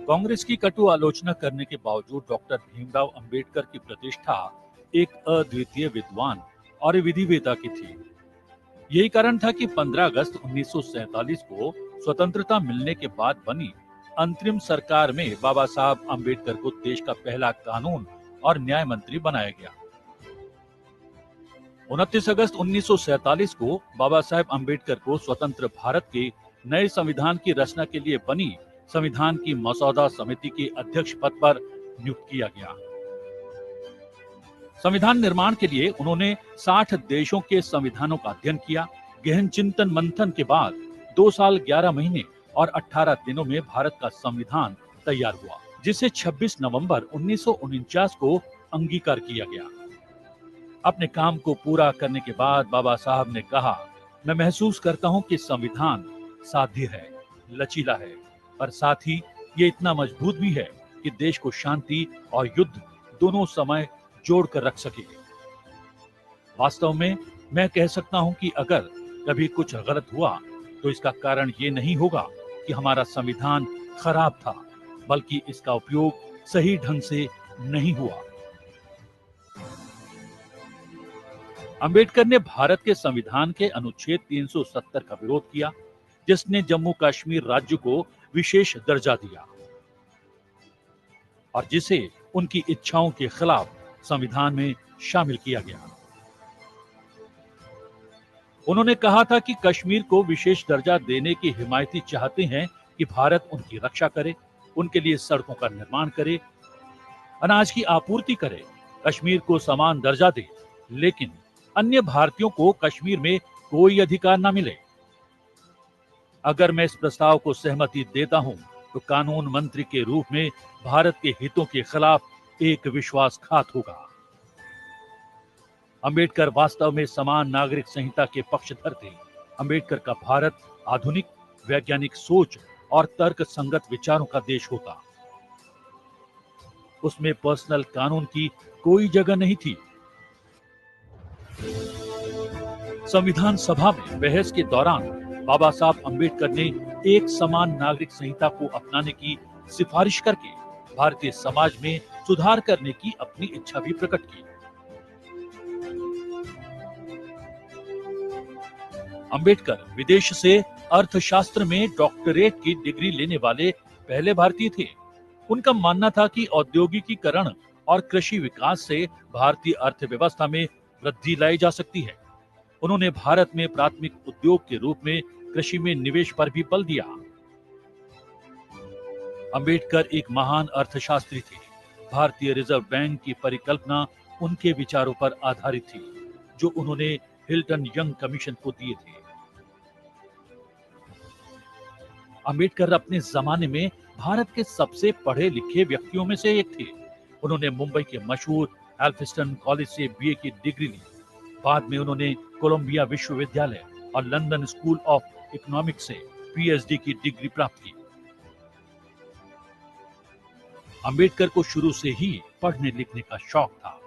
कांग्रेस की कटु आलोचना करने के बावजूद डॉक्टर भीमराव अंबेडकर की प्रतिष्ठा एक अद्वितीय विद्वान और विधिवेता की थी। यही कारण था कि 15 अगस्त 1947 को स्वतंत्रता मिलने के बाद बनी अंतरिम सरकार में बाबा साहब अंबेडकर को देश का पहला कानून और न्याय मंत्री बनाया गया। 29 अगस्त 1947 को बाबा साहेब अंबेडकर को स्वतंत्र भारत के नए संविधान की रचना के लिए बनी संविधान की मसौदा समिति के अध्यक्ष पद पर नियुक्त किया गया। संविधान निर्माण के लिए उन्होंने 60 देशों के संविधानों का अध्ययन किया। गहन चिंतन मंथन के बाद 2 साल 11 महीने और 18 दिनों में भारत का संविधान तैयार हुआ, जिसे 26 नवंबर 1949 को अंगीकार किया गया। अपने काम को पूरा करने के बाद बाबा साहब ने कहा, मैं महसूस करता हूं कि संविधान साध्य है, लचीला है, पर साथ ही ये इतना मजबूत भी है कि देश को शांति और युद्ध दोनों समय जोड़ कर रख सके। वास्तव में मैं कह सकता हूं कि अगर कभी कुछ गलत हुआ तो इसका कारण ये नहीं होगा कि हमारा संविधान खराब था, बल्कि इसका उपयोग सही ढंग से नहीं हुआ। अंबेडकर ने भारत के संविधान के अनुच्छेद 370 का विरोध किया, जिसने जम्मू कश्मीर राज्य को विशेष दर्जा दिया और जिसे उनकी इच्छाओं के खिलाफ संविधान में शामिल किया गया। उन्होंने कहा था कि कश्मीर को विशेष दर्जा देने की हिमायती चाहते हैं कि भारत उनकी रक्षा करे, उनके लिए सड़कों का निर्माण करे, अनाज की आपूर्ति करे, कश्मीर को समान दर्जा दे, लेकिन अन्य भारतीयों को कश्मीर में कोई अधिकार न मिले। अगर मैं इस प्रस्ताव को सहमति देता हूं तो कानून मंत्री के रूप में भारत के हितों के खिलाफ एक विश्वासघात होगा। अंबेडकर वास्तव में समान नागरिक संहिता के पक्षधर थे। अंबेडकर का भारत आधुनिक वैज्ञानिक सोच और तर्क संगत विचारों का देश होता। उसमें पर्सनल कानून की कोई जगह नहीं थी। संविधान सभा में बहस के दौरान बाबा साहब अंबेडकर ने एक समान नागरिक संहिता को अपनाने की सिफारिश करके भारतीय समाज में सुधार करने की अपनी इच्छा भी प्रकट की। अंबेडकर विदेश से अर्थशास्त्र में डॉक्टरेट की डिग्री लेने वाले पहले भारतीय थे। उनका मानना था कि औद्योगिकीकरण और कृषि विकास से भारतीय अर्थव्यवस्था में वृद्धि लाई जा सकती है। उन्होंने भारत में प्राथमिक उद्योग के रूप में कृषि में निवेश पर भी बल दिया। अंबेडकर एक महान अर्थशास्त्री थे। भारतीय रिजर्व बैंक की परिकल्पना उनके विचारों पर आधारित थी, जो उन्होंने हिल्टन यंग कमीशन को दिए थे। अंबेडकर अपने जमाने में भारत के सबसे पढ़े लिखे व्यक्तियों में से एक थे। उन्होंने मुंबई के मशहूर एल्फिस्टन कॉलेज से बीए की डिग्री ली। बाद में उन्होंने कोलंबिया विश्वविद्यालय और लंदन स्कूल ऑफ इकोनॉमिक्स से पीएचडी की डिग्री प्राप्त की। अंबेडकर को शुरू से ही पढ़ने लिखने का शौक था।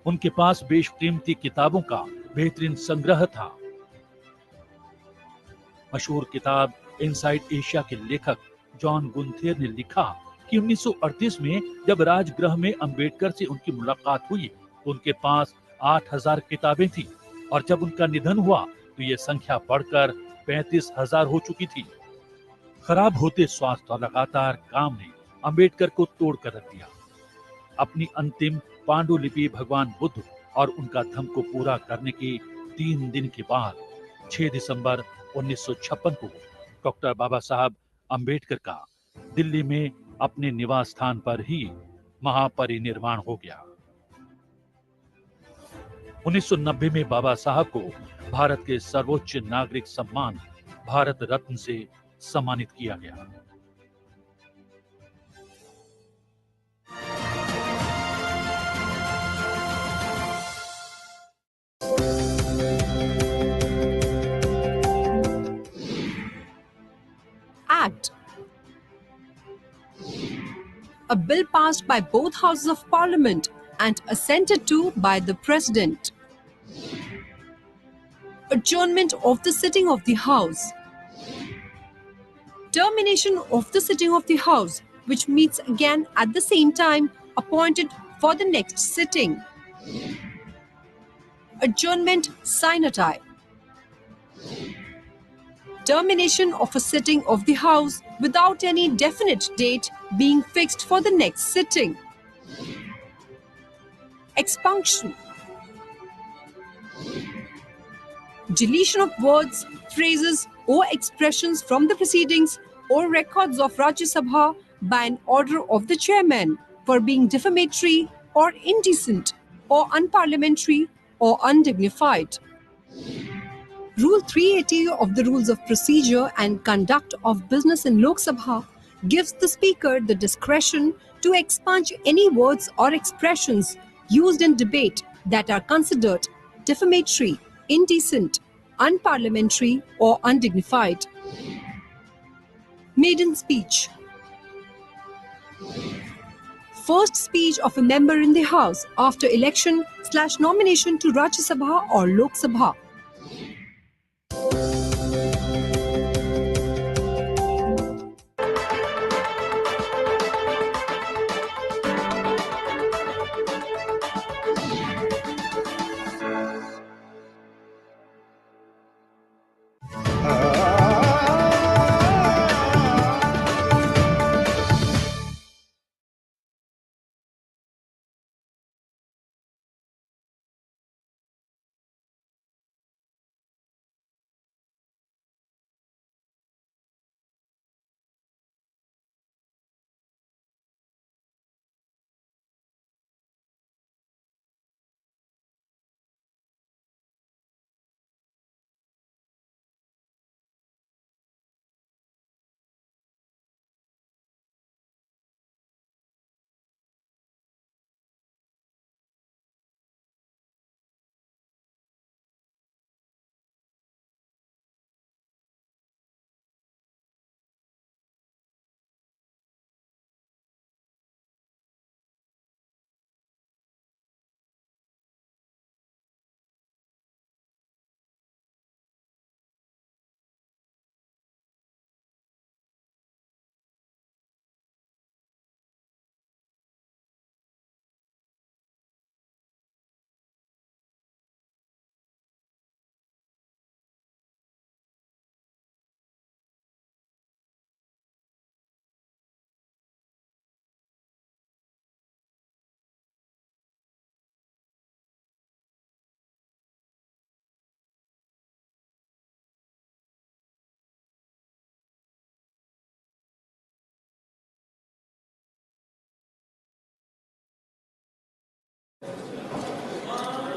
उनके पास बेशकीमती किताबों का बेहतरीन संग्रह था। मशहूर किताब इनसाइड एशिया के लेखक जॉन गुंथेर ने लिखा कि 1938 में जब राजगृह में अंबेडकर से उनकी मुलाकात हुई तो उनके पास 8000 किताबें थी और जब उनका निधन हुआ तो ये संख्या बढ़कर 35,000 हो चुकी थी। खराब होते स्वास्थ्य और लगातार काम ने अंबेडकर को तोड़ कर रख दिया। अपनी अंतिम पांडुलिपि भगवान बुद्ध और उनका धम्म को पूरा करने के 3 दिन के बाद 6 दिसंबर 1956 को डॉक्टर बाबा साहब अंबेडकर का दिल्ली में अपने निवास स्थान पर ही महापरिनिर्वाण हो गया। 1990 में बाबा साहब को भारत के सर्वोच्च नागरिक सम्मान भारत रत्न से सम्मानित किया गया। Act. A bill passed by both houses of Parliament and assented to by the President. Adjournment of the sitting of the House. Termination of the sitting of the House which meets again at the same time appointed for the next sitting. Adjournment sine die. Termination of a sitting of the House without any definite date being fixed for the next sitting. Expunction. Deletion of words, phrases, or expressions from the proceedings or records of Rajya Sabha by an order of the chairman for being defamatory or indecent or unparliamentary or undignified. Rule 380 of the Rules of Procedure and Conduct of Business in Lok Sabha gives the Speaker the discretion to expunge any words or expressions used in debate that are considered defamatory, indecent, unparliamentary, or undignified. Maiden speech. First speech of a member in the House after election/nomination to Rajya Sabha or Lok Sabha.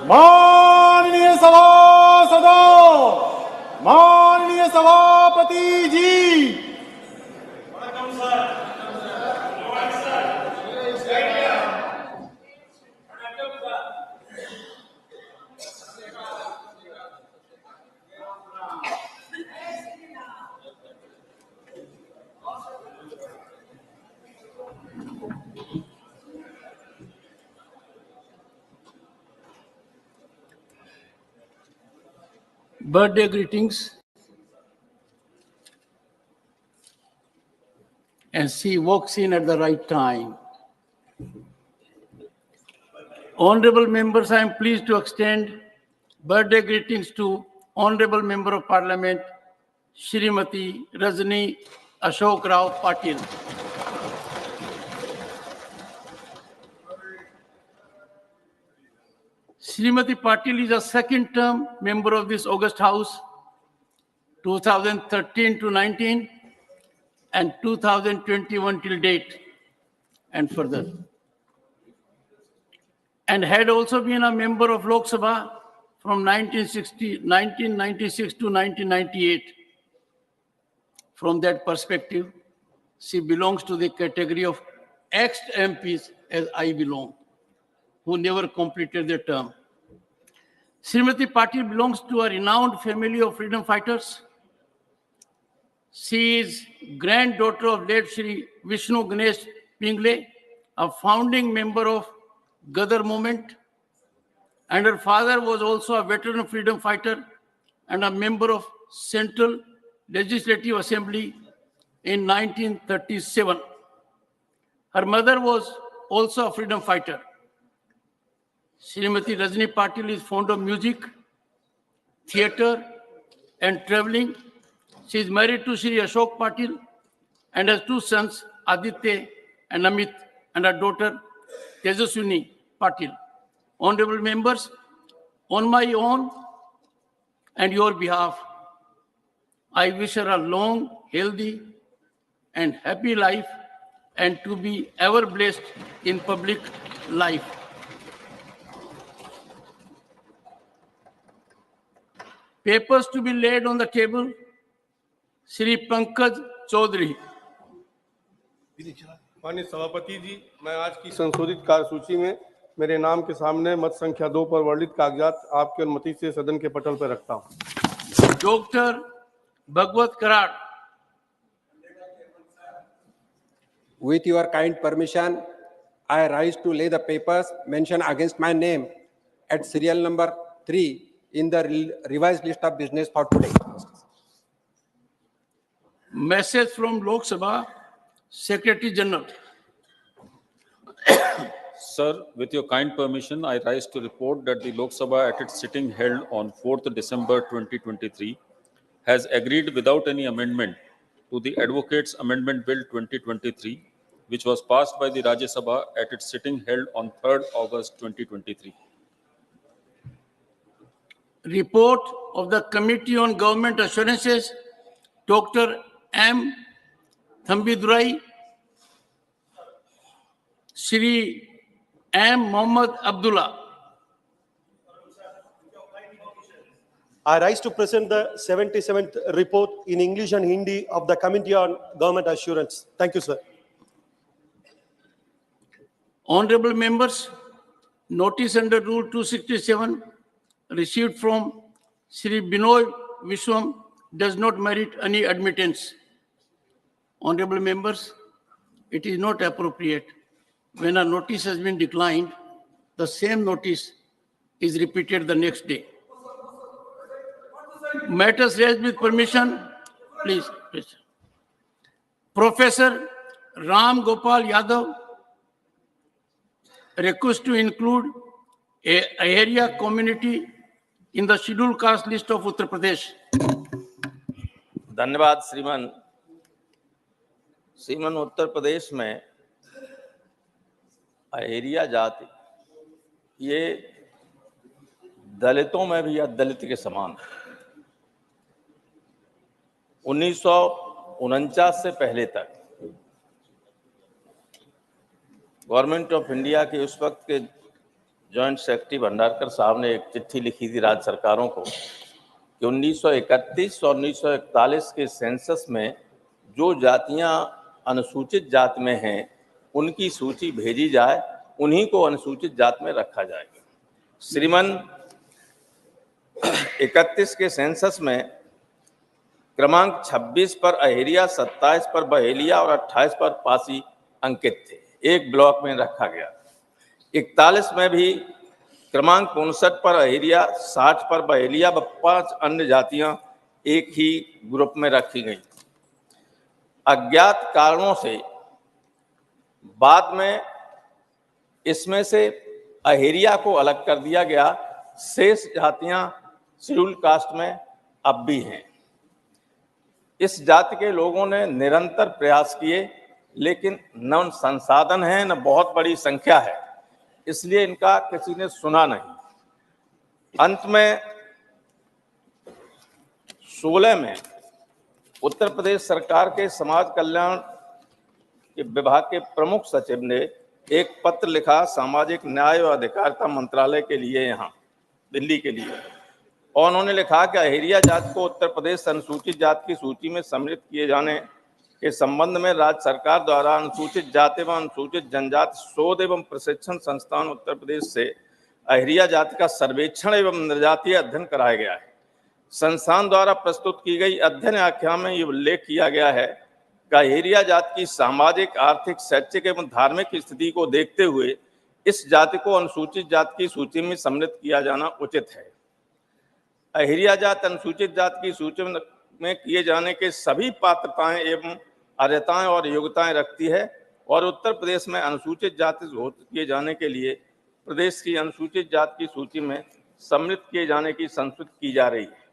माननीय सभासदों, माननीय सभापति जी, birthday greetings. And she walks in at the right time. Honorable members, I am pleased to extend birthday greetings to Honorable Member of Parliament, Shrimati Rajni Ashok Rao Patil. Shrimati Patil is a second-term member of this August House, 2013 to 19, and 2021 till date, and further. And had also been a member of Lok Sabha from 1996 to 1998. From that perspective, she belongs to the category of ex-MPs, as I belong, who never completed their term. Srimati Patil belongs to a renowned family of freedom fighters. She is granddaughter of late Shri Vishnu Ganesh Pingle, a founding member of Gadar movement, and her father was also a veteran freedom fighter and a member of Central Legislative Assembly in 1937. Her mother was also a freedom fighter. Srimati Rajni Patil is fond of music, theatre, and traveling. She is married to Sri Ashok Patil and has two sons, Aditya and Amit, and a daughter, Tejaswini Patil. Honorable members, on my own and your behalf, I wish her a long, healthy, and happy life and to be ever blessed in public life. Papers to be laid on the table. Shri Pankaj Chaudhary. माननीय सभापति जी, मैं आज की संशोधित कार्यसूची में मेरे नाम के सामने मत संख्या 2 पर वर्णित कागजात आपकी अनुमति से सदन के पटल पर रखता हूं। Doctor Bhagwat Karad. With your kind permission, I rise to lay the papers mentioned against my name at serial number 3 in the revised list of business for today. Message from Lok Sabha, Secretary General. Sir, with your kind permission, I rise to report that the Lok Sabha at its sitting held on 4th December 2023 has agreed without any amendment to the Advocates Amendment Bill 2023, which was passed by the Rajya Sabha at its sitting held on 3rd August 2023. Report of the Committee on Government Assurances, Dr. M. Thambidurai, Shri M. Mohammad Abdullah. I rise to present the 77th report in English and Hindi of the Committee on Government Assurance. Thank you, sir. Honorable members, notice under Rule 267 received from Shri Binoy Vishwam does not merit any admittance. Honorable members, it is not appropriate when a notice has been declined, the same notice is repeated the next day. Matters raised with permission, please. Professor Ram Gopal Yadav request to include a area community in the scheduled caste list of Uttar Pradesh. धन्यवाद श्रीमन उत्तर प्रदेश में अहेरिया जाति ये दलितों में भी दलित के समान है। 1949 से पहले तक गवर्नमेंट ऑफ इंडिया के उस वक्त के जॉइंट सेक्रेटरी भंडारकर साहब ने एक चिट्ठी लिखी थी राज्य सरकारों को कि 1931 और 1941 के सेंसस में जो जातियां अनुसूचित जाति में हैं उनकी सूची भेजी जाए, उन्हीं को अनुसूचित जाति में रखा जाएगा। श्रीमन 31 के सेंसस में क्रमांक 26 पर अहेरिया, 27 पर बहेलिया और 28 पर पासी अंकित थे, एक ब्लॉक में रखा गया। 41 में भी क्रमांक 59 पर अहेरिया, 60 पर बहेलिया व 5 अन्य जातियां एक ही ग्रुप में रखी गई। अज्ञात कारणों से बाद में इसमें से अहेरिया को अलग कर दिया गया। शेष जातियां शेड्यूल कास्ट में अब भी हैं। इस जाति के लोगों ने निरंतर प्रयास किए, लेकिन न संसाधन है न बहुत बड़ी संख्या है, इसलिए इनका किसी ने सुना नहीं। अंत में 16 में उत्तर प्रदेश सरकार के समाज कल्याण के विभाग के प्रमुख सचिव ने एक पत्र लिखा सामाजिक न्याय और अधिकारिता मंत्रालय के लिए, यहाँ दिल्ली के लिए, और उन्होंने लिखा कि अहेरिया जाति को उत्तर प्रदेश अनुसूचित जाति की सूची में सम्मिलित किए जाने के संबंध में राज्य सरकार द्वारा अनुसूचित जाति एवं अनुसूचित जनजाति शोध एवं प्रशिक्षण संस्थान उत्तर प्रदेश से अहेरिया जाति का सर्वेक्षण एवं निर्जातीय अध्ययन कराया गया है। संस्थान द्वारा प्रस्तुत की गई अध्ययन आख्या में ये उल्लेख किया गया है कि अहेरिया जाति की सामाजिक, आर्थिक, शैक्षिक एवं धार्मिक स्थिति को देखते हुए इस जाति को अनुसूचित जाति की सूची में सम्मिलित किया जाना उचित है। अहेरिया जाति अनुसूचित जाति की सूची में किए जाने के सभी पात्रताएं एवं अर्हताएं और योग्यताएं रखती है और उत्तर प्रदेश में अनुसूचित जाति घोषित किए जाने के लिए प्रदेश की अनुसूचित जाति की सूची में सम्मिलित किए जाने की संस्तुति की जा रही है।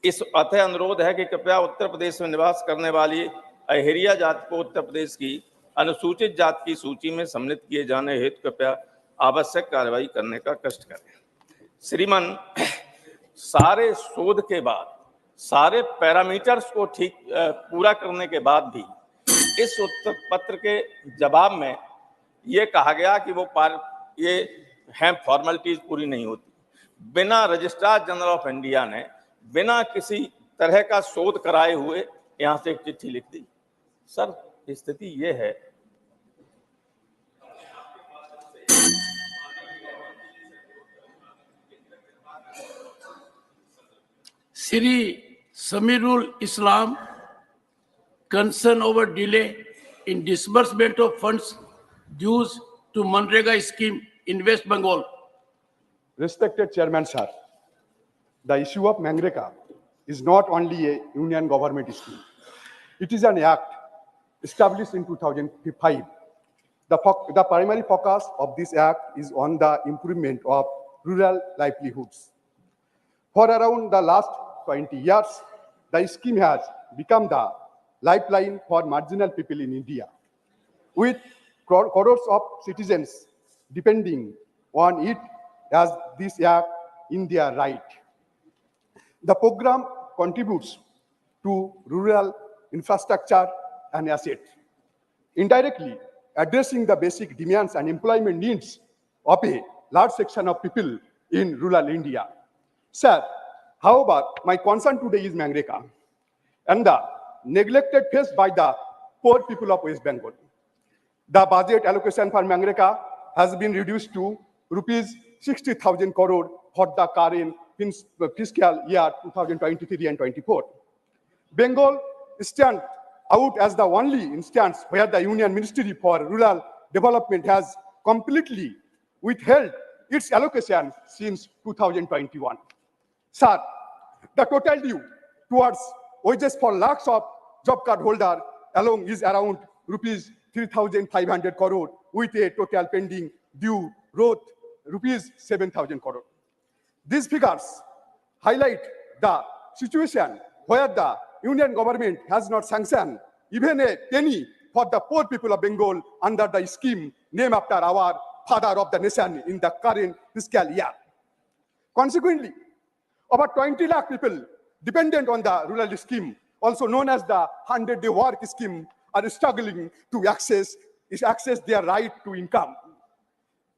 इस अतः अनुरोध है कि कृपया उत्तर प्रदेश में निवास करने वाली अहिरिया जाति को उत्तर प्रदेश की अनुसूचित जाति की सूची में सम्मिलित किए जाने हेतु कृपया आवश्यक कार्रवाई करने का कष्ट करें। श्रीमान, सारे शोध के बाद, सारे पैरामीटर्स को पूरा करने के बाद भी इस उत्तर पत्र के जवाब में ये कहा गया कि ये हैं फॉर्मेलिटीज पूरी नहीं होती। बिना रजिस्ट्रार जनरल ऑफ इंडिया ने बिना किसी तरह का शोध कराए हुए यहां से एक चिट्ठी लिख दी। सर, स्थिति ये है, Sri Samirul Islam, concern over delay in disbursement of funds dues to Manrega scheme in West Bengal. Respected Chairman Sir, the issue of Manrega is not only a union government scheme. It is an act established in 2005. The primary focus of this act is on the improvement of rural livelihoods. For around the last 20 years, the scheme has become the lifeline for marginal people in India, with crores of citizens depending on it as this act in their right. The program contributes to rural infrastructure and assets, indirectly addressing the basic demands and employment needs of a large section of people in rural India. Sir, however, my concern today is Manrega and the neglected faced by the poor people of West Bengal. The budget allocation for Manrega has been reduced to rupees 60,000 crore for the current fiscal year 2023 and 24. Bengal stands out as the only instance where the Union Ministry for Rural Development has completely withheld its allocation since 2021. Sir, the total due towards wages for lakhs of job card holder alone is around rupees 3,500 crore, with a total pending due worth rupees 7,000 crore. These figures highlight the situation where the Union government has not sanctioned even a penny for the poor people of Bengal under the scheme named after our father of the nation in the current fiscal year. Consequently, over 20 lakh people dependent on the rural scheme, also known as the 100-day work scheme, are struggling to access their right to income.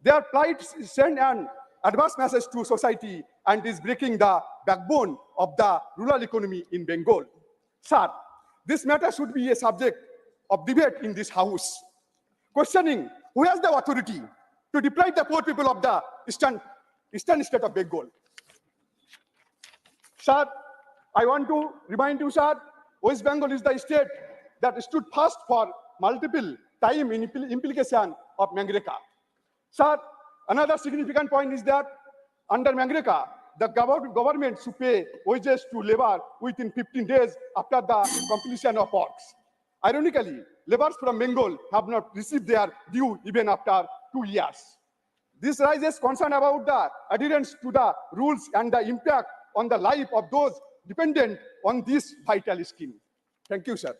Their plight sends an adverse message to society and is breaking the backbone of the rural economy in Bengal. Sir, this matter should be a subject of debate in this house, questioning who has the authority to deprive the poor people of the eastern state of Bengal. Sir, I want to remind you, sir, West Bengal is the state that stood first for multiple time in implication of Manrega. Sir, another significant point is that under Manrega, the government should pay wages to labor within 15 days after the completion of works. Ironically, laborers from Bengal have not received their due even after 2 years. This raises concern about the adherence to the rules and the impact on the life of those dependent on this vital scheme. Thank you, sir.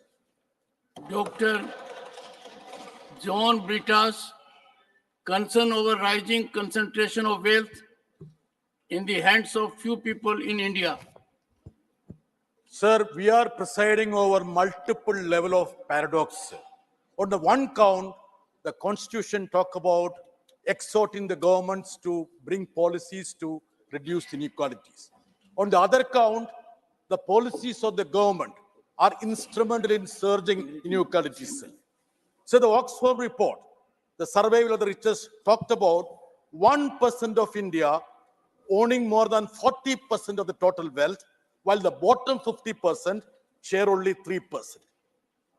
Dr. John Britas, concern over rising concentration of wealth in the hands of few people in India. Sir, we are presiding over multiple level of paradox. On the one count, the Constitution talk about exhorting the governments to bring policies to reduce inequalities. On the other count, the policies of the government are instrumental in surging inequalities. So the Oxford report, the survival of the richest, talked about 1% of India owning more than 40% of the total wealth, while the bottom 50% share only 3%.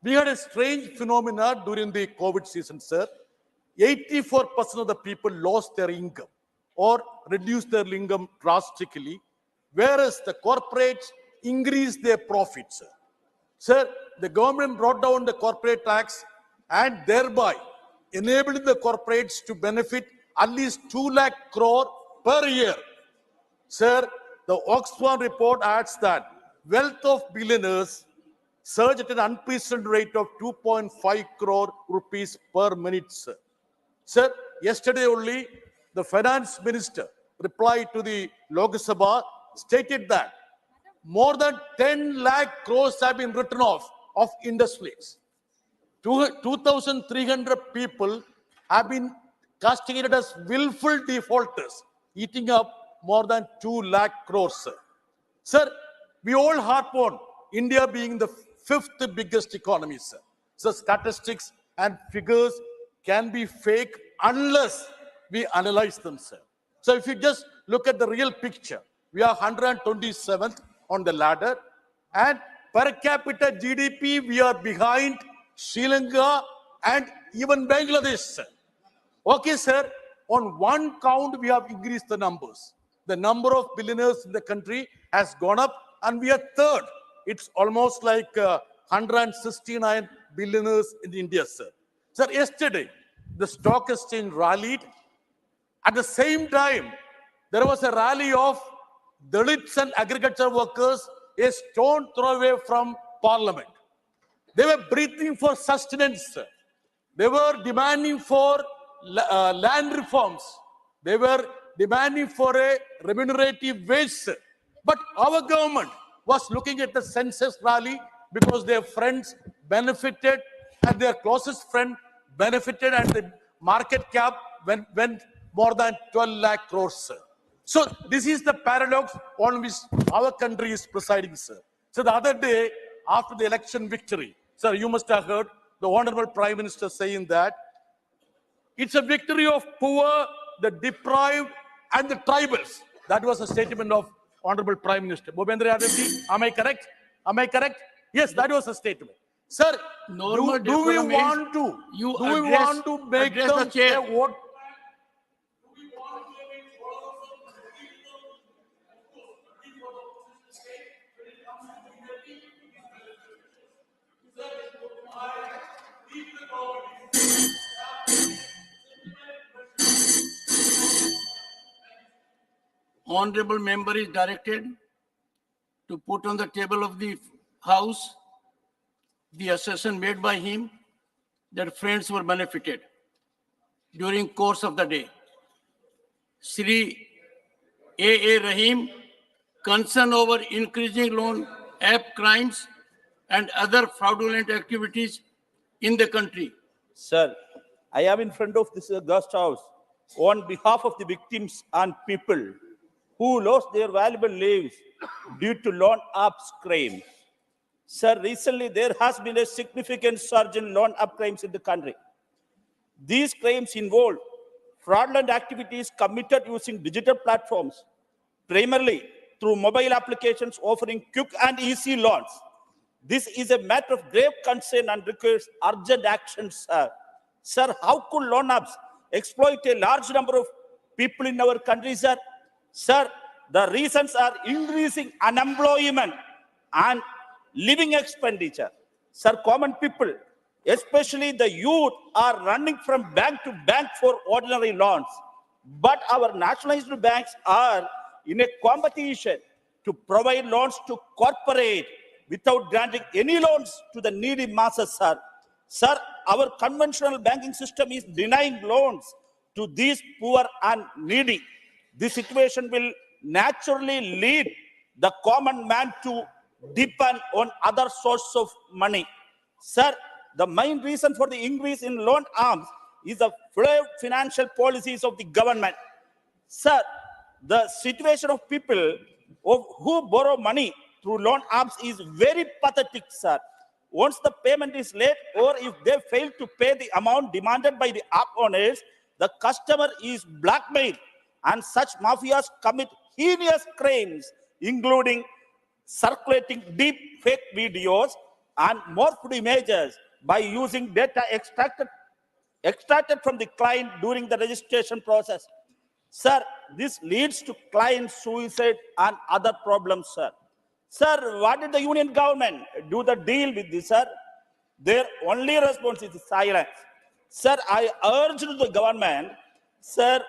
We had a strange phenomena during the COVID season, sir. 84% of the people lost their income or reduced their income drastically, whereas the corporates increased their profits. Sir, the government brought down the corporate tax and thereby enabling the corporates to benefit at least 2 lakh crore per year. Sir, the Oxfam report adds that wealth of billionaires surged at an unprecedented rate of 2.5 crore rupees per minute, sir. Sir, yesterday only, the finance minister replied to the Lok Sabha, stated that more than 10 lakh crores have been written off of industries. 2,300 people have been castigated as willful defaulters, eating up more than 2 lakh crores, sir. Sir, we all harp on India being the fifth biggest economy, sir. So statistics and figures can be fake unless we analyze them, sir. So if you just look at the real picture, we are 127th on the ladder, and per capita GDP, we are behind Sri Lanka and even Bangladesh, sir. Okay, sir, on one count, we have increased the numbers. The number of billionaires in the country has gone up, and we are third. It's almost like 169 billionaires in India, sir. Sir, yesterday, the stock exchange rallied. At the same time, there was a rally of Dalits and agriculture workers a stone throw away from parliament. They were breathing for sustenance, sir. They were demanding for land reforms. They were demanding for a remunerative wage, sir. But our government was looking at the census rally because their friends benefited and their closest friend benefited, and the market cap went more than 12 lakh crores, sir. So this is the paradox on which our country is presiding, sir. So the other day, after the election victory, sir, you must have heard the Honorable Prime Minister saying that it's a victory of poor, the deprived, and the tribals. That was a statement of Honorable Prime Minister. Bhupendra Yadavji, am I correct? Am I correct? Yes, that was a statement. Sir, do we want to make them a vote? Honorable member is directed to put on the table of the House the assertion made by him that friends were benefited during course of the day. Shri A. Rahim, concern over increasing loan app crimes and other fraudulent activities in the country. Sir, I am in front of this guest house on behalf of the victims and people who lost their valuable lives due to loan apps crimes. Sir, recently there has been a significant surge in loan app crimes in the country. These crimes involve fraudulent activities committed using digital platforms, primarily through mobile applications offering quick and easy loans. This is a matter of grave concern and requires urgent action, sir. Sir, how could loan apps exploit a large number of people in our country, sir? Sir, the reasons are increasing unemployment and living expenditure. Sir, common people, especially the youth, are running from bank to bank for ordinary loans. But our nationalized banks are in a competition to provide loans to corporate without granting any loans to the needy masses, sir. Sir, our conventional banking system is denying loans to these poor and needy. This situation will naturally lead the common man to depend on other sources of money. Sir, the main reason for the increase in loan arms is the flawed financial policies of the government. Sir, the situation of people who borrow money through loan apps is very pathetic, sir. Once the payment is late or if they fail to pay the amount demanded by the app owners, the customer is blackmailed, and such mafias commit heinous crimes, including circulating deep fake videos and morphed images by using data extracted from the client during the registration process. Sir, this leads to client suicide and other problems, sir. Sir, what did the union government do the deal with this, sir? Their only response is silence. Sir, I urge the government, sir,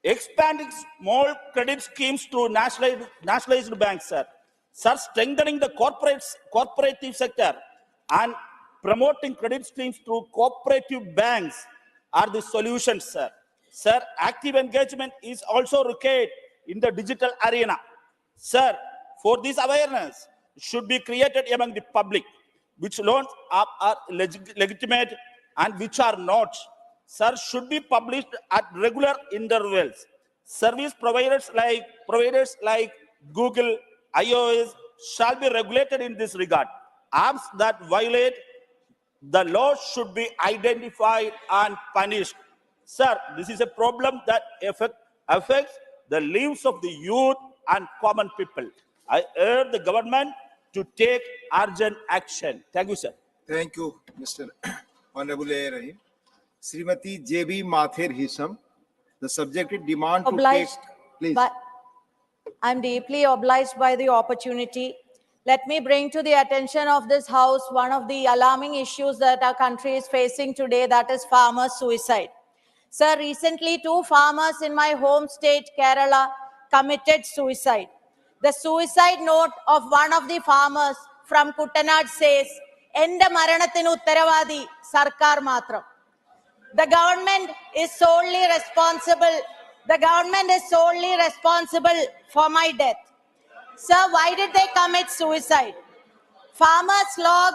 expanding small credit schemes to nationalized banks, sir. Sir, strengthening the cooperative sector and promoting credit schemes through cooperative banks are the solutions, sir. Sir, active engagement is also required in the digital arena. Sir, for this awareness should be created among the public, which loans are legitimate and which are not. Sir, should be published at regular intervals. Service providers like Google, iOS shall be regulated in this regard. Apps that violate the law should be identified and punished. Sir, this is a problem that affects the lives of the youth and common people. I urge the government to take urgent action. Thank you, sir. Thank you, Mr. Honorable A. Rahim. Srimati J.B. Mathir Hisham. The subject is demand to take... Please. I'm deeply obliged by the opportunity. Let me bring to the attention of this House one of the alarming issues that our country is facing today, that is farmer suicide. Sir, recently 2 farmers in my home state, Kerala, committed suicide. The suicide note of one of the farmers from Kuttanad says, "Ende maranathinu uttaravadi sarkar matram." The government is solely responsible. The government is solely responsible for my death. Sir, why did they commit suicide? Farmers log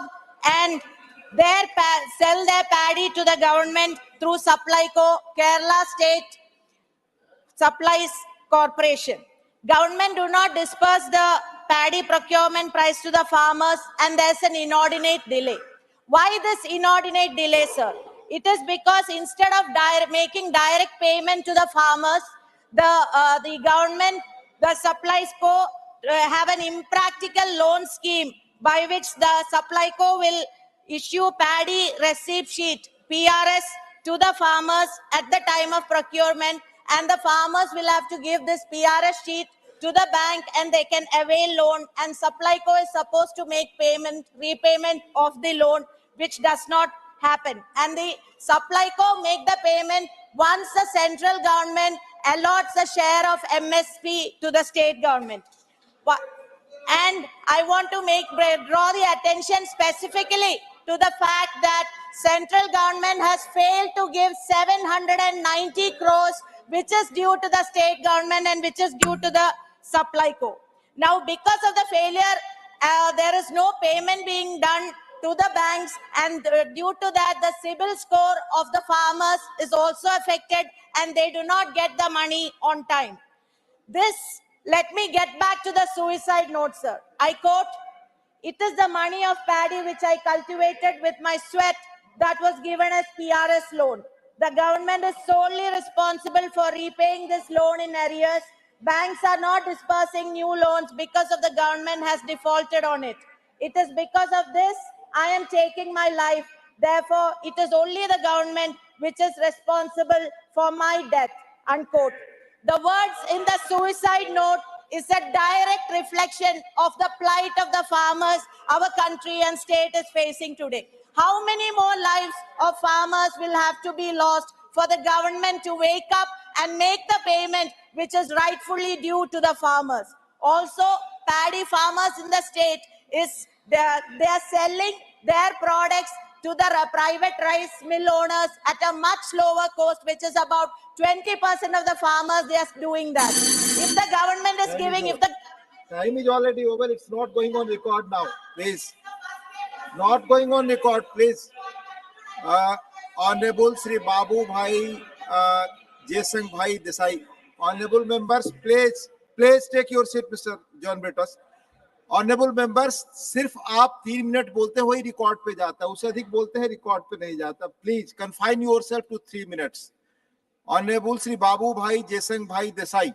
and sell their paddy to the government through Supplyco, Kerala State Supplies Corporation. Government do not disperse the paddy procurement price to the farmers, and there's an inordinate delay. Why this inordinate delay, sir? It is because instead of making direct payment to the farmers, the government, the Supplies Co, have an impractical loan scheme by which the Supplyco will issue paddy receipt sheet, PRS, to the farmers at the time of procurement, and the farmers will have to give this PRS sheet to the bank and they can avail loan, and Supplyco is supposed to make repayment of the loan, which does not happen. And the Supplyco make the payment once the central government allots a share of MSP to the state government. And I want to draw the attention specifically to the fact that central government has failed to give 790 crores, which is due to the state government and which is due to the Supplyco. Now, because of the failure, there is no payment being done to the banks, and due to that, the CIBIL score of the farmers is also affected, and they do not get the money on time. Let me get back to the suicide note, sir. I quote, "It is the money of paddy which I cultivated with my sweat that was given as PRS loan. The government is solely responsible for repaying this loan in arrears. Banks are not disbursing new loans because of the government has defaulted on it. It is because of this I am taking my life. Therefore, it is only the government which is responsible for my death," unquote. The words in the suicide note is a direct reflection of the plight of the farmers our country and state is facing today. How many more lives of farmers will have to be lost for the government to wake up and make the payment which is rightfully due to the farmers? Also, paddy farmers in the state they are selling their products to the private rice mill owners at a much lower cost, which is about 20% of the farmers, they are doing that. If the government is giving, Time is already over, it's not going on record now, please. Not going on record, please. Honorable Sri Babu Bhai, Jason Bhai Desai. Honorable members, please take your seat, Mr. John Britos. Honourable members, सिर्फ आप 3 minute बोलते हो ही record पे जाता है, उससे अधिक बोलते हैं रिकॉर्ड पे नहीं जाता. Please confine yourself to 3 minutes. Honourable Shri Babu Bhai Jesang भाई देसाई.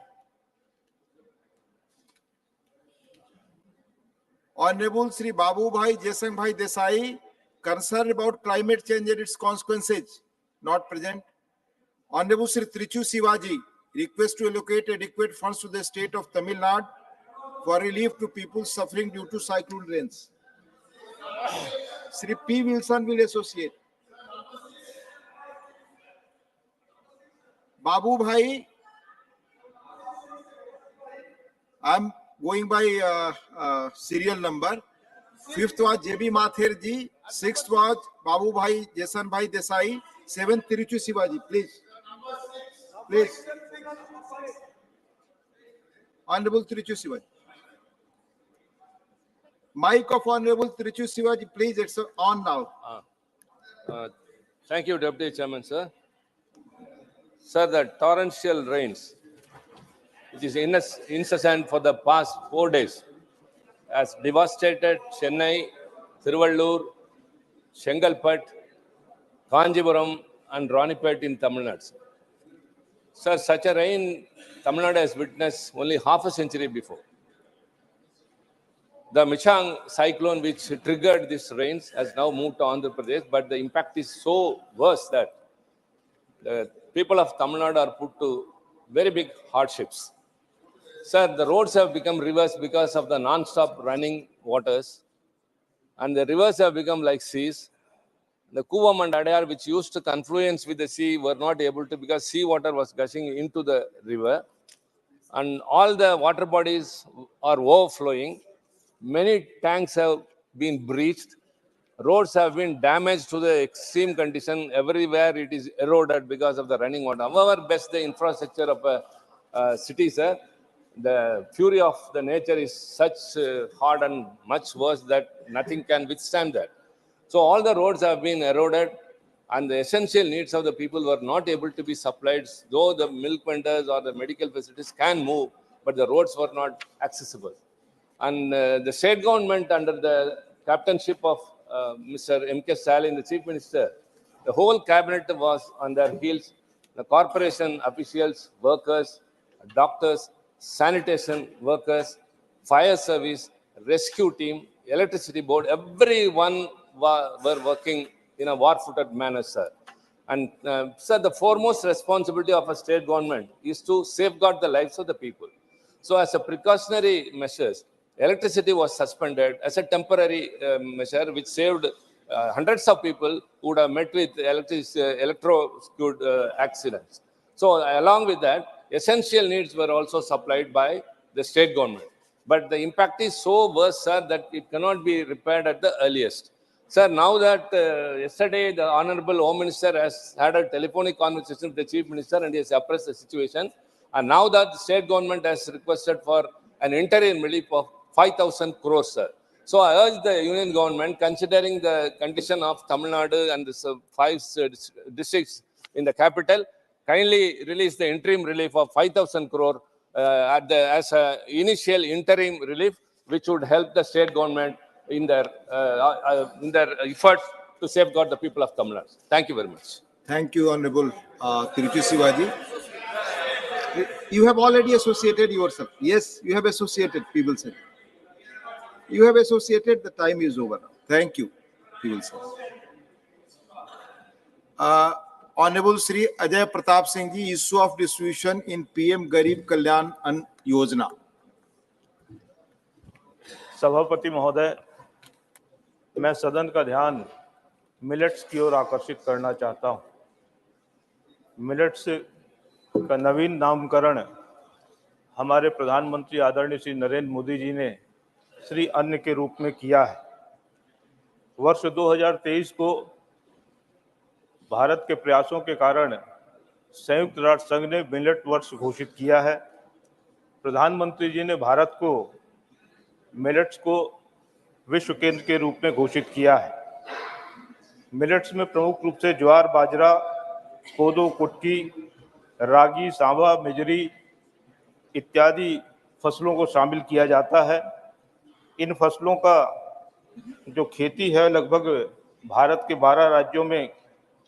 ऑनरेबल श्री बाबू भाई जेसंग भाई Desai, concerned about climate change and its consequences, not present. Honorable Sri Trichu Sivaji, request to allocate adequate funds to the state of Tamil Nadu for relief to people suffering due to cyclone rains. Sri P. Wilson will associate. Babu Bhai, I'm going by serial number. 5th was JB Mathur ji. 6th was Babu Bhai, Jason Bhai Desai. 7th Tiruchu Shivaji, please. Please. Honorable Tiruchu Shivaji. Mic of Honorable Tiruchu Shivaji, please. It's on now. Thank you, Deputy Chairman, sir. Sir, the torrential rains, which is incessant for the past 4 days, has devastated Chennai, Thiruvallur, Shengalpet, Kanjipuram, and Ranipet in Tamil Nadu. Sir, such a rain Tamil Nadu has witnessed only half a century before. The Michang cyclone, which triggered these rains, has now moved to Andhra Pradesh, but the impact is so worse that the people of Tamil Nadu are put to very big hardships. Sir, the roads have become rivers because of the non-stop running waters, and the rivers have become like seas. The Kuvam and Adayar, which used to confluence with the sea, were not able to because seawater was gushing into the river, and all the water bodies are overflowing. Many tanks have been breached. Roads have been damaged to the extreme condition. Everywhere it is eroded because of the running water. However best the infrastructure of a city, sir, the fury of the nature is such hard and much worse that nothing can withstand that. So all the roads have been eroded, and the essential needs of the people were not able to be supplied, though the milk vendors or the medical facilities can move, but the roads were not accessible. And the state government, under the captainship of Mr. M.K. Stalin, the Chief Minister, the whole cabinet was on their heels. The corporation officials, workers, doctors, sanitation workers, fire service, rescue team, electricity board, everyone were working in a war-footed manner, sir. And sir, the foremost responsibility of a state government is to safeguard the lives of the people. So as a precautionary measures, electricity was suspended as a temporary measure, which saved hundreds of people who would have met with electrocuted accidents. So along with that, essential needs were also supplied by the state government. But the impact is so worse, sir, that it cannot be repaired at the earliest. Sir, now that yesterday the Honorable Home Minister has had a telephonic conversation with the Chief Minister and he has appraised the situation, and now that the state government has requested for an interim relief of 5,000 crores, sir. So I urge the union government, considering the condition of Tamil Nadu and the 5 districts in the capital, kindly release the interim relief of 5,000 crore as an initial interim relief, which would help the state government in their efforts to safeguard the people of Tamil Nadu. Thank you very much. Thank you, Honorable Tiruchu Shivaji. You have already associated yourself. Yes, you have associated, people say. You have associated, the time is over now. Thank you, people say. Honorable Sri Ajay Pratap Singh ji, issue of distribution in PM Garib Kalyan Ann Yojana. सभापति महोदय, मैं सदन का ध्यान millets की ओर आकर्षित करना चाहता हूं। मिलेट्स का नवीन नामकरण हमारे प्रधानमंत्री आदरणीय श्री नरेंद्र मोदी जी ने श्री अन्न के रूप में किया है। वर्ष 2023 को भारत के प्रयासों के कारण संयुक्त राष्ट्र संघ ने मिलेट वर्ष घोषित किया है। प्रधानमंत्री जी ने भारत को मिलेट्स को विश्व केंद्र के रूप में घोषित किया है। मिलेट्स में प्रमुख रूप से ज्वार, बाजरा, कोदो, कुटकी, रागी, सांवा, मिजरी इत्यादि फसलों को शामिल किया जाता है। इन फसलों का जो खेती है लगभग भारत के 12 राज्यों में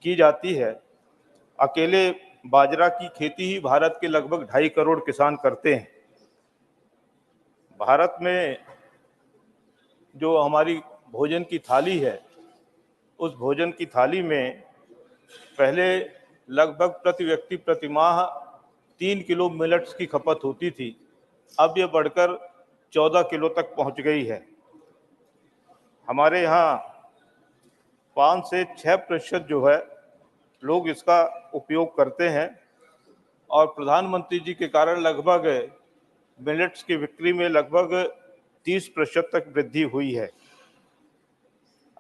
की जाती है। अकेले बाजरा की खेती ही भारत के लगभग 2.5 करोड़ किसान करते हैं। भारत में जो हमारी भोजन की थाली है, उस भोजन की थाली में पहले लगभग प्रति व्यक्ति प्रति माह 3 किलो मिलेट्स की खपत होती थी। अब ये बढ़कर 14 किलो तक पहुंच गई है। हमारे यहाँ 5 से 6% जो है लोग इसका उपयोग करते हैं और प्रधानमंत्री जी के कारण लगभग मिलेट्स की बिक्री में लगभग 30% तक वृद्धि हुई है।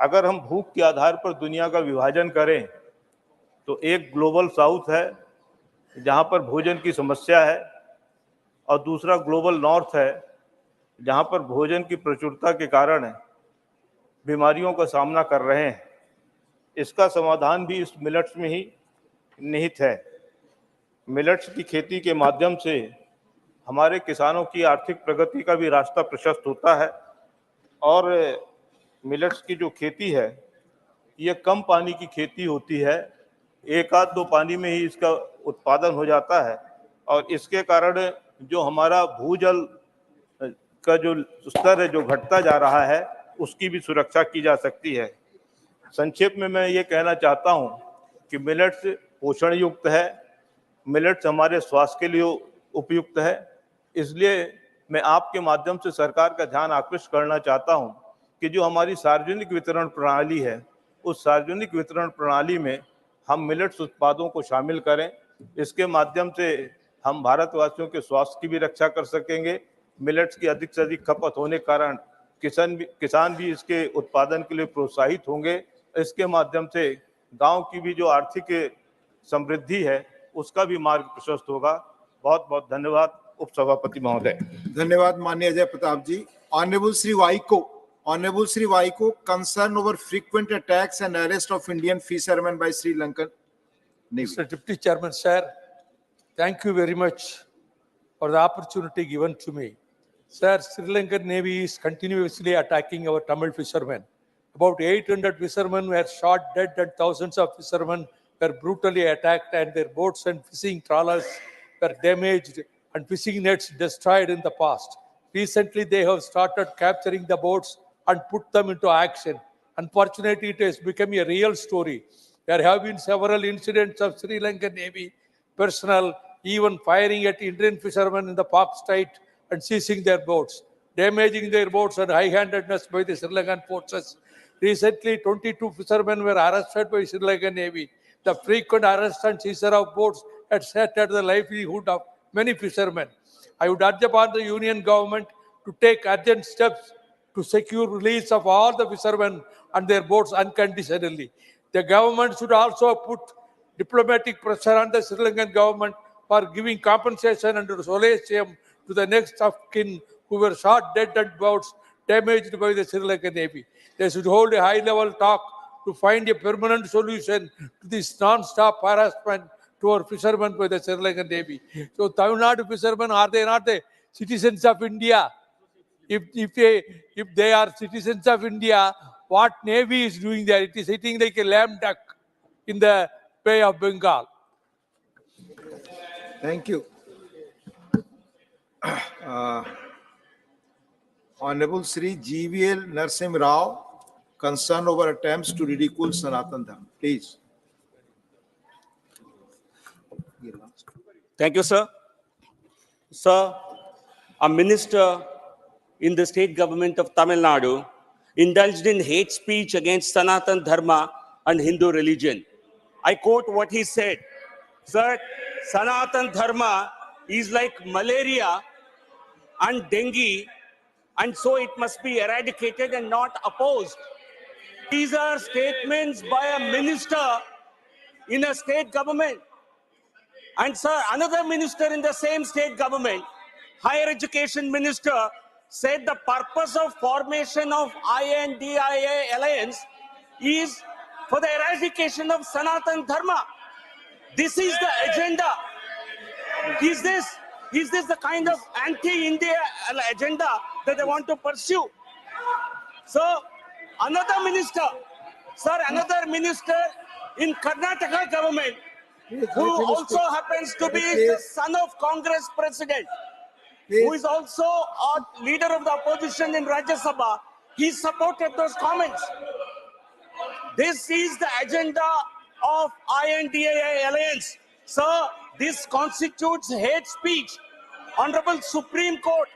अगर हम भूख के आधार पर दुनिया का विभाजन करें तो एक ग्लोबल साउथ है जहां पर भोजन की समस्या है और दूसरा ग्लोबल नॉर्थ है जहां पर भोजन की प्रचुरता के कारण बीमारियों का सामना कर रहे हैं। इसका समाधान भी इस मिलेट्स में ही निहित है। मिलेट्स की खेती के माध्यम से हमारे किसानों की आर्थिक प्रगति का भी रास्ता प्रशस्त होता है और मिलेट्स की जो खेती है ये कम पानी की खेती होती है, 1 आध 2 पानी में ही इसका उत्पादन हो जाता है और इसके कारण जो हमारा भूजल का जो स्तर है जो घटता जा रहा है उसकी भी सुरक्षा की जा सकती है। संक्षेप में मैं ये कहना चाहता हूँ कि मिलेट्स पोषण युक्त है, मिलेट्स हमारे स्वास्थ्य के लिए उपयुक्त है, इसलिए मैं आपके माध्यम से सरकार का ध्यान आकृष्ट करना चाहता हूँ कि जो हमारी सार्वजनिक वितरण प्रणाली है उस सार्वजनिक वितरण प्रणाली में हम मिलेट्स उत्पादों को शामिल करें। इसके माध्यम से हम भारतवासियों के स्वास्थ्य की भी रक्षा कर सकेंगे। मिलेट्स की अधिक से अधिक खपत होने के कारण किसान भी इसके उत्पादन के लिए प्रोत्साहित होंगे। इसके माध्यम से गांव की भी जो आर्थिक समृद्धि है उसका भी मार्ग प्रशस्त होगा। बहुत बहुत धन्यवाद उपसभापति महोदय। धन्यवाद माननीय Ajay Pratap ji. Honourable Shri Vaiko, concern over frequent attacks and arrest of Indian fishermen by Sri Lankan Navy. Mr. Deputy Chairman, sir, thank you very much for the opportunity given to me. Sir, Sri Lankan Navy is continuously attacking our Tamil fishermen. About 800 fishermen were shot dead and thousands of fishermen were brutally attacked and their boats and fishing trawlers were damaged and fishing nets destroyed in the past. Recently, they have started capturing the boats and put them into action. Unfortunately, it has become a real story. There have been several incidents of Sri Lankan Navy personnel even firing at Indian fishermen in the Pak Strait and seizing their boats, damaging their boats and high-handedness by the Sri Lankan forces. Recently, 22 fishermen were arrested by Sri Lankan Navy. The frequent arrest and seizure of boats had shattered the livelihood of many fishermen. I would urge upon the Union government to take urgent steps to secure release of all the fishermen and their boats unconditionally. The government should also put diplomatic pressure on the Sri Lankan government for giving compensation and solatium to the next of kin who were shot dead and boats damaged by the Sri Lankan Navy. They should hold a high-level talk to find a permanent solution to this non-stop harassment to our fishermen by the Sri Lankan Navy. So Tamil Nadu fishermen, are they not the citizens of India? If they are citizens of India, what Navy is doing there? It is sitting like a lame duck in the Bay of Bengal. Thank you. Honorable Sri GVL Narsim Rao, concern over attempts to ridicule Sanatan Dharma. Please. Thank you, sir. Sir, a minister in the state government of Tamil Nadu indulged in hate speech against Sanatan Dharma and Hindu religion. I quote what he said. Sir, Sanatan Dharma is like malaria and dengue, and so it must be eradicated and not opposed. These are statements by a minister in a state government. And sir, another minister in the same state government, higher education minister, said the purpose of formation of INDIA alliance is for the eradication of Sanatan Dharma. This is the agenda. Is this the kind of anti-India agenda that they want to pursue? So, another minister in Karnataka government, who also happens to be the son of Congress president, who is also a leader of the opposition in Rajya Sabha, he supported those comments. This is the agenda of INDA alliance. Sir, this constitutes hate speech. Honorable Supreme Court,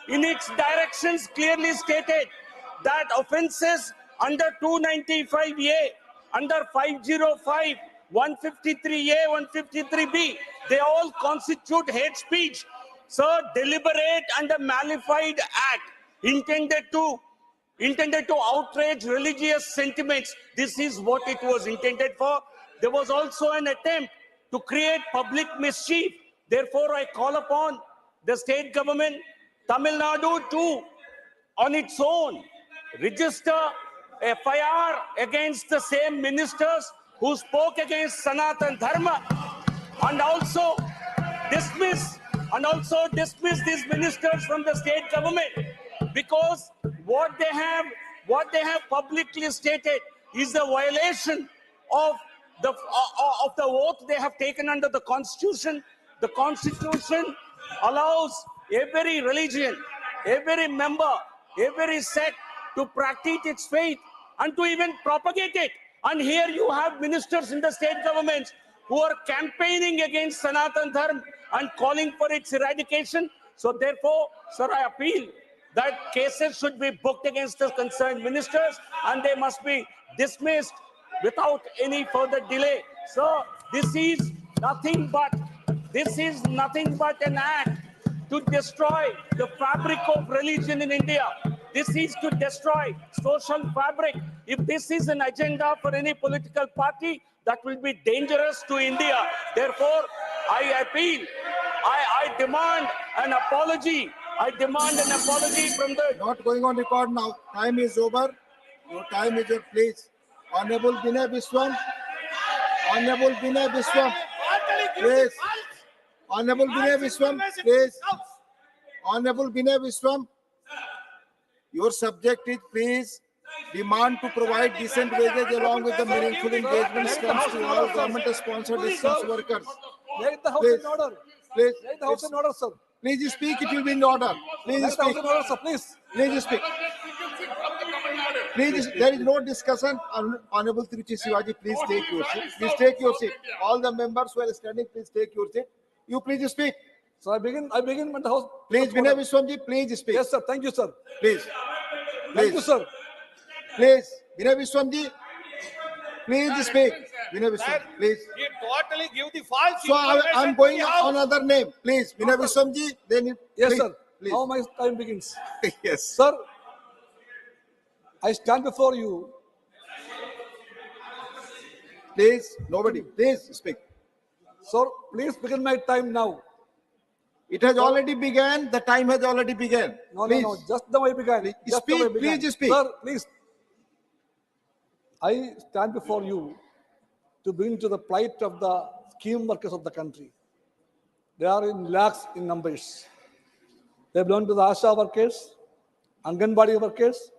in its directions, clearly stated that offences under 295A under 505, 153A, 153B. They all constitute hate speech. Sir, deliberate and a malified act intended to outrage religious sentiments. This is what it was intended for. There was also an attempt to create public mischief. Therefore, I call upon the state government, Tamil Nadu, to, on its own, register FIR against the same ministers who spoke against Sanatan Dharma, and also dismiss these ministers from the state government, because what they have publicly stated is a violation of the oath they have taken under the Constitution. The Constitution allows every religion, every member, every sect to practice its faith and to even propagate it. And here you have ministers in the state governments who are campaigning against Sanatan Dharma and calling for its eradication. So therefore, sir, I appeal that cases should be booked against the concerned ministers and they must be dismissed without any further delay. So this is nothing but an act to destroy the fabric of religion in India. This is to destroy social fabric. If this is an agenda for any political party, that will be dangerous to India. Therefore, I appeal, I demand an apology. I demand an apology from the... Not going on record now. Time is over. Your time is up, please. Honorable Binay Biswam. Honorable Binay Biswam. Please. Honorable Binay Biswam, please. Honorable Binay Biswam. Your subject is, please, demand to provide decent wages along with the meaningful engagement stems to all government-sponsored distance workers. Make the house Please. in order. Please. Make the house in order, sir. Please you speak, it will be in order. Please Make the house speak. in order, sir, please. Please you speak. Please, there is no discussion. Honorable Tiruchi Sivaji, please take your seat. Please take your seat. All the members who are standing, please take your seat. You please speak. So I begin with the house. Please, Binay Biswamji, please speak. Yes, sir. Thank you, sir. Please. Thank you, sir. Please, Binay Biswamji, please speak. Binay Biswam, please. He totally give the false So information I'm to going the on House. another name. Please, Binay Biswamji, then Yes, please, sir. Please. Now my time begins. Yes. Sir, I stand before you. Please, nobody, please speak. Sir, please begin my time now. It has already begun. The time has already begun. No, Please. no, no. Just the way began. Please Just the way speak. began. Please speak. Sir, please. I stand before you to bring to the plight of the scheme workers of the country. They are in lakhs in numbers. They belong to the ASHA workers, Anganwadi workers,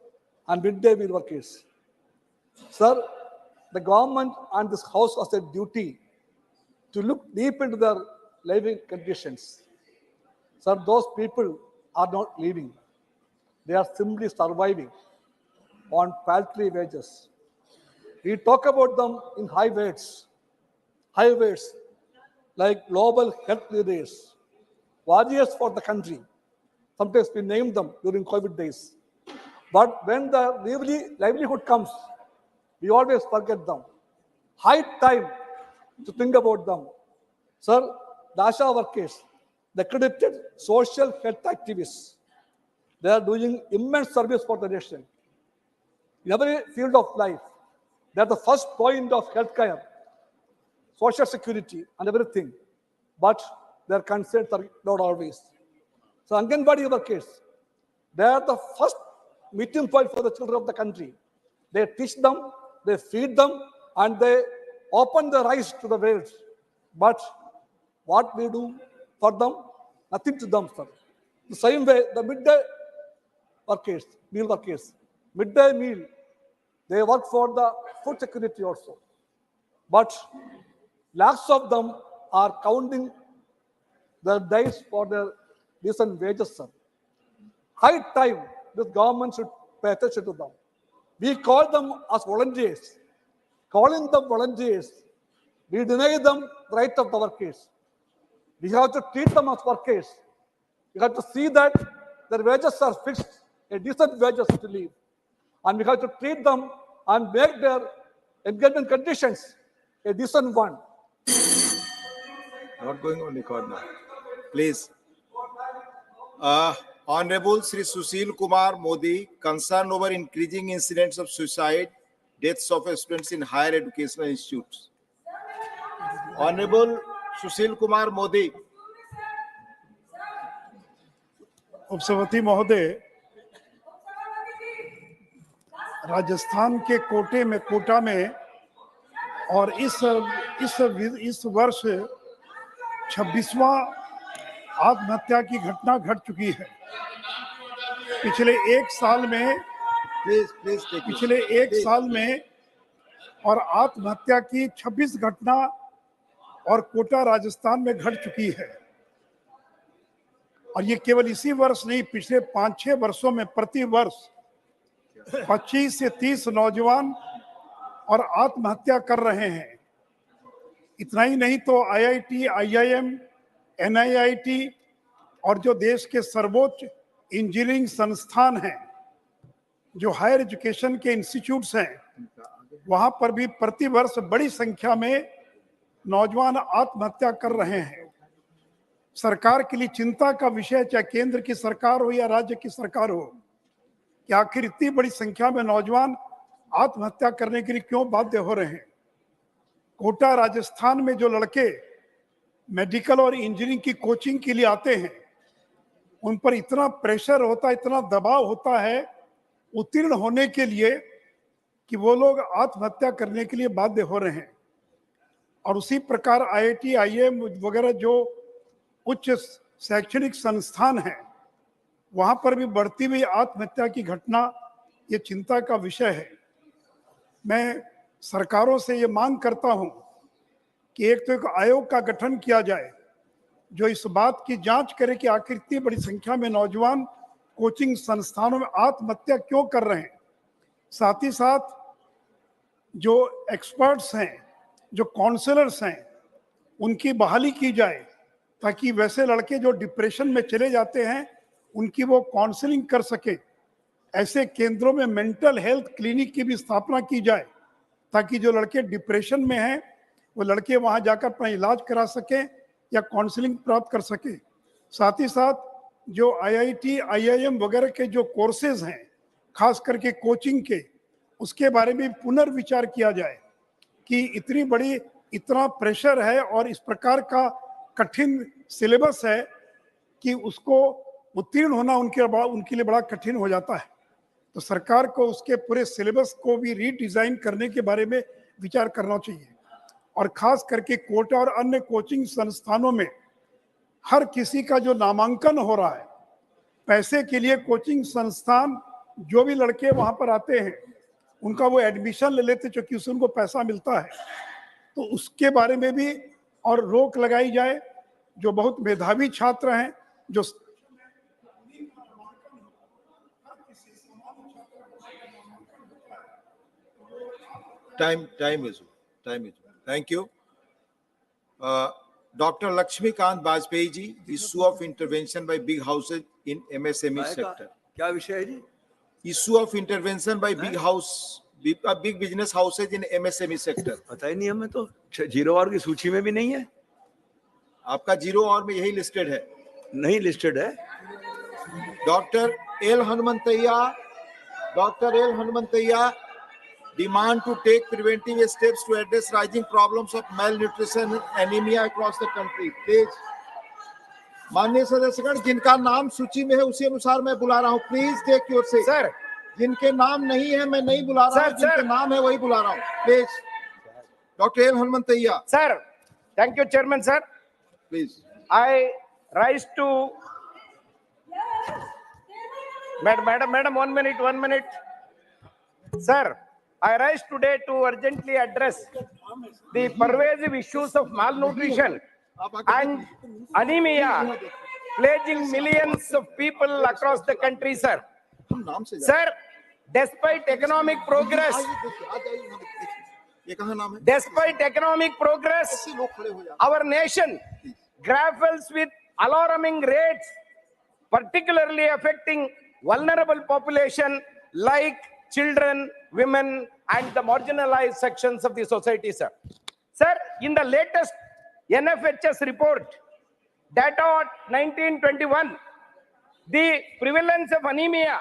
and midday meal workers. Sir, the government and this house has a duty to look deep into their living conditions. Sir, those people are not living. They are simply surviving on paltry wages. We talk about them in high words like global health leaders, warriors for the country. Sometimes we name them during COVID days. But when the livelihood comes, we always forget them. High time to think about them. Sir, the ASHA workers, the accredited social health activists, they are doing immense service for the nation. In every field of life, they are the first point of healthcare, social security, and everything. But their concerns are not always. So Anganwadi workers, they are the first meeting point for the children of the country. They teach them, they feed them, and they open their eyes to the world. But what we do for them? Nothing to them, sir. The same way, the midday workers, meal workers, midday meal, they work for the food security also. But lakhs of them are counting their days for their decent wages, sir. High time this government should pay attention to them. We call them as volunteers. Calling them volunteers, we deny them the right of the workers. We have to treat them as workers. We have to see that their wages are fixed, a decent wages to live. And we have to treat them and make their engagement conditions, a decent one. Not going on record now. Please. Honorable Sri Sushil Kumar Modi, concerned over increasing incidents of suicide, deaths of students in higher educational institutes. Honorable Sushil Kumar Modi. उपसभापति महोदय, राजस्थान के कोटा में और इस वर्ष 26वां आत्महत्या की घटना घट चुकी है। पिछले एक साल में और आत्महत्या की 26 घटना और कोटा राजस्थान में घट चुकी है। और ये केवल इसी वर्ष नहीं, पिछले 5-6 वर्षों में प्रति वर्ष 25 से 30 नौजवान और आत्महत्या कर रहे हैं। इतना ही नहीं तो IIT, IIM, NIIT और जो देश के सर्वोच्च इंजीनियरिंग संस्थान हैं, जो हायर एजुकेशन के इंस्टीट्यूट्स हैं, वहां पर भी प्रति वर्ष बड़ी संख्या में नौजवान आत्महत्या कर रहे हैं। सरकार के लिए चिंता का विषय, चाहे केंद्र की सरकार हो या राज्य की सरकार हो, कि आखिर इतनी बड़ी संख्या में नौजवान आत्महत्या करने के लिए क्यों बाध्य हो रहे हैं। कोटा राजस्थान में जो लड़के मेडिकल और इंजीनियरिंग की कोचिंग के लिए आते हैं, उन पर इतना प्रेशर होता है, इतना दबाव होता है उत्तीर्ण होने के लिए कि वो लोग आत्महत्या करने के लिए बाध्य हो रहे हैं। और उसी प्रकार IIT, IIM वगैरह जो उच्च शैक्षणिक संस्थान हैं, वहां पर भी बढ़ती हुई आत्महत्या की घटना ये चिंता का विषय है। मैं सरकारों से ये मांग करता हूं कि एक तो एक आयोग का गठन किया जाए जो इस बात की जांच करे कि आखिर इतनी बड़ी संख्या में नौजवान कोचिंग संस्थानों में आत्महत्या क्यों कर रहे हैं। साथ ही साथ जो एक्सपर्ट्स हैं, जो काउंसलर्स हैं, उनकी बहाली की जाए ताकि वैसे लड़के जो डिप्रेशन में चले जाते हैं उनकी वो काउंसलिंग कर सके। ऐसे केंद्रों में मेंटल हेल्थ क्लिनिक की भी स्थापना की जाए ताकि जो लड़के डिप्रेशन में हैं वो लड़के वहां जाकर अपना इलाज करा सकें या काउंसलिंग प्राप्त कर सके। साथ ही साथ जो IIT, IIM वगैरह के जो कोर्सेज हैं, खास करके कोचिंग के, उसके बारे में पुनर्विचार किया जाए कि इतना प्रेशर है और इस प्रकार का कठिन सिलेबस है कि उसको उत्तीर्ण होना उनके लिए बड़ा कठिन हो जाता है। तो सरकार को उसके पूरे सिलेबस को भी रीडिजाइन करने के बारे में विचार करना चाहिए। और खास करके कोटा और अन्य कोचिंग संस्थानों में हर किसी का जो नामांकन हो रहा है, पैसे के लिए कोचिंग संस्थान जो भी लड़के वहां पर आते हैं उनका वो एडमिशन ले लेते क्योंकि उससे उनको पैसा मिलता है। तो उसके बारे में भी और रोक लगाई जाए। जो बहुत मेधावी छात्र हैं, जो time is. Thank you. Dr. Lakshmikant Bajpayee ji, issue of intervention by big houses in MSME sector. क्या विषय है जी? Issue of intervention by big business houses in MSME sector. पता ही नहीं हमें तो, 0 आवर की सूची में भी नहीं है। आपका 0 आवर में यही लिस्टेड है? नहीं लिस्टेड है। Doctor L Hanumanthaiah demand to take preventive steps to address rising problems of malnutrition and anemia across the country. Please, माननीय सदस्यगण, जिनका नाम सूची में है उसी अनुसार मैं बुला रहा हूँ। Please take your seat. Sir, जिनके नाम नहीं है मैं नहीं बुला रहा हूँ, जिनके नाम है वही बुला रहा हूँ। Please, doctor L Hanumanthaiah. Sir, thank you chairman sir. Please, I rise to madam 1 minute. Sir, I rise today to urgently address the pervasive issues of malnutrition and anemia plaguing millions of people across the country, sir. Sir, despite economic progress, our nation grapples with alarming rates, particularly affecting vulnerable population like children women, and the marginalized sections of the society, sir. Sir, in the latest NFHS report, data of 1921, the prevalence of anemia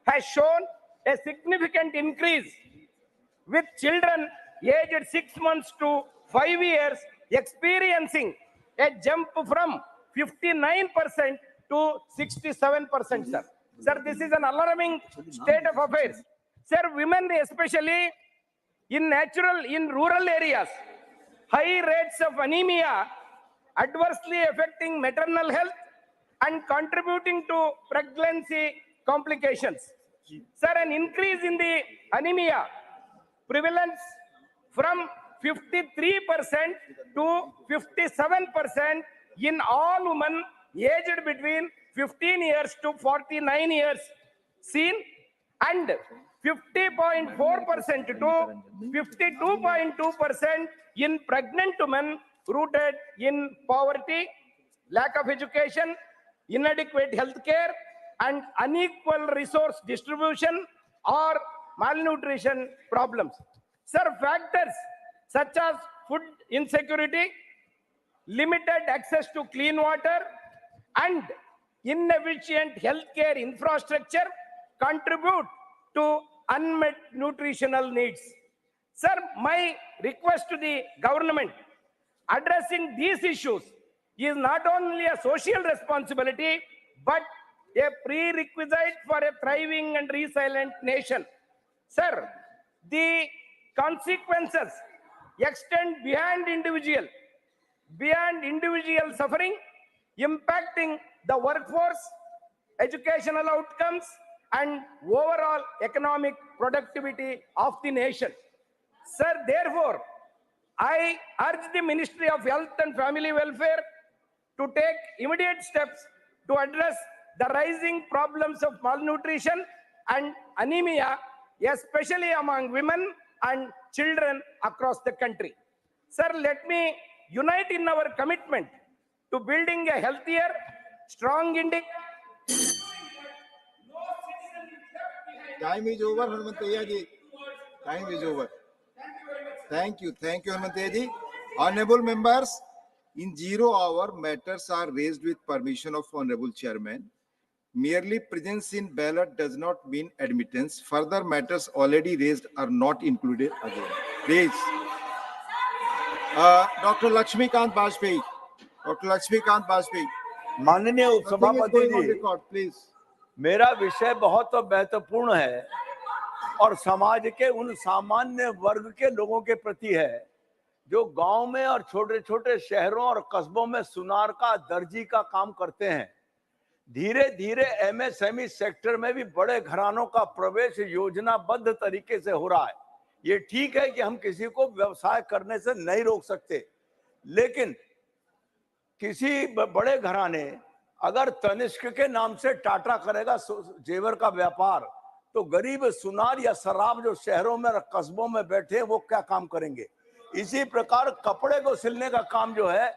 has shown a significant increase, with children aged 6 months to 5 years experiencing a jump from 59% to 67%, sir. Sir, this is an alarming state of affairs. Sir, women especially in rural areas, high rates of anemia adversely affecting maternal health and contributing to pregnancy complications. Sir, an increase in the anemia prevalence from 53% to 57% in all women aged between 15 years to 49 years seen, and 50.4% to 52.2% in pregnant women rooted in poverty, lack of education, inadequate health care, and unequal resource distribution or malnutrition problems. Sir, factors such as food insecurity, limited access to clean water, and inefficient healthcare infrastructure contribute to unmet nutritional needs. Sir, my request to the government, addressing these issues is not only a social responsibility, but a prerequisite for a thriving and resilient nation. Sir, the consequences extend beyond individual suffering, impacting the workforce, educational outcomes, and overall economic productivity of the nation. Sir, therefore, I urge the Ministry of Health and Family Welfare to take immediate steps to address the rising problems of malnutrition and anemia, especially among women and children across the country. Sir, let me unite in our commitment to building a healthier, strong India. Time is over, Hanumanthaya ji. Time is over. Thank you, Hanumanthaya ji. Honorable members, in 0 hour, matters are raised with permission of Honorable Chairman. Merely presence in ballot does not mean admittance. Further matters already raised are not included again. Please. Dr. Lakshmikant Bajpayee. Dr. Lakshmikant Bajpayee. माननीय उपसभापति जी, please. मेरा विषय बहुत महत्वपूर्ण है और समाज के उन सामान्य वर्ग के लोगों के प्रति है जो गांव में और छोटे छोटे शहरों और कस्बों में सुनार का दर्जी का काम करते हैं। धीरे धीरे एमएसएमई सेक्टर में भी बड़े घरानों का प्रवेश योजनाबद्ध तरीके से हो रहा है। ये ठीक है कि हम किसी को व्यवसाय करने से नहीं रोक सकते, लेकिन किसी बड़े घराने अगर तनिष्क के नाम से टाटा करेगा जेवर का व्यापार, तो गरीब सुनार या शराब जो शहरों में कस्बों में बैठे वो क्या काम करेंगे। इसी प्रकार कपड़े को सिलने का काम जो है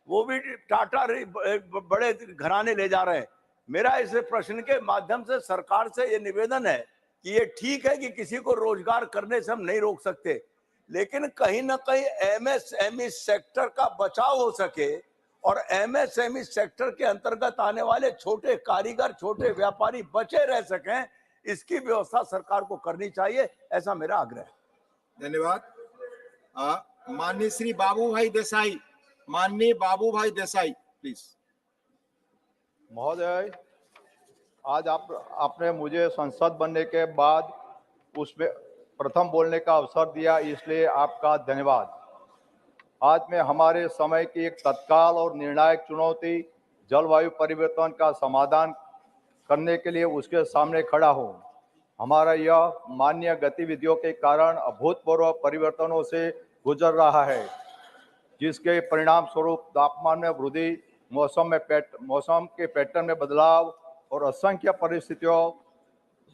वो भी टाटा बड़े घराने ले जा रहे हैं। मेरा इस प्रश्न के माध्यम से सरकार से ये निवेदन है कि ये ठीक है कि किसी को रोजगार करने से हम नहीं रोक सकते, लेकिन कहीं ना कहीं एमएसएमई सेक्टर का बचाव हो सके और एमएसएमई सेक्टर के अंतर्गत आने वाले छोटे कारीगर, छोटे व्यापारी बचे रह सकें, इसकी व्यवस्था सरकार को करनी चाहिए, ऐसा मेरा आग्रह है। धन्यवाद। माननीय श्री बाबूभाई देसाई, माननीय बाबूभाई देसाई, प्लीज। महोदय, आज आपने मुझे संसद बनने के बाद उसमें प्रथम बोलने का अवसर दिया, इसलिए आपका धन्यवाद। आज मैं हमारे समय की एक तत्काल और निर्णायक चुनौती जलवायु परिवर्तन का समाधान करने के लिए उसके सामने खड़ा हूं। हमारा यह मानवीय गतिविधियों के कारण अभूतपूर्व परिवर्तनों से गुजर रहा है, जिसके परिणाम स्वरूप तापमान में वृद्धि, मौसम के पैटर्न में बदलाव और असंख्य परिस्थितियों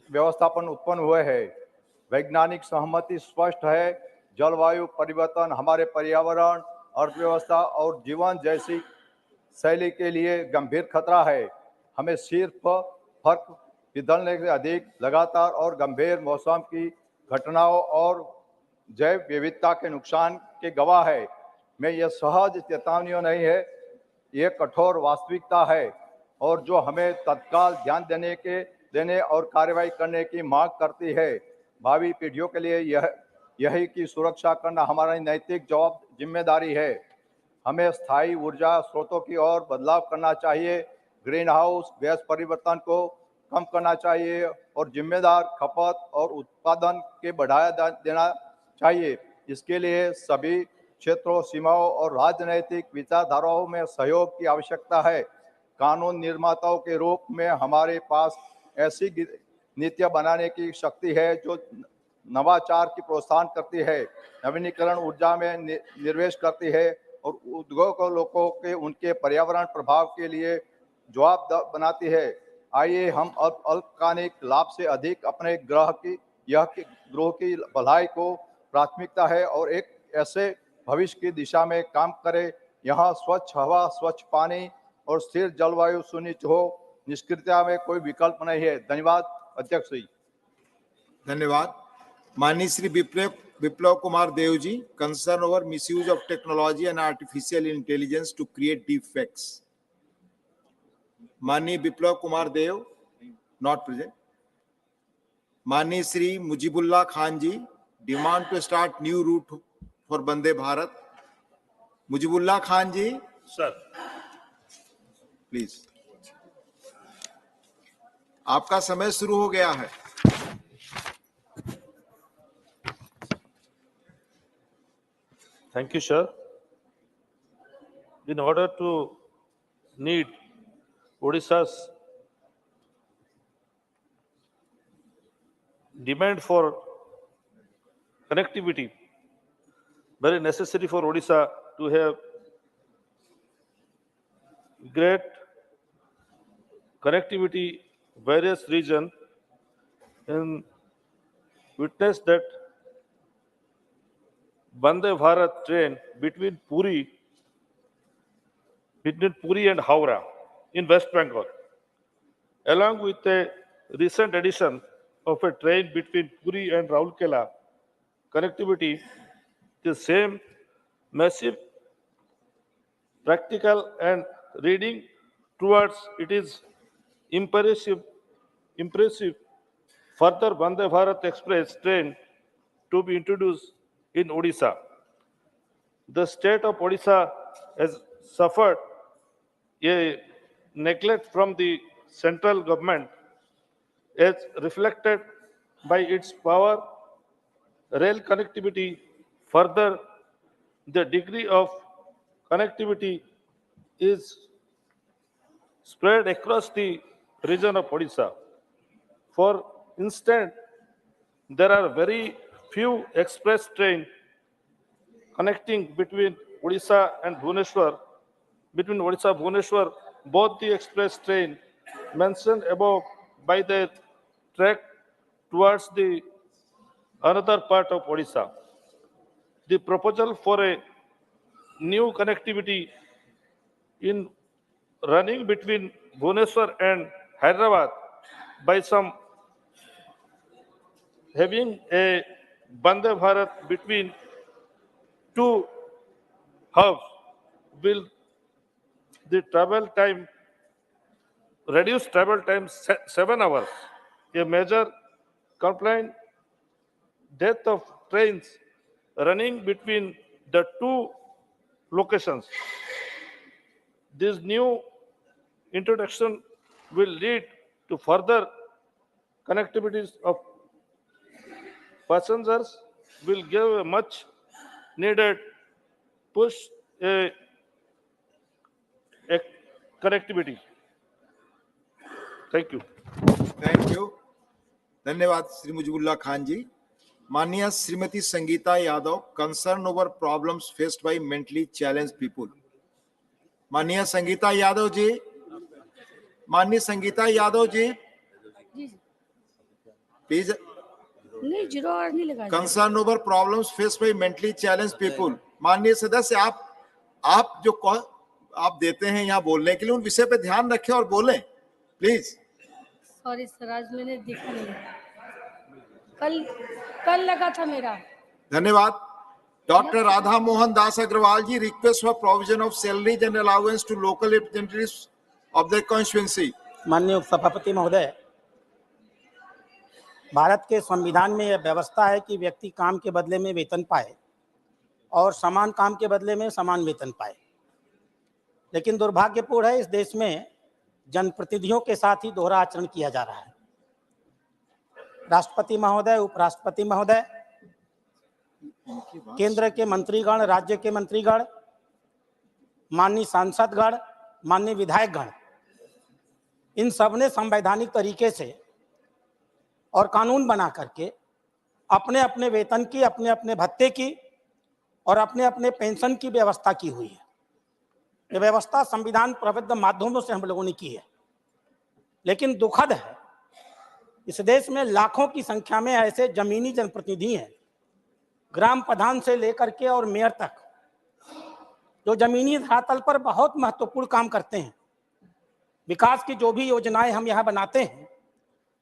व्यवस्थापन उत्पन्न हुए हैं। वैज्ञानिक सहमति स्पष्ट है, जलवायु परिवर्तन हमारे पर्यावरण, अर्थव्यवस्था और जीवन जैसी शैली के लिए गंभीर खतरा है। हमें सिर्फ फर्क पिघलने से अधिक लगातार और गंभीर मौसम की घटनाओं और जैव विविधता के नुकसान के गवाह है। में यह सहज चेतावनियों नहीं है, ये कठोर वास्तविकता है और जो हमें तत्काल ध्यान देने और कार्रवाई करने की मांग करती है। भावी पीढ़ियों के लिए यही की सुरक्षा करना हमारी नैतिक जिम्मेदारी है। हमें स्थायी ऊर्जा स्रोतों की ओर बदलाव करना चाहिए, ग्रीन हाउस गैस परिवर्तन को कम करना चाहिए और जिम्मेदार खपत और उत्पादन के बढ़ावा देना चाहिए। इसके लिए सभी क्षेत्रों, सीमाओं और राजनैतिक विचारधाराओं में सहयोग की आवश्यकता है। कानून निर्माताओं के रूप में हमारे पास ऐसी नीतियां बनाने की शक्ति है जो नवाचार की प्रोत्साहन करती है, नवीनीकरण ऊर्जा में निवेश करती है और उद्योगों के उनके पर्यावरण प्रभाव के लिए जवाबदेह बनाती है। आइए हम अल्पकालिक लाभ से अधिक अपने ग्रह की भलाई को प्राथमिकता है और एक ऐसे भविष्य की दिशा में काम करें यहाँ स्वच्छ हवा, स्वच्छ पानी और स्थिर जलवायु सुनिश्चित हो। निष्क्रियता में कोई विकल्प नहीं है। धन्यवाद अध्यक्ष जी। धन्यवाद। माननीय Shri Viplav Kumar Dev ji, concern over misuse of technology and artificial intelligence to create deep fakes. माननीय विप्लव कुमार देव, नॉट प्रेजेंट। माननीय Shri Mujibullah Khan ji, demand to start new route for Vande Bharat. Mujibullah Khan ji sir, please, आपका समय शुरू हो गया है। thank you, sir. In order to meet Odisha's demand for connectivity, very necessary for Odisha to have great connectivity various regions, and witness that Vande Bharat train between Puri and Howrah in West Bengal, along with a recent addition of a train between Puri and Raulkela connectivity, the same massive practical and reading towards it is impressive further Vande Bharat Express train to be introduced in Odisha. The state of Odisha has suffered a neglect from the central government as reflected by its poor rail connectivity. Further, the degree of connectivity is spread across the region of Odisha. For instance, there are very few express trains connecting between Odisha and Bhubaneswar. Between Odisha and Bhubaneswar, both the express train mentioned above by the track towards the another part of Odisha. The proposal for a new connectivity in running between Bhubaneswar and Hyderabad by some having a Vande Bharat between two hubs will the travel time reduce travel time 7 hours. A major complaint death of trains running between the two locations. This new introduction will lead to further connectivities of passengers, will give a much needed push a connectivity. Thank you. Thank you. धन्यवाद श्री मुजीबुल्लाह खान जी। माननीय Shrimati Sangeeta Yadav, concern over problems faced by mentally challenged people. माननीय संगीता यादव जी, माननीय Sangeeta Yadav ji, please. नहीं, 0 our नहीं लगा। Concern over problems faced by mentally challenged people. माननीय सदस्य, आप जो आप देते हैं यहाँ बोलने के लिए, उन विषय पे ध्यान रखें और बोलें प्लीज। सॉरी सर, आज मैंने देखा नहीं। कल कल लगा था मेरा। धन्यवाद। Doctor Radha Mohan Das Agrawal ji, request for provision of salaries and allowance to local representatives of the constituency. माननीय उपसभापति महोदय, भारत के संविधान में यह व्यवस्था है कि व्यक्ति काम के बदले में वेतन पाए और समान काम के बदले में समान वेतन पाए। लेकिन दुर्भाग्यपूर्ण है, इस देश में जनप्रतिनिधियों के साथ ही दोहरा आचरण किया जा रहा है। राष्ट्रपति महोदय, उपराष्ट्रपति महोदय, केंद्र के मंत्रीगण, राज्य के मंत्रीगण, माननीय सांसदगण, माननीय विधायकगण, इन सब ने संवैधानिक तरीके से और कानून बना करके अपने अपने वेतन की, अपने अपने भत्ते की और अपने अपने पेंशन की व्यवस्था की हुई है। ये व्यवस्था संविधान प्रबद्ध माध्यमों से हम लोगों ने की है। लेकिन दुखद है, इस देश में लाखों की संख्या में ऐसे जमीनी जनप्रतिनिधि हैं, ग्राम प्रधान से लेकर के और मेयर तक, जो जमीनी धरातल पर बहुत महत्वपूर्ण काम करते हैं। विकास की जो भी योजनाएं हम यहाँ बनाते हैं,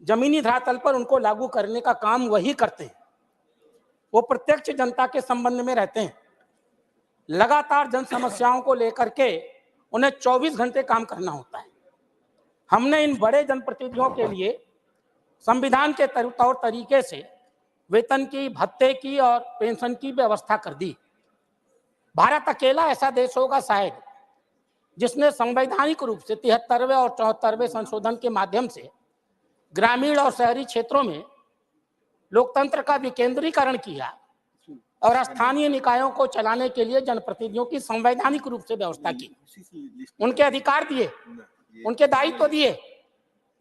जमीनी धरातल पर उनको लागू करने का काम वही करते हैं। वो प्रत्यक्ष जनता के संबंध में रहते हैं। लगातार जन समस्याओं को लेकर के उन्हें 24 घंटे काम करना होता है। हमने इन बड़े जनप्रतिनिधियों के लिए संविधान के तौर तरीके से वेतन की, भत्ते की और पेंशन की व्यवस्था कर दी। भारत अकेला ऐसा देश होगा शायद जिसने संवैधानिक रूप से 73वें और 74वें संशोधन के माध्यम से ग्रामीण और शहरी क्षेत्रों में लोकतंत्र का विकेंद्रीकरण किया और स्थानीय निकायों को चलाने के लिए जनप्रतिनिधियों की संवैधानिक रूप से व्यवस्था की। उनके अधिकार दिए, उनके दायित्व दिए,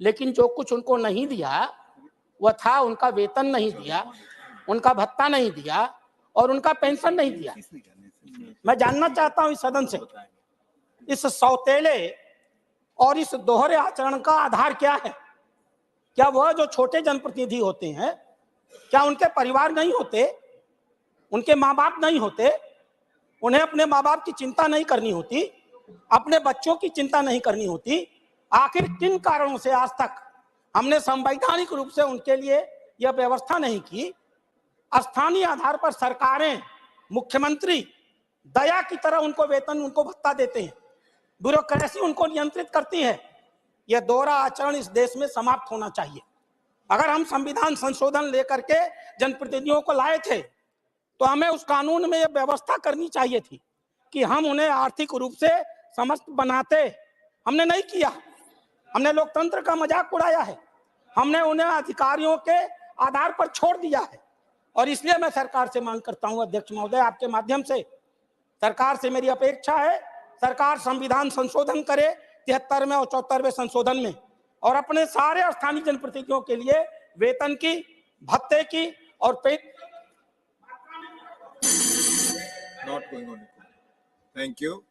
लेकिन जो कुछ उनको नहीं दिया वह था उनका वेतन नहीं दिया, उनका भत्ता नहीं दिया और उनका पेंशन नहीं दिया। मैं जानना चाहता हूं इस सदन से, इस सौतेले और इस दोहरे आचरण का आधार क्या है? क्या वह जो छोटे जनप्रतिनिधि होते हैं, क्या उनके परिवार नहीं होते, उनके माँ बाप नहीं होते, उन्हें अपने माँ बाप की चिंता नहीं करनी होती, अपने बच्चों की चिंता नहीं करनी होती? आखिर किन कारणों से आज तक हमने संवैधानिक रूप से उनके लिए यह व्यवस्था नहीं की? स्थानीय आधार पर सरकारें, मुख्यमंत्री दया की तरह उनको वेतन, उनको भत्ता देते हैं, ब्यूरोक्रेसी उनको नियंत्रित करती है। यह दोहरा आचरण इस देश में समाप्त होना चाहिए। अगर हम संविधान संशोधन लेकर के जनप्रतिनिधियों को लाए थे तो हमें उस कानून में यह व्यवस्था करनी चाहिए थी कि हम उन्हें आर्थिक रूप से समस्त बनाते। हमने नहीं किया, हमने लोकतंत्र का मजाक उड़ाया है, हमने उन्हें अधिकारियों के आधार पर छोड़ दिया है। और इसलिए मैं सरकार से मांग करता हूं, अध्यक्ष महोदय, आपके माध्यम से सरकार से मेरी अपेक्षा है, सरकार संविधान संशोधन करे 73वें और 74वें संशोधन में और अपने सारे स्थानीय जनप्रतिनिधियों के लिए वेतन की, भत्ते की और not going on. Thank you.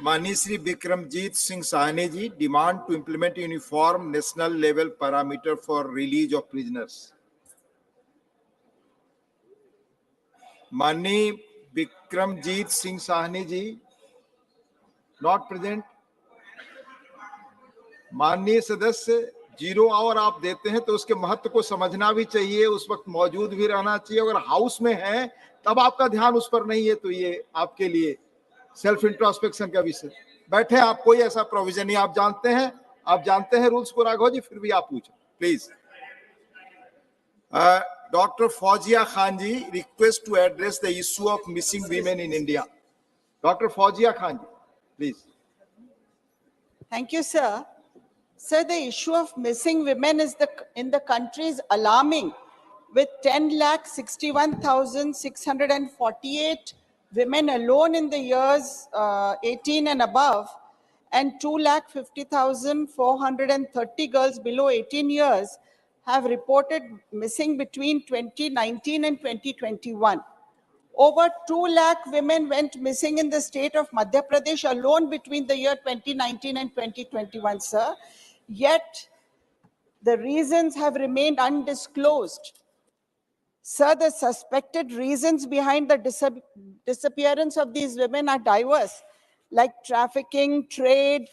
माननीय Shri Vikramjit Singh Sahney ji, demand to implement uniform national level parameter for release of prisoners. माननीय विक्रमजीत सिंह साहनी जी, नॉट प्रेजेंट। माननीय सदस्य, 0 आवर आप देते हैं तो उसके महत्व को समझना भी चाहिए, उस वक्त मौजूद भी रहना चाहिए। अगर हाउस में है तब आपका ध्यान उस पर नहीं है तो ये आपके लिए सेल्फ इंट्रोस्पेक्शन का विषय। बैठे आप, कोई ऐसा प्रोविजन नहीं, आप जानते हैं रूल्स को राघव जी, फिर भी आप पूछो please. Doctor Fauzia Khan ji, request to address the issue of missing women in India. Doctor Fauzia Khan ji, please. Thank you, sir. Sir, the issue of missing women in the country is alarming, with 10,61,648 women alone in the years 18 and above, and 2,50,430 girls below 18 years have reported missing between 2019 and 2021. Over 2 lakh women went missing in the state of Madhya Pradesh alone between the year 2019 and 2021, sir. Yet, the reasons have remained undisclosed. Sir, the suspected reasons behind the disappearance of these women are diverse, like trafficking, trade,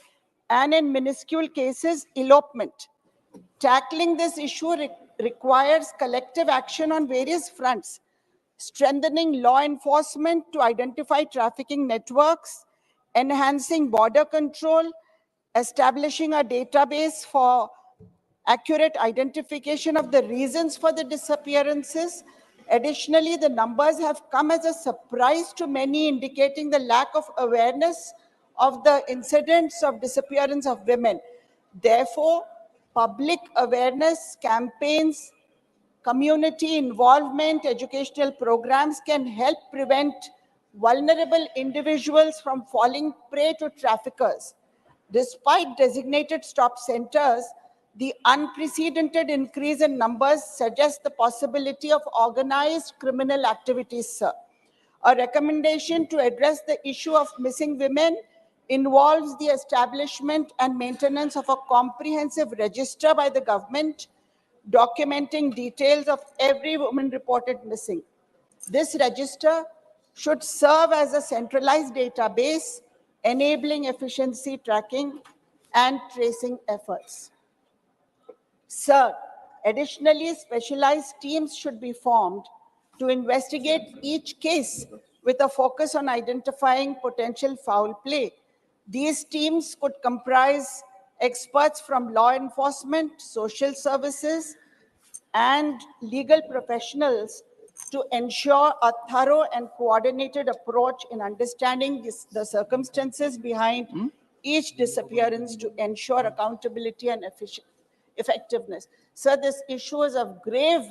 and in minuscule cases, elopement. Tackling this issue requires collective action on various fronts, strengthening law enforcement to identify trafficking networks, enhancing border control, establishing a database for accurate identification of the reasons for the disappearances. Additionally, the numbers have come as a surprise to many, indicating the lack of awareness of the incidents of disappearance of women. Therefore, public awareness campaigns, community involvement, educational programs can help prevent vulnerable individuals from falling prey to traffickers. Despite designated stop centers, the unprecedented increase in numbers suggests the possibility of organized criminal activities, sir. A recommendation to address the issue of missing women involves the establishment and maintenance of a comprehensive register by the government documenting details of every woman reported missing. This register should serve as a centralized database, enabling efficiency tracking and tracing efforts. Sir, additionally, specialized teams should be formed to investigate each case with a focus on identifying potential foul play. These teams could comprise experts from law enforcement, social services, and legal professionals to ensure a thorough and coordinated approach in understanding the circumstances behind each disappearance to ensure accountability and effectiveness. Sir, this issue is of grave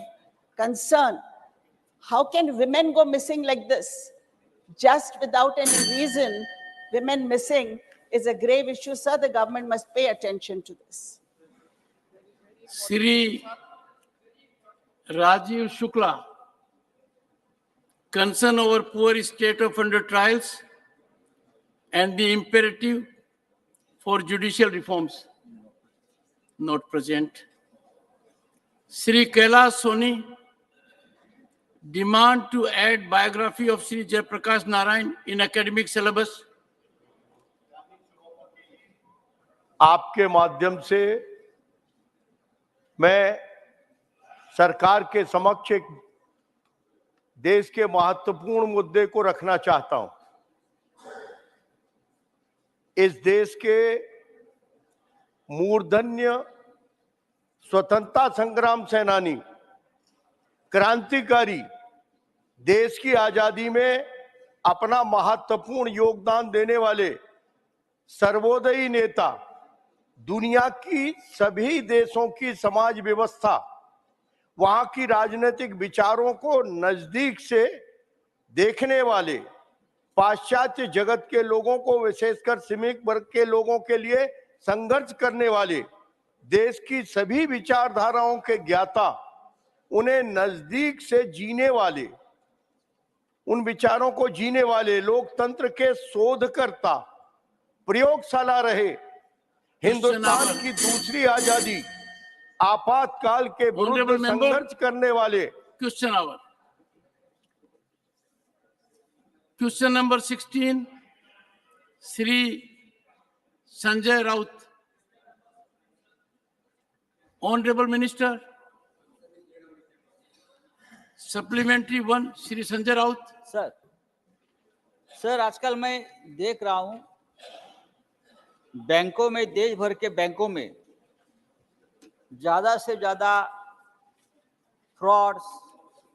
concern. How can women go missing like this? Just without any reason, women missing is a grave issue, sir. The government must pay attention to this. Sri Rajiv Shukla, concern over poor state of under trials and the imperative for judicial reforms. Not present. Sri Kailash Soni, demand to add biography of Sri Jayaprakash Narayan in academic syllabus. आपके माध्यम से मैं सरकार के समक्ष एक देश के महत्वपूर्ण मुद्दे को रखना चाहता हूं। इस देश के मूर्धन्य स्वतंत्रता संग्राम सेनानी, क्रांतिकारी, देश की आजादी में अपना महत्वपूर्ण योगदान देने वाले सर्वोदयी नेता, दुनिया की सभी देशों की समाज व्यवस्था, वहां की राजनीतिक विचारों को नजदीक से देखने वाले, पाश्चात्य जगत के लोगों को, विशेषकर श्रमिक वर्ग के लोगों के लिए संघर्ष करने वाले, देश की सभी विचारधाराओं के ज्ञाता, उन्हें नजदीक से जीने वाले, उन विचारों को जीने वाले, लोकतंत्र के शोधकर्ता, प्रयोगशाला रहे, हिंदुस्तान की दूसरी आजादी, आपातकाल के विरुद्ध संघर्ष करने वाले। Question hour. Question number 16, Sri Sanjay Raut. Honorable Minister, supplementary one, Sri Sanjay Raut. Sir आजकल मैं देख रहा हूं बैंकों में, देश भर के बैंकों में ज्यादा से ज्यादा फ्रॉड्स,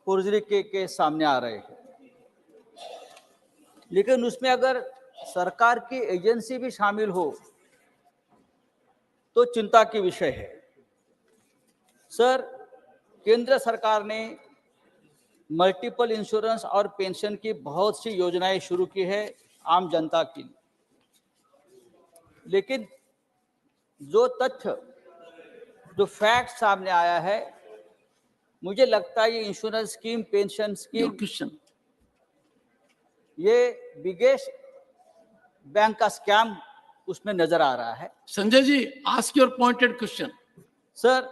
फोर्जरी के केस सामने आ रहे हैं, लेकिन उसमें अगर सरकार की एजेंसी भी शामिल हो तो चिंता की विषय है। सर, केंद्र सरकार ने मल्टीपल इंश्योरेंस और पेंशन की बहुत सी योजनाएं शुरू की है आम जनता के लिए, लेकिन जो तथ्य, जो फैक्ट सामने आया है, मुझे लगता है ये इंश्योरेंस स्कीम, पेंशन स्कीम, ये बिगेस्ट बैंक का स्कैम उसमें नजर आ रहा है। Sanjay ji, ask your pointed question. Sir,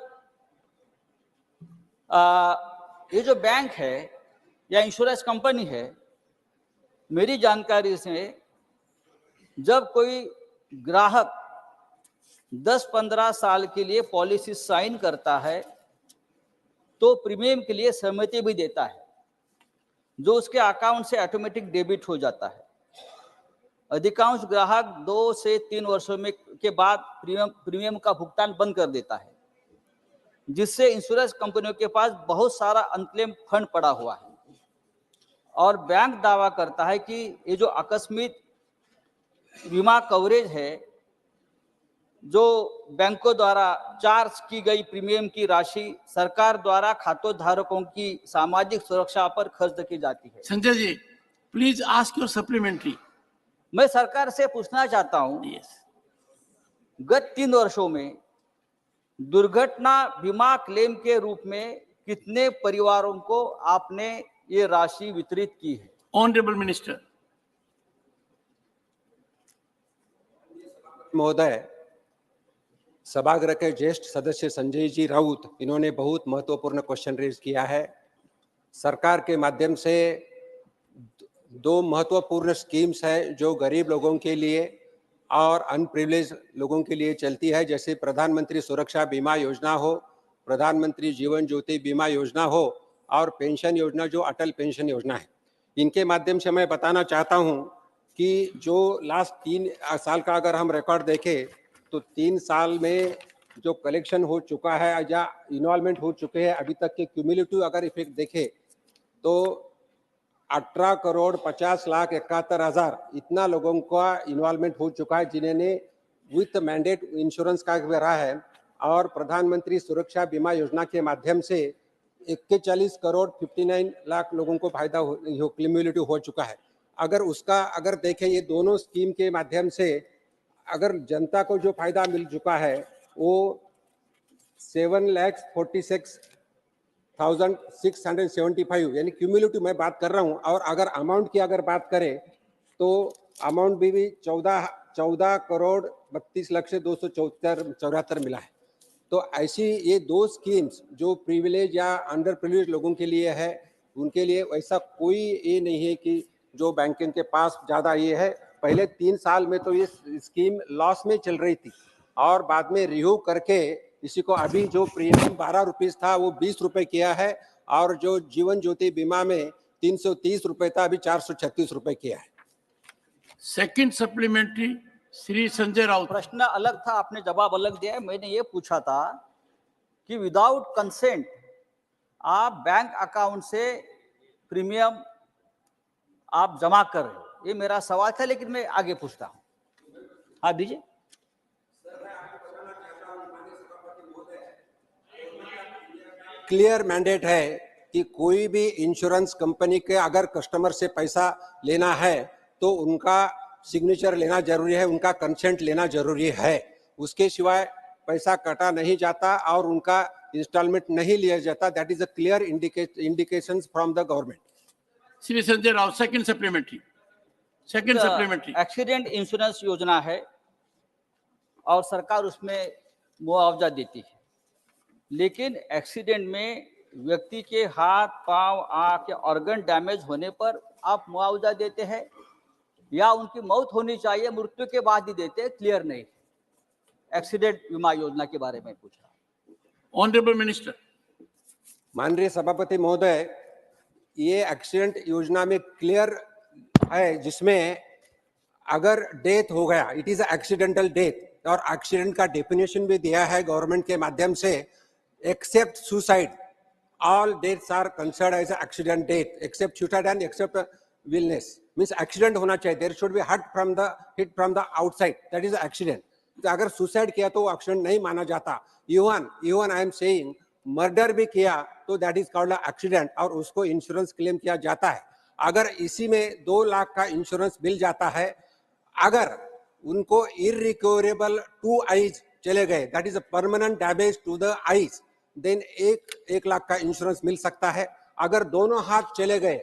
ये जो बैंक है या इंश्योरेंस कंपनी है, मेरी जानकारी से जब कोई ग्राहक 10-15 साल के लिए पॉलिसी साइन करता है तो प्रीमियम के लिए सहमति भी देता है, जो उसके अकाउंट से ऑटोमेटिक डेबिट हो जाता है। अधिकांश ग्राहक 2 से 3 वर्षों में के बाद प्रीमियम का भुगतान बंद कर देता है, जिससे इंश्योरेंस कंपनियों के पास बहुत सारा अनक्लेम फंड पड़ा हुआ है। और बैंक दावा करता है कि ये जो आकस्मिक बीमा कवरेज है, जो बैंकों द्वारा चार्ज की गई प्रीमियम की राशि सरकार द्वारा खातों धारकों की सामाजिक सुरक्षा पर खर्च की जाती है। संजय जी, प्लीज आस्क योर सप्लीमेंट्री। मैं सरकार से पूछना चाहता हूं, गत 3 वर्षों में दुर्घटना बीमा क्लेम के रूप में कितने परिवारों को आपने ये राशि वितरित की है? Honourable minister. महोदय, सभागृह के ज्येष्ठ सदस्य संजय जी राउत, इन्होंने बहुत महत्वपूर्ण क्वेश्चन रेज किया है। सरकार के माध्यम से 2 महत्वपूर्ण स्कीम्स है जो गरीब लोगों के लिए और अनप्रिविलेज लोगों के लिए चलती है, जैसे प्रधानमंत्री सुरक्षा बीमा योजना हो, प्रधानमंत्री जीवन ज्योति बीमा योजना हो और पेंशन योजना जो अटल पेंशन योजना है। इनके माध्यम से मैं बताना चाहता हूं कि जो लास्ट 3 साल का अगर हम रिकॉर्ड देखें तो 3 साल में जो कलेक्शन हो चुका है या इन्वॉल्वमेंट हो चुके हैं अभी तक के क्यूमुलेटिव अगर इफेक्ट देखें तो 18 करोड़ 50 लाख 71 हजार इतना लोगों का इन्वॉल्वमेंट हो चुका है जिन्होंने विथ मैंडेट इंश्योरेंस का रहा है। और प्रधानमंत्री सुरक्षा बीमा योजना के माध्यम से 41 करोड़ 59 लाख लोगों को फायदा क्यूमुलेटिव हो चुका है। अगर देखें ये दोनों स्कीम के माध्यम से अगर जनता को जो फायदा मिल चुका है वो 7,46,675 यानी क्यूमुलेटिव मैं बात कर रहा हूं। और अगर अमाउंट की अगर बात करें तो अमाउंट भी 14 करोड़ 32 लाख से 274 मिला है। तो ऐसी ये 2 स्कीम्स जो प्रिविलेज या अंडर प्रिविलेज लोगों के लिए है, उनके लिए ऐसा कोई ये नहीं है कि जो बैंकिंग के पास ज़्यादा ये है। पहले 3 साल में तो ये स्कीम लॉस में चल रही थी और बाद में रिव्यू करके इसी को अभी जो प्रीमियम 12 रुपीज़ था वो 20 रुपये किया है और जो जीवन ज्योति बीमा में 330 रुपये था अभी 436 रुपये किया है। Second supplementary Shri Sanjay Raut. प्रश्न अलग था, आपने जवाब अलग दिया है। मैंने ये पूछा था कि विदाउट कंसेंट आप बैंक अकाउंट से प्रीमियम आप जमा कर रहे हो, ये मेरा सवाल था, लेकिन मैं आगे पूछता हूं। हाँ दीजिए। क्लियर मैंडेट है कि कोई भी इंश्योरेंस कंपनी के अगर कस्टमर से पैसा लेना है तो उनका सिग्नेचर लेना जरूरी है, उनका कंसेंट लेना जरूरी है। उसके सिवाय पैसा कटा नहीं जाता और उनका इंस्टॉलमेंट नहीं लिया जाता। That is a clear indications from the government. Shri Sanjay Raut, second supplementary. Accident insurance योजना है और सरकार उसमें मुआवजा देती है, लेकिन एक्सीडेंट में व्यक्ति के हाथ पांव आंख या ऑर्गन डैमेज होने पर आप मुआवजा देते हैं या उनकी मौत होनी चाहिए मृत्यु के बाद ही देते हैं, क्लियर नहीं। एक्सीडेंट बीमा योजना के बारे में पूछा। Honourable minister. माननीय सभापति महोदय, ये एक्सीडेंट योजना में क्लियर है जिसमें अगर डेथ हो गया इट इज एक्सीडेंटल डेथ और एक्सीडेंट का डेफिनेशन भी दिया है गवर्नमेंट के माध्यम से। Except suicide all deaths are considered as accident death except suicide and except illness. Means accident होना चाहिए, there should be hit from the outside, that is accident. तो अगर सुसाइड किया तो एक्सीडेंट नहीं माना जाता। Even I am saying murder भी किया तो दैट इज कॉल्ड एक्सीडेंट और उसको इंश्योरेंस क्लेम किया जाता है। अगर इसी में 2 लाख का इंश्योरेंस मिल जाता है, अगर उनको इरिकवरेबल 2 आईज चले गए, that is a permanent damage to the eyes, then 1 lakh का इंश्योरेंस मिल सकता है। अगर दोनों हाथ चले गए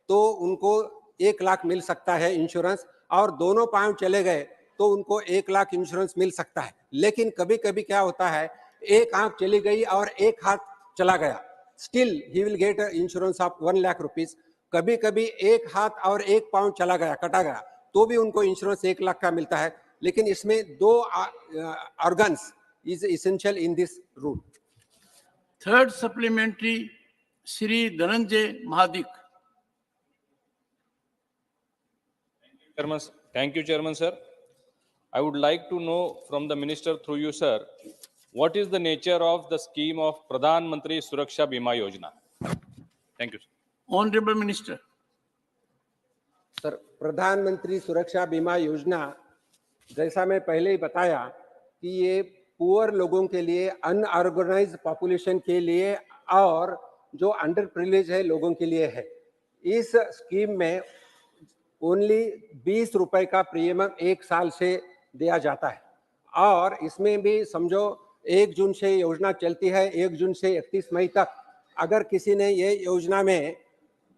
तो उनको 1 लाख मिल सकता है इंश्योरेंस और दोनों पांव चले गए तो उनको 1 लाख इंश्योरेंस मिल सकता है। लेकिन कभी कभी क्या होता है, एक आंख चली गई और एक हाथ चला गया, still he will get insurance of 1 lakh rupees. कभी कभी एक हाथ और एक पांव चला गया, कटा गया, तो भी उनको इंश्योरेंस 1 लाख का मिलता है। लेकिन इसमें 2 organs is essential in this rule. Third supplementary, Shri Dhananjay Mahadik. Chairman, thank you, Chairman, sir. I would like to know from the Minister through you, sir, what is the nature of the scheme of Pradhan Mantri Suraksha Bima Yojana? Thank you, sir. Honorable Minister. Sir, प्रधानमंत्री सुरक्षा बीमा योजना जैसा मैं पहले ही बताया कि ये पुअर लोगों के लिए, अनऑर्गेनाइज्ड पॉपुलेशन के लिए और जो अंडर प्रिविलेज है लोगों के लिए है। इस स्कीम में ओनली 20 रुपए का प्रीमियम 1 साल से दिया जाता है और इसमें भी समझो 1 जून से योजना चलती है, 1 जून से 31 मई तक। अगर किसी ने ये योजना में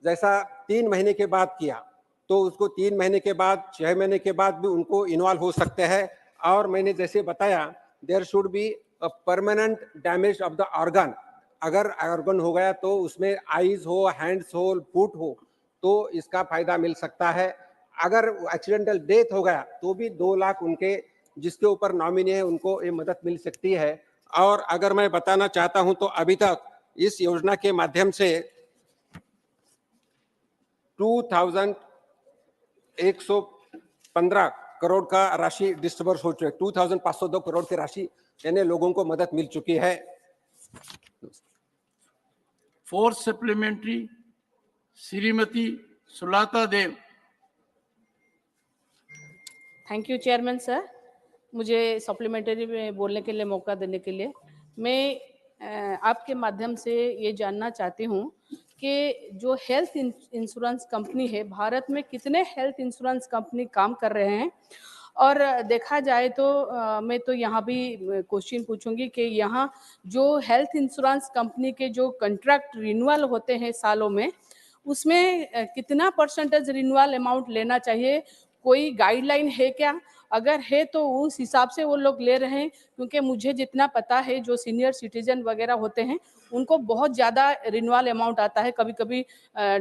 जैसा 3 महीने के बाद किया तो उसको 3 महीने के बाद, 6 महीने के बाद भी उनको इन्वॉल्व हो सकते हैं। और मैंने जैसे बताया, there should be a permanent damage of the organ. अगर ऑर्गन हो गया तो उसमें आईज हो, हैंड्स हो, फुट हो तो इसका फायदा मिल सकता है। अगर एक्सीडेंटल डेथ हो गया तो भी 2 लाख उनके जिसके ऊपर नॉमिनी है उनको ये मदद मिल सकती है। और अगर मैं बताना चाहता हूं तो अभी तक इस योजना के माध्यम से 2,115 करोड़ का राशि डिस्बर्स हो चुकी है। 2,502 करोड़ की राशि यानी लोगों को मदद मिल चुकी है। Fourth supplementary, Srimati Sulata Dev. Thank you chairman sir, मुझे सप्लीमेंट्री में बोलने के लिए मौका देने के लिए। मैं आपके माध्यम से ये जानना चाहती हूँ कि जो हेल्थ इंश्योरेंस कंपनी है, भारत में कितने हेल्थ इंश्योरेंस कंपनी काम कर रहे हैं? और देखा जाए तो मैं तो यहाँ भी क्वेश्चन पूछूंगी कि यहाँ जो हेल्थ इंश्योरेंस कंपनी के जो कॉन्ट्रैक्ट रिन्यूअल होते हैं सालों में, उसमें कितना परसेंटेज रिन्यूअल अमाउंट लेना चाहिए? कोई गाइडलाइन है क्या? अगर है तो उस हिसाब से वो लोग ले रहे हैं, क्योंकि मुझे जितना पता है जो सीनियर सिटीजन वगैरह होते हैं उनको बहुत ज़्यादा रिन्यूअल अमाउंट आता है, कभी कभी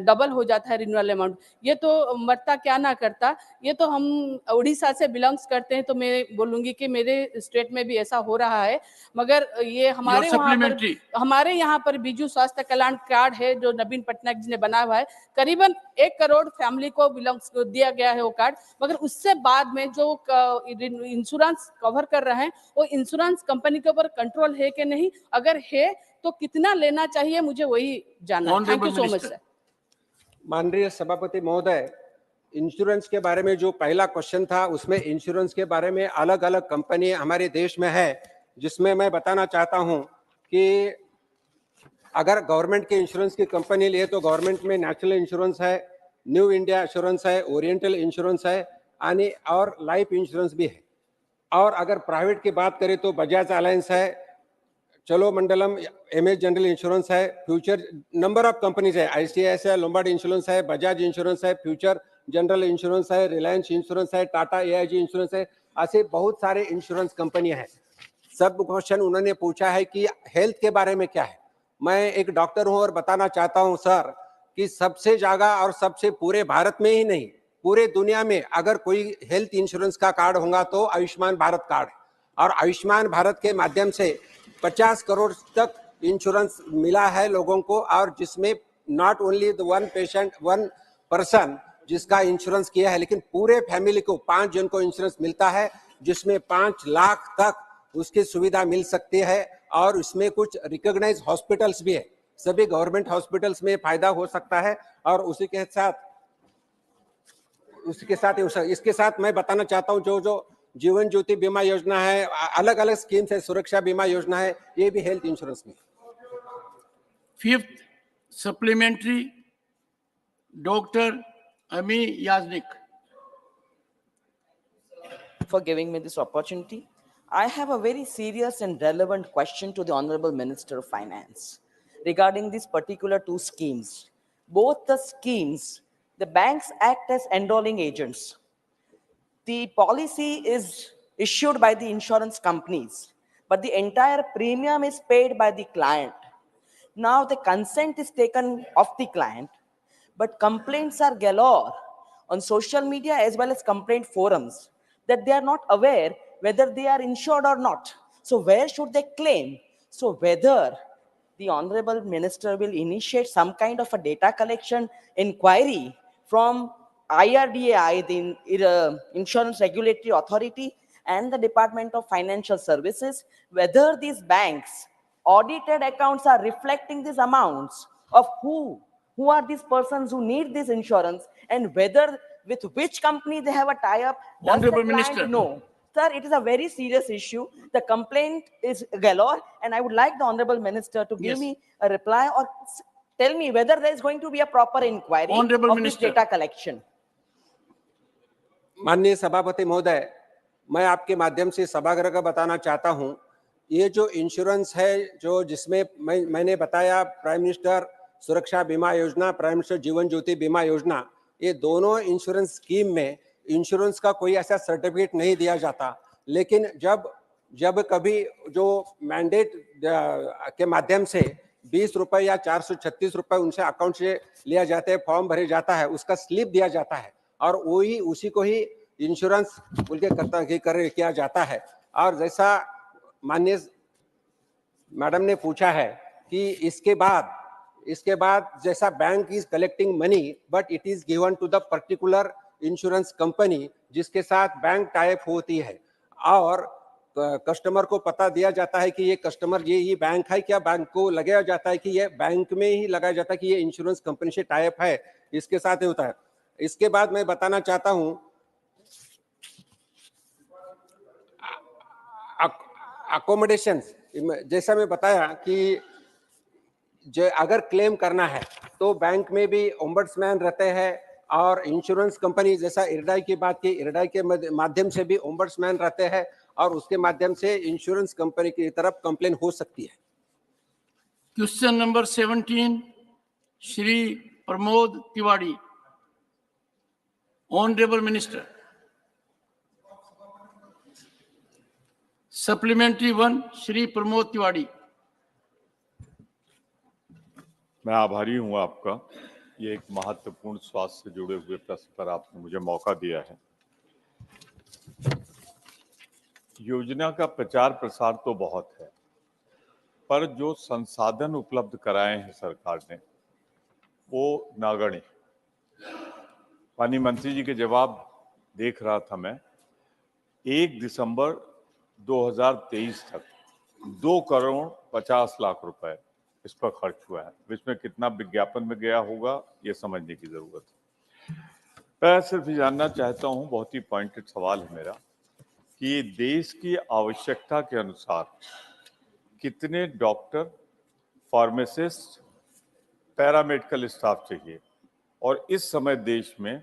डबल हो जाता है रिन्यूअल अमाउंट। ये तो मरता क्या ना करता। ये तो हम उड़ीसा से बिलोंग्स करते हैं तो मैं बोलूँगी कि मेरे स्टेट में भी ऐसा हो रहा है, मगर ये हमारे यहाँ पर बीजू स्वास्थ्य कल्याण कार्ड है जो नवीन पटनायक जी ने बनाया हुआ है, करीबन 1 करोड़ फैमिली को बिलोंग्स दिया गया है वो कार्ड। मगर उससे बाद में जो इंश्योरेंस कवर कर रहे हैं वो इंश्योरेंस कंपनी के ऊपर कंट्रोल है कि नहीं? अगर है तो कितना लेना चाहिए, मुझे वही जानना है। Thank you so much sir. माननीय सभापति महोदय, इंश्योरेंस के बारे में जो पहला क्वेश्चन था उसमें इंश्योरेंस के बारे में अलग अलग कंपनी हमारे देश में है, जिसमें मैं बताना चाहता हूं कि अगर गवर्नमेंट के इंश्योरेंस की कंपनी लिए तो गवर्नमेंट में नेशनल इंश्योरेंस है, न्यू इंडिया इंश्योरेंस है, ओरिएंटल इंश्योरेंस है और लाइफ इंश्योरेंस भी है। और अगर प्राइवेट की बात करें तो बजाज अलायंस है, चलो मंडलम, एमएस जनरल इंश्योरेंस है, फ्यूचर, नंबर ऑफ कंपनीज है, आईसीआईसीआई लोम्बार्ड इंश्योरेंस है, बजाज इंश्योरेंस है, फ्यूचर जनरल इंश्योरेंस है, रिलायंस इंश्योरेंस है, टाटा एआईजी इंश्योरेंस है, ऐसे बहुत सारे इंश्योरेंस कंपनियां हैं। सब क्वेश्चन उन्होंने पूछा है कि हेल्थ के बारे में क्या है। मैं एक डॉक्टर हूं और बताना चाहता हूं सर कि सबसे ज्यादा और सबसे पूरे भारत में ही नहीं पूरे दुनिया में अगर कोई हेल्थ इंश्योरेंस का कार्ड होगा तो आयुष्मान भारत कार्ड है। और आयुष्मान भारत के माध्यम से 50 करोड़ तक इंश्योरेंस मिला है लोगों को, और जिसमें not only the one patient, one person जिसका इंश्योरेंस किया है, लेकिन पूरे फैमिली को 5 जन को इंश्योरेंस मिलता है, जिसमें 5 लाख तक उसकी सुविधा मिल सकती है। और उसमें कुछ रिकॉग्नाइज्ड हॉस्पिटल्स भी है, सभी गवर्नमेंट हॉस्पिटल्स में फायदा हो सकता है। और इसके साथ मैं बताना चाहता हूं जो जीवन ज्योति बीमा योजना है, अलग अलग स्कीम्स है, सुरक्षा बीमा योजना है, ये भी हेल्थ इंश्योरेंस में। Fifth supplementary, Dr. Ami Yaznik. For giving me this opportunity. I have a very serious and relevant question to the Honorable Minister of Finance regarding these particular 2 schemes. Both the schemes, the banks act as enrolling agents. The policy is issued by the insurance companies, but the entire premium is paid by the client. Now the consent is taken of the client, but complaints are galore on social media as well as complaint forums that they are not aware whether they are insured or not. So where should they claim? So whether the Honorable Minister will initiate some kind of a data collection inquiry from IRDAI, the Insurance Regulatory Authority, and the Department of Financial Services, whether these banks' audited accounts are reflecting these amounts of who are these persons who need this insurance, and whether with which company they have a tie-up. Does Honorable the client Minister. know? Sir, it is a very serious issue. The complaint is galore, and I would like the Honorable Minister to give Yes. me a reply or tell me whether there is going to be a proper inquiry Honorable of Minister. this data collection. माननीय सभापति महोदय, मैं आपके माध्यम से सभागृह का बताना चाहता हूं, ये जो इंश्योरेंस है, जो जिसमें मैंने बताया प्राइम मिनिस्टर सुरक्षा बीमा योजना, प्राइम मिनिस्टर जीवन ज्योति बीमा योजना, ये दोनों इंश्योरेंस स्कीम में इंश्योरेंस का कोई ऐसा सर्टिफिकेट नहीं दिया जाता, लेकिन जब कभी जो मैंडेट के माध्यम से 20 रुपए या 436 रुपए उनसे अकाउंट से लिया जाता है, फॉर्म भरे जाता है, उसका स्लिप दिया जाता है और वही उसी को ही इंश्योरेंस बोल के किया जाता है। और जैसा माननीय मैडम ने पूछा है कि इसके बाद जैसा bank is collecting money but it is given to the particular insurance company जिसके साथ बैंक टाइप होती है और कस्टमर को पता दिया जाता है कि ये कस्टमर ये बैंक है क्या, बैंक को लगाया जाता है कि ये बैंक में ही लगाया जाता है कि ये इंश्योरेंस कंपनी से टाइप है, इसके साथ ही होता है। इसके बाद मैं बताना चाहता हूं अकोमोडेशन, जैसा मैं बताया कि जो अगर क्लेम करना है तो बैंक में भी ओम्बड्समैन रहते हैं और इंश्योरेंस कंपनी जैसा इरडाई की बात की, इरडाई के माध्यम से भी ओम्बड्समैन रहते हैं और उसके माध्यम से इंश्योरेंस कंपनी की तरफ कंप्लेन हो सकती है। Question number 17, Shri Pramod Tiwari. Honorable Minister. Supplementary 1, Shri Pramod Tiwari. मैं आभारी हूं आपका, ये एक महत्वपूर्ण स्वास्थ्य से जुड़े हुए प्रश्न पर आपने मुझे मौका दिया है। योजना का प्रचार प्रसार तो बहुत है, पर जो संसाधन उपलब्ध कराए हैं सरकार ने वो नगण्य। माननीय मंत्री जी के जवाब देख रहा था मैं, 1 दिसंबर 2023 तक 2 करोड़ 50 लाख रुपए इस पर खर्च हुआ है। इसमें कितना विज्ञापन में गया होगा ये समझने की जरूरत है। मैं सिर्फ जानना चाहता हूं, बहुत ही पॉइंटेड सवाल है मेरा, कि देश की आवश्यकता के अनुसार कितने डॉक्टर, फार्मासिस्ट, पैरामेडिकल स्टाफ चाहिए और इस समय देश में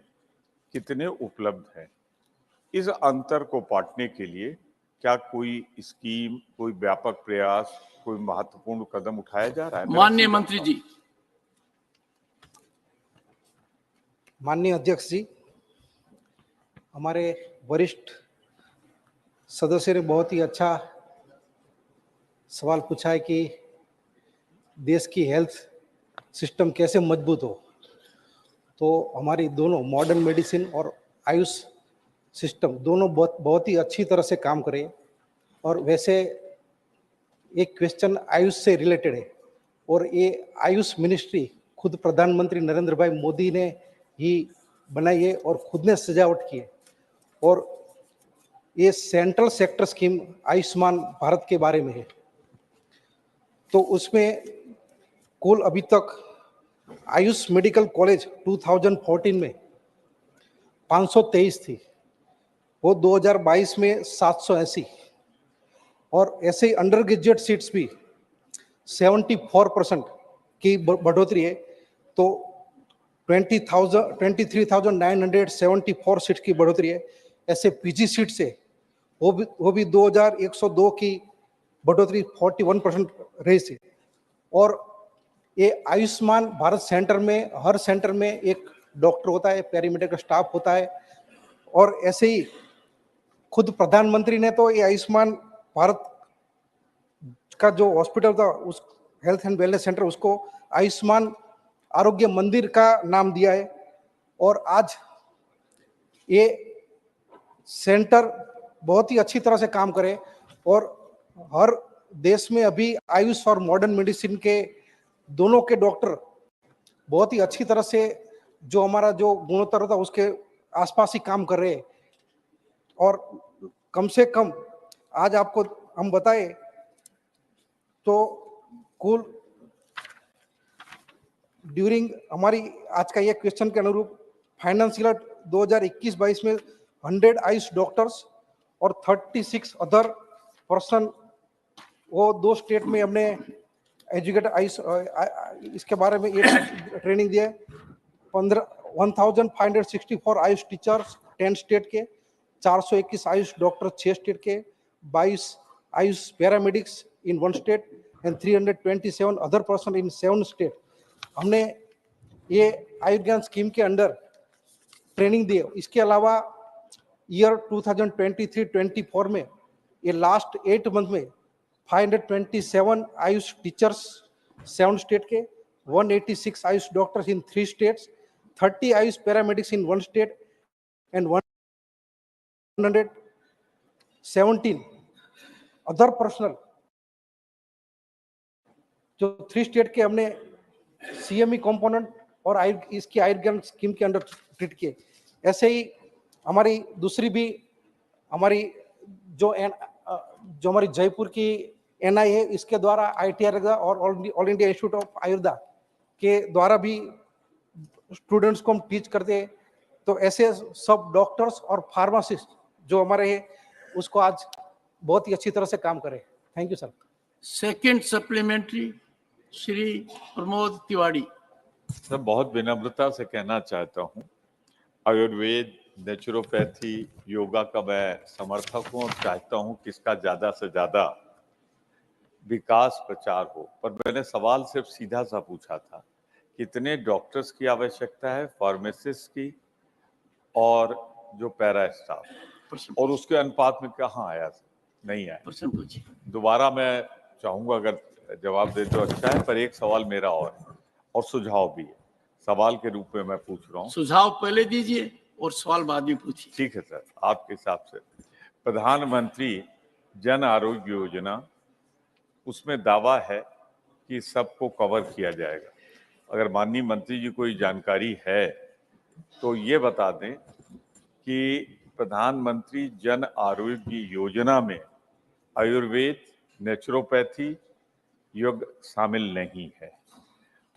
कितने उपलब्ध हैं। इस अंतर को पाटने के लिए क्या कोई स्कीम, कोई व्यापक प्रयास, कोई महत्वपूर्ण कदम उठाया जा रहा है? माननीय मंत्री जी। माननीय अध्यक्ष जी, हमारे वरिष्ठ सदस्य ने बहुत ही अच्छा सवाल पूछा है कि देश की हेल्थ सिस्टम कैसे मजबूत हो। तो हमारी दोनों मॉडर्न मेडिसिन और आयुष सिस्टम दोनों बहुत ही अच्छी तरह से काम करे। और वैसे एक क्वेश्चन आयुष से रिलेटेड है और ये आयुष मिनिस्ट्री खुद प्रधानमंत्री नरेंद्र भाई मोदी ने ही बनाई है और खुद ने सजावट की है। और ये central sector scheme Ayushman Bharat के बारे में है। तो उसमें कुल अभी तक आयुष मेडिकल कॉलेज 2014 में 523 थी, वो 2022 में 780 और ऐसे ही अंडर ग्रेजुएट सीट्स भी 74% की बढ़ोतरी है। तो 23,974 सीट की बढ़ोतरी है। ऐसे पीजी सीट से वो भी 2102 की बढ़ोतरी 41% रही थी। और ये आयुष्मान भारत सेंटर में हर सेंटर में एक डॉक्टर होता है, पैरामेडिकल स्टाफ होता है। और ऐसे ही खुद प्रधानमंत्री ने तो ये आयुष्मान भारत का जो हॉस्पिटल था, उस हेल्थ एंड वेलनेस सेंटर, उसको आयुष्मान आरोग्य मंदिर का नाम दिया है। और आज ये सेंटर बहुत ही अच्छी तरह से काम करे और हर देश में अभी आयुष और मॉडर्न मेडिसिन के दोनों के डॉक्टर बहुत ही अच्छी तरह से जो हमारा जो गुणोत्तर था उसके आसपास ही काम कर रहे हैं। और कम से कम आज आपको हम बताए तो कुल ड्यूरिंग हमारी आज का ये क्वेश्चन के अनुरूप फाइनेंशियल 2021-22 में 100 आयुष डॉक्टर्स और 36 अदर पर्सन, वो 2 स्टेट में हमने एजुकेट आयुष इसके बारे में ये ट्रेनिंग दिया। 1564 आयुष टीचर्स 10 स्टेट के, 421 आयुष डॉक्टर 6 स्टेट के, 22 Ayush paramedics in 1 state and 327 other person in 7 state. हमने ये आयुर्ज्ञान स्कीम के अंडर ट्रेनिंग दी। इसके अलावा ईयर 2023-24 में ये लास्ट 8 मंथ में 527 आयुष टीचर्स 7 स्टेट के, 186 Ayush doctors in 3 states, 30 Ayush paramedics in 1 state and 117 other personal जो 3 स्टेट के हमने सीएमई कंपोनेंट और इसकी आयुर्ज्ञान स्कीम के अंडर ट्रीट किए। ऐसे ही हमारी दूसरी भी हमारी जो हमारी जयपुर की एनआई है, इसके द्वारा आईटीआर और all India institute of Ayurveda के द्वारा भी स्टूडेंट्स को हम टीच करते हैं। तो ऐसे सब डॉक्टर्स और फार्मासिस्ट जो हमारे हैं उसको आज बहुत ही अच्छी तरह से काम करें। Thank you sir. Second supplementary Shri Pramod Tiwari. Sir, बहुत विनम्रता से कहना चाहता हूँ, आयुर्वेद, नेचुरोपैथी, योगा का मैं समर्थक हूँ और चाहता हूँ कि इसका ज़्यादा से ज़्यादा विकास प्रचार हो। पर मैंने सवाल सिर्फ सीधा सा पूछा था, कितने डॉक्टर्स की आवश्यकता है, फार्मासिस्ट की और जो पैरा स्टाफ, और उसके अनुपात में कहाँ आया? नहीं आया। दोबारा मैं चाहूँगा अगर जवाब दे तो अच्छा है, पर एक सवाल मेरा और सुझाव भी है। सवाल के रूप में मैं पूछ रहा हूँ। सुझाव पहले दीजिए और सवाल बाद में पूछिए। ठीक है सर, आपके हिसाब से प्रधानमंत्री जन आरोग्य योजना, उसमें दावा है कि सबको कवर किया जाएगा। अगर माननीय मंत्री जी कोई जानकारी है तो ये बता दें कि प्रधानमंत्री जन आरोग्य योजना में आयुर्वेद, नेचुरोपैथी, योग शामिल नहीं है,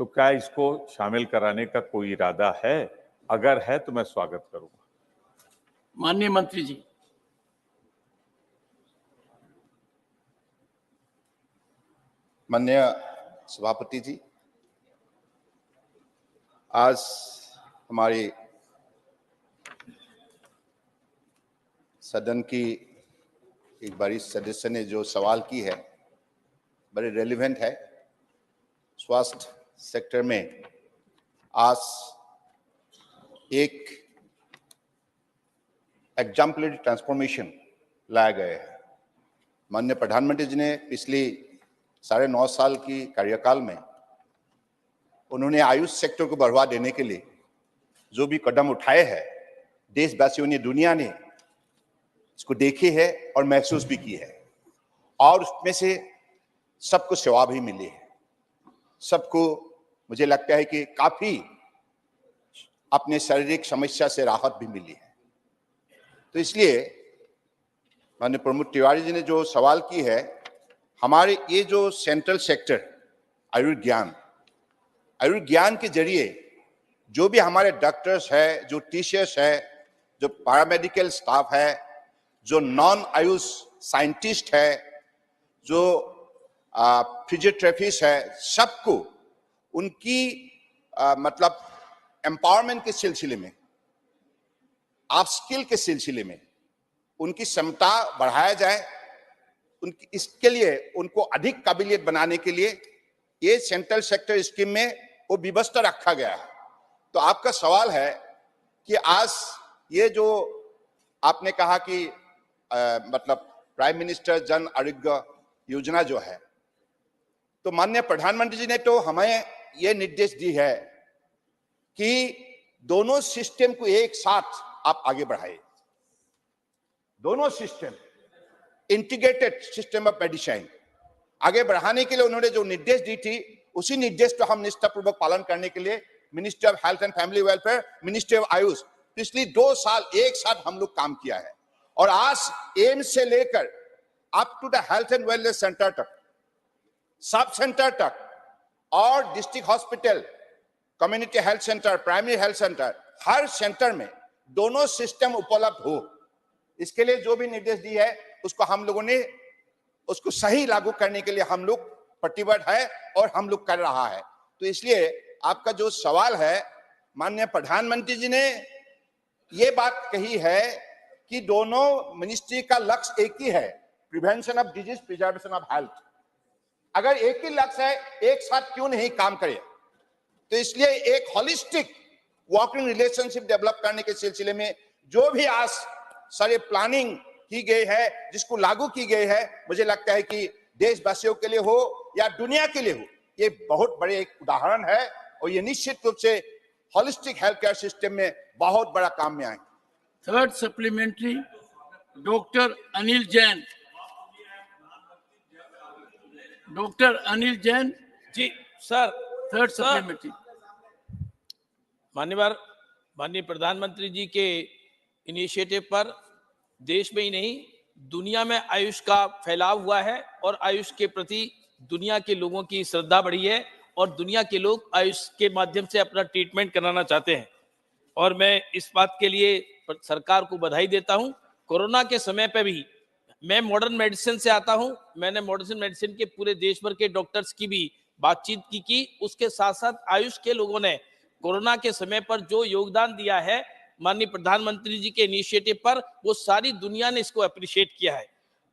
तो क्या इसको शामिल कराने का कोई इरादा है? अगर है तो मैं स्वागत करूंगा। माननीय मंत्री जी। माननीय सभापति जी, आज हमारी सदन की एक बड़ी सदस्य ने जो सवाल की है बड़े रेलिवेंट है। स्वास्थ्य सेक्टर में आज एक एग्जाम्पलरी ट्रांसफॉर्मेशन लाया गया है। माननीय प्रधानमंत्री जी ने पिछली 9.5 साल की कार्यकाल में उन्होंने आयुष सेक्टर को बढ़ावा देने के लिए जो भी कदम उठाए हैं, देशवासियों ने, दुनिया ने इसको देखी है और महसूस भी की है, और उसमें से सबको सेवा भी मिली है। सबको मुझे लगता है कि काफी अपने शारीरिक समस्या से राहत भी मिली है। तो इसलिए माननीय प्रमोद तिवारी जी ने जो सवाल की है, हमारे ये जो सेंट्रल सेक्टर आयुर्ज्ञान के जरिए जो भी हमारे डॉक्टर्स है, जो टीचर्स है, जो पैरामेडिकल स्टाफ है, जो नॉन आयुष साइंटिस्ट है, जो फिजियोथेरेपिस्ट है, सबको उनकी मतलब एम्पावरमेंट के सिलसिले में, अपस्किल के सिलसिले में उनकी क्षमता बढ़ाया जाए। उनकी इसके लिए उनको अधिक काबिलियत बनाने के लिए ये सेंट्रल सेक्टर स्कीम में वो व्यवस्था रखा गया है। तो आपका सवाल है कि आज ये जो आपने कहा कि मतलब प्राइम मिनिस्टर जन आरोग्य योजना जो है, तो माननीय प्रधानमंत्री जी ने तो हमें ये निर्देश दी है कि दोनों सिस्टम को एक साथ आप आगे बढ़ाए। दोनों system, integrated system of medicine, आगे बढ़ाने के लिए उन्होंने जो निर्देश दी थी, उसी निर्देश को हम निष्ठापूर्वक पालन करने के लिए ministry of health and family welfare, ministry of Ayush, पिछली 2 साल एक साथ हम लोग काम किया है। और आज एम्स से लेकर up to the health and wellness centre तक, सब सेंटर तक और district hospital, community health centre, primary health centre, हर सेंटर में दोनों सिस्टम उपलब्ध हो, इसके लिए जो भी निर्देश दी है उसको हम लोगों ने उसको सही लागू करने के लिए हम लोग प्रतिबद्ध है और हम लोग कर रहा है। तो इसलिए आपका जो सवाल है, माननीय प्रधानमंत्री जी ने ये बात कही है कि दोनों मिनिस्ट्री का लक्ष्य एक ही है, prevention of disease, preservation of health. अगर एक ही लक्ष्य है, एक साथ क्यों नहीं काम करे? तो इसलिए एक होलिस्टिक वर्किंग रिलेशनशिप डेवलप करने के सिलसिले में जो भी आज सारे प्लानिंग की गई है, जिसको लागू की गई है, मुझे लगता है कि देशवासियों के लिए हो या दुनिया के लिए हो, ये बहुत बड़े एक उदाहरण है और ये निश्चित रूप से होलिस्टिक हेल्थ केयर सिस्टम में बहुत बड़ा काम में आएंगे। Third supplementary, doctor Anil Jain. Doctor Anil Jain ji sir. Third supplementary. माननीय प्रधानमंत्री जी के इनिशिएटिव पर देश में ही नहीं दुनिया में आयुष का फैलाव हुआ है और आयुष के प्रति दुनिया के लोगों की श्रद्धा बढ़ी है और दुनिया के लोग आयुष के माध्यम से अपना ट्रीटमेंट कराना चाहते हैं। और मैं इस बात के लिए सरकार को बधाई देता हूं। कोरोना के समय पे भी मैं मॉडर्न मेडिसिन से आता हूं, मैंने मॉडर्न मेडिसिन के पूरे देश भर के डॉक्टर्स की भी बातचीत की। उसके साथ साथ आयुष के लोगों ने कोरोना के समय पर जो योगदान दिया है माननीय प्रधानमंत्री जी के इनिशिएटिव पर, वो सारी दुनिया ने इसको अप्रिशिएट किया है।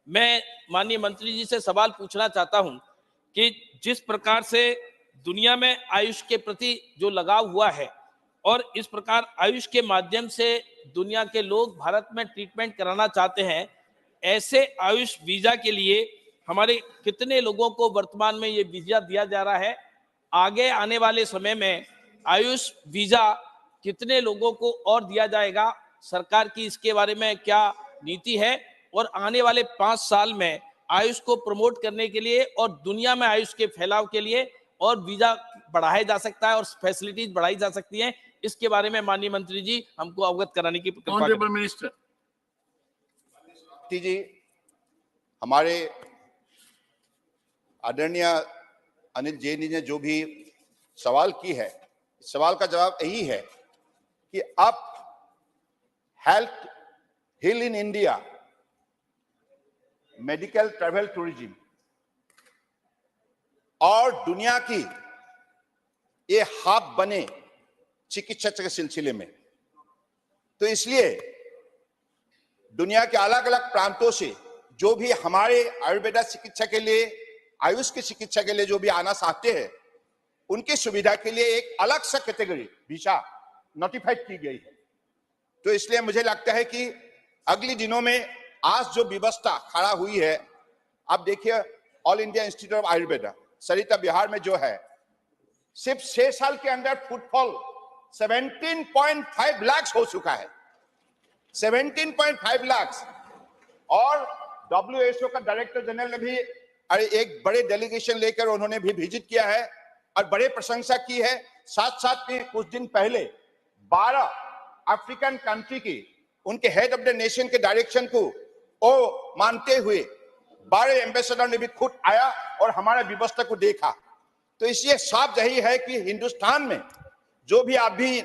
मैं माननीय मंत्री जी से सवाल पूछना चाहता हूं कि जिस प्रकार से दुनिया में आयुष के प्रति जो लगाव हुआ है और इस प्रकार आयुष के माध्यम से दुनिया के लोग भारत में ट्रीटमेंट कराना चाहते हैं, ऐसे आयुष वीजा के लिए हमारे कितने लोगों को वर्तमान में ये वीजा दिया जा रहा है? आगे आने वाले समय में आयुष वीजा कितने लोगों को और दिया जाएगा? सरकार की इसके बारे में क्या नीति है? और आने वाले 5 साल में आयुष को प्रमोट करने के लिए और दुनिया में आयुष के फैलाव के लिए और वीजा बढ़ाया जा सकता है और फैसिलिटीज बढ़ाई जा सकती हैं, इसके बारे में माननीय मंत्री जी हमको अवगत कराने की कृपा करें। ऑनरेबल मिनिस्टर जी, हमारे आदरणीय अनिल जैन जी ने जो भी सवाल की है, सवाल का जवाब यही है कि अब health hill in India, medical travel tourism और दुनिया की ये हब बने चिकित्सा के सिलसिले में। तो इसलिए दुनिया के अलग अलग प्रांतों से जो भी हमारे आयुर्वेदा चिकित्सा के लिए, आयुष की चिकित्सा के लिए जो भी आना चाहते हैं, उनकी सुविधा के लिए एक अलग सा कैटेगरी वीजा नोटिफाइड की गई है। तो इसलिए मुझे लगता है कि अगले दिनों में आज जो व्यवस्था खड़ा हुई है, आप देखिए all India institute of Ayurveda Sarita Vihar में जो है, सिर्फ 6 साल के अंदर फुटफॉल 17.5 लाख हो चुका है, 17.5 लाख। और WHO का डायरेक्टर जनरल ने भी एक बड़े डेलीगेशन लेकर उन्होंने भी विजिट किया है और बड़े प्रशंसा की है। साथ साथ में कुछ दिन पहले 12 अफ्रीकन कंट्री की उनके हेड ऑफ द नेशन के डायरेक्शन को वो मानते हुए 12 एम्बेसडर ने भी खुद आया और हमारा व्यवस्था को देखा। तो इसलिए साफ यही है कि हिंदुस्तान में जो भी अभी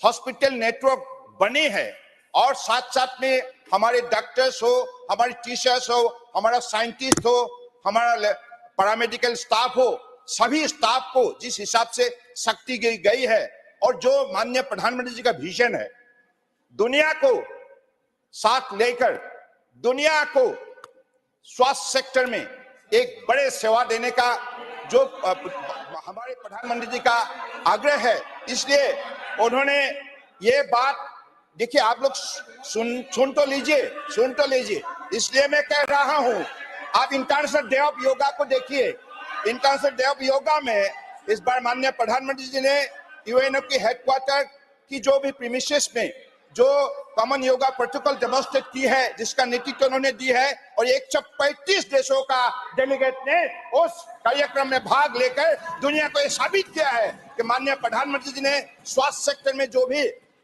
हॉस्पिटल नेटवर्क बने हैं और साथ साथ में हमारे डॉक्टर्स हो, हमारे टीचर्स हो, हमारा साइंटिस्ट हो, हमारा पैरामेडिकल स्टाफ हो, सभी स्टाफ को जिस हिसाब से शक्ति दी गई है और जो माननीय प्रधानमंत्री जी का विजन है, दुनिया को साथ लेकर दुनिया को स्वास्थ्य सेक्टर में एक बड़े सेवा देने का जो हमारे प्रधानमंत्री जी का आग्रह है, इसलिए उन्होंने ये बात, देखिए आप लोग सुन तो लीजिए, इसलिए मैं कह रहा हूं, आप इंटरनेशनल डे ऑफ योगा को देखिए। इंटरनेशनल डे ऑफ योगा में इस बार माननीय प्रधानमंत्री जी ने यूएनओ के हेडक्वार्टर की जो भी प्रीमिसेस में जो कॉमन योगा प्रोटोकॉल डेमोन्स्ट्रेट की है, जिसका नेतृत्व उन्होंने दी है, और 135 देशों का डेलीगेट ने उस कार्यक्रम में भाग लेकर दुनिया को यह साबित किया है कि माननीय प्रधानमंत्री जी ने स्वास्थ्य सेक्टर में जो भी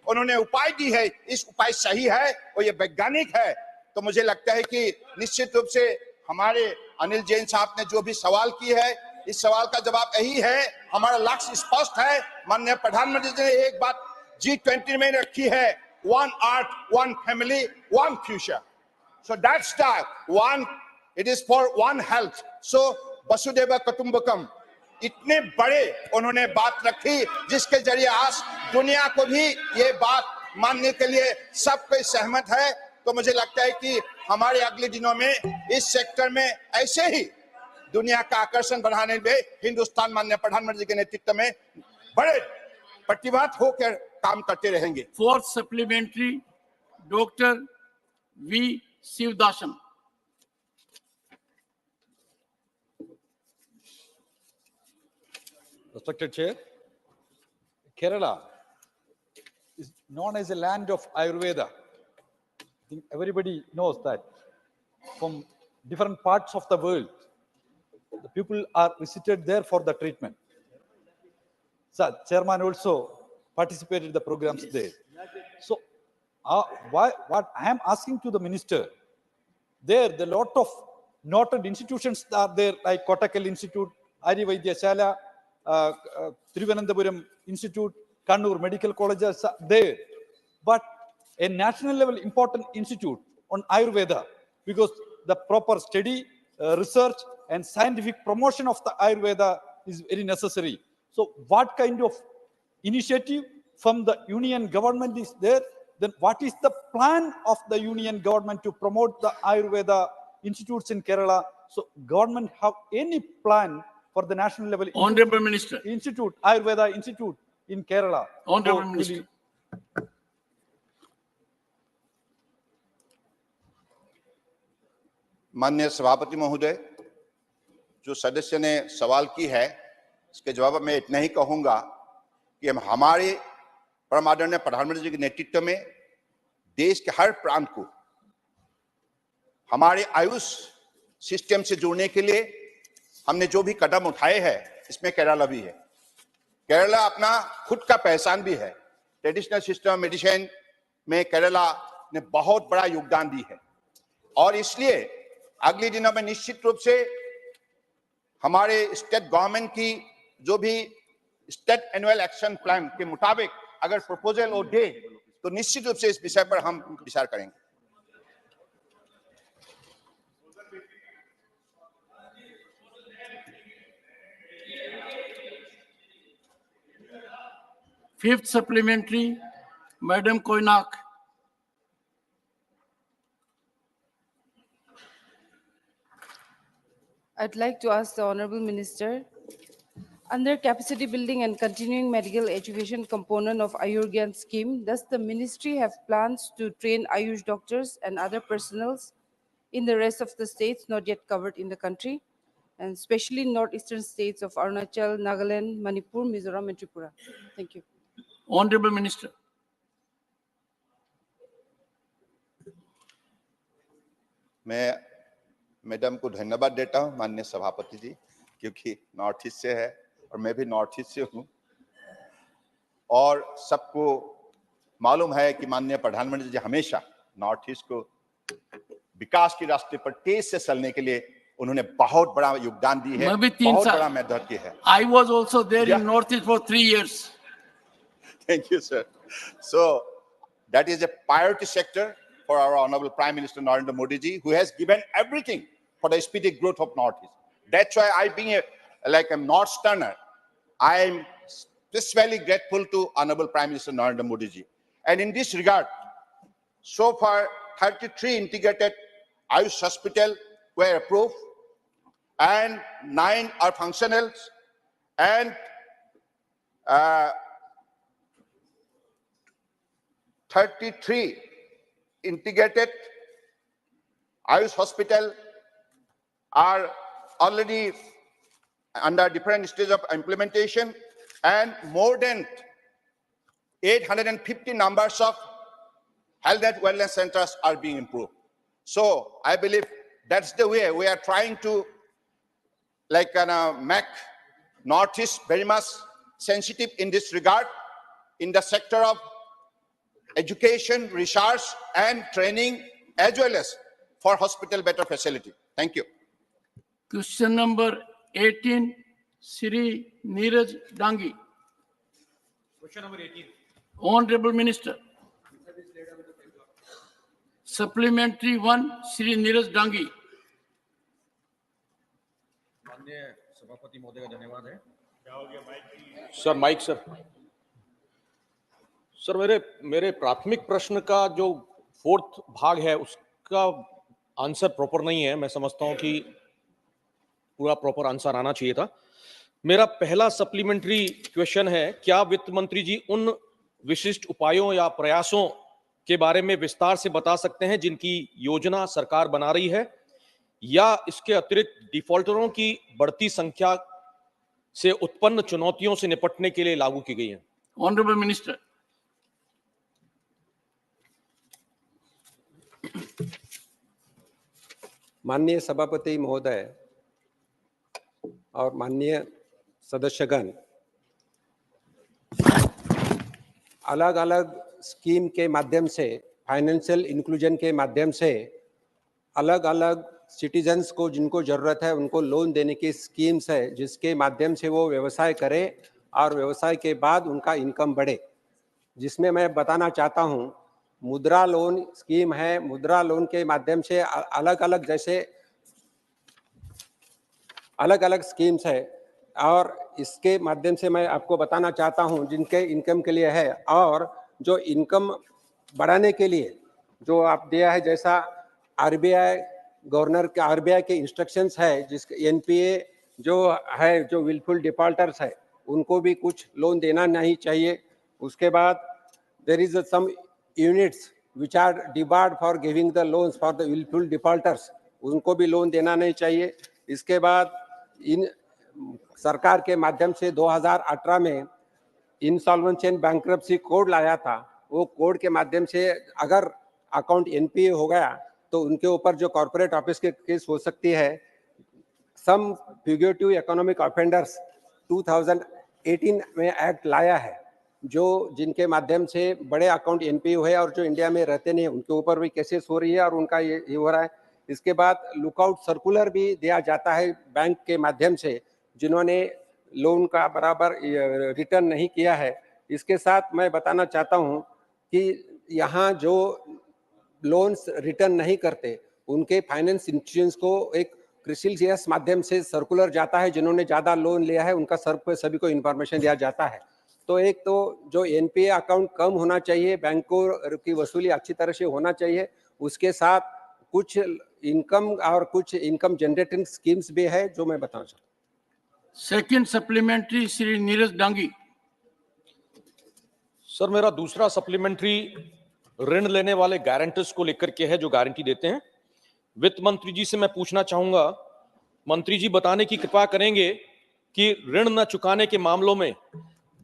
उन्होंने उपाय दी है, इस उपाय सही है और ये वैज्ञानिक है। तो मुझे लगता है कि निश्चित रूप से हमारे अनिल जैन साहब ने जो भी सवाल की है, इस सवाल का जवाब यही है। हमारा लक्ष्य स्पष्ट है। माननीय प्रधानमंत्री जी ने एक बात G20 में रखी है, one earth, one family, one future. So that's the one, it is for one health. So Vasudhaiva Kutumbakam, इतने बड़े उन्होंने बात रखी जिसके जरिए आज दुनिया को भी ये बात मानने के लिए सब कोई सहमत है। तो मुझे लगता है कि हमारे अगले दिनों में इस सेक्टर में ऐसे ही दुनिया का आकर्षण बढ़ाने में हिंदुस्तान माननीय प्रधानमंत्री के नेतृत्व में बड़े प्रतिभात होकर काम करते रहेंगे। Fourth supplementary, Dr. V. Sivdasan. Respected Chair, Kerala is known as a land of Ayurveda. I think everybody knows that. From different parts of the world, the people are visited there for the treatment. So, Chairman also participated in the programs there. So, what I am asking to the Minister, there a lot of noted institutions are there, like Kottakkal Institute, Ari Vaidyashala, Thiruvananthapuram Institute, Kannur Medical Colleges are there. But a national level important institute on Ayurveda, because the proper study, research and scientific promotion of the Ayurveda is very necessary. So what kind of initiative from the union government is there? Then what is the plan of the union government to promote the Ayurveda institutes in Kerala? So government have any plan for the national level Honorable Minister. Institute, Ayurveda Institute in Kerala? Honorable Minister. माननीय सभापति महोदय, जो सदस्य ने सवाल की है, इसके जवाब में इतना ही कहूंगा कि हम हमारे परम आदरणीय प्रधानमंत्री जी के नेतृत्व में देश के हर प्रांत को हमारे आयुष सिस्टम से जोड़ने के लिए हमने जो भी कदम उठाए हैं, इसमें केरला भी है। केरला अपना खुद का पहचान भी है। ट्रेडिशनल सिस्टम मेडिसिन में केरला ने बहुत बड़ा योगदान दी है और इसलिए अगले दिनों में निश्चित रूप से हमारे स्टेट गवर्नमेंट की जो भी स्टेट एनुअल एक्शन प्लान के मुताबिक अगर प्रपोजल वो दे तो निश्चित रूप से इस विषय पर हम विचार करेंगे। Fifth supplementary, Madam Koinak. I'd like to ask the Honorable Minister, under capacity building and continuing medical education component of Ayurgyan scheme, does the ministry have plans to train Ayush doctors and other personnels in the rest of the states not yet covered in the country, and especially northeastern states of Arunachal, Nagaland, Manipur, Mizoram, and Tripura? Thank you. Honorable Minister. मैं madam को धन्यवाद देता हूं माननीय सभापति जी, क्योंकि north east से है और मैं भी नॉर्थ ईस्ट से हूं और सबको मालूम है कि माननीय प्रधानमंत्री जी हमेशा नॉर्थ ईस्ट को विकास के रास्ते पर तेज से चलने के लिए उन्होंने बहुत बड़ा योगदान दी है, बहुत बड़ा मेहनत की है। I was also there in North East for 3 years. Thank you, sir. So that is a priority sector for our Honorable Prime Minister Narendra Modi ji, who has given everything for the speedy growth of North East. That's why I, being a North-sterner, I am especially grateful to Honorable Prime Minister Narendra Modi ji. And in this regard, so far 33 integrated Ayush hospitals were approved, and 9 are functional, and 33 integrated Ayush hospital are already under different stages of implementation, and more than 850 numbers of health and wellness centers are being improved. So I believe that's the way we are trying to make Northeast very much sensitive in this regard in the sector of education, research and training, as well as for hospital better facility. Thank you. Question number 18, Shri Neeraj Dangi. Question number 18. Honorable Minister. Supplementary 1, Shri Neeraj Dangi. माननीय सभापति महोदय का धन्यवाद है। Sir mic sir. Sir मेरे प्राथमिक प्रश्न का जो 4th भाग है उसका आंसर प्रॉपर नहीं है। मैं समझता हूं कि पूरा प्रॉपर आंसर आना चाहिए था। मेरा पहला सप्लीमेंट्री क्वेश्चन है, क्या वित्त मंत्री जी उन विशिष्ट उपायों या प्रयासों के बारे में विस्तार से बता सकते हैं जिनकी योजना सरकार बना रही है या इसके अतिरिक्त डिफॉल्टरों की बढ़ती संख्या से उत्पन्न चुनौतियों से निपटने के लिए लागू की गई है? Honourable minister. माननीय सभापति महोदय और माननीय सदस्यगण, अलग अलग स्कीम के माध्यम से, फाइनेंशियल इंक्लूजन के माध्यम से अलग अलग सिटीजन्स को जिनको ज़रूरत है उनको लोन देने की स्कीम्स है, जिसके माध्यम से वो व्यवसाय करें और व्यवसाय के बाद उनका इनकम बढ़े। जिसमें मैं बताना चाहता हूँ, मुद्रा लोन स्कीम है। मुद्रा लोन के माध्यम से अलग अलग स्कीम्स है और इसके माध्यम से मैं आपको बताना चाहता हूं जिनके इनकम के लिए है और जो इनकम बढ़ाने के लिए जो आप दिया है, जैसा आरबीआई गवर्नर के आरबीआई के इंस्ट्रक्शंस है, जिसके एनपीए जो है, जो विलफुल डिफॉल्टर्स है उनको भी कुछ लोन देना नहीं चाहिए। उसके बाद there is some units which are debarred for giving the loans for the wilful defaulters, उनको भी लोन देना नहीं चाहिए। इसके बाद इन सरकार के माध्यम से 2018 में इंसॉल्वेंसी एंड बैंक्रप्सी कोड लाया था। वो कोड के माध्यम से अगर अकाउंट एनपीए हो गया तो उनके ऊपर जो कॉर्पोरेट ऑफिस के केस हो सकती है। सम फ्यूगिटिव इकोनॉमिक ऑफेंडर्स 2018 में एक्ट लाया है, जो जिनके माध्यम से बड़े अकाउंट एनपीए हुए और जो इंडिया में रहते नहीं, उनके ऊपर भी केसेस हो रही है और उनका ये हो रहा है। इसके बाद लुकआउट सर्कुलर भी दिया जाता है बैंक के माध्यम से जिन्होंने लोन का बराबर रिटर्न नहीं किया है। इसके साथ मैं बताना चाहता हूं कि यहाँ जो लोन्स रिटर्न नहीं करते उनके फाइनेंस इंस्टीट्यूशंस को एक क्रिसिलियस माध्यम से सर्कुलर जाता है, जिन्होंने ज़्यादा लोन लिया है उनका सभी को इन्फॉर्मेशन दिया जाता है। तो एक तो जो एनपीए अकाउंट कम होना चाहिए, बैंकों की वसूली अच्छी तरह से होना चाहिए, उसके साथ कुछ इनकम और कुछ इनकम जनरेटिंग स्कीम्स भी है जो मैं बताना चाहता हूँ। Second supplementary Shri Neeraj Dangi. Sir मेरा दूसरा सप्लीमेंट्री ऋण लेने वाले गारंटर्स को लेकर के है जो गारंटी देते हैं। वित्त मंत्री जी से मैं पूछना चाहूंगा, मंत्री जी बताने की कृपा करेंगे कि ऋण न चुकाने के मामलों में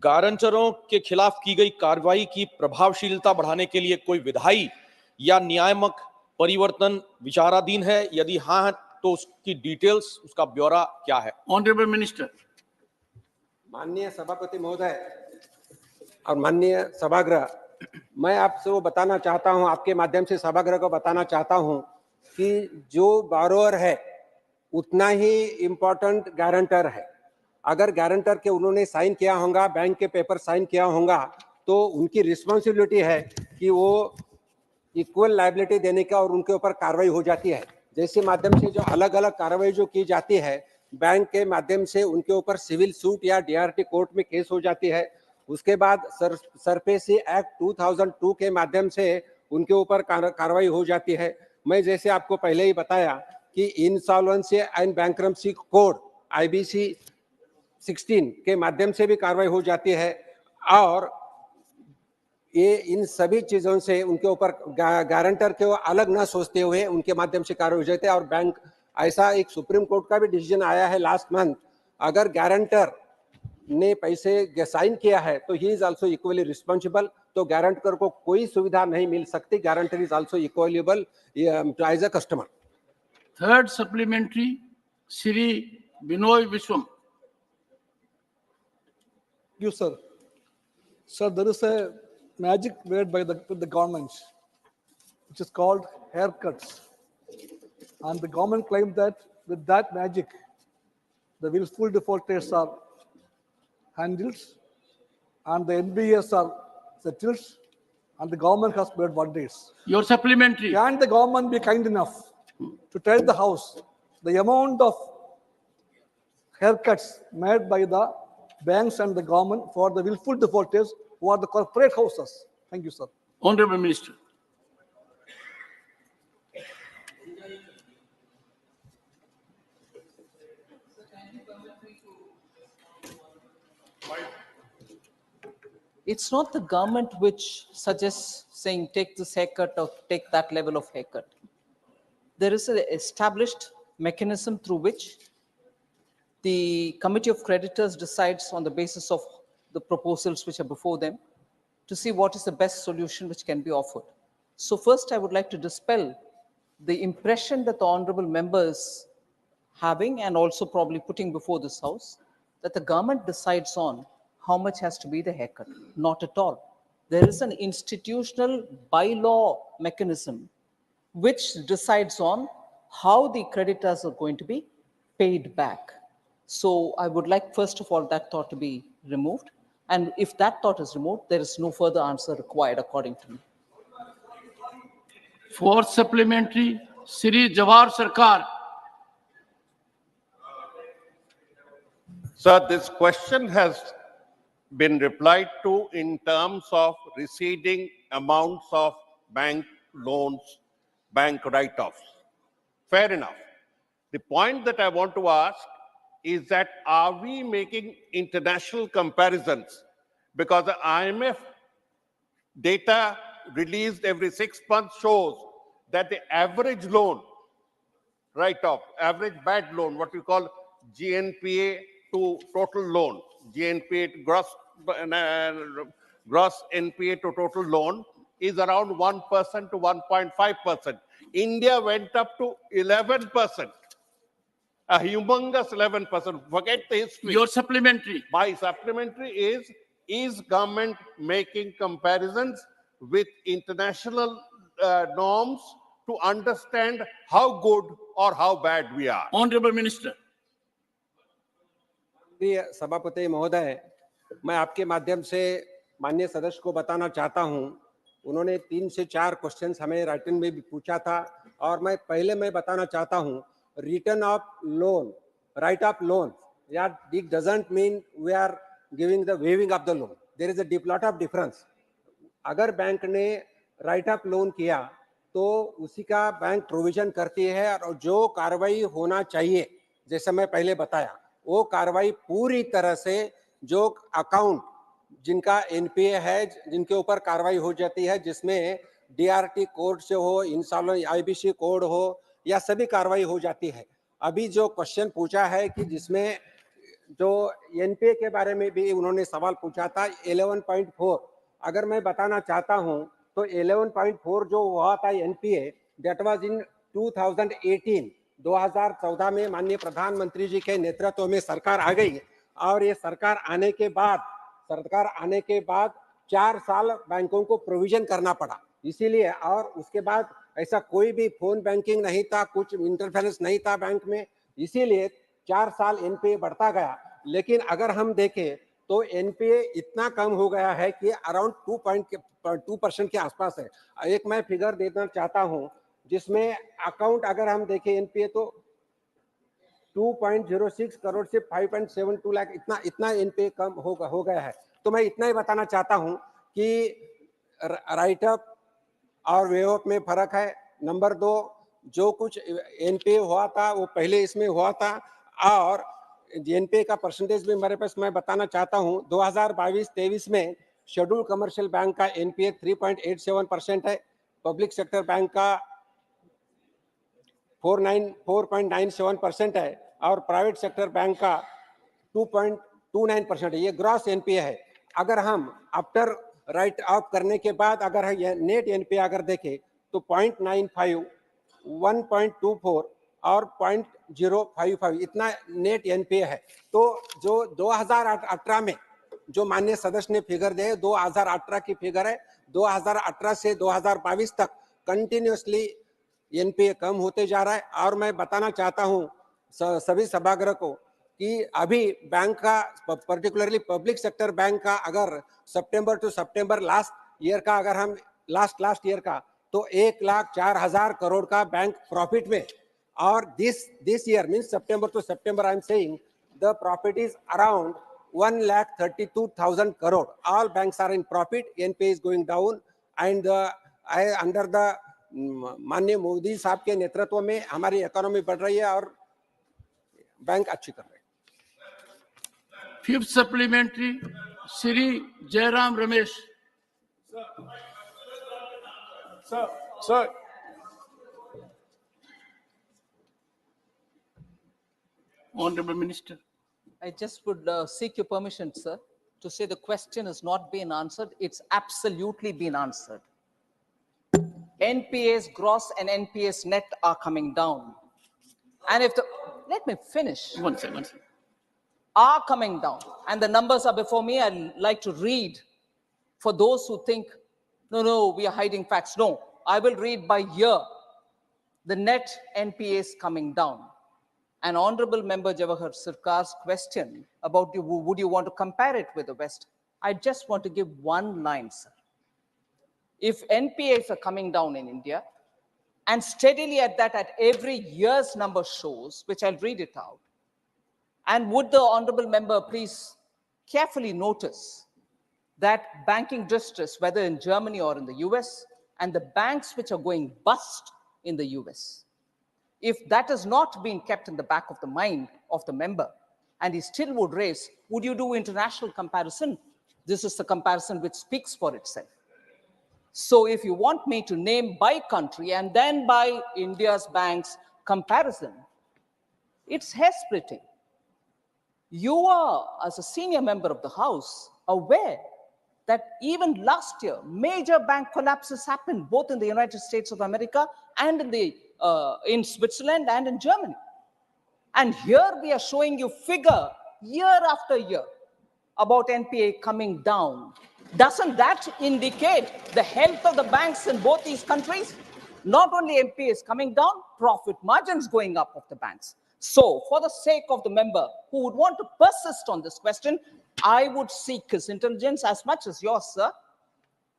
गारंटरों के खिलाफ की गई कार्रवाई की प्रभावशीलता बढ़ाने के लिए कोई विधायी या नियामक परिवर्तन विचाराधीन है? यदि हाँ तो उसकी डिटेल्स, उसका ब्यौरा क्या है? Honourable minister. माननीय सभापति महोदय और माननीय सभागृह, मैं आपसे वो बताना चाहता हूं, आपके माध्यम से सभागृह को बताना चाहता हूं कि जो बारोअर है उतना ही इम्पोर्टेंट गारंटर है। अगर गारंटर के उन्होंने साइन किया होगा, बैंक के पेपर साइन किया होगा, तो उनकी रिस्पॉन्सिबिलिटी है कि वो इक्वल लायबिलिटी देने का और उनके ऊपर कार्रवाई हो जाती है। जैसे माध्यम से जो अलग अलग कार्रवाई जो की जाती है बैंक के माध्यम से, उनके ऊपर सिविल सूट या डीआरटी कोर्ट में केस हो जाती है। उसके बाद सरफेसी एक्ट 2002 के माध्यम से उनके ऊपर कार्रवाई हो जाती है। मैं जैसे आपको पहले ही बताया कि insolvency and bankruptcy code IBC 16 के माध्यम से भी कार्रवाई हो जाती है और ये इन सभी चीजों से उनके ऊपर गारंटर के अलग ना सोचते हुए उनके माध्यम से कार्रवाई हो जाती है। और बैंक, ऐसा एक सुप्रीम कोर्ट का भी डिसीजन आया है लास्ट मंथ, अगर गारंटर ने पैसे साइन किया है तो he is also equally responsible. तो गारंटर को कोई सुविधा नहीं मिल सकती. Guarantor is also equally liable as a customer. Third supplementary Shri Binoy Viswam. You, sir. Sir, there is a magic word by the government, which is called haircuts. And the government claimed that with that magic, the willful defaulters are handled, and the NBS are settled, and the government has paid wonders. Your supplementary. Can the government be kind enough to tell the House the amount of haircuts made by the banks and the government for the willful defaulters who are the corporate houses? Thank you, sir. Honorable Minister. It's not the government which suggests saying take this haircut or take that level of haircut. There is an established mechanism through which the Committee of Creditors decides on the basis of the proposals which are before them to see what is the best solution which can be offered. So first, I would like to dispel the impression that the honorable members having and also probably putting before this House that the government decides on how much has to be the haircut. Not at all. There is an institutional bylaw mechanism which decides on how the creditors are going to be paid back. So I would like, first of all, that thought to be removed. And if that thought is removed, there is no further answer required, according to me. Fourth supplementary, Shri Jawahar Sarkar. Sir, this question has been replied to in terms of receding amounts of bank loans, bank write-offs. Fair enough. The point that I want to ask is that are we making international comparisons? Because the IMF data released every 6 months shows that the average loan write-off, average bad loan, what we call GNPA to total loan, GNPA to gross NPA to total loan is around 1% to 1.5%. India went up to 11%, a humongous 11%. Forget the history. Your supplementary. My supplementary is government making comparisons with international norms to understand how good or how bad we are? Honorable Minister. सभापति महोदय, मैं आपके माध्यम से माननीय सदस्य को बताना चाहता हूं, उन्होंने 3 से 4 क्वेश्चंस हमें राइटिंग में भी पूछा था और मैं बताना चाहता हूं, return of loan, write off loan, यार it doesn't mean we are giving the waiving of the loan. There is a deep lot of difference. अगर बैंक ने राइट ऑफ लोन किया तो उसी का बैंक प्रोविजन करती है और जो कार्रवाई होना चाहिए, जैसे मैं पहले बताया, वो कार्रवाई पूरी तरह से जो अकाउंट जिनका एनपीए है, जिनके ऊपर कार्रवाई हो जाती है, जिसमें डीआरटी कोड से हो, इंसॉल्वेंसी आईबीसी कोड हो, या सभी कार्रवाई हो जाती है. अभी जो क्वेश्चन पूछा है कि जिसमें जो एनपीए के बारे में भी उन्होंने सवाल पूछा था 11.4, अगर मैं बताना चाहता हूं तो 11.4 जो हुआ था एनपीए, दैट वाज इन 2018. 2014 में माननीय प्रधानमंत्री जी के नेतृत्व में सरकार आ गई और ये सरकार आने के बाद 4 साल बैंकों को प्रोविजन करना पड़ा. इसीलिए, और उसके बाद ऐसा कोई भी फोन बैंकिंग नहीं था, कुछ इंटरफेरेंस नहीं था बैंक में, इसीलिए 4 साल एनपीए बढ़ता गया. लेकिन अगर हम देखें तो एनपीए इतना कम हो गया है कि अराउंड 2% के आसपास है. एक मैं फिगर देना चाहता हूं, जिसमें अकाउंट अगर हम देखें एनपीए तो 2.06 करोड़ से 5.72 लाख इतना एनपीए कम हो गया है. तो मैं इतना ही बताना चाहता हूं कि राइट अप और वेव अप में फर्क है. नंबर 2, जो कुछ एनपीए हुआ था वो पहले इसमें हुआ था, और एनपीए का परसेंटेज भी मेरे पास मैं बताना चाहता हूं. 2022-23 में शेड्यूल कमर्शियल बैंक का एनपीए 3.87% है, पब्लिक सेक्टर बैंक का 4.97% है और प्राइवेट सेक्टर बैंक का 2.29% है. ये ग्रॉस एनपीए है. अगर हम आफ्टर राइट ऑफ करने के बाद अगर ये नेट एनपीए अगर देखें तो 0.95, 1.24 और 0.055 इतना नेट एनपीए है। तो जो 2018 में जो माननीय सदस्य ने फिगर दिए 2018 की फिगर है, 2018 से 2022 तक कंटिन्यूसली एनपीए कम होते जा रहा है। और मैं बताना चाहता हूं सभी सभागृह को कि अभी बैंक का पर्टिकुलरली पब्लिक सेक्टर बैंक का अगर सितंबर टू सितंबर लास्ट ईयर का अगर हम लास्ट ईयर का तो 1,04,000 करोड़ का बैंक प्रॉफिट में, और this year means September to September I am saying the profit is around 1,32,000 crore. All banks are in profit. NPA is going down, and under the माननीय मोदी साहब के नेतृत्व में हमारी इकोनॉमी बढ़ रही है और बैंक अच्छी कर रहे हैं। Fifth supplementary Shri Jairam Ramesh. Sir. Honorable Minister. I just would seek your permission, sir, to say the question has not been answered. It's absolutely been answered. NPA's gross and NPA's net are coming down. And if let me finish. One second. Are coming down. And the numbers are before me. I'd like to read for those who think, no, we are hiding facts. No, I will read by year. The net NPA is coming down. And Honorable Member Jawahar Sirkar's question about would you want to compare it with the West? I just want to give one line, sir. If NPAs are coming down in India, and steadily at every year's number shows, which I'll read it out, and would the Honorable Member please carefully notice that banking distress, whether in Germany or in the US, and the banks which are going bust in the US, if that has not been kept in the back of the mind of the member, and he still would raise, would you do international comparison? This is the comparison which speaks for itself. So if you want me to name by country and then by India's banks comparison, it's hair-splitting. You are, as a senior member of the House, aware that even last year, major bank collapses happened both in the United States of America and in Switzerland and in Germany. And here we are showing you figure year after year about NPA coming down. Doesn't that indicate the health of the banks in both these countries? Not only NPA is coming down, profit margins going up of the banks. So for the sake of the member who would want to persist on this question, I would seek his intelligence as much as yours, sir,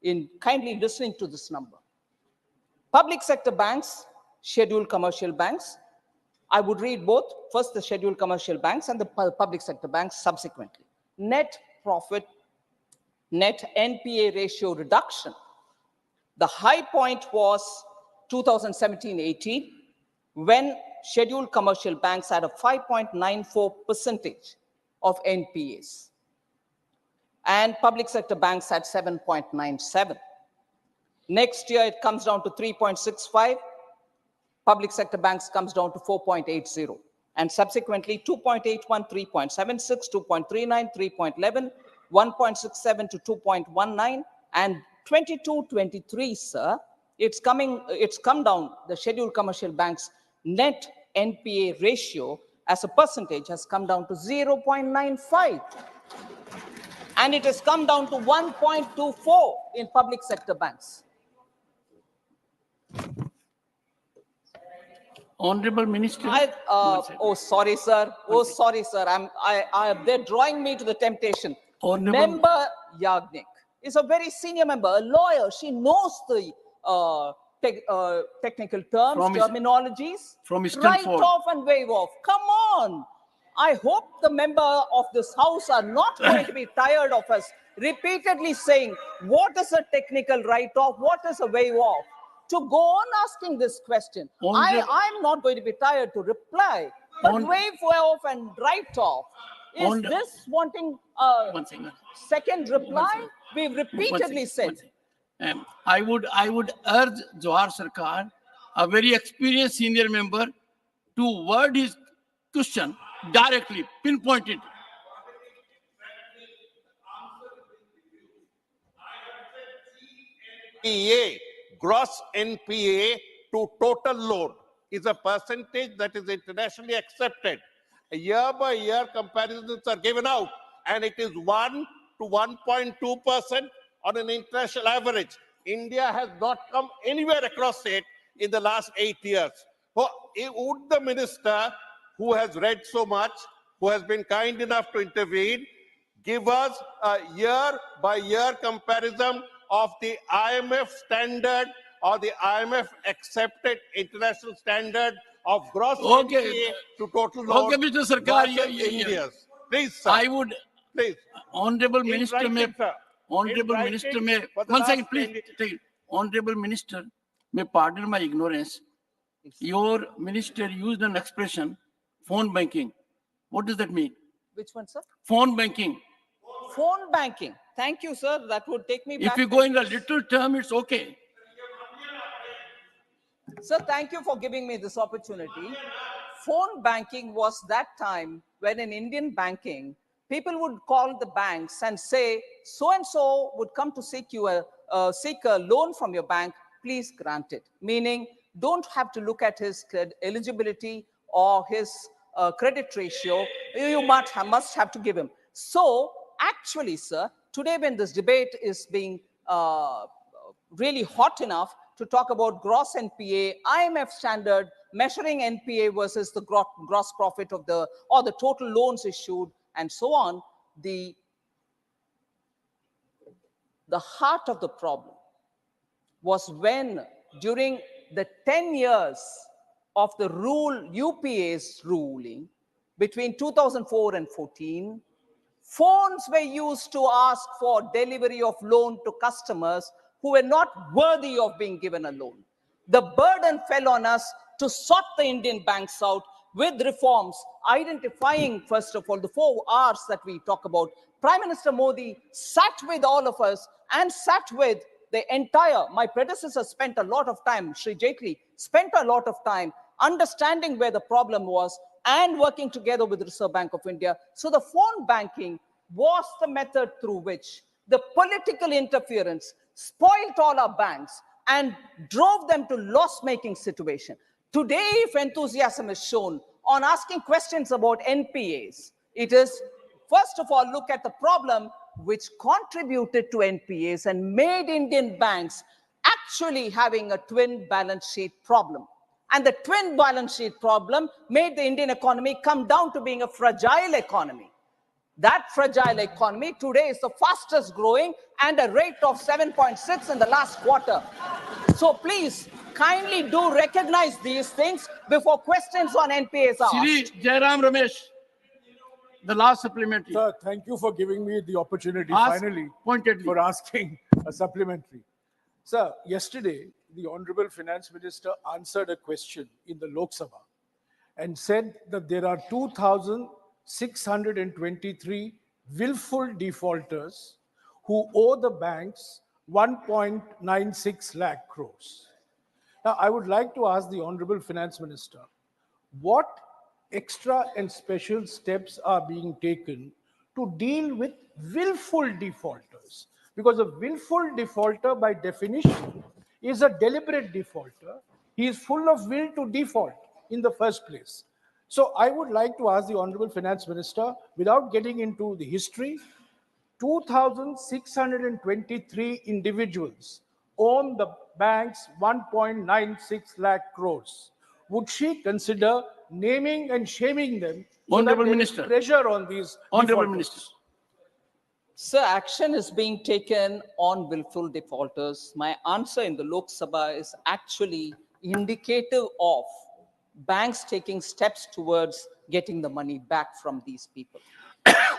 in kindly listening to this number. Public sector banks, scheduled commercial banks, I would read both, first the scheduled commercial banks and the public sector banks subsequently. Net profit, net NPA ratio reduction. The high point was 2017-18, when scheduled commercial banks had a 5.94% of NPAs, and public sector banks had 7.97. Next year, it comes down to 3.65. Public sector banks comes down to 4.80. And subsequently, 2.81, 3.76, 2.39, 3.11, 1.67 to 2.19, and 22-23, sir, it's come down, the scheduled commercial banks' net NPA ratio as a percentage has come down to 0.95. And it has come down to 1.24 in public sector banks. Honorable Minister. Oh, sorry, sir. Oh, sorry, sir. They're drawing me to the temptation. Honorable. Member Yagnik is a very senior member, a lawyer. She knows the technical terms, terminologies. From Eastern Write Fort. off and waive off. Come on. I hope the member of this house are not going to be tired of us repeatedly saying, what is a technical write-off? What is a waive off? To go on asking this question. I'm not going to be tired to reply, but waive off and write off. Is this wanting a second reply? We've repeatedly said. I would urge Jawahar Sarkar, a very experienced senior member, to word his question directly, pinpointed. NPA, gross NPA to total loan is a percentage that is internationally accepted. Year by year comparisons are given out, and it is 1 to 1.2% on an international average. India has not come anywhere across it in the last 8 years. Would the minister, who has read so much, who has been kind enough to intervene, give us a year-by-year comparison of the IMF standard or the IMF accepted international standard of gross NPA to total loan Okay, Mr. Sarkar, versus India's? Please, sir. I would, Please. Honorable In Minister, writing, sir. Honorable In Minister, writing for the one last second, please. 10 Take it. Honorable Minister, may pardon my ignorance. Your minister used an expression, phone banking. What does that mean? Which one, sir? Phone banking. Phone banking. Thank you, sir. That would take me back. If you go in the literal term, it's okay. Sir, thank you for giving me this opportunity. Phone banking was that time when in Indian banking, people would call the banks and say, so-and-so would come to seek a loan from your bank, please grant it. Meaning, don't have to look at his eligibility or his credit ratio. You must have to give him. So actually, sir, today when this debate is being really hot enough to talk about gross NPA, IMF standard, measuring NPA versus the gross profit of the total loans issued, and so on, the heart of the problem was when during the 10 years of the UPA's ruling between 2004 and 14, phones were used to ask for delivery of loan to customers who were not worthy of being given a loan. The burden fell on us to sort the Indian banks out with reforms, identifying, first of all, the 4 R's that we talk about. Prime Minister Modi sat with all of us and sat with the entire, my predecessor spent a lot of time, Sri Jaitley spent a lot of time understanding where the problem was and working together with the Reserve Bank of India. So the phone banking was the method through which the political interference spoiled all our banks and drove them to loss-making situation. Today, if enthusiasm is shown on asking questions about NPAs, it is, first of all, look at the problem which contributed to NPAs and made Indian banks actually having a twin balance sheet problem. And the twin balance sheet problem made the Indian economy come down to being a fragile economy. That fragile economy today is the fastest growing and a rate of 7.6 in the last quarter. So please, kindly do recognize these things before questions on NPAs are Shri asked. Jairam Ramesh, the last supplementary. Sir, thank you for giving me the opportunity finally for asking a supplementary. Sir, yesterday, the Honorable Finance Minister answered a question in the Lok Sabha and said that there are 2,623 willful defaulters who owe the banks 1.96 lakh crores. Now, I would like to ask the Honorable Finance Minister, what extra and special steps are being taken to deal with willful defaulters? Because a willful defaulter, by definition, is a deliberate defaulter. He is full of will to default in the first place. So I would like to ask the Honorable Finance Minister, without getting into the history, 2,623 individuals own the bank's 1.96 lakh crores. Would she consider naming and shaming them so that there is pressure on these Honorable Minister. Sir, action is being taken on willful defaulters. My answer in the Lok Sabha is actually indicative of banks taking steps towards getting the money back from these people.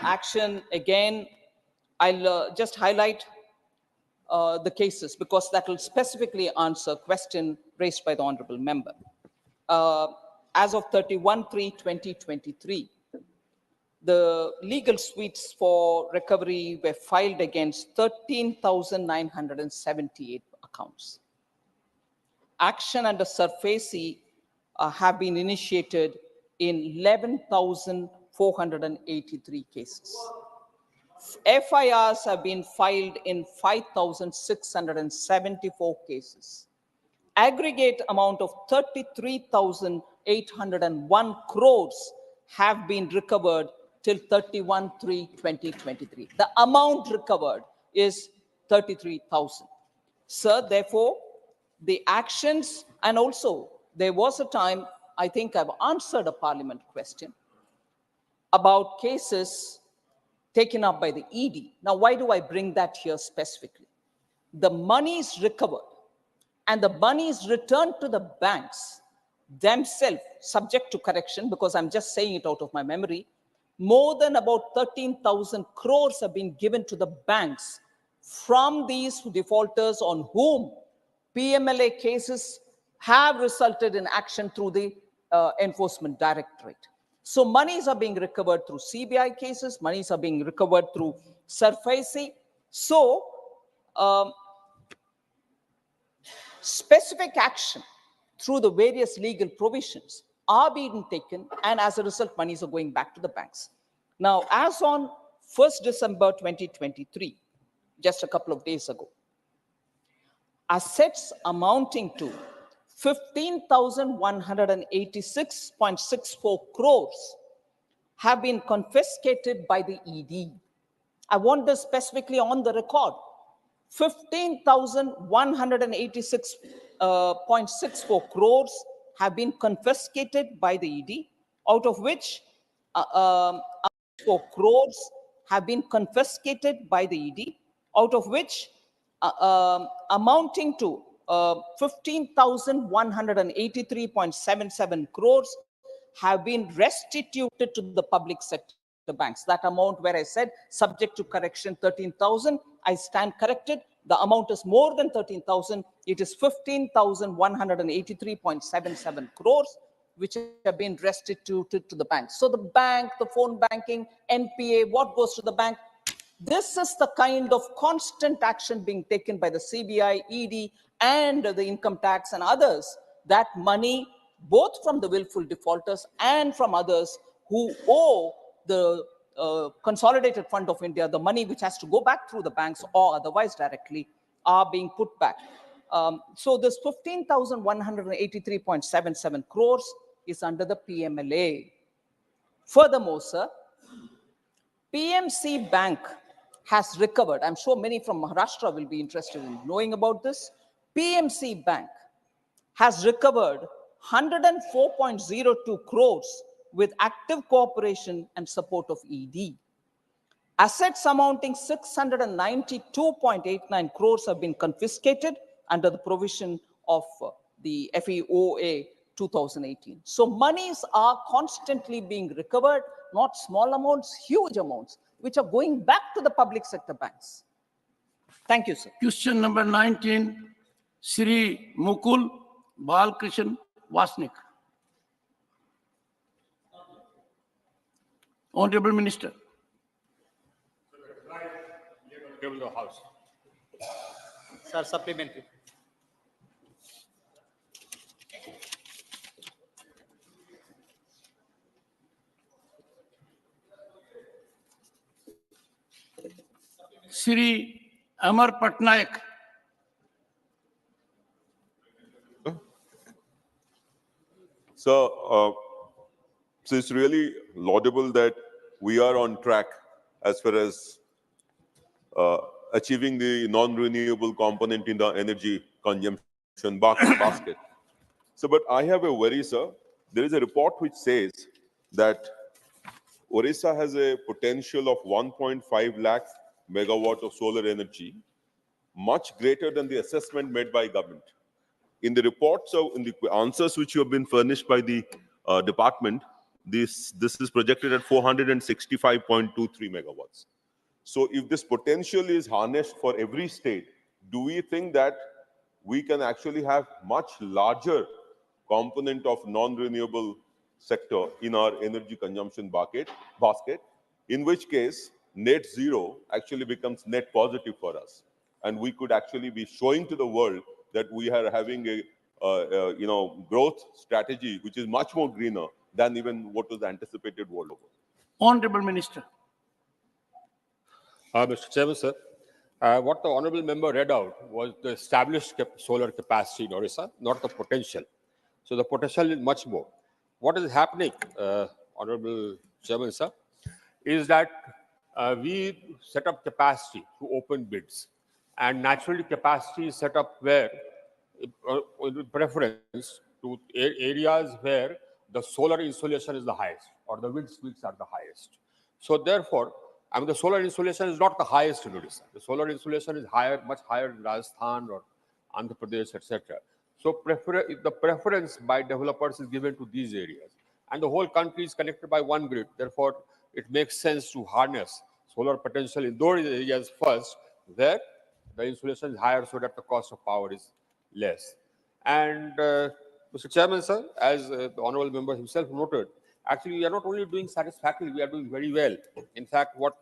Action, again, I'll just highlight the cases because that will specifically answer a question raised by the Honorable Member. As of 31/3/2023, the legal suites for recovery were filed against 13,978 accounts. Action under SURFACE have been initiated in 11,483 cases. FIRs have been filed in 5,674 cases. Aggregate amount of 33,801 crores have been recovered till 31/3/2023. The amount recovered is 33,000. Sir, therefore, the actions, and also there was a time, I think I've answered a parliament question about cases taken up by the ED. Now, why do I bring that here specifically? The money is recovered and the money is returned to the banks themselves, subject to correction, because I'm just saying it out of my memory. More than about 13,000 crores have been given to the banks from these defaulters on whom PMLA cases have resulted in action through the Enforcement Directorate. So monies are being recovered through CBI cases, monies are being recovered through SARFAESI. So specific action through the various legal provisions are being taken, and as a result, monies are going back to the banks. Now, as on 1st December 2023, just a couple of days ago, assets amounting to 15,186.64 crores have been confiscated by the ED. I want this specifically on the record. 15,186.64 crores have been confiscated by the ED, out of which 4 crores have been confiscated by the ED, out of which amounting to 15,183.77 crores have been restituted to the public sector banks. That amount where I said subject to correction 13,000, I stand corrected. The amount is more than 13,000. It is 15,183.77 crores, which have been restituted to the banks. So the bank, the phone banking, NPA, what goes to the bank? This is the kind of constant action being taken by the CBI, ED, and the income tax and others, that money, both from the willful defaulters and from others who owe the Consolidated Fund of India, the money which has to go back through the banks or otherwise directly, are being put back. So this 15,183.77 crores is under the PMLA. Furthermore, sir, PMC Bank has recovered. I'm sure many from Maharashtra will be interested in knowing about this. PMC Bank has recovered 104.02 crores with active cooperation and support of ED. Assets amounting 692.89 crores have been confiscated under the provision of the FEOA 2018. So monies are constantly being recovered, not small amounts, huge amounts, which are going back to the public sector banks. Thank you, sir. Question number 19, Sri Mukul Balkrishan Vasnik. Honorable Minister. Sir, supplementary. Sri Amar Patnaik. So it's really laudable that we are on track as far as achieving the non-renewable component in the energy consumption basket. So, but I have a worry, sir. There is a report which says that Orissa has a potential of 1.5 lakh megawatt of solar energy, much greater than the assessment made by government. In the reports, so in the answers which you have been furnished by the department, this is projected at 465.23 megawatts. So if this potential is harnessed for every state, do we think that we can actually have much larger component of non-renewable sector in our energy consumption basket, in which case net zero actually becomes net positive for us, and we could actually be showing to the world that we are having a growth strategy which is much more greener than even what was anticipated world over. Honorable Minister. Mr. Chairman, sir, what the honourable member read out was the established solar capacity in Orissa, not the potential. So the potential is much more. What is happening, honourable Chairman, sir, is that we set up capacity through open bids, and naturally capacity is set up where, with preference to areas where the solar insolation is the highest or the wind speeds are the highest. So therefore, I mean, the solar insolation is not the highest in Odisha. The solar insolation is higher, much higher in Rajasthan or Andhra Pradesh, etc. So the preference by developers is given to these areas. And the whole country is connected by one grid. Therefore, it makes sense to harness solar potential in those areas first, where the insulation is higher so that the cost of power is less. And Mr. Chairman, sir, as the honorable member himself noted, actually we are not only doing satisfactorily, we are doing very well. In fact, what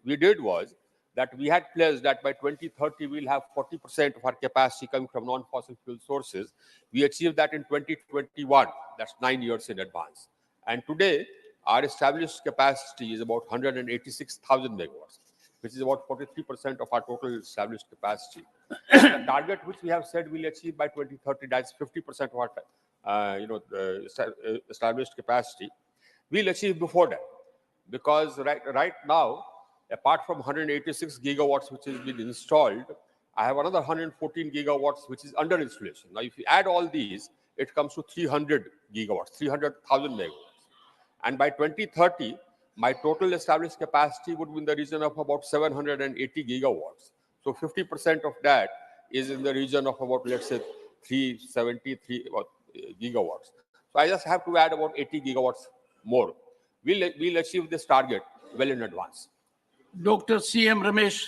we did was that we had pledged that by 2030 we'll have 40% of our capacity coming from non-fossil fuel sources. We achieved that in 2021. That's 9 years in advance. And today, our established capacity is about 186,000 megawatts, which is about 43% of our total established capacity. The target which we have said we'll achieve by 2030, that's 50% of our established capacity, we'll achieve before that. Because right now, apart from 186 gigawatts which has been installed, I have another 114 gigawatts which is under installation. Now, if you add all these, it comes to 300 gigawatts, 300,000 megawatts. And by 2030, my total established capacity would be in the region of about 780 gigawatts. So 50% of that is in the region of about, let's say, 373 gigawatts. So I just have to add about 80 gigawatts more. We'll achieve this target well in advance. Dr. C.M. Ramesh.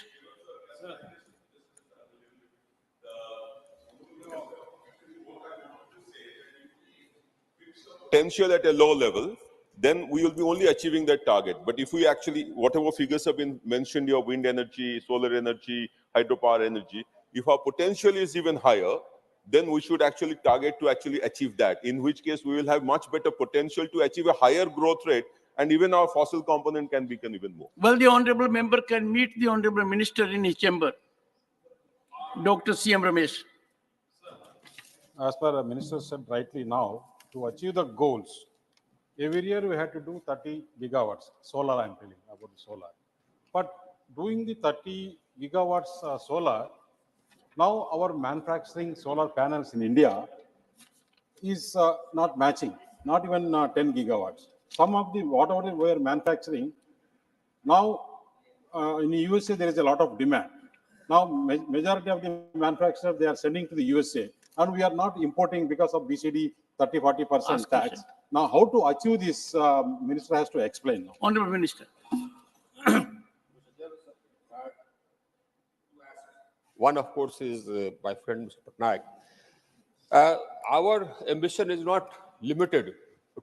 Potential at a low level, then we will be only achieving that target. But if we actually, whatever figures have been mentioned, your wind energy, solar energy, hydropower energy, if our potential is even higher, then we should actually target to actually achieve that, in which case we will have much better potential to achieve a higher growth rate, and even our fossil component can become even more. Well, the Honorable Member can meet the Honorable Minister in his chamber. Dr. C.M. Ramesh. As per the Minister said rightly now, to achieve the goals, every year we had to do 30 gigawatts, solar I'm telling about the solar. But doing the 30 gigawatts solar, now our manufacturing solar panels in India is not matching, not even 10 gigawatts. Some of the, whatever we are manufacturing, now in the USA there is a lot of demand. Now majority of the manufacturers, they are sending to the USA, and we are not importing because of BCD 30-40% tax. Now how to achieve this, Minister has to explain now. Honorable Minister. One, of course, is my friend Mr. Patnaik. Our ambition is not limited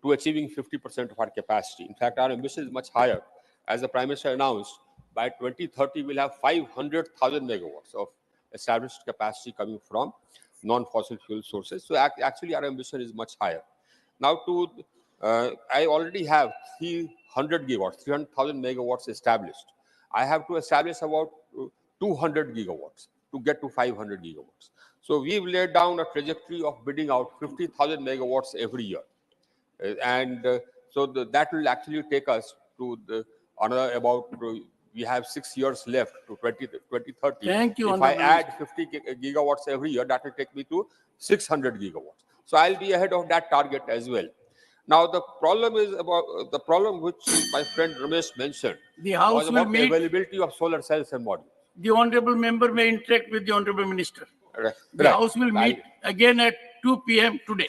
to achieving 50% of our capacity. In fact, our ambition is much higher. As the Prime Minister announced, by 2030, we'll have 500,000 megawatts of established capacity coming from non-fossil fuel sources. So actually, our ambition is much higher. Now, I already have 300 gigawatts, 300,000 megawatts established. I have to establish about 200 gigawatts to get to 500 gigawatts. So we've laid down a trajectory of bidding out 50,000 megawatts every year. That will actually take us to another about, we have 6 years left to 2030. Thank you, if I add 50 gigawatts every year, that will take me to 600 gigawatts. So I'll be ahead of that target as well. Now, the problem is about the problem which my friend Ramesh mentioned. The House was will about meet. Availability of solar cells and modules. The Honorable Member may interact with the Honorable Minister. Right. The House will meet again at 2 p.m. today.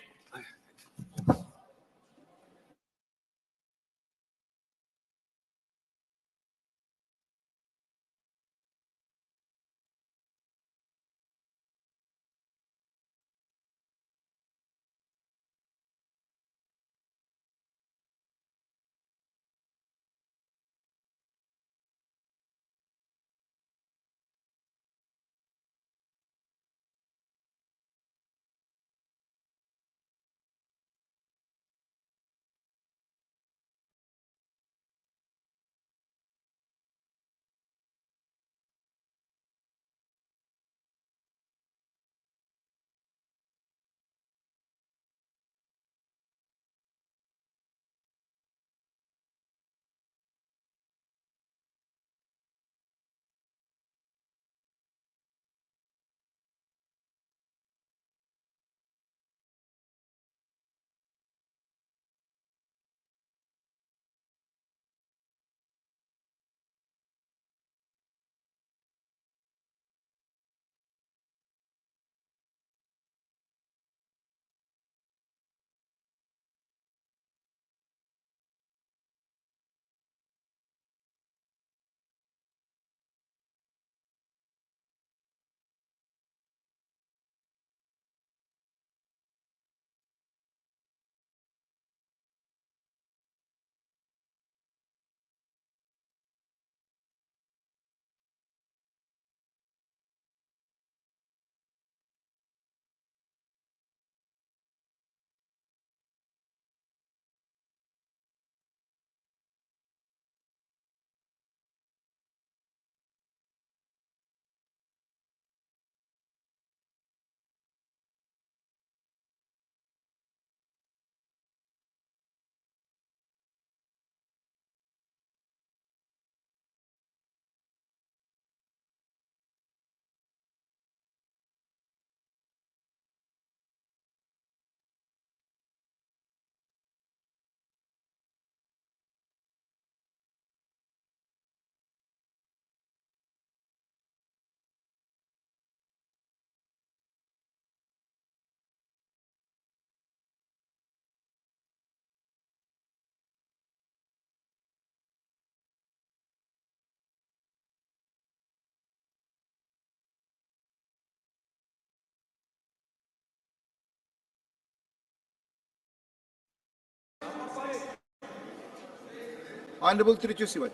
Honorable Tiruchu Sivaji.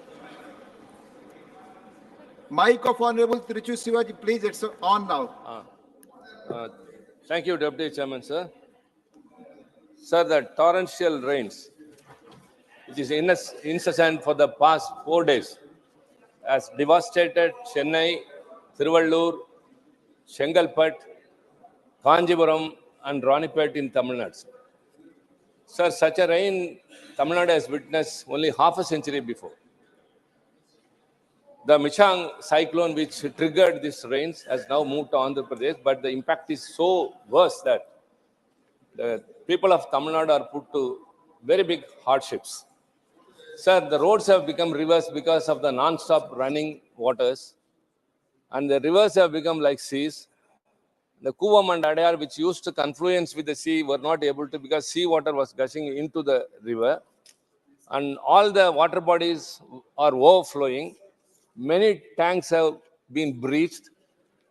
Mic of Honorable Tiruchu Sivaji, please, it's on now. Thank you, Deputy Chairman, sir. Sir, the torrential rains, which is incessant for the past 4 days, has devastated Chennai, Thiruvallur, Shengalpet, Kanjipuram, and Ranipet in Tamil Nadu. Sir, such a rain Tamil Nadu has witnessed only half a century before. The Michang cyclone, which triggered these rains, has now moved to Andhra Pradesh, but the impact is so worse that the people of Tamil Nadu are put to very big hardships. Sir, the roads have become rivers because of the non-stop running waters, and the rivers have become like seas. The Kuvam and Adayar, which used to confluence with the sea, were not able to because sea water was gushing into the river, and all the water bodies are overflowing. Many tanks have been breached.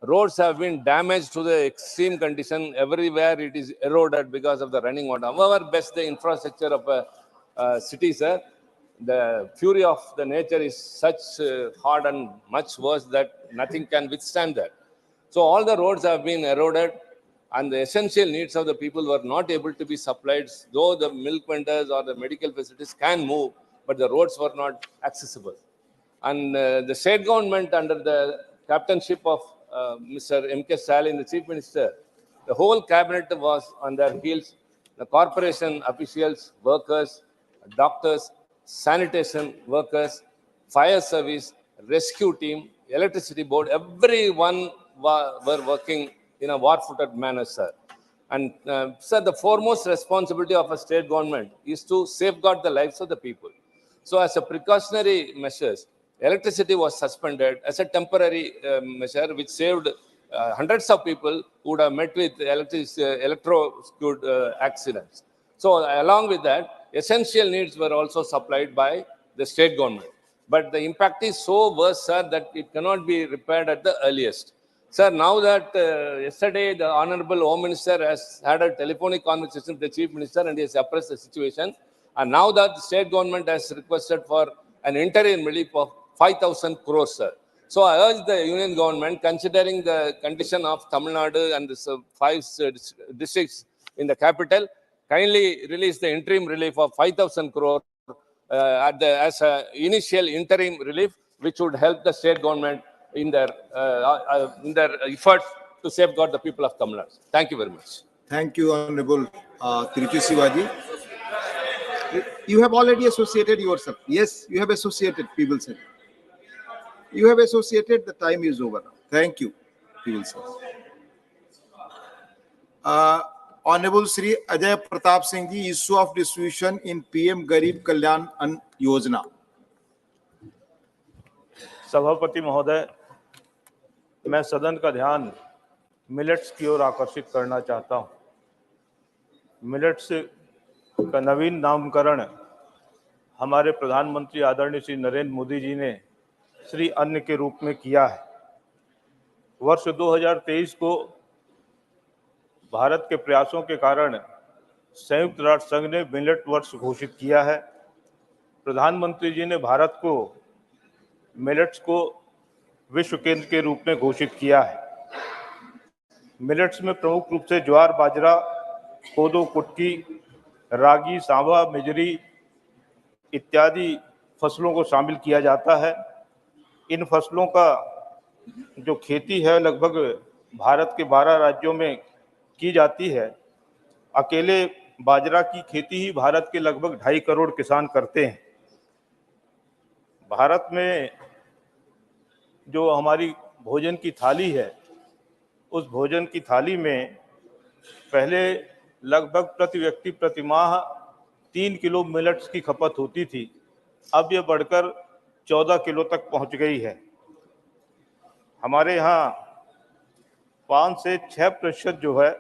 Roads have been damaged to the extreme condition. Everywhere it is eroded because of the running water. However best the infrastructure of a city, sir, the fury of the nature is such hard and much worse that nothing can withstand that. So all the roads have been eroded, and the essential needs of the people were not able to be supplied, though the milk vendors or the medical facilities can move, but the roads were not accessible. And the state government, under the captainship of Mr. M.K. Stalin, the Chief Minister, the whole cabinet was on their heels. The corporation officials, workers, doctors, sanitation workers, fire service, rescue team, electricity board, everyone were working in a war-footed manner, sir. And sir, the foremost responsibility of a state government is to safeguard the lives of the people. So as a precautionary measures, electricity was suspended as a temporary measure, which saved hundreds of people who would have met with electrocuted accidents. So along with that, essential needs were also supplied by the state government. But the impact is so worse, sir, that it cannot be repaired at the earliest. Sir, now that yesterday the Honorable Home Minister has had a telephonic conversation with the Chief Minister and he has appraised the situation, and now that the state government has requested for an interim relief of 5,000 crores, sir. So I urge the union government, considering the condition of Tamil Nadu and the 5 districts in the capital, kindly release the interim relief of 5,000 crore as an initial interim relief, which would help the state government in their efforts to safeguard the people of Tamil Nadu. Thank you very much. Thank you, Honorable Tiruchu Sivaji. You have already associated yourself. Yes, you have associated, people said. You have associated, the time is over now. Thank you, people said. Honorable Sri Ajay Pratap Singh ji, issue of distribution in PM Garib Kalyan Ann Yojana. सभापति महोदय, मैं सदन का ध्यान millets की ओर आकर्षित करना चाहता हूं। मिलेट्स का नवीन नामकरण हमारे प्रधानमंत्री आदरणीय श्री नरेंद्र मोदी जी ने श्री अन्न के रूप में किया है। वर्ष 2023 को भारत के प्रयासों के कारण संयुक्त राष्ट्र संघ ने मिलेट वर्ष घोषित किया है। प्रधानमंत्री जी ने भारत को मिलेट्स को विश्व केंद्र के रूप में घोषित किया है। मिलेट्स में प्रमुख रूप से ज्वार, बाजरा, कोदो, कुटकी, रागी, सांवा, मेजरी इत्यादि फसलों को शामिल किया जाता है। इन फसलों का जो खेती है लगभग भारत के 12 राज्यों में की जाती है। अकेले बाजरा की खेती ही भारत के लगभग 2.5 करोड़ किसान करते हैं। भारत में जो हमारी भोजन की थाली है, उस भोजन की थाली में पहले लगभग प्रति व्यक्ति प्रति माह 3 किलो मिलेट्स की खपत होती थी। अब यह बढ़कर 14 किलो तक पहुंच गई है। हमारे यहाँ 5 से 6% जो है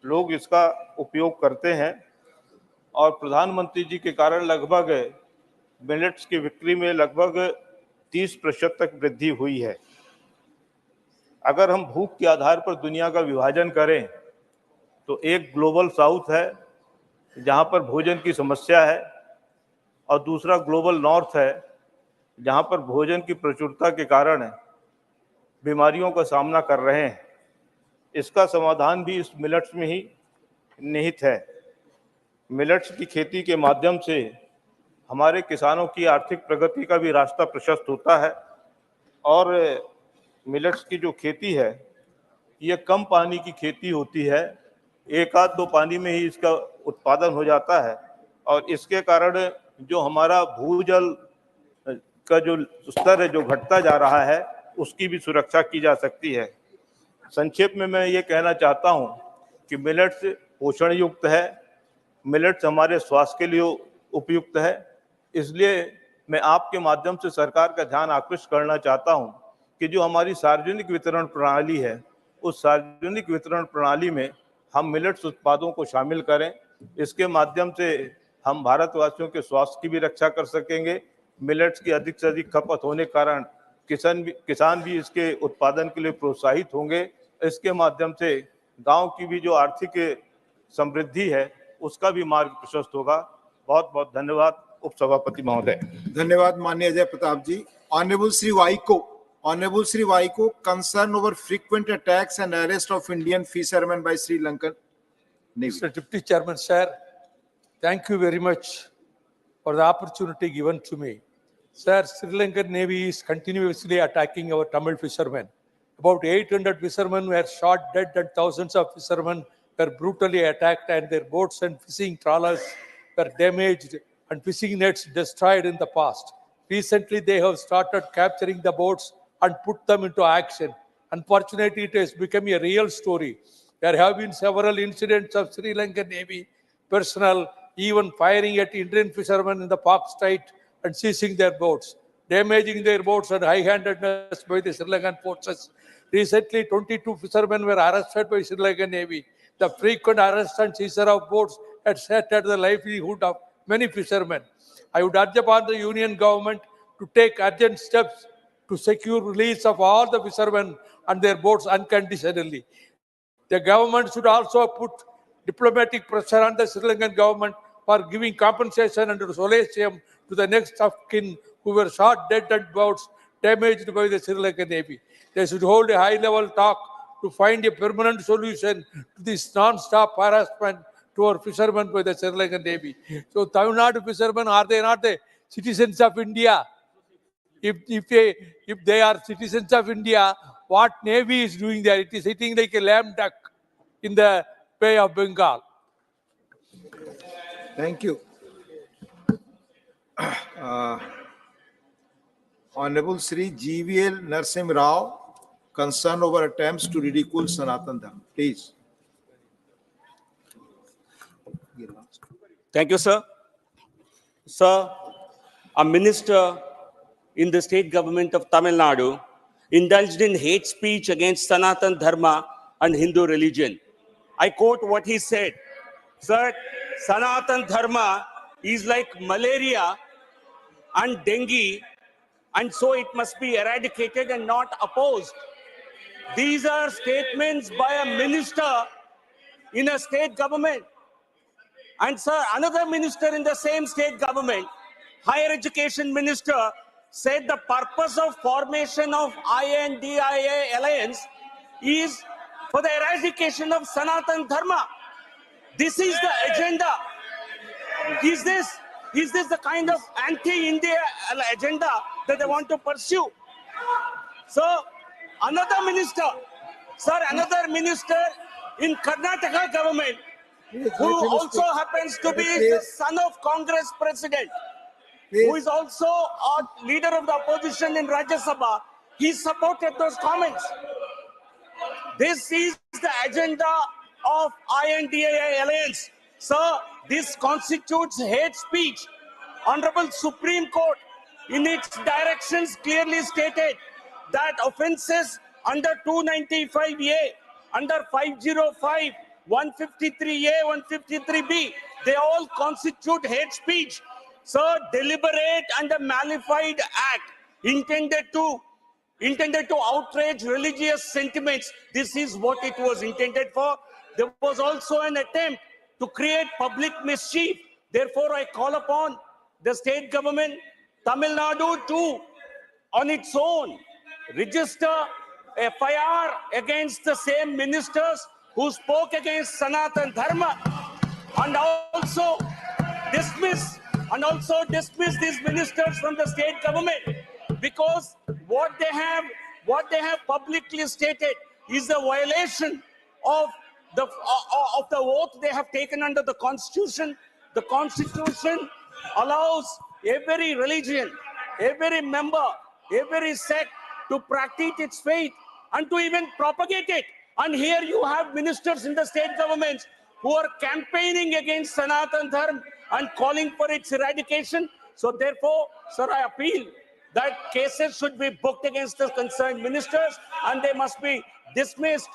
लोग इसका उपयोग करते हैं और प्रधानमंत्री जी के कारण लगभग मिलेट्स की बिक्री में लगभग 30% तक वृद्धि हुई है। अगर हम भूख के आधार पर दुनिया का विभाजन करें तो एक ग्लोबल साउथ है जहां पर भोजन की समस्या है और दूसरा ग्लोबल नॉर्थ है, जहां पर भोजन की प्रचुरता के कारण बीमारियों का सामना कर रहे हैं। इसका समाधान भी इस मिलेट्स में ही निहित है। मिलेट्स की खेती के माध्यम से हमारे किसानों की आर्थिक प्रगति का भी रास्ता प्रशस्त होता है और मिलेट्स की जो खेती है ये कम पानी की खेती होती है, एक आध दो पानी में ही इसका उत्पादन हो जाता है और इसके कारण जो हमारा भूजल का जो स्तर है जो घटता जा रहा है उसकी भी सुरक्षा की जा सकती है। संक्षेप में मैं ये कहना चाहता हूँ कि मिलेट्स पोषण युक्त है, मिलेट्स हमारे स्वास्थ्य के लिए उपयुक्त है, इसलिए मैं आपके माध्यम से सरकार का ध्यान आकृष्ट करना चाहता हूँ कि जो हमारी सार्वजनिक वितरण प्रणाली है उस सार्वजनिक वितरण प्रणाली में हम मिलेट्स उत्पादों को शामिल करें। इसके माध्यम से हम भारतवासियों के स्वास्थ्य की भी रक्षा कर सकेंगे। मिलेट्स की अधिक से अधिक खपत होने के कारण किसान भी इसके उत्पादन के लिए प्रोत्साहित होंगे। इसके माध्यम से गांव की भी जो आर्थिक समृद्धि है उसका भी मार्ग प्रशस्त होगा। बहुत बहुत धन्यवाद उपसभापति महोदय। धन्यवाद माननीय अजय प्रताप जी। Honorable Sri Vaiko, concern over frequent attacks and arrest of Indian fishermen by Sri Lankan Navy. Mr. Deputy Chairman, sir, thank you very much for the opportunity given to me. Sir, Sri Lankan Navy is continuously attacking our Tamil fishermen. About 800 fishermen were shot dead and thousands of fishermen were brutally attacked and their boats and fishing trawlers were damaged and fishing nets destroyed in the past. Recently, they have started capturing the boats and put them into action. Unfortunately, it has become a real story. There have been several incidents of Sri Lankan Navy personnel even firing at Indian fishermen in the Pak Strait and seizing their boats, damaging their boats and high-handedness by the Sri Lankan forces. Recently, 22 fishermen were arrested by Sri Lankan Navy. The frequent arrest and seizure of boats had shattered the livelihood of many fishermen. I would urge upon the Union government to take urgent steps to secure release of all the fishermen and their boats unconditionally. The government should also put diplomatic pressure on the Sri Lankan government for giving compensation under solatium to the next of kin who were shot dead and boats damaged by the Sri Lankan Navy. They should hold a high-level talk to find a permanent solution to this non-stop harassment to our fishermen by the Sri Lankan Navy. So, Tamil Nadu fishermen, are they not the citizens of India? If they are citizens of India, what Navy is doing there? It is sitting like a lame duck in the Bay of Bengal. Thank you. Honorable Sri GVL Narsim Rao, concern over attempts to ridicule Sanatan Dharma. Please. Thank you, sir. Sir, a minister in the state government of Tamil Nadu indulged in hate speech against Sanatan Dharma and Hindu religion. I quote what he said. Sir, Sanatan Dharma is like malaria and dengue, and so it must be eradicated and not opposed. These are statements by a minister in a state government. And sir, another minister in the same state government, higher education minister, said the purpose of formation of INDIA alliance is for the eradication of Sanatan Dharma. This is the agenda. Is this the kind of anti-India agenda that they want to pursue? So, another minister in Karnataka government, who also happens to be the son of Congress president, who is also a leader of the opposition in Rajya Sabha, he supported those comments. This is the agenda of INDIA alliance. Sir, this constitutes hate speech. Honorable Supreme Court, in its directions, clearly stated that offences under 295A, under 505, 153A, 153B, they all constitute hate speech. Sir, deliberate and a malified act intended to outrage religious sentiments. This is what it was intended for. There was also an attempt to create public mischief. Therefore, I call upon the state government, Tamil Nadu too, on its own, register FIR against the same ministers who spoke against Sanatan Dharma, and also dismiss these ministers from the state government, because what they have publicly stated is a violation of the oath they have taken under the Constitution. The Constitution allows every religion, every member, every sect to practice its faith and to even propagate it. And here you have ministers in the state governments who are campaigning against Sanatan Dharma and calling for its eradication. So therefore, sir, I appeal that cases should be booked against the concerned ministers and they must be dismissed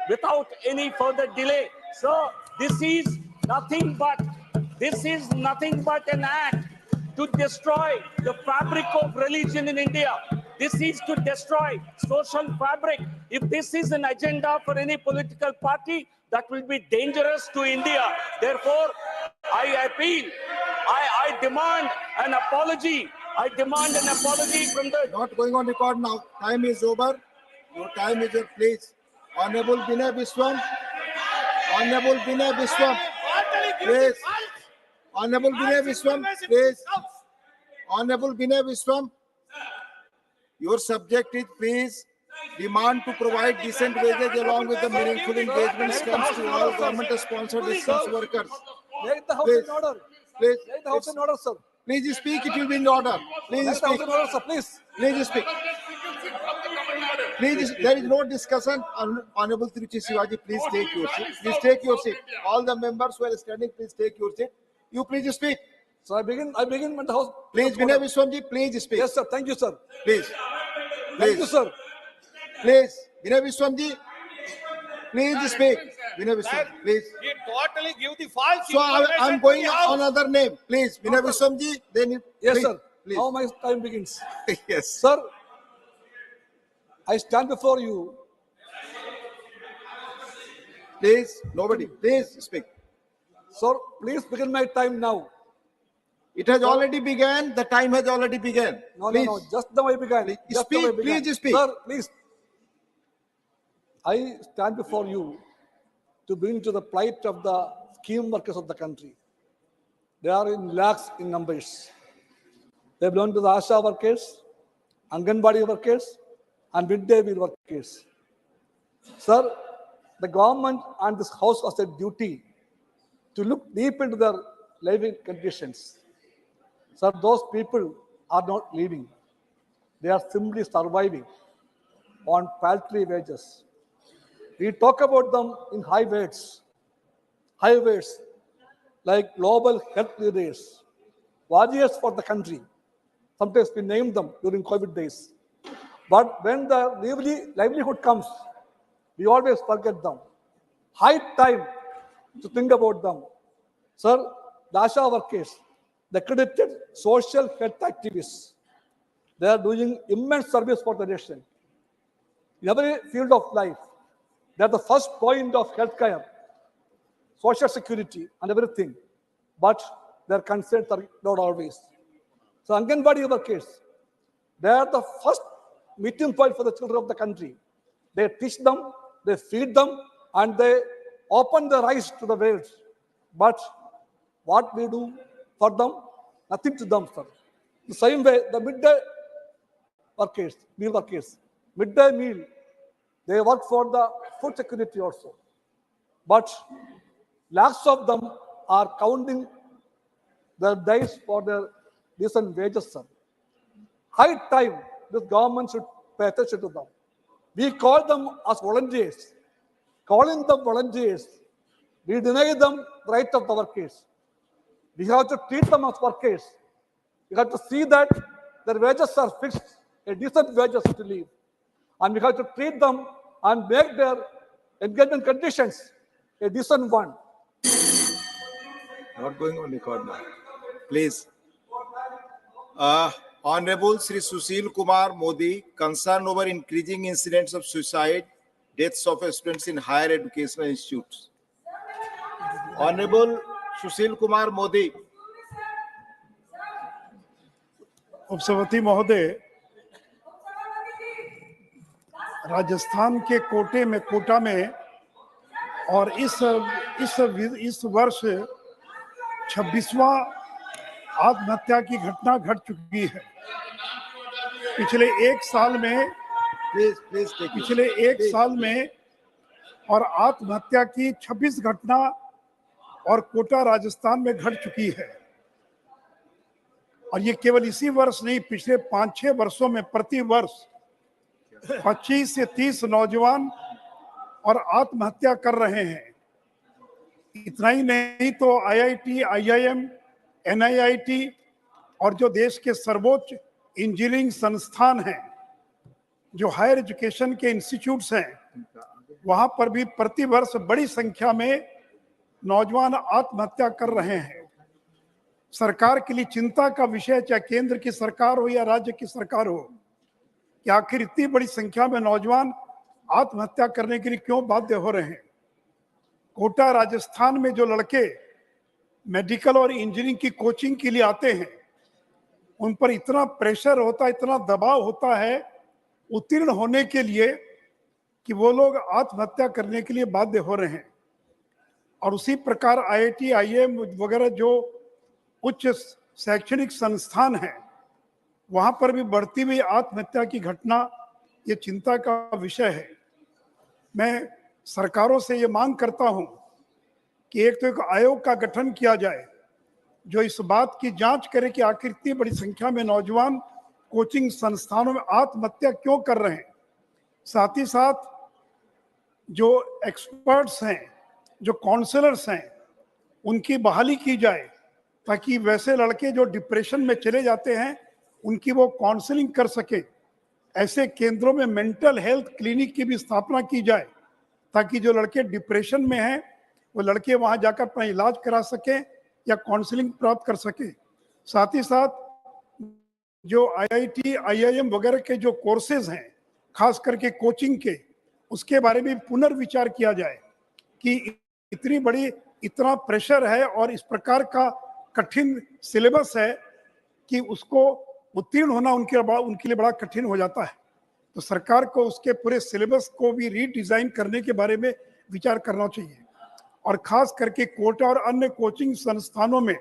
without any further delay. So this is nothing but an act to destroy the fabric of religion in India. This is to destroy social fabric. If this is an agenda for any political party, that will be dangerous to India. Therefore, I appeal, I demand an apology. I demand an apology from the... Not going on record now. Time is over. Your time is up, please. Honorable Binay Biswam. Honorable Binay Biswam. Please. Honorable Binay Biswam. Please. Honorable Binay Biswam. Your subject is, please, demand to provide decent wages along with the meaningful engagement schemes to all government-sponsored distance workers. Make the house Please. in order. Please. Make the house in order, sir. Please speak, it will be in order. Please Make the house speak. in order, sir, please. Please speak. Please, there is no discussion. Honorable Tiruchi Sivaji, please take your seat. Please take your seat. All the members who are standing, please take your seat. You please speak. So I begin with the house. Please, Binay Biswamji, please speak. Yes, sir. Thank you, sir. Please. Thank you, sir. Please, Binay Biswamji, please speak. Binay Biswam, please. He totally give the false So I'm going on another name. Please, Binay Biswamji, then Yes, please, sir. Please. Now my time begins. Yes. Sir, I stand before you. Please, nobody, please speak. Sir, please begin my time now. It has already begun. The time has already begun. No, Please. no, no. Just the way began. Please Just the way speak. began. Please speak. Sir, please. I stand before you to bring to the plight of the scheme workers of the country. They are in lakhs in numbers. They belong to the ASHA workers, Anganwadi workers, and midday meal workers. Sir, the government and this house has a duty to look deep into their living conditions. Sir, those people are not living. They are simply surviving on paltry wages. We talk about them in high words like global health leaders, warriors for the country. Sometimes we name them during COVID days. But when the livelihood comes, we always forget them. High time to think about them. Sir, the ASHA workers, the accredited social health activists, they are doing immense service for the nation. In every field of life, they are the first point of healthcare, social security, and everything. But their concerns are not always. So Anganwadi workers, they are the first meeting point for the children of the country. They teach them, they feed them, and they open their eyes to the world. But what we do for them? Nothing to them, sir. The same way, the midday workers, meal workers, midday meal, they work for the food security also. But lakhs of them are counting their days for their decent wages, sir. High time this government should pay attention to them. We call them as volunteers. Calling them volunteers, we deny them the right of the workers. We have to treat them as workers. We have to see that their wages are fixed, a decent wages to live. And we have to treat them and make their engagement conditions a decent one. Not going on record now. Please. Honorable Sri Sushil Kumar Modi, concerned over increasing incidents of suicide, deaths of students in higher educational institutes. Honorable Sushil Kumar Modi. उपसभापति महोदय, राजस्थान के कोटा में और इस वर्ष 26वां आत्महत्या की घटना घट चुकी है। पिछले एक साल में और आत्महत्या की 26 घटना और कोटा राजस्थान में घट चुकी है। और ये केवल इसी वर्ष नहीं, पिछले 5-6 वर्षों में प्रति वर्ष 25 से 30 नौजवान और आत्महत्या कर रहे हैं। इतना ही नहीं तो IIT, IIM, NIIT और जो देश के सर्वोच्च इंजीनियरिंग संस्थान हैं, जो हायर एजुकेशन के इंस्टीट्यूट्स हैं, वहां पर भी प्रतिवर्ष बड़ी संख्या में नौजवान आत्महत्या कर रहे हैं। सरकार के लिए चिंता का विषय, चाहे केंद्र की सरकार हो या राज्य की सरकार हो, कि आखिर इतनी बड़ी संख्या में नौजवान आत्महत्या करने के लिए क्यों बाध्य हो रहे हैं। कोटा राजस्थान में जो लड़के मेडिकल और इंजीनियरिंग की कोचिंग के लिए आते हैं, उन पर इतना प्रेशर होता है, इतना दबाव होता है उत्तीर्ण होने के लिए कि वो लोग आत्महत्या करने के लिए बाध्य हो रहे हैं। और उसी प्रकार IIT, IIM वगैरह जो उच्च शैक्षणिक संस्थान हैं, वहां पर भी बढ़ती हुई आत्महत्या की घटना ये चिंता का विषय है। मैं सरकारों से ये मांग करता हूं कि एक आयोग का गठन किया जाए जो इस बात की जांच करे कि आखिर इतनी बड़ी संख्या में नौजवान कोचिंग संस्थानों में आत्महत्या क्यों कर रहे हैं। साथ ही साथ जो एक्सपर्ट्स हैं, जो काउंसलर्स हैं, उनकी बहाली की जाए ताकि वैसे लड़के जो डिप्रेशन में चले जाते हैं उनकी वो काउंसलिंग कर सके। ऐसे केंद्रों में मेंटल हेल्थ क्लिनिक की भी स्थापना की जाए ताकि जो लड़के डिप्रेशन में हैं वो लड़के वहां जाकर अपना इलाज करा सके या काउंसलिंग प्राप्त कर सके। साथ ही साथ जो IIT, IIM वगैरह के जो कोर्सेज हैं, खास करके कोचिंग के, उसके बारे में पुनर्विचार किया जाए कि इतना प्रेशर है और इस प्रकार का कठिन सिलेबस है कि उसको उत्तीर्ण होना उनके लिए बड़ा कठिन हो जाता है। तो सरकार को उसके पूरे सिलेबस को भी रीडिजाइन करने के बारे में विचार करना चाहिए। और खास करके कोटा और अन्य कोचिंग संस्थानों में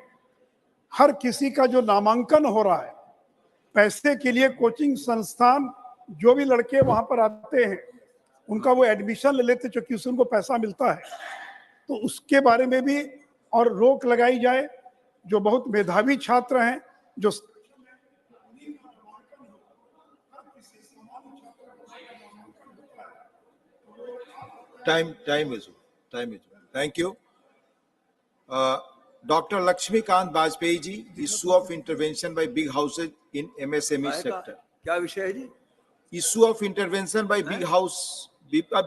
हर किसी का जो नामांकन हो रहा है, पैसे के लिए कोचिंग संस्थान जो भी लड़के वहां पर आते हैं उनका वो एडमिशन ले लेते क्योंकि उससे उनको पैसा मिलता है। तो उसके बारे में भी और रोक लगाई जाए। जो बहुत मेधावी छात्र हैं, जो time is over. Thank you. Dr. Lakshmikant Bajpayee ji, issue of intervention by big houses in MSME sector. क्या विषय है जी? Issue of intervention by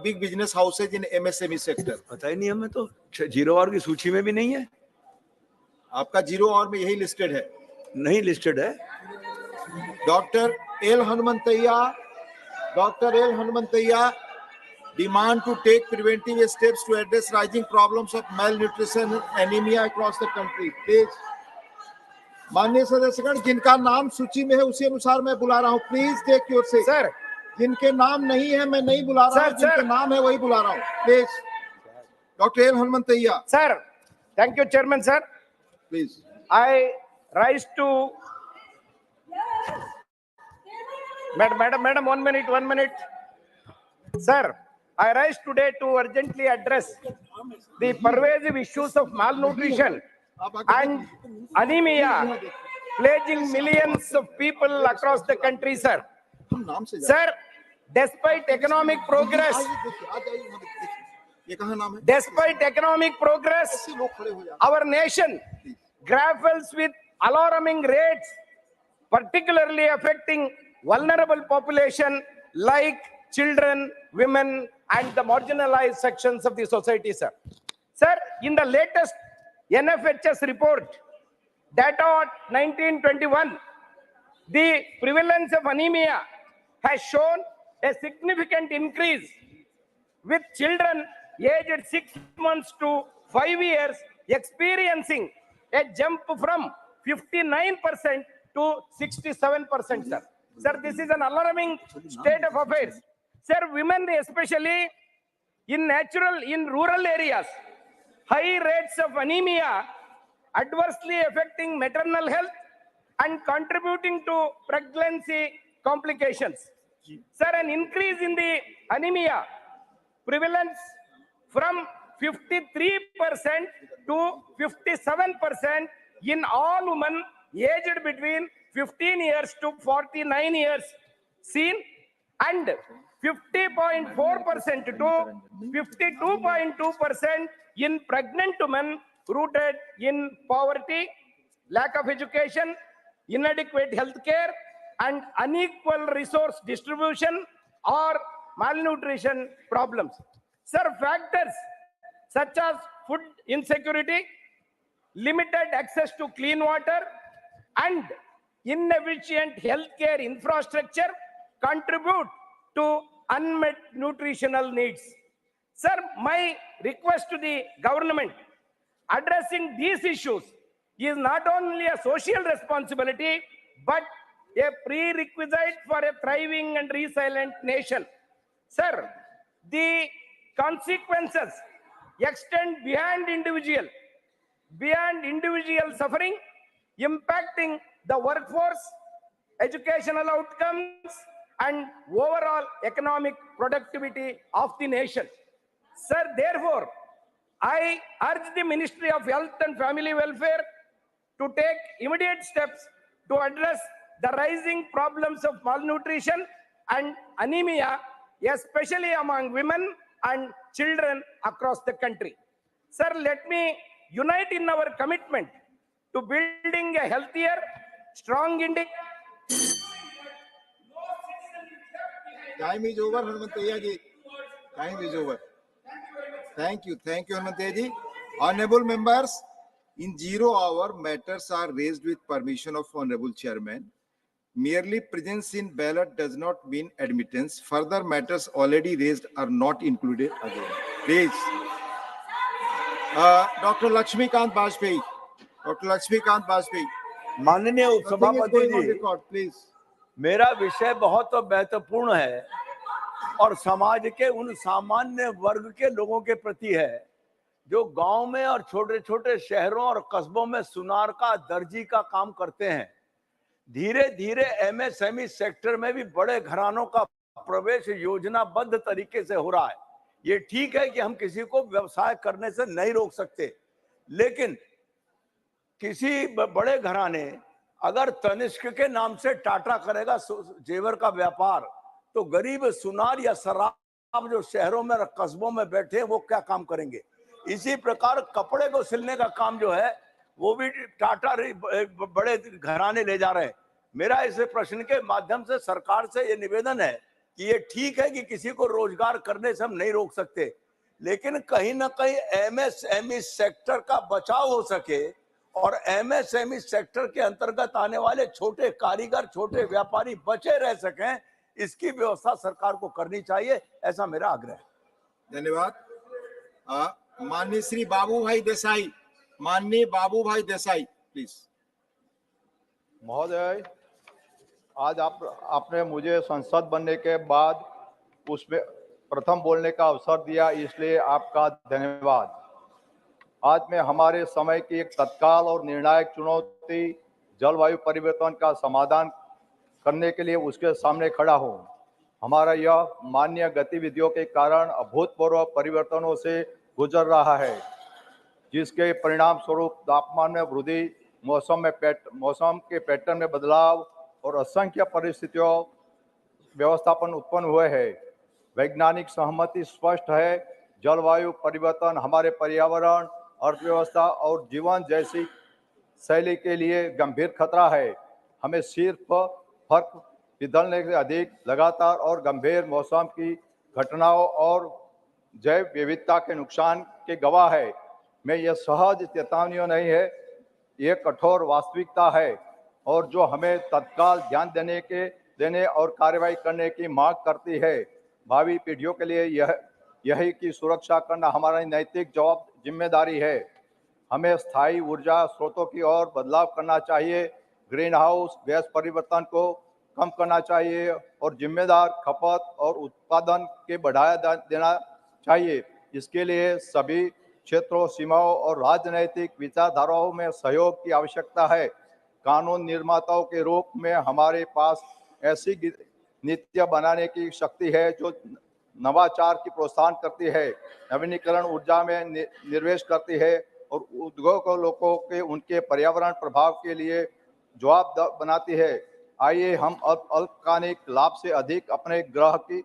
big business houses in MSME sector. पता ही नहीं हमें तो, 0 आवर की सूची में भी नहीं है। आपका 0 आवर में यही लिस्टेड है? नहीं लिस्टेड है। Doctor L Hanumanthaiah demand to take preventive steps to address rising problems of malnutrition and anemia across the country. Please, माननीय सदस्यगण, जिनका नाम सूची में है उसी अनुसार मैं बुला रहा हूँ। Please take your seat. Sir, जिनके नाम नहीं है मैं नहीं बुला रहा हूँ, जिनके नाम है वही बुला रहा हूँ। Please, doctor L Hanumanthaiah. Sir, thank you chairman sir. Please, I rise to Madam, 1 minute. Sir, I rise today to urgently address the pervasive issues of malnutrition and anemia plaguing millions of people across the country, sir. Sir, despite economic progress, our nation grapples with alarming rates, particularly affecting vulnerable population like children, women, and the marginalized sections of the society, sir. Sir, in the latest NFHS report, data on 1921, the prevalence of anemia has shown a significant increase, with children aged 6 months to 5 years experiencing a jump from 59% to 67%, sir. Sir, this is an alarming state of affairs. Sir, women especially in rural areas, high rates of anemia adversely affecting maternal health and contributing to pregnancy complications. Sir, an increase in the anemia prevalence from 53% to 57% in all women aged between 15 years to 49 years seen, and 50.4% to 52.2% in pregnant women rooted in poverty, lack of education, inadequate health care, and unequal resource distribution or malnutrition problems. Sir, factors such as food insecurity, limited access to clean water, and inefficient healthcare infrastructure contribute to unmet nutritional needs. Sir, my request to the government, addressing these issues is not only a social responsibility, but a prerequisite for a thriving and resilient nation. Sir, the consequences extend beyond individual suffering, impacting the workforce, educational outcomes, and overall economic productivity of the nation. Sir, therefore, I urge the Ministry of Health and Family Welfare to take immediate steps to address the rising problems of malnutrition and anemia, especially among women and children across the country. Sir, let me unite in our commitment to building a healthier, strong India. Time is over, Harmanteya ji. Time is over. Thank you, Harmanteya ji. Honorable members, in 0 hour, matters are raised with permission of Honorable Chairman. Merely presence in ballot does not mean admittance. Further matters already raised are not included again. Raised. Dr. Lakshmikant Bajpayee. माननीय उपसभापति जी, please. मेरा विषय बहुत महत्वपूर्ण है और समाज के उन सामान्य वर्ग के लोगों के प्रति है जो गांव में और छोटे छोटे शहरों और कस्बों में सुनार का दर्जी का काम करते हैं। धीरे धीरे एमएसएमई सेक्टर में भी बड़े घरानों का प्रवेश योजनाबद्ध तरीके से हो रहा है। ये ठीक है कि हम किसी को व्यवसाय करने से नहीं रोक सकते, लेकिन किसी बड़े घराने अगर तनिष्क के नाम से टाटा करेगा जेवर का व्यापार, तो गरीब सुनार या शराब जो शहरों में कस्बों में बैठे हैं वो क्या काम करेंगे। इसी प्रकार कपड़े को सिलने का काम जो है वो भी टाटा बड़े घराने ले जा रहे हैं। मेरा इस प्रश्न के माध्यम से सरकार से ये निवेदन है कि ये ठीक है कि किसी को रोजगार करने से हम नहीं रोक सकते, लेकिन कहीं ना कहीं एमएसएमई सेक्टर का बचाव हो सके और एमएसएमई सेक्टर के अंतर्गत आने वाले छोटे कारीगर, छोटे व्यापारी बचे रह सकें, इसकी व्यवस्था सरकार को करनी चाहिए, ऐसा मेरा आग्रह है। धन्यवाद। माननीय श्री बाबूभाई देसाई, प्लीज। महोदय, आज आपने मुझे संसद बनने के बाद उसमें प्रथम बोलने का अवसर दिया, इसलिए आपका धन्यवाद। आज मैं हमारे समय की एक तत्काल और निर्णायक चुनौती जलवायु परिवर्तन का समाधान करने के लिए उसके सामने खड़ा हूं। हमारा यह मानवीय गतिविधियों के कारण अभूतपूर्व परिवर्तनों से गुजर रहा है, जिसके परिणाम स्वरूप तापमान में वृद्धि, मौसम के पैटर्न में बदलाव और असंख्य परिस्थितियों व्यवस्थापन उत्पन्न हुए हैं। वैज्ञानिक सहमति स्पष्ट है, जलवायु परिवर्तन हमारे पर्यावरण, अर्थव्यवस्था और जीवन जैसी शैली के लिए गंभीर खतरा है। हमें सिर्फ फर्क पिघलने से अधिक लगातार और गंभीर मौसम की घटनाओं और जैव विविधता के नुकसान के गवाह है। मैं यह सहज चेतावनियों नहीं है, ये कठोर वास्तविकता है और जो हमें तत्काल ध्यान देने और कार्रवाई करने की मांग करती है। भावी पीढ़ियों के लिए यही की सुरक्षा करना हमारी नैतिक जिम्मेदारी है। हमें स्थायी ऊर्जा स्रोतों की ओर बदलाव करना चाहिए, ग्रीन हाउस गैस परिवर्तन को कम करना चाहिए और जिम्मेदार खपत और उत्पादन के बढ़ावा देना चाहिए। इसके लिए सभी क्षेत्रों, सीमाओं और राजनैतिक विचारधाराओं में सहयोग की आवश्यकता है। कानून निर्माताओं के रूप में हमारे पास ऐसी नीतियां बनाने की शक्ति है जो नवाचार की प्रोत्साहन करती है, नवीनीकरण ऊर्जा में निवेश करती है और उद्योग लोगों के उनके पर्यावरण प्रभाव के लिए जवाबदेह बनाती है। आइए हम अल्पकालिक लाभ से अधिक अपने ग्रह की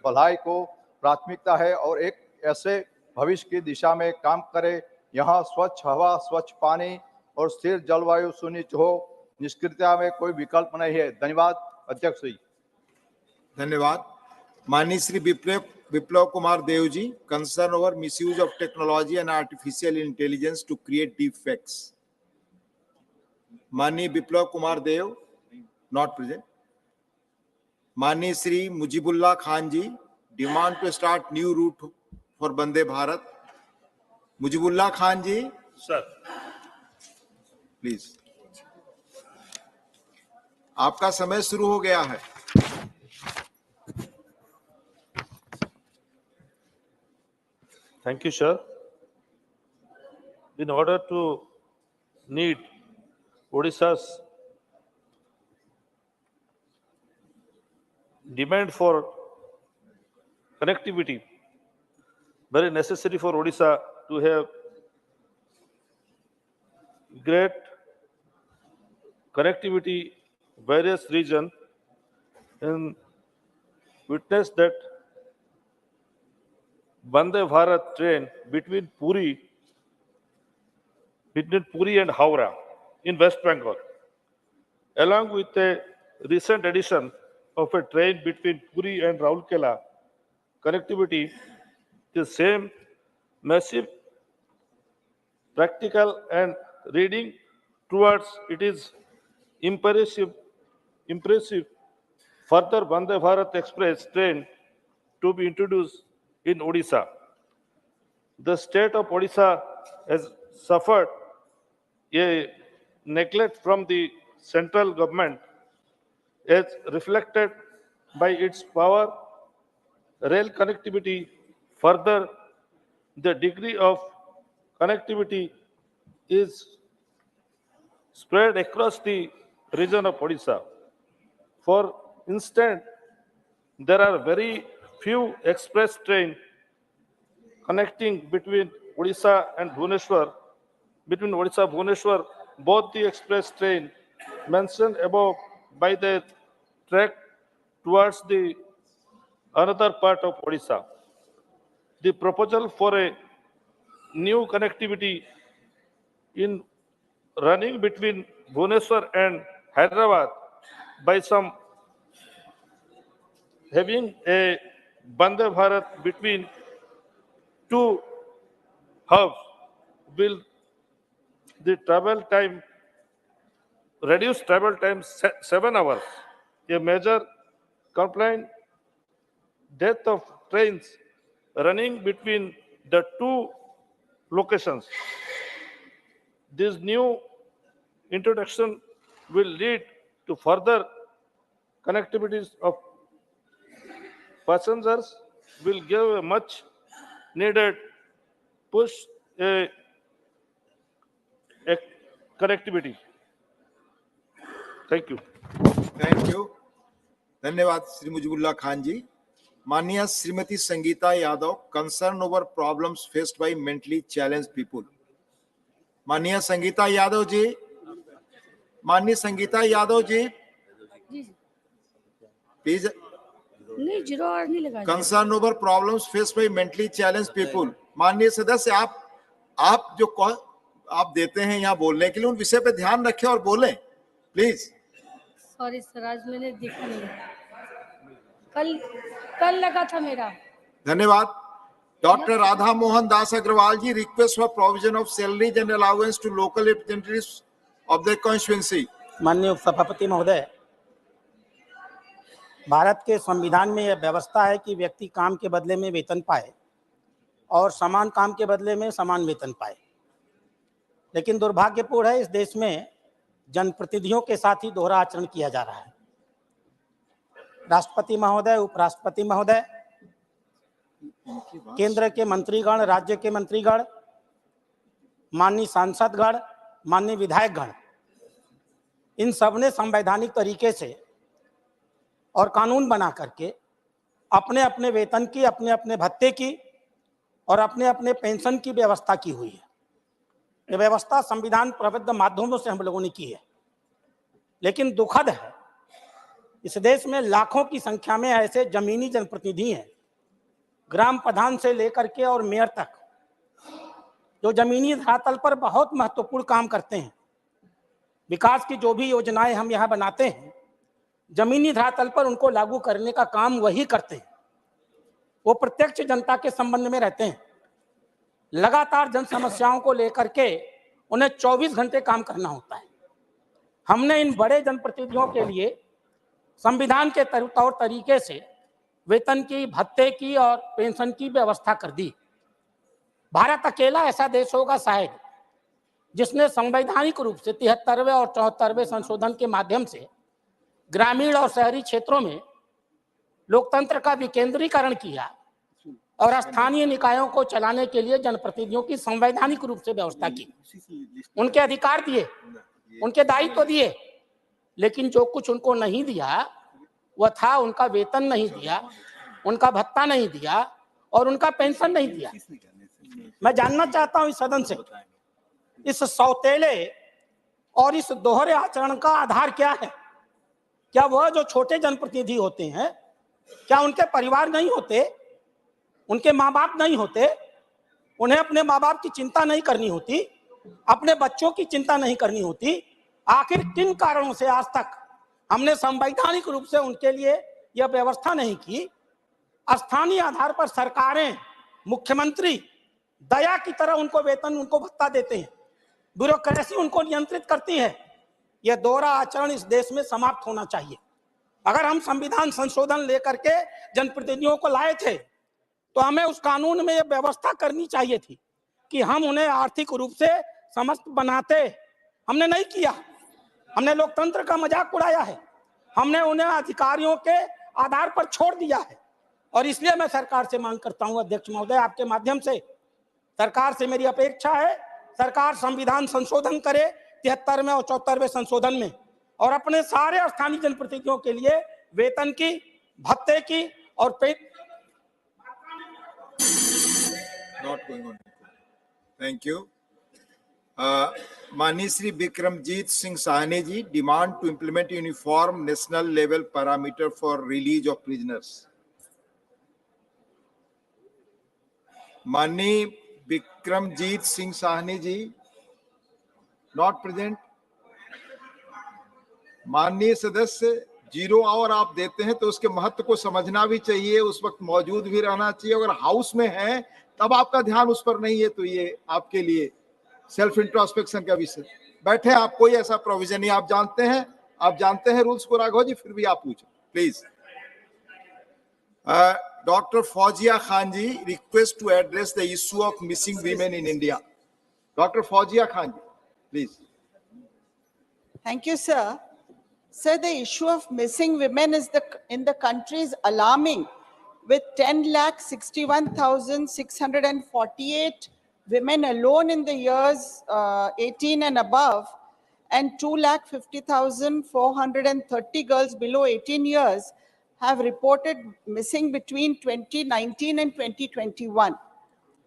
भलाई को प्राथमिकता है और एक ऐसे भविष्य की दिशा में काम करें यहाँ स्वच्छ हवा, स्वच्छ पानी और स्थिर जलवायु सुनिश्चित हो। निष्क्रियता में कोई विकल्प नहीं है। धन्यवाद अध्यक्ष जी। धन्यवाद। माननीय Shri Viplav Kumar Dev ji, concern over misuse of technology and artificial intelligence to create deep fakes. माननीय विप्लव कुमार देव, नॉट प्रेजेंट। माननीय Shri Mujibullah Khan ji, demand to start new route for Vande Bharat. Mujibullah Khan ji sir, please, आपका समय शुरू हो गया है। thank you, sir. In order to meet Odisha's demand for connectivity, very necessary for Odisha to have great connectivity various region, and witness that Vande Bharat train between Puri and Howrah in West Bengal, along with a recent addition of a train between Puri and Rourkela connectivity, the same massive practical and reading towards it is impressive further Vande Bharat Express train to be introduced in Odisha. The state of Odisha has suffered a neglect from the central government as reflected by its power rail connectivity. Further, the degree of connectivity is spread across the region of Odisha. For instance, there are very few express trains connecting between Odisha and Bhubaneswar. Between Odisha and Bhubaneswar, both the express train mentioned above by the track towards the another part of Odisha. The proposal for a new connectivity in running between Bhubaneswar and Hyderabad by some having a Vande Bharat between two hubs will the travel time reduce travel time 7 hours. A major complaint death of trains running between the two locations. This new introduction will lead to further connectivities of passengers, will give a much needed push a connectivity. Thank you. Thank you. धन्यवाद श्री मुजीबुल्लाह खान जी। माननीय Shrimati Sangeeta Yadav, concern over problems faced by mentally challenged people. माननीय संगीता यादव जी, माननीय Sangeeta Yadav ji, please. नहीं, 0 our नहीं लगा। Concern over problems faced by mentally challenged people. माननीय सदस्य, आप जो आप देते हैं यहाँ बोलने के लिए, उन विषय पे ध्यान रखें और बोलें प्लीज। सॉरी सर, आज मैंने देखा नहीं, कल लगा था मेरा। धन्यवाद। Doctor Radha Mohan Das Agrawal ji, request for provision of salaries and allowance to local representatives of the constituency. माननीय सभापति महोदय, भारत के संविधान में यह व्यवस्था है कि व्यक्ति काम के बदले में वेतन पाए और समान काम के बदले में समान वेतन पाए। लेकिन दुर्भाग्यपूर्ण है, इस देश में जनप्रतिनिधियों के साथ ही दोहरा आचरण किया जा रहा है। राष्ट्रपति महोदय, उपराष्ट्रपति महोदय, केंद्र के मंत्रीगण, राज्य के मंत्रीगण, माननीय सांसदगण, माननीय विधायकगण, इन सब ने संवैधानिक तरीके से और कानून बना करके अपने अपने वेतन की, अपने अपने भत्ते की और अपने अपने पेंशन की व्यवस्था की हुई है। ये व्यवस्था संविधान प्रबद्ध माध्यमों से हम लोगों ने की है। लेकिन दुखद है, इस देश में लाखों की संख्या में ऐसे जमीनी जनप्रतिनिधि हैं, ग्राम प्रधान से लेकर के और मेयर तक, जो जमीनी धरातल पर बहुत महत्वपूर्ण काम करते हैं। विकास की जो भी योजनाएं हम यहाँ बनाते हैं, जमीनी धरातल पर उनको लागू करने का काम वही करते हैं। वो प्रत्यक्ष जनता के संबंध में रहते हैं। लगातार जन समस्याओं को लेकर के उन्हें 24 घंटे काम करना होता है। हमने इन बड़े जनप्रतिनिधियों के लिए संविधान के तौर तरीके से वेतन की, भत्ते की और पेंशन की व्यवस्था कर दी। भारत अकेला ऐसा देश होगा शायद जिसने संवैधानिक रूप से 73वें और 74वें संशोधन के माध्यम से ग्रामीण और शहरी क्षेत्रों में लोकतंत्र का विकेंद्रीकरण किया और स्थानीय निकायों को चलाने के लिए जनप्रतिनिधियों की संवैधानिक रूप से व्यवस्था की। उनके अधिकार दिए, उनके दायित्व दिए, लेकिन जो कुछ उनको नहीं दिया वह था उनका वेतन नहीं दिया, उनका भत्ता नहीं दिया और उनका पेंशन नहीं दिया। मैं जानना चाहता हूं इस सदन से, इस सौतेले और इस दोहरे आचरण का आधार क्या है? क्या वह जो छोटे जनप्रतिनिधि होते हैं, क्या उनके परिवार नहीं होते, उनके माँ बाप नहीं होते, उन्हें अपने माँ बाप की चिंता नहीं करनी होती, अपने बच्चों की चिंता नहीं करनी होती? आखिर किन कारणों से आज तक हमने संवैधानिक रूप से उनके लिए यह व्यवस्था नहीं की? स्थानीय आधार पर सरकारें, मुख्यमंत्री दया की तरह उनको वेतन, उनको भत्ता देते हैं, ब्यूरोक्रेसी उनको नियंत्रित करती है। यह दोहरा आचरण इस देश में समाप्त होना चाहिए। अगर हम संविधान संशोधन लेकर के जनप्रतिनिधियों को लाए थे तो हमें उस कानून में यह व्यवस्था करनी चाहिए थी कि हम उन्हें आर्थिक रूप से समस्त बनाते। हमने नहीं किया, हमने लोकतंत्र का मजाक उड़ाया है, हमने उन्हें अधिकारियों के आधार पर छोड़ दिया है। और इसलिए मैं सरकार से मांग करता हूं, अध्यक्ष महोदय, आपके माध्यम से सरकार से मेरी अपेक्षा है, सरकार संविधान संशोधन करे 73वें और 74वें संशोधन में और अपने सारे स्थानीय जनप्रतिनिधियों के लिए वेतन की, भत्ते की और Not going on. Thank you. माननीय Shri Vikramjit Singh Sahney ji, demand to implement uniform national level parameter for release of prisoners. माननीय विक्रमजीत सिंह साहनी जी, नॉट प्रेजेंट। माननीय सदस्य, 0 आवर आप देते हैं तो उसके महत्व को समझना भी चाहिए, उस वक्त मौजूद भी रहना चाहिए। अगर हाउस में है तब आपका ध्यान उस पर नहीं है तो ये आपके लिए सेल्फ इंट्रोस्पेक्शन का विषय। बैठे आप, कोई ऐसा प्रोविजन नहीं, आप जानते हैं रूल्स को राघव जी, फिर भी आप पूछो please. Doctor Fauzia Khan ji, request to address the issue of missing women in India. Doctor Fauzia Khan ji, please. Thank you, sir. Sir, the issue of missing women in the country is alarming, with 10,61,648 women alone in the years 18 and above, and 2,50,430 girls below 18 years have reported missing between 2019 and 2021.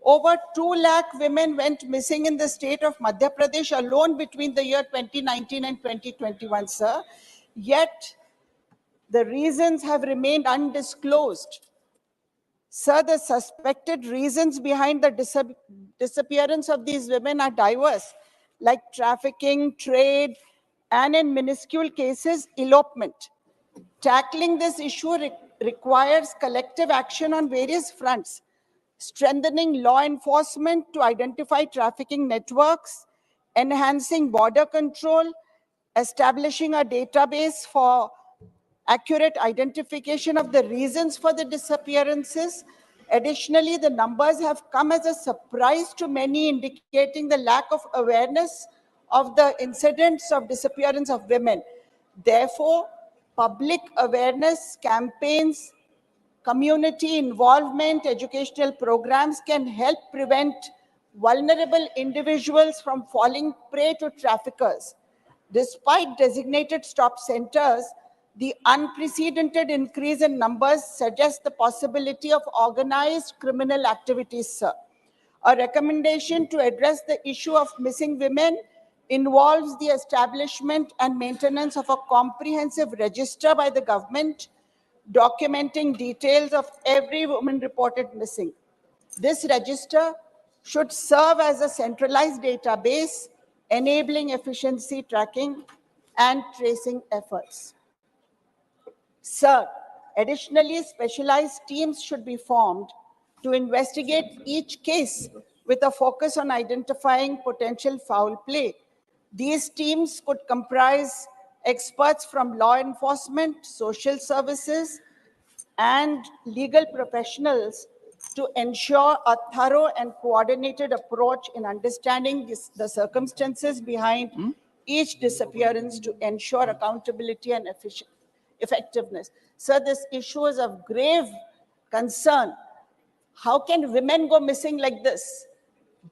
Over 2 lakh women went missing in the state of Madhya Pradesh alone between the year 2019 and 2021, sir. Yet, the reasons have remained undisclosed. Sir, the suspected reasons behind the disappearance of these women are diverse, like trafficking, trade, and in minuscule cases, elopement. Tackling this issue requires collective action on various fronts: strengthening law enforcement to identify trafficking networks, enhancing border control, establishing a database for accurate identification of the reasons for the disappearances. Additionally, the numbers have come as a surprise to many, indicating the lack of awareness of the incidents of disappearance of women. Therefore, public awareness campaigns, community involvement, educational programs can help prevent vulnerable individuals from falling prey to traffickers. Despite designated stop centers, the unprecedented increase in numbers suggests the possibility of organized criminal activities, sir. A recommendation to address the issue of missing women involves the establishment and maintenance of a comprehensive register by the government documenting details of every woman reported missing. This register should serve as a centralized database, enabling efficiency tracking and tracing efforts. Sir, additionally, specialized teams should be formed to investigate each case with a focus on identifying potential foul play. These teams could comprise experts from law enforcement, social services, and legal professionals to ensure a thorough and coordinated approach in understanding the circumstances behind each disappearance to ensure accountability and effectiveness. Sir, this issue is of grave concern. How can women go missing like this?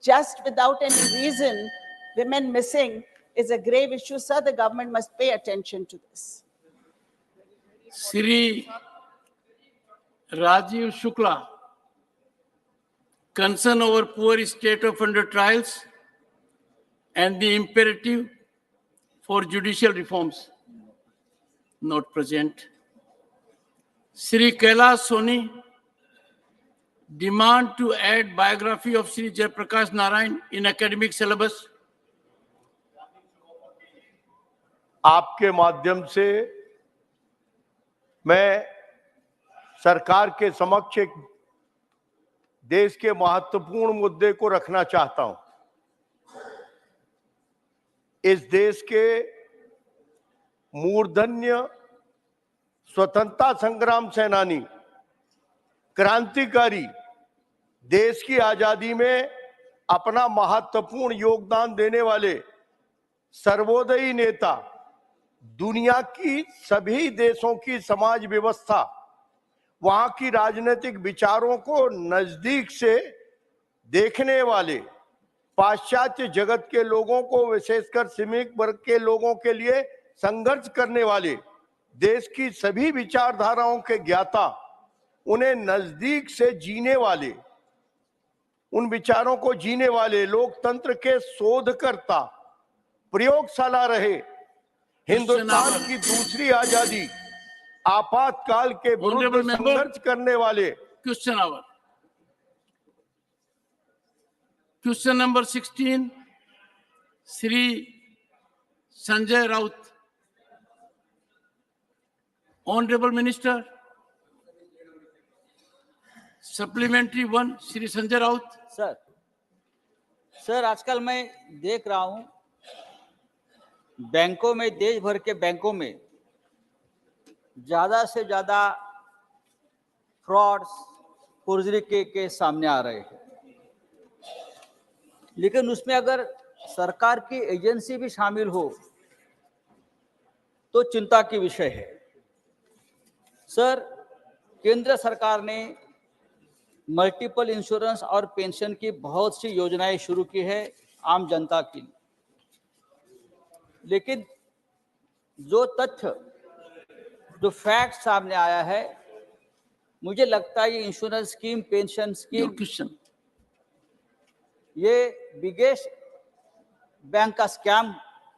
Just without any reason, women missing is a grave issue, sir. The government must pay attention to this. Sri Rajiv Shukla, concern over poor state of under trials and the imperative for judicial reforms. Not present. Sri Kailash Soni, demand to add biography of Sri Jayaprakash Narayan in academic syllabus. आपके माध्यम से मैं सरकार के समक्ष एक देश के महत्वपूर्ण मुद्दे को रखना चाहता हूं। इस देश के मूर्धन्य स्वतंत्रता संग्राम सेनानी, क्रांतिकारी, देश की आजादी में अपना महत्वपूर्ण योगदान देने वाले सर्वोदयी नेता, दुनिया की सभी देशों की समाज व्यवस्था, वहां की राजनीतिक विचारों को नजदीक से देखने वाले, पाश्चात्य जगत के लोगों को, विशेषकर श्रमिक वर्ग के लोगों के लिए संघर्ष करने वाले, देश की सभी विचारधाराओं के ज्ञाता, उन्हें नजदीक से जीने वाले, उन विचारों को जीने वाले, लोकतंत्र के शोधकर्ता, प्रयोगशाला रहे, हिंदुस्तान की दूसरी आजादी, आपातकाल के विरुद्ध संघर्ष करने वाले। Question hour. Question number 16, Sri Sanjay Raut. Honorable Minister, supplementary one, Sri Sanjay Raut. Sir आजकल मैं देख रहा हूं बैंकों में, देश भर के बैंकों में ज्यादा से ज्यादा फ्रॉड्स, फोर्जरी के केस सामने आ रहे हैं, लेकिन उसमें अगर सरकार की एजेंसी भी शामिल हो तो चिंता की विषय है। सर, केंद्र सरकार ने मल्टीपल इंश्योरेंस और पेंशन की बहुत सी योजनाएं शुरू की है आम जनता के लिए, लेकिन जो तथ्य, जो फैक्ट सामने आया है, मुझे लगता है ये इंश्योरेंस स्कीम, पेंशन स्कीम, ये बिगेस्ट बैंक का स्कैम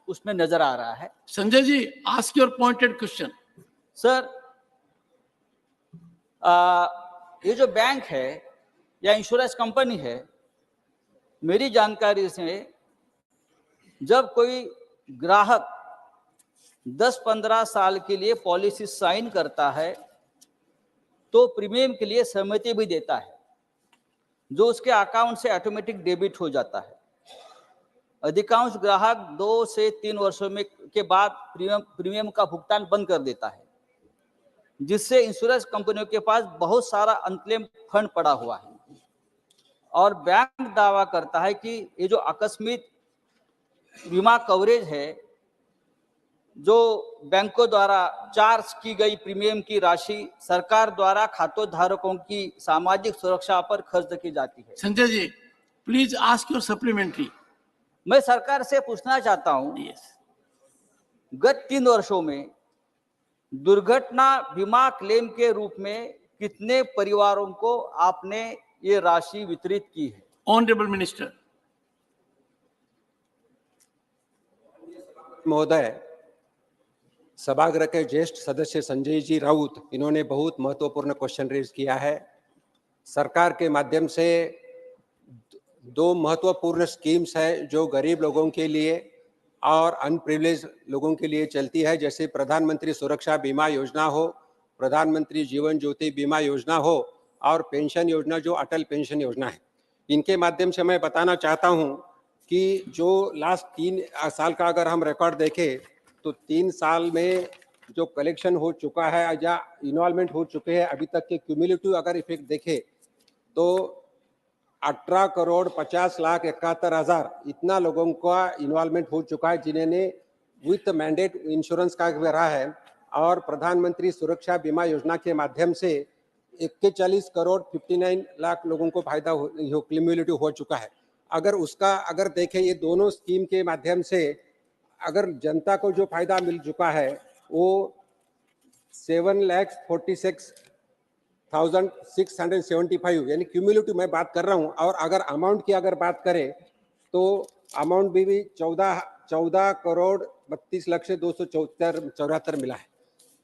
उसमें नजर आ रहा है। Sanjay ji, ask your pointed question. Sir, ये जो बैंक है या इंश्योरेंस कंपनी है, मेरी जानकारी से जब कोई ग्राहक 10-15 साल के लिए पॉलिसी साइन करता है तो प्रीमियम के लिए सहमति भी देता है, जो उसके अकाउंट से ऑटोमेटिक डेबिट हो जाता है। अधिकांश ग्राहक 2 से 3 वर्षों में के बाद प्रीमियम का भुगतान बंद कर देता है, जिससे इंश्योरेंस कंपनियों के पास बहुत सारा अनक्लेम फंड पड़ा हुआ है और बैंक दावा करता है कि ये जो आकस्मिक बीमा कवरेज है जो बैंकों द्वारा चार्ज की गई प्रीमियम की राशि सरकार द्वारा खाते धारकों की सामाजिक सुरक्षा पर खर्च की जाती है। संजय जी, प्लीज आस्क योर सप्लीमेंट्री। मैं सरकार से पूछना चाहता हूं, गत 3 वर्षों में दुर्घटना बीमा क्लेम के रूप में कितने परिवारों को आपने ये राशि वितरित की है? Honourable minister. महोदय, सभागृह के ज्येष्ठ सदस्य संजय जी राउत, इन्होंने बहुत महत्वपूर्ण क्वेश्चन रेज किया है। सरकार के माध्यम से 2 महत्वपूर्ण स्कीम्स है जो गरीब लोगों के लिए और अनप्रिविलेज लोगों के लिए चलती है, जैसे प्रधानमंत्री सुरक्षा बीमा योजना हो, प्रधानमंत्री जीवन ज्योति बीमा योजना हो और पेंशन योजना जो अटल पेंशन योजना है। इनके माध्यम से मैं बताना चाहता हूं कि जो लास्ट 3 साल का अगर हम रिकॉर्ड देखें तो 3 साल में जो कलेक्शन हो चुका है या इन्वॉल्वमेंट हो चुके हैं अभी तक के क्यूमुलेटिव अगर इफेक्ट देखें तो 18 करोड़ 50 लाख 71 हजार इतना लोगों का इन्वॉल्वमेंट हो चुका है जिन्होंने विथ मैंडेट इंश्योरेंस का रहा है। और प्रधानमंत्री सुरक्षा बीमा योजना के माध्यम से 41 करोड़ 59 लाख लोगों को फायदा क्यूमुलेटिव हो चुका है। अगर देखें ये दोनों स्कीम के माध्यम से अगर जनता को जो फायदा मिल चुका है वो 7,46,675 यानी क्यूमुलेटिव मैं बात कर रहा हूं। और अगर अमाउंट की अगर बात करें तो अमाउंट भी 14 करोड़ 32 लाख से 274 मिला है।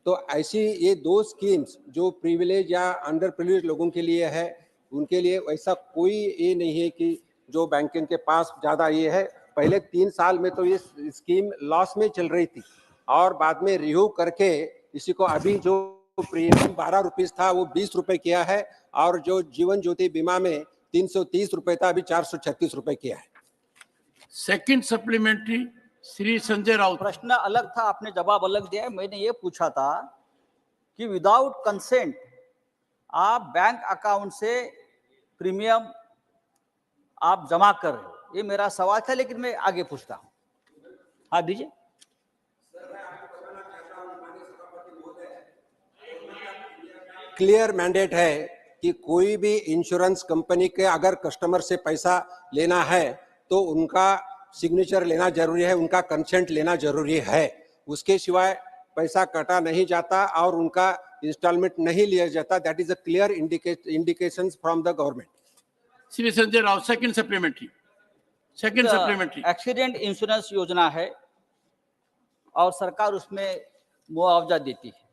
तो ऐसी ये 2 स्कीम्स जो प्रिविलेज या अंडर प्रिविलेज लोगों के लिए है, उनके लिए वैसा कोई ये नहीं है कि जो बैंकिंग के पास ज़्यादा ये है। पहले 3 साल में तो ये स्कीम लॉस में चल रही थी और बाद में रिव्यू करके इसी को अभी जो प्रीमियम 12 रुपीस था वो 20 रुपए किया है और जो जीवन ज्योति बीमा में 330 रुपए था अभी 436 रुपए किया है। Second supplementary Shri Sanjay Raut. प्रश्न अलग था, आपने जवाब अलग दिया है। मैंने ये पूछा था कि विदाउट कंसेंट आप बैंक अकाउंट से प्रीमियम आप जमा कर रहे हो, ये मेरा सवाल था, लेकिन मैं आगे पूछता हूं। हाँ दीजिए। क्लियर मैंडेट है कि कोई भी इंश्योरेंस कंपनी के अगर कस्टमर से पैसा लेना है तो उनका सिग्नेचर लेना जरूरी है, उनका कंसेंट लेना जरूरी है। उसके सिवाय पैसा कटा नहीं जाता और उनका इंस्टॉलमेंट नहीं लिया जाता। That is a clear indications from the government. Shri Sanjay Raut, second supplementary. Accident insurance योजना है और सरकार उसमें मुआवजा देती है,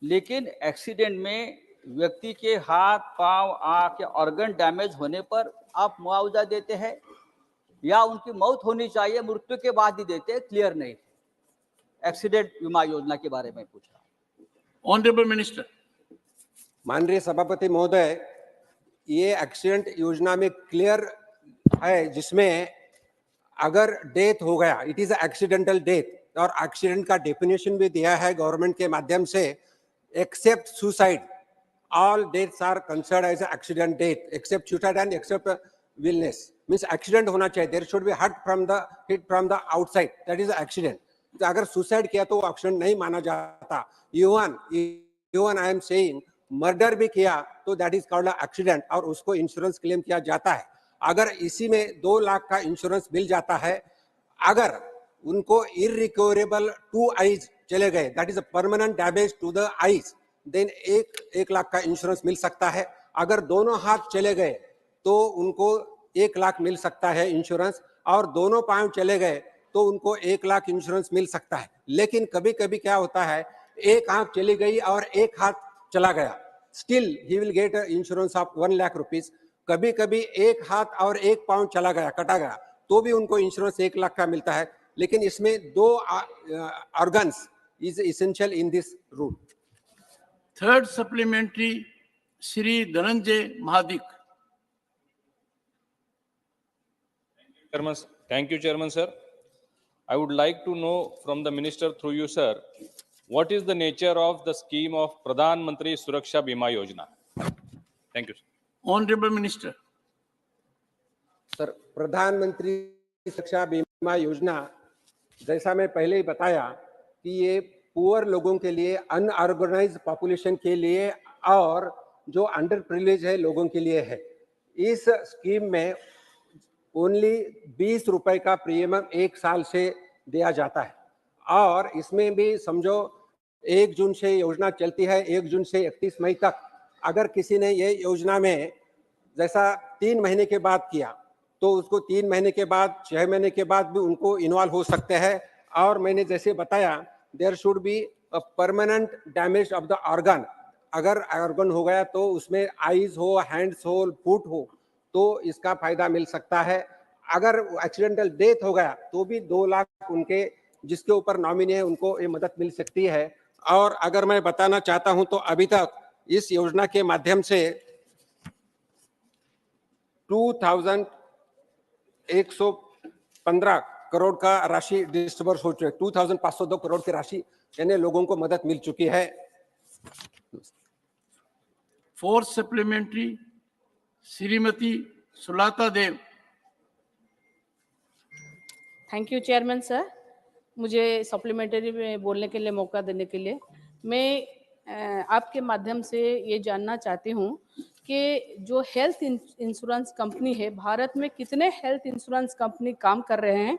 लेकिन एक्सीडेंट में व्यक्ति के हाथ पांव आंख या ऑर्गन डैमेज होने पर आप मुआवजा देते हैं या उनकी मौत होनी चाहिए मृत्यु के बाद ही देते हैं, क्लियर नहीं। एक्सीडेंट बीमा योजना के बारे में पूछ रहा हूं। Honourable minister. माननीय सभापति महोदय, ये एक्सीडेंट योजना में क्लियर है जिसमें अगर डेथ हो गया इट इज एक्सीडेंटल डेथ और एक्सीडेंट का डेफिनेशन भी दिया है गवर्नमेंट के माध्यम से। Except suicide all deaths are considered as an accident death except suicide and except illness means accident होना चाहिए। there should be hit from the outside, that is accident। तो अगर सुसाइड किया तो एक्सीडेंट नहीं माना जाता। Even I am saying murder भी किया तो दैट इज कॉल्ड एक्सीडेंट और उसको इंश्योरेंस क्लेम किया जाता है। अगर इसी में 2 लाख का इंश्योरेंस मिल जाता है, अगर उनको इरिकवरेबल 2 आईज चले गए, that is a permanent damage to the eyes, then 1 lakh का इंश्योरेंस मिल सकता है। अगर दोनों हाथ चले गए तो उनको 1 लाख मिल सकता है इंश्योरेंस और दोनों पांव चले गए तो उनको 1 लाख इंश्योरेंस मिल सकता है। लेकिन कभी कभी क्या होता है, एक आंख चली गई और एक हाथ चला गया, still he will get insurance of 1 lakh rupees. कभी कभी एक हाथ और एक पांव चला गया, कटा गया, तो भी उनको इंश्योरेंस 1 लाख का मिलता है। लेकिन इसमें 2 organs is essential in this rule. Third supplementary Shri Dhananjay Mahadik. Thank you, Chairman, sir. I would like to know from the Minister through you, sir, what is the nature of the scheme of Pradhan Mantri Suraksha Bima Yojana? Thank you, sir. Honorable Minister. Sir, Pradhan Mantri Suraksha Bima बीमा योजना, जैसा मैं पहले ही बताया कि ये poor लोगों के लिए, अनऑर्गेनाइज्ड पॉपुलेशन के लिए और जो अंडर प्रिविलेज है लोगों के लिए है। इस स्कीम में ओनली 20 रुपए का प्रीमियम 1 साल से दिया जाता है और इसमें भी समझो 1 जून से योजना चलती है, 1 जून से 31 मई तक। अगर किसी ने ये योजना में जैसा 3 महीने के बाद किया तो उसको 3 महीने के बाद, 6 महीने के बाद भी उनको इन्वॉल्व हो सकते हैं। और मैंने जैसे बताया, there should be a permanent damage of the organ. अगर ऑर्गन हो गया तो उसमें आईज हो, हैंड्स हो, फुट हो तो इसका फायदा मिल सकता है। अगर एक्सीडेंटल डेथ हो गया तो भी 2 लाख उनके जिसके ऊपर नॉमिनी है उनको ये मदद मिल सकती है। और अगर मैं बताना चाहता हूं तो अभी तक इस योजना के माध्यम से 2115 करोड़ का राशि डिस्बर्स हो चुकी है। 2502 करोड़ की राशि यानी लोगों को मदद मिल चुकी है। Fourth supplementary Shrimati Sulata Dev. Thank you chairman sir, मुझे सप्लीमेंट्री में बोलने के लिए मौका देने के लिए। मैं आपके माध्यम से ये जानना चाहती हूँ कि जो हेल्थ इंश्योरेंस कंपनी है, भारत में कितने हेल्थ इंश्योरेंस कंपनी काम कर रहे हैं?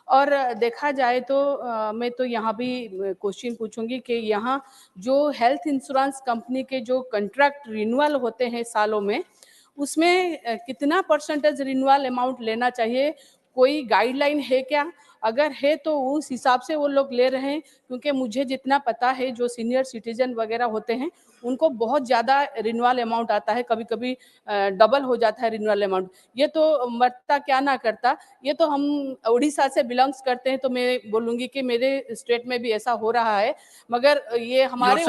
और देखा जाए तो मैं तो यहाँ भी क्वेश्चन पूछूंगी कि यहाँ जो हेल्थ इंश्योरेंस कंपनी के जो कॉन्ट्रैक्ट रिन्यूअल होते हैं सालों में, उसमें कितना परसेंटेज रिन्यूअल अमाउंट लेना चाहिए? कोई गाइडलाइन है क्या? अगर है तो उस हिसाब से वो लोग ले रहे हैं, क्योंकि मुझे जितना पता है जो सीनियर सिटीजन वगैरह होते हैं उनको बहुत ज़्यादा रिन्यूअल अमाउंट आता है, कभी कभी डबल हो जाता है रिन्यूअल अमाउंट। ये तो मरता क्या ना करता। ये तो हम उड़ीसा से बिलोंग्स करते हैं तो मैं बोलूँगी कि मेरे स्टेट में भी ऐसा हो रहा है, मगर ये हमारे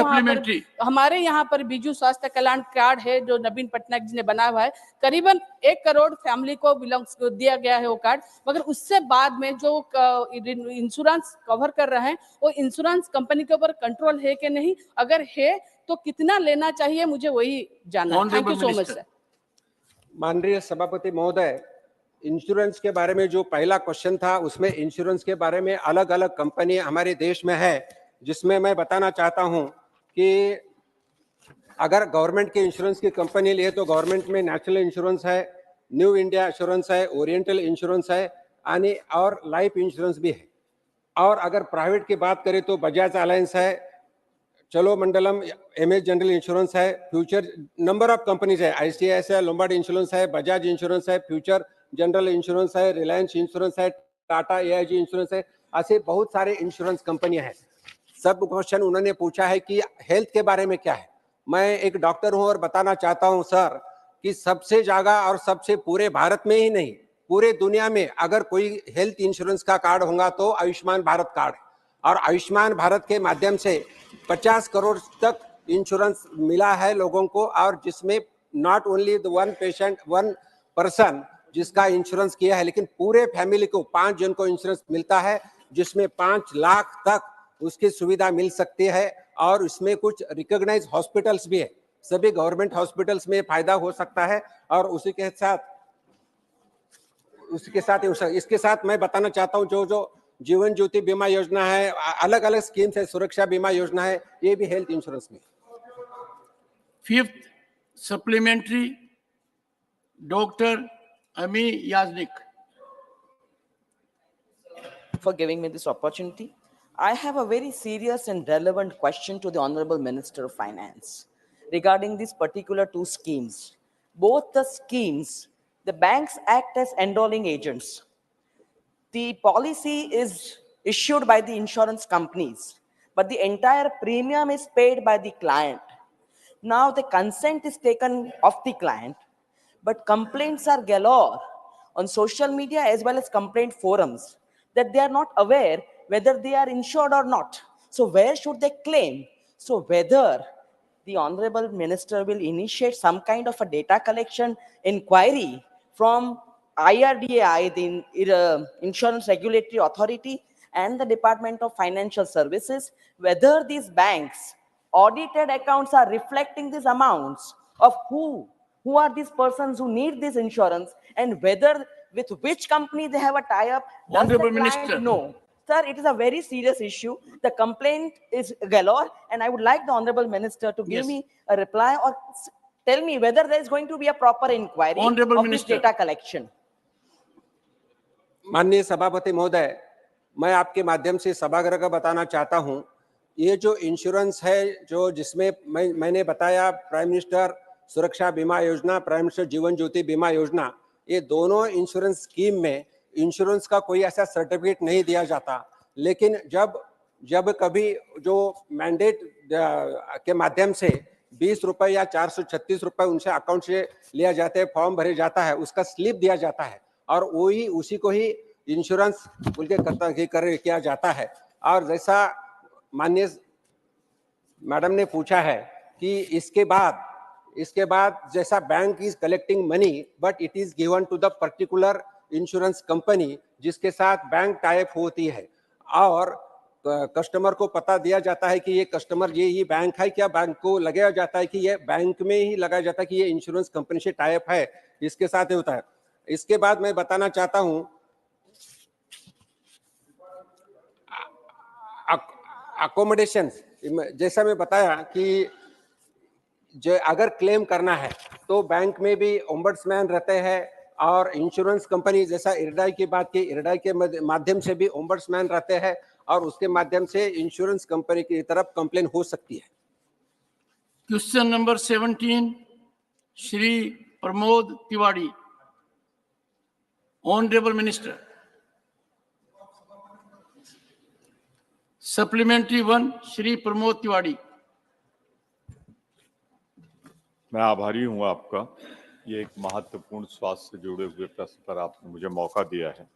यहाँ पर बीजू स्वास्थ्य कल्याण कार्ड है जो नवीन पटनायक जी ने बनाया हुआ है, करीबन 1 करोड़ फैमिली को बिलोंग्स दिया गया है वो कार्ड। मगर उससे बाद में जो इंश्योरेंस कवर कर रहे हैं वो इंश्योरेंस कंपनी के ऊपर कंट्रोल है कि नहीं? अगर है तो कितना लेना चाहिए, मुझे वही जानना है। Thank you so much sir. माननीय सभापति महोदय, इंश्योरेंस के बारे में जो पहला क्वेश्चन था उसमें इंश्योरेंस के बारे में अलग अलग कंपनी हमारे देश में है, जिसमें मैं बताना चाहता हूं कि अगर गवर्नमेंट के इंश्योरेंस की कंपनी लिए तो गवर्नमेंट में नेशनल इंश्योरेंस है, न्यू इंडिया इंश्योरेंस है, ओरिएंटल इंश्योरेंस है और लाइफ इंश्योरेंस भी है। और अगर प्राइवेट की बात करें तो बजाज अलायंस है, चलो मंडलम, एमएस जनरल इंश्योरेंस है, फ्यूचर, नंबर ऑफ कंपनीज है, आईसीआईसीआई है, लोम्बार्ड इंश्योरेंस है, बजाज इंश्योरेंस है, फ्यूचर जनरल इंश्योरेंस है, रिलायंस इंश्योरेंस है, टाटा एआईजी इंश्योरेंस है, ऐसे बहुत सारे इंश्योरेंस कंपनियां हैं। सब क्वेश्चन उन्होंने पूछा है कि हेल्थ के बारे में क्या है। मैं एक डॉक्टर हूं और बताना चाहता हूं सर कि सबसे ज्यादा और सबसे पूरे भारत में ही नहीं पूरे दुनिया में अगर कोई हेल्थ इंश्योरेंस का कार्ड होगा तो आयुष्मान भारत कार्ड है। और आयुष्मान भारत के माध्यम से 50 करोड़ तक इंश्योरेंस मिला है लोगों को, और जिसमें not only the one patient, one person जिसका इंश्योरेंस किया है, लेकिन पूरे फैमिली को 5 जन को इंश्योरेंस मिलता है, जिसमें 5 लाख तक उसकी सुविधा मिल सकती है। और इसमें कुछ रिकॉग्नाइज हॉस्पिटल्स भी है, सभी गवर्नमेंट हॉस्पिटल्स में फायदा हो सकता है। और इसके साथ मैं बताना चाहता हूं जो जीवन ज्योति बीमा योजना है, अलग अलग स्कीम्स है, सुरक्षा बीमा योजना है, ये भी हेल्थ इंश्योरेंस में। फिफ्थ सप्लीमेंट्री डॉक्टर अमी याजनिक। For giving me this opportunity. I have a very serious and relevant question to the Honorable Minister of Finance regarding these particular 2 schemes. Both the schemes, the banks act as enrolling agents. The policy is issued by the insurance companies, but the entire premium is paid by the client. Now the consent is taken of the client, but complaints are galore on social media as well as complaint forums that they are not aware whether they are insured or not. So where should they claim? So whether the Honorable Minister will initiate some kind of a data collection inquiry from IRDAI, the Insurance Regulatory Authority, and the Department of Financial Services, whether these banks' audited accounts are reflecting these amounts of who are these persons who need this insurance, and whether with which company they have a tie-up? Does the Honorable client Minister. know? Sir, it is a very serious issue. The complaint is galore, and I would like the Honorable Minister to give Yes. me a reply or tell me whether there is going to be a proper inquiry Honorable of Minister. this data collection. माननीय सभापति महोदय, मैं आपके माध्यम से सभागृह का बताना चाहता हूं, ये जो इंश्योरेंस है जो जिसमें मैंने बताया प्राइम मिनिस्टर सुरक्षा बीमा योजना, प्राइम मिनिस्टर जीवन ज्योति बीमा योजना, ये दोनों इंश्योरेंस स्कीम में इंश्योरेंस का कोई ऐसा सर्टिफिकेट नहीं दिया जाता, लेकिन जब कभी जो मैंडेट के माध्यम से 20 रुपए या 436 रुपए उनसे अकाउंट से लिया जाते हैं, फॉर्म भरे जाता है, उसका स्लिप दिया जाता है और वही उसी को ही इंश्योरेंस बोल के किया जाता है। और जैसा माननीय मैडम ने पूछा है कि इसके बाद जैसा bank is collecting money but it is given to the particular insurance company जिसके साथ बैंक टाइप होती है और कस्टमर को पता दिया जाता है कि ये कस्टमर ये बैंक है, क्या बैंक को लगाया जाता है कि ये बैंक में ही लगाया जाता है कि ये इंश्योरेंस कंपनी से टाइप है, इसके साथ ही होता है। इसके बाद मैं बताना चाहता हूं अकोमोडेशन, जैसा मैं बताया कि जो अगर क्लेम करना है तो बैंक में भी ओम्बड्समैन रहते हैं और इंश्योरेंस कंपनी जैसा इरडाई की बात की, इरडाई के माध्यम से भी ओम्बड्समैन रहते हैं और उसके माध्यम से इंश्योरेंस कंपनी की तरफ कंप्लेन हो सकती है। Question number 17, Shri Pramod Tiwari. Honourable minister. Supplementary 1, Shri Pramod Tiwari. मैं आभारी हूं आपका, ये एक महत्वपूर्ण स्वास्थ्य से जुड़े हुए प्रश्न पर आपने मुझे मौका दिया है।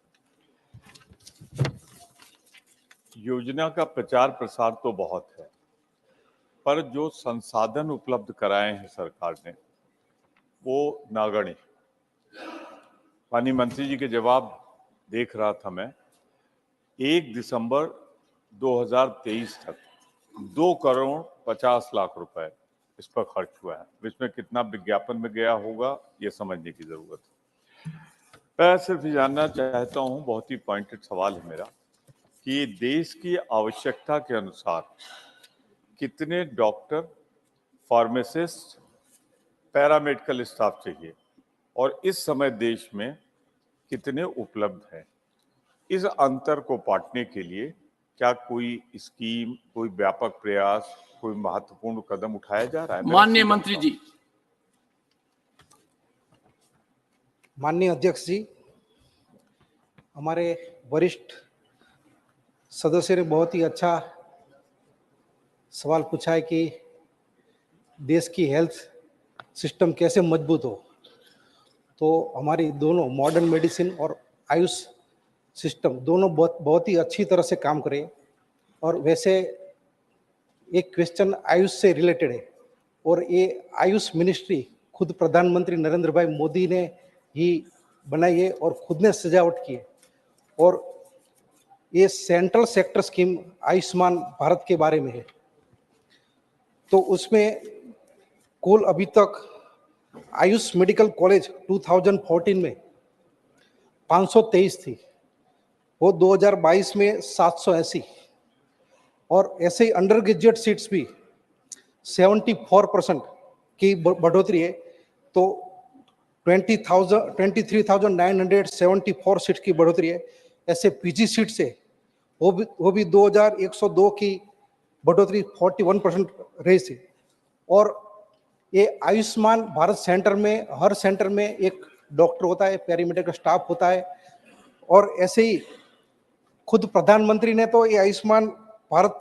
योजना का प्रचार प्रसार तो बहुत है, पर जो संसाधन उपलब्ध कराए हैं सरकार ने वो नगण्य। माननीय मंत्री जी के जवाब देख रहा था मैं, 1 दिसंबर 2023 तक 2 करोड़ 50 लाख रुपए इस पर खर्च हुआ है। इसमें कितना विज्ञापन में गया होगा ये समझने की जरूरत है। मैं सिर्फ जानना चाहता हूं, बहुत ही पॉइंटेड सवाल है मेरा, कि देश की आवश्यकता के अनुसार कितने डॉक्टर, फार्मासिस्ट, पैरामेडिकल स्टाफ चाहिए और इस समय देश में कितने उपलब्ध हैं। इस अंतर को पाटने के लिए क्या कोई स्कीम, कोई व्यापक प्रयास, कोई महत्वपूर्ण कदम उठाया जा रहा है? माननीय मंत्री जी। माननीय अध्यक्ष जी, हमारे वरिष्ठ सदस्य ने बहुत ही अच्छा सवाल पूछा है कि देश की हेल्थ सिस्टम कैसे मजबूत हो। तो हमारी दोनों मॉडर्न मेडिसिन और आयुष सिस्टम दोनों बहुत ही अच्छी तरह से काम करें। और वैसे एक क्वेश्चन आयुष से रिलेटेड है और ये आयुष मिनिस्ट्री खुद प्रधानमंत्री नरेंद्र भाई मोदी ने ही बनाई है और खुद ने सजावट की है। और ये central sector scheme Ayushman Bharat के बारे में है। तो उसमें कुल अभी तक आयुष मेडिकल कॉलेज 2014 में 523 थी, वो 2022 में 780 और ऐसे ही अंडर ग्रेजुएट सीट्स भी 74% की बढ़ोतरी है। तो 23,974 सीट्स की बढ़ोतरी है। ऐसे पीजी सीट से वो भी 2102 की बढ़ोतरी 41% रही थी। और ये आयुष्मान भारत सेंटर में हर सेंटर में एक डॉक्टर होता है, पैरामेडिकल स्टाफ होता है। और ऐसे ही खुद प्रधानमंत्री ने तो ये आयुष्मान भारत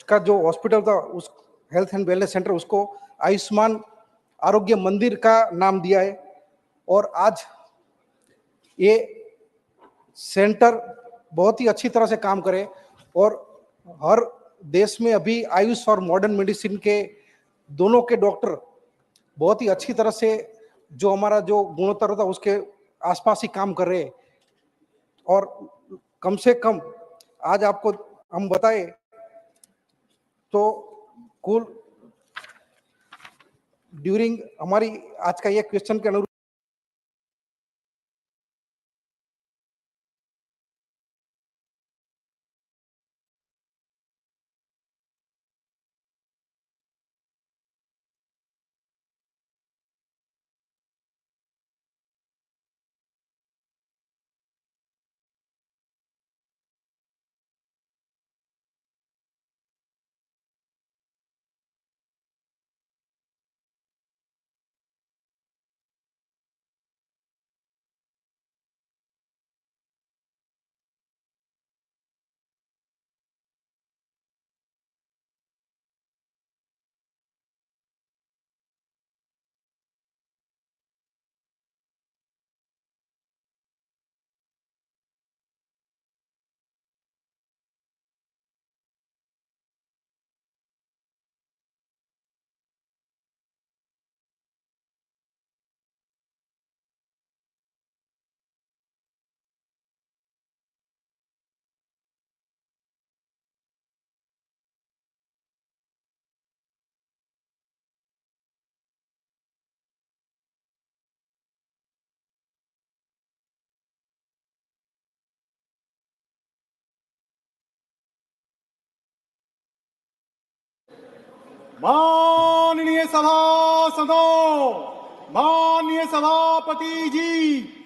का जो हॉस्पिटल था, उस हेल्थ एंड वेलनेस सेंटर, उसको आयुष्मान आरोग्य मंदिर का नाम दिया है। और आज ये सेंटर बहुत ही अच्छी तरह से काम करे और हर देश में अभी आयुष और मॉडर्न मेडिसिन के दोनों के डॉक्टर बहुत ही अच्छी तरह से जो हमारा जो गुणोत्तर था उसके आसपास ही काम कर रहे हैं। और कम से कम आज आपको हम बताएं तो कुल ड्यूरिंग हमारी आज का ये क्वेश्चन के अनुरूप माननीय सभासदों, माननीय सभापति जी,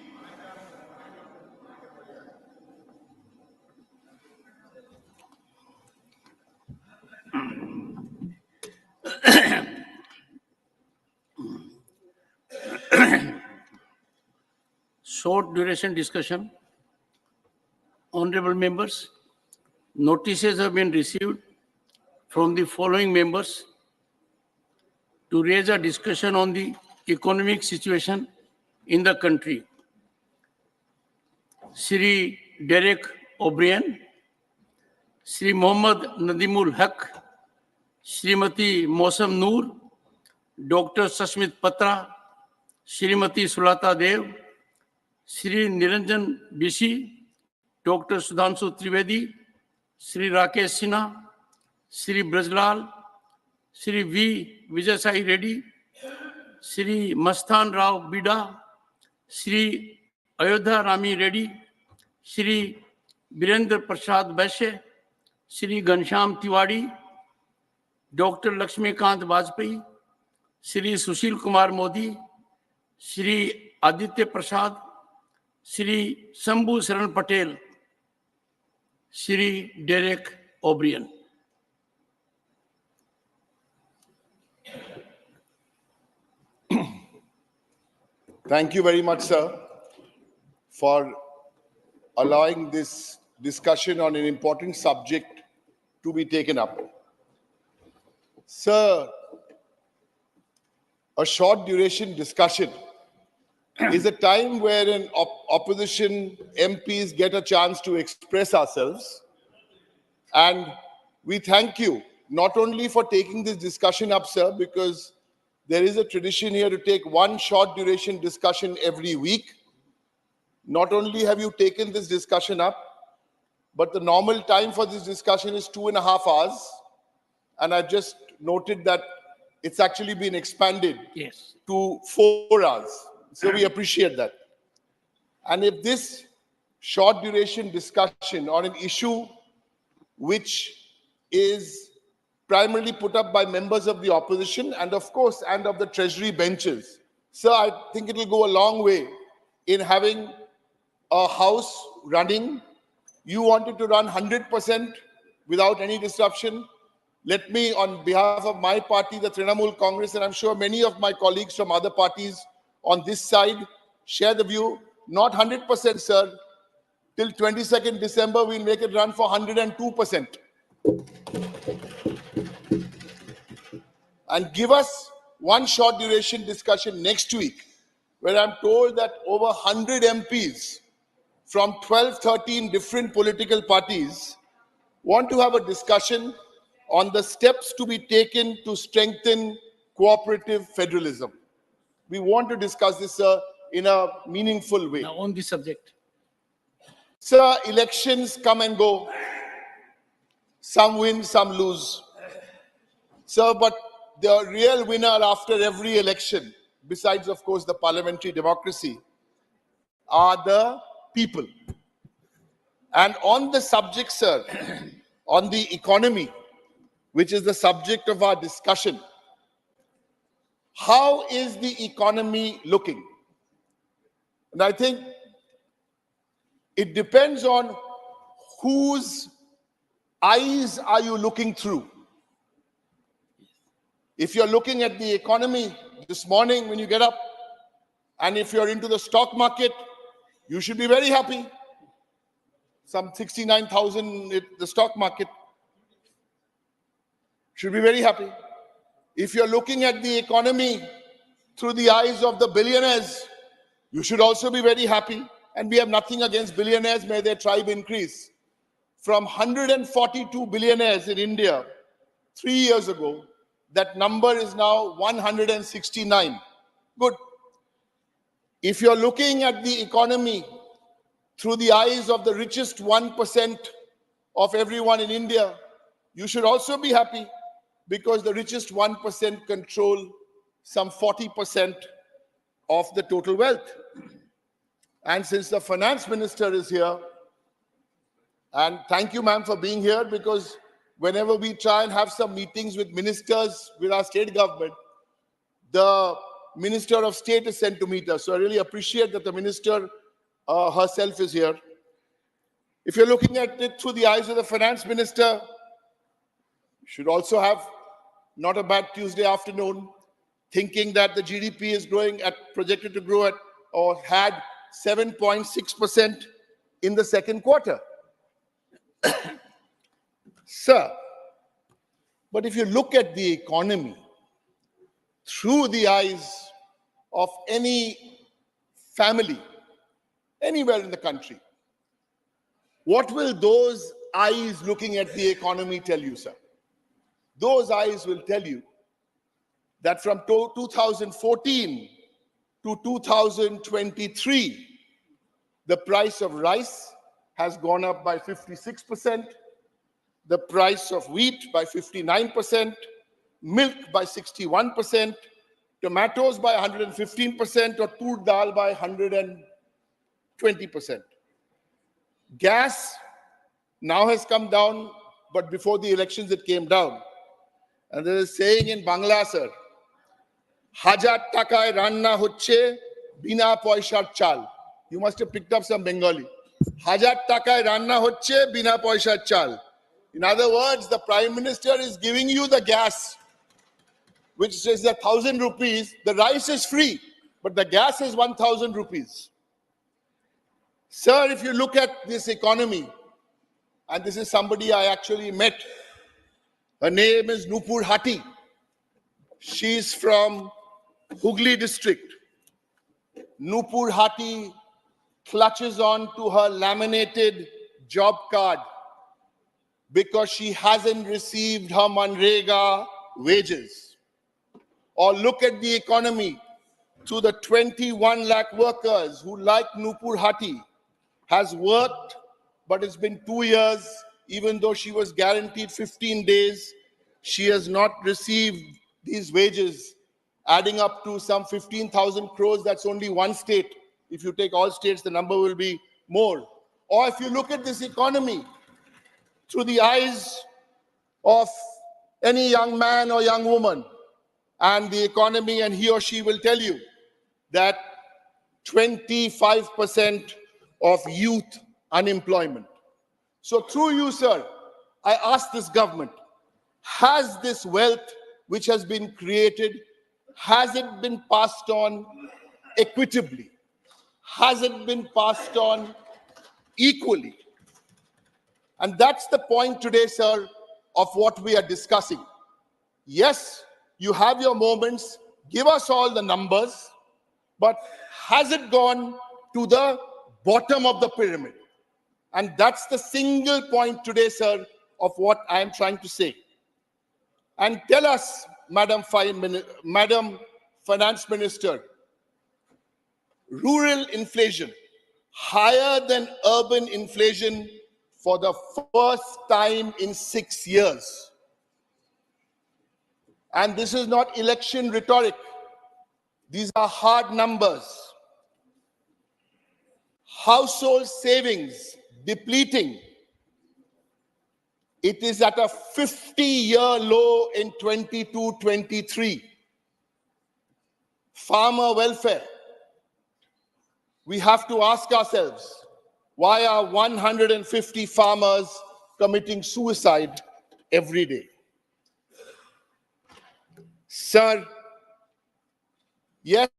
Short duration discussion. Honorable members, notices have been received from the following members to raise a discussion on the economic situation in the country. Shri Derek O'Brien, Shri Mohammad Nadimul Haq, Shrimati Mosam Noor, Dr. Sashmit Patra, Shrimati Sulata Dev, Shri Niranjan Bishi, Dr. Sudhanshu Trivedi, Shri Rakesh Sinha, Shri Brajlal, Shri V. Vijay Reddy, Shri Mastan Rao Bida, Shri Ayodhya Rami Reddy, Shri Birendra Prasad Vaishya, Shri Ghanshyam Tiwari, Dr. Lakshmikant Vajpayee, Shri Sushil Kumar Modi, Shri Aditya Prasad, Shri Shambhu Saran Patel, Shri Derek O'Brien. Thank you very much, sir, for allowing this discussion on an important subject to be taken up. Sir, a short duration discussion is a time where an opposition MPs get a chance to express ourselves. And we thank you not only for taking this discussion up, sir, because there is a tradition here to take one short duration discussion every week. Not only have you taken this discussion up, but the normal time for this discussion is 2.5 hours. And I've just noted that it's actually been expanded to 4 hours. So we appreciate that. And if this short duration discussion on an issue which is primarily put up by members of the opposition and of course, and of the treasury benches. Sir, I think it will go a long way in having a house running. You wanted to run 100% without any disruption. Let me, on behalf of my party, the Trinamool Congress, and I'm sure many of my colleagues from other parties on this side share the view, not 100%, sir. Till 22nd December, we'll make it run for 102%. And give us one short duration discussion next week, where I'm told that over 100 MPs from 12, 13 different political parties want to have a discussion on the steps to be taken to strengthen cooperative federalism. We want to discuss this, sir, in a meaningful way. Now, on this subject. Sir, elections come and go. Some win, some lose. Sir, but the real winner after every election, besides, of course, the parliamentary democracy, are the people. And on the subject, sir, on the economy, which is the subject of our discussion, how is the economy looking? And I think it depends on whose eyes are you looking through. If you're looking at the economy this morning when you get up, and if you're into the stock market, you should be very happy. Some 69,000 in the stock market. Should be very happy. If you're looking at the economy through the eyes of the billionaires, you should also be very happy. And we have nothing against billionaires, may their tribe increase. From 142 billionaires in India 3 years ago, that number is now 169. Good. If you're looking at the economy through the eyes of the richest 1% of everyone in India, you should also be happy, because the richest 1% control some 40% of the total wealth. And since the finance minister is here, and thank you, ma'am, for being here, because whenever we try and have some meetings with ministers with our state government, the Minister of State is sent to meet us. So I really appreciate that the minister herself is here. If you're looking at it through the eyes of the finance minister, you should also have not a bad Tuesday afternoon, thinking that the GDP is projected to grow at or had 7.6% in the second quarter. Sir, but if you look at the economy through the eyes of any family anywhere in the country, what will those eyes looking at the economy tell you, sir? Those eyes will tell you that from 2014 to 2023, the price of rice has gone up by 56%, the price of wheat by 59%, milk by 61%, tomatoes by 115%, or tur dal by 120%. Gas now has come down, but before the elections it came down. And there is a saying in Bangla, sir, Hajar takai ranna hocche bina poishar chal. You must have picked up some Bengali. Hajar takai ranna hocche bina poishar chal. In other words, the Prime Minister is giving you the gas, which is 1,000 rupees. The rice is free, but the gas is 1,000 rupees. Sir, if you look at this economy, and this is somebody I actually met, her name is Nupur Hati. She's from Hooghly district. Nupur Hati clutches on to her laminated job card because she hasn't received her Manrega wages. Or look at the economy to the 21 lakh workers who, like Nupur Hati, has worked, but it's been 2 years, even though she was guaranteed 15 days, she has not received these wages, adding up to some 15,000 crores. That's only one state. If you take all states, the number will be more. Or if you look at this economy through the eyes of any young man or young woman and the economy, and he or she will tell you that 25% of youth unemployment. So through you, sir, I ask this government, has this wealth which has been created, has it been passed on equitably? Has it been passed on equally? And that's the point today, sir, of what we are discussing. Yes, you have your moments, give us all the numbers, but has it gone to the bottom of the pyramid? And that's the single point today, sir, of what I am trying to say. And tell us, Madam Finance Minister, rural inflation higher than urban inflation for the first time in 6 years. And this is not election rhetoric. These are hard numbers. Household savings depleting. It is at a 50-year low in 22-23. Farmer welfare. We have to ask ourselves, why are 150 farmers committing suicide every day? Sir, yes,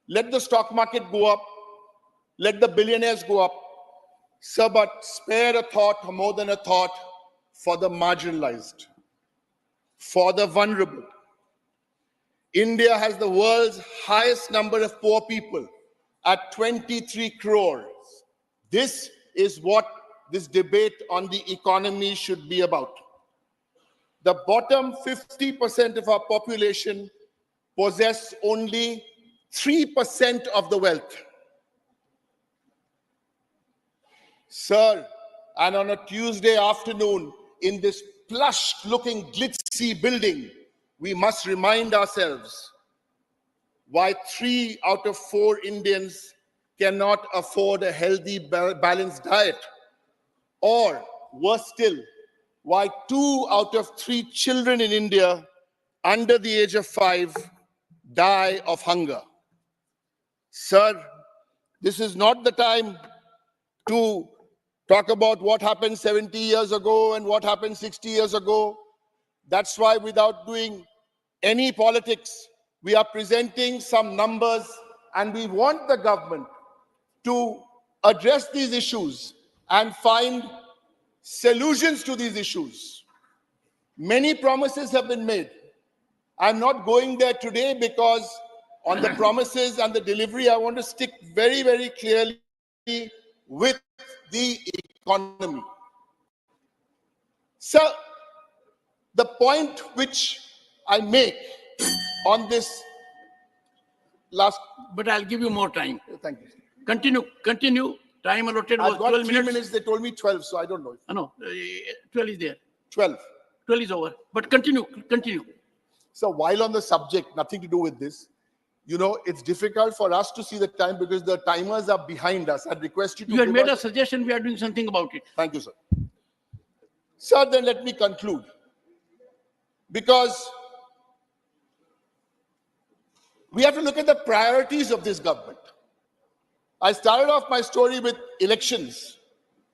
let the stock market go up, let the billionaires go up, sir, but spare a thought, or more than a thought, for the marginalized, for the vulnerable. India has the world's highest number of poor people at 23 crores. This is what this debate on the economy should be about. The bottom 50% of our population possess only 3% of the wealth. Sir, and on a Tuesday afternoon in this plush-looking glitzy building, we must remind ourselves why 3 out of 4 Indians cannot afford a healthy, balanced diet. Or, worse still, why 2 out of 3 children in India under the age of 5 die of hunger. Sir, this is not the time to talk about what happened 70 years ago and what happened 60 years ago. That's why, without doing any politics, we are presenting some numbers, and we want the government to address these issues and find solutions to these issues. Many promises have been made. I'm not going there today because on the promises and the delivery, I want to stick very, very clearly with the economy. So, the point which I make on this last... But I'll give you more time. Thank you. Continue. Time allotted was I've got 12 3 minutes. minutes. They told me 12, so I don't know. No, 12 is there. 12. 12 is over. But continue. So while on the subject, nothing to do with this, it's difficult for us to see the time because the timers are behind us. I'd request you to... You had made a suggestion. We are doing something about it. Thank you, sir. Sir, then let me conclude. Because we have to look at the priorities of this government. I started off my story with elections.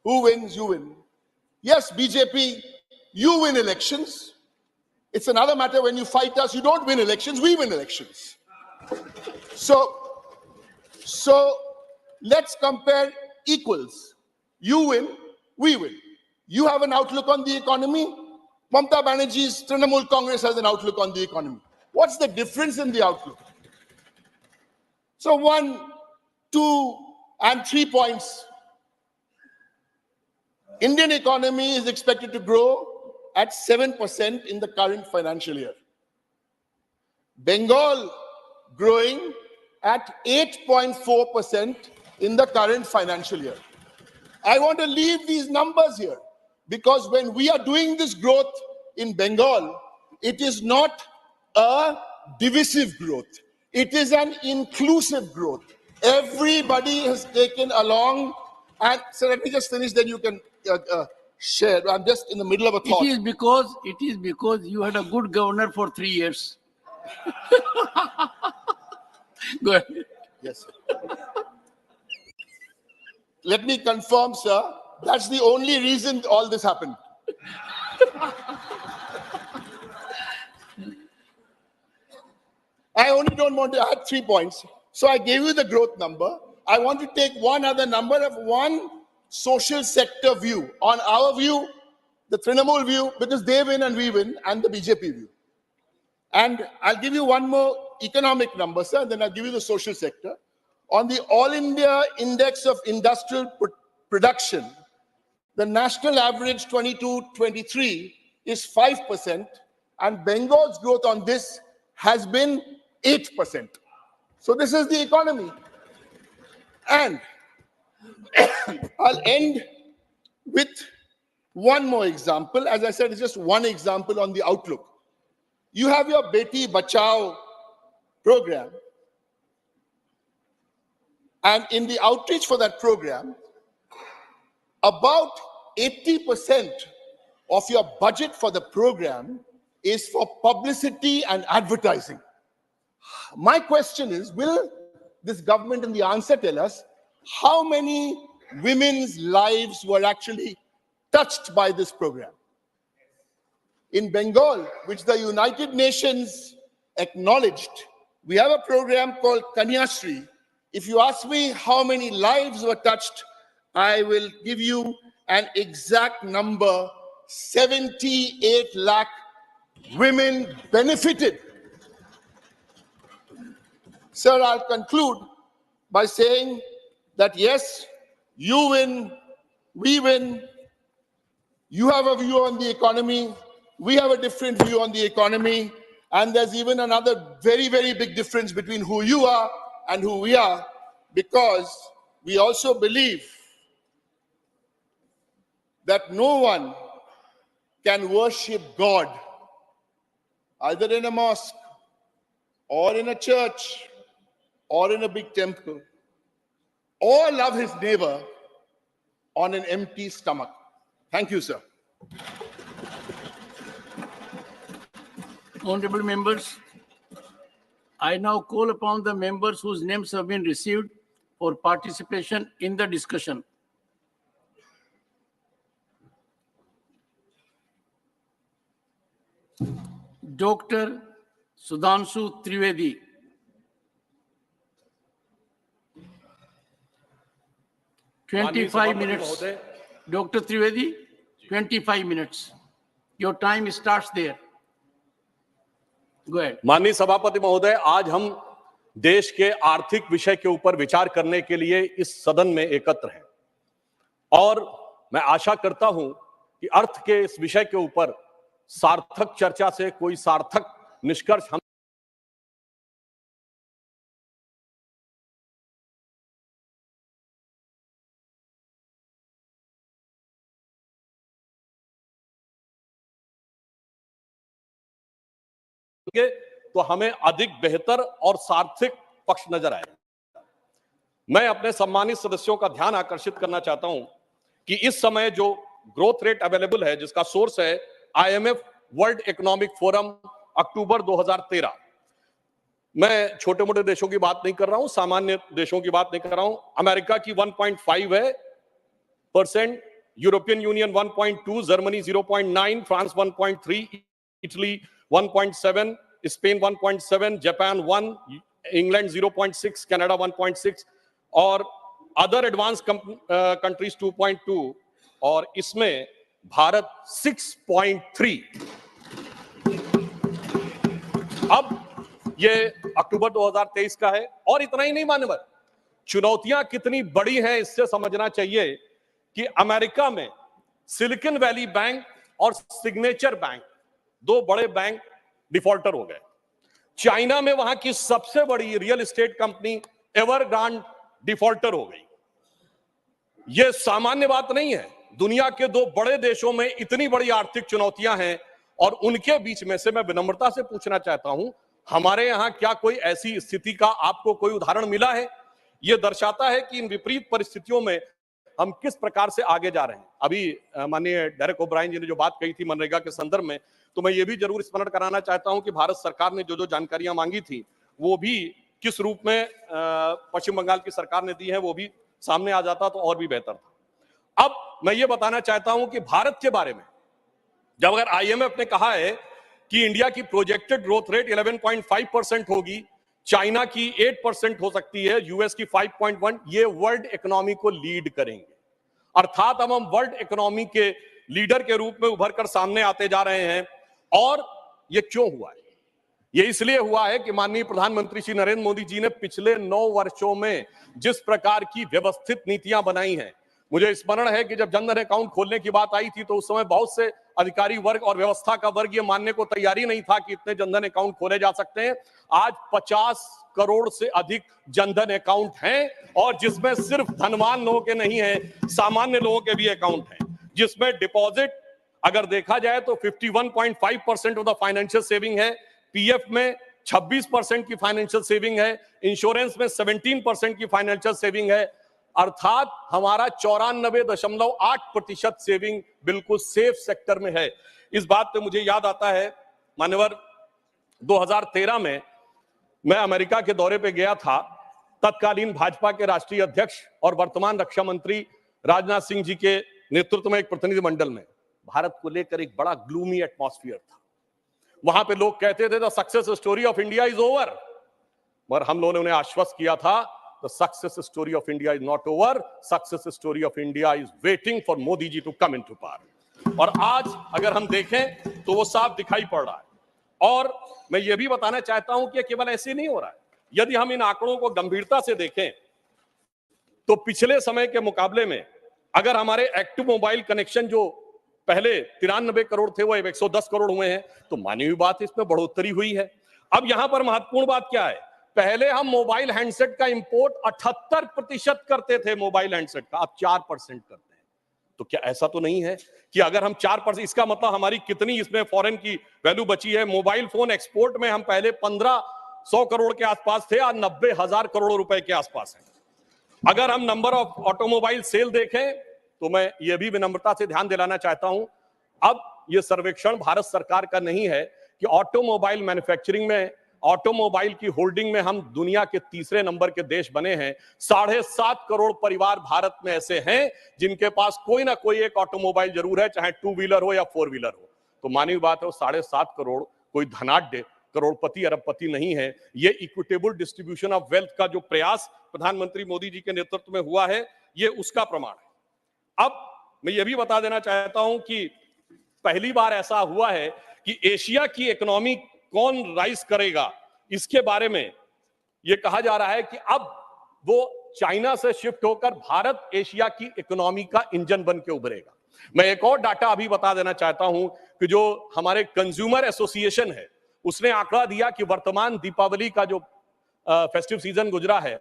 Who wins? You win. Yes, BJP, you win elections. It's another matter when you fight us, you don't win elections, we win elections. So let's compare equals. You win, we win. You have an outlook on the economy. Mamata Banerjee's Trinamool Congress has an outlook on the economy. What's the difference in the outlook? So 1, 2, and 3 points. Indian economy is expected to grow at 7% in the current financial year. Bengal growing at 8.4% in the current financial year. I want to leave these numbers here because when we are doing this growth in Bengal, it is not a divisive growth. It is an inclusive growth. Everybody has taken along. And so let me just finish, then you can share. I'm just in the middle of a thought. It is because you had a good governor for 3 years. Go ahead. Yes. Let me confirm, sir. That's the only reason all this happened. I only don't want to add 3 points. So I gave you the growth number. I want to take one other number of one social sector view. On our view, the Trinamool view, because they win and we win, and the BJP view. And I'll give you one more economic number, sir, and then I'll give you the social sector. On the All India Index of Industrial Production, the national average 22-23 is 5%, and Bengal's growth on this has been 8%. So this is the economy. And I'll end with one more example. As I said, it's just one example on the outlook. You have your Beti Bachao program. And in the outreach for that program, about 80% of your budget for the program is for publicity and advertising. My question is, will this government and the answer tell us how many women's lives were actually touched by this program? In Bengal, which the United Nations acknowledged, we have a program called Kanyashree. If you ask me how many lives were touched, I will give you an exact number. 78 lakh women benefited. Sir, I'll conclude by saying that yes, you win, we win. You have a view on the economy. We have a different view on the economy. And there's even another very, very big difference between who you are and who we are, because we also believe that no one can worship God either in a mosque or in a church or in a big temple, or love his neighbor on an empty stomach. Thank you, sir. Honorable members, I now call upon the members whose names have been received for participation in the discussion. Dr. Sudhanshu Trivedi. माननीय 25 सभापति minutes. महोदय, Dr. Trivedi, 25 minutes. Your time starts there. Go ahead. माननीय सभापति महोदय, आज हम देश के आर्थिक विषय के ऊपर विचार करने के लिए इस सदन में एकत्र हैं और मैं आशा करता हूं कि अर्थ के इस विषय के ऊपर सार्थक चर्चा से कोई सार्थक निष्कर्ष हम तो हमें अधिक बेहतर और सार्थक पक्ष नजर आएगा। मैं अपने सम्मानित सदस्यों का ध्यान आकर्षित करना चाहता हूं कि इस समय जो ग्रोथ रेट अवेलेबल है, जिसका सोर्स है IMF वर्ल्ड इकोनॉमिक फोरम अक्टूबर 2013। मैं छोटे मोटे देशों की बात नहीं कर रहा हूं, सामान्य देशों की बात नहीं कर रहा हूं। अमेरिका की 1.5 है %, European union 1.2, Germany 0.9, France 1.3, Italy 1.7, Spain 1.7, Japan 1, England 0.6, Canada 1.6 और अदर एडवांस कंट्रीज 2.2 और इसमें भारत 6.3। अब ये अक्टूबर 2023 का है और इतना ही नहीं मान्यवर, चुनौतियां कितनी बड़ी हैं इससे समझना चाहिए कि अमेरिका में सिलिकॉन वैली बैंक और सिग्नेचर बैंक, दो बड़े बैंक डिफॉल्टर हो गए। चाइना में वहां की सबसे बड़ी रियल एस्टेट कंपनी एवरग्रांड डिफॉल्टर हो गई। यह सामान्य बात नहीं है। दुनिया के दो बड़े देशों में इतनी बड़ी आर्थिक चुनौतियां हैं और उनके बीच में से मैं विनम्रता से पूछना चाहता हूं, हमारे यहां क्या कोई ऐसी स्थिति का आपको कोई उदाहरण मिला है? यह दर्शाता है कि इन विपरीत परिस्थितियों में हम किस प्रकार से आगे जा रहे हैं। अभी माननीय डेरेक ओब्रायन जी ने जो बात कही थी मनरेगा के संदर्भ में, तो मैं ये भी जरूर स्मरण कराना चाहता हूं कि भारत सरकार ने जो जो जानकारियां मांगी थी वो भी किस रूप में पश्चिम बंगाल की सरकार ने दी है, वो भी सामने आ जाता तो और भी बेहतर था। अब मैं ये बताना चाहता हूं कि भारत के बारे में जब अगर IMF ने कहा है कि इंडिया की प्रोजेक्टेड ग्रोथ रेट 11.5% होगी, चाइना की 8% हो सकती है, यूएस की 5.1, ये वर्ल्ड इकोनॉमी को लीड करेंगे। अर्थात अब हम वर्ल्ड इकोनॉमी के लीडर के रूप में उभर कर सामने आते जा रहे हैं। और ये क्यों हुआ है? ये इसलिए हुआ है कि माननीय प्रधानमंत्री श्री नरेंद्र मोदी जी ने पिछले 9 वर्षों में जिस प्रकार की व्यवस्थित नीतियां बनाई हैं। मुझे स्मरण है कि जब जनधन अकाउंट खोलने की बात आई थी तो उस समय बहुत से अधिकारी वर्ग और व्यवस्था का वर्ग ये मानने को तैयार ही नहीं था कि इतने जनधन अकाउंट खोले जा सकते हैं। आज 50 करोड़ से अधिक जनधन अकाउंट हैं और जिसमें सिर्फ धनवान लोगों के नहीं है, सामान्य लोगों के भी अकाउंट हैं, जिसमें डिपॉजिट अगर देखा जाए तो 51.5% ऑफ द फाइनेंशियल सेविंग है, पीएफ में 26% की फाइनेंशियल सेविंग है, इंश्योरेंस में 17% की फाइनेंशियल सेविंग है। अर्थात हमारा 94.8% सेविंग बिल्कुल सेफ सेक्टर में है। इस बात पे मुझे याद आता है मान्यवर 2013 में मैं अमेरिका के दौरे पे गया था। तत्कालीन भाजपा के राष्ट्रीय अध्यक्ष और वर्तमान रक्षा मंत्री राजनाथ सिंह जी के नेतृत्व में एक प्रतिनिधिमंडल में भारत को लेकर एक बड़ा ग्लूमी एटमॉस्फेयर था। वहां पे लोग कहते थे the success story of India is over, मगर हम लोगों ने उन्हें आश्वस्त किया था the success story of India is not over, success story of India is waiting for Modi ji to come into power. और आज अगर हम देखें तो वो साफ दिखाई पड़ रहा है। और मैं ये भी बताना चाहता हूं कि केवल ऐसे नहीं हो रहा है। यदि हम इन आंकड़ों को गंभीरता से देखें तो पिछले समय के मुकाबले में अगर हमारे एक्टिव मोबाइल कनेक्शन जो पहले 93 करोड़ थे वो 110 करोड़ हुए हैं, तो मानी हुई बात इसमें बढ़ोतरी हुई है। अब यहां पर महत्वपूर्ण बात क्या है, पहले हम मोबाइल हैंडसेट का इंपोर्ट 78% करते थे मोबाइल हैंडसेट का, अब 4% करते हैं। तो क्या ऐसा तो नहीं है कि अगर हम 4%, इसका मतलब हमारी कितनी इसमें फॉरेन की वैल्यू बची है। मोबाइल फोन एक्सपोर्ट में हम पहले 1500 करोड़ के आसपास थे, आज 90,000 करोड़ रुपए के आसपास है। अगर हम नंबर ऑफ ऑटोमोबाइल सेल देखें तो मैं ये भी विनम्रता से ध्यान दिलाना चाहता हूं, अब ये सर्वेक्षण भारत सरकार का नहीं है कि ऑटोमोबाइल मैन्युफैक्चरिंग में, ऑटोमोबाइल की होल्डिंग में हम दुनिया के तीसरे नंबर के देश बने हैं। 7.5 करोड़ परिवार भारत में ऐसे हैं जिनके पास कोई ना कोई एक ऑटोमोबाइल जरूर है, चाहे 2 व्हीलर हो या 4 व्हीलर हो। तो मानी बात है, 7.5 करोड़ कोई धनाढ्य करोड़पति अरबपति नहीं है। ये इक्विटेबल डिस्ट्रीब्यूशन ऑफ वेल्थ का जो प्रयास प्रधानमंत्री मोदी जी के नेतृत्व में हुआ है, ये उसका प्रमाण है। अब मैं ये भी बता देना चाहता हूं कि पहली बार ऐसा हुआ है कि एशिया की इकोनॉमी कौन राइज करेगा, इसके बारे में यह कहा जा रहा है कि अब वो चाइना से शिफ्ट होकर भारत एशिया की इकोनॉमी का इंजन बन के उभरेगा। मैं एक और डाटा अभी बता देना चाहता हूं कि जो हमारे कंज्यूमर एसोसिएशन है, उसने आंकड़ा दिया कि वर्तमान दीपावली का जो फेस्टिव सीजन गुजरा है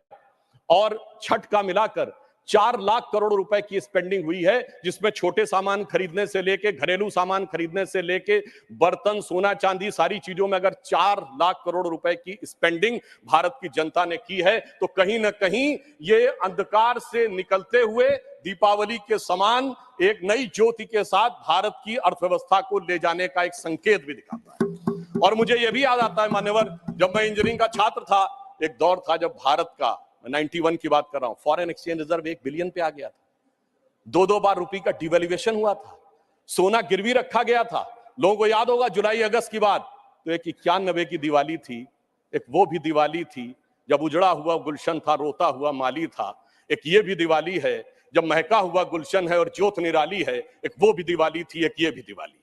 और छठ का मिलाकर 4 लाख करोड़ रुपए की स्पेंडिंग हुई है, जिसमें छोटे सामान खरीदने से लेके, घरेलू सामान खरीदने से लेके, बर्तन, सोना चांदी, सारी चीजों में अगर 4 लाख करोड़ रुपए की स्पेंडिंग भारत की जनता ने की है, तो कहीं ना कहीं ये अंधकार से निकलते हुए दीपावली के समान एक नई ज्योति के साथ भारत की अर्थव्यवस्था को ले जाने का एक संकेत भी दिखाता है। और मुझे यह भी याद आता है मान्यवर, जब मैं इंजीनियरिंग का छात्र था, एक दौर था जब भारत का, 91 की बात कर रहा हूं, फॉरेन एक्सचेंज रिजर्व 1 बिलियन पे आ गया था। 2 बार रुपये का डिवैल्यूएशन हुआ था, सोना गिरवी रखा गया था। लोगों को याद होगा जुलाई अगस्त की बात, तो एक 91 की दिवाली थी, एक वो भी दिवाली थी जब उजड़ा हुआ गुलशन था, रोता हुआ माली था। एक ये भी दिवाली है जब महका हुआ गुलशन है और ज्योत निराली है, एक वो भी दिवाली थी, एक ये भी दिवाली।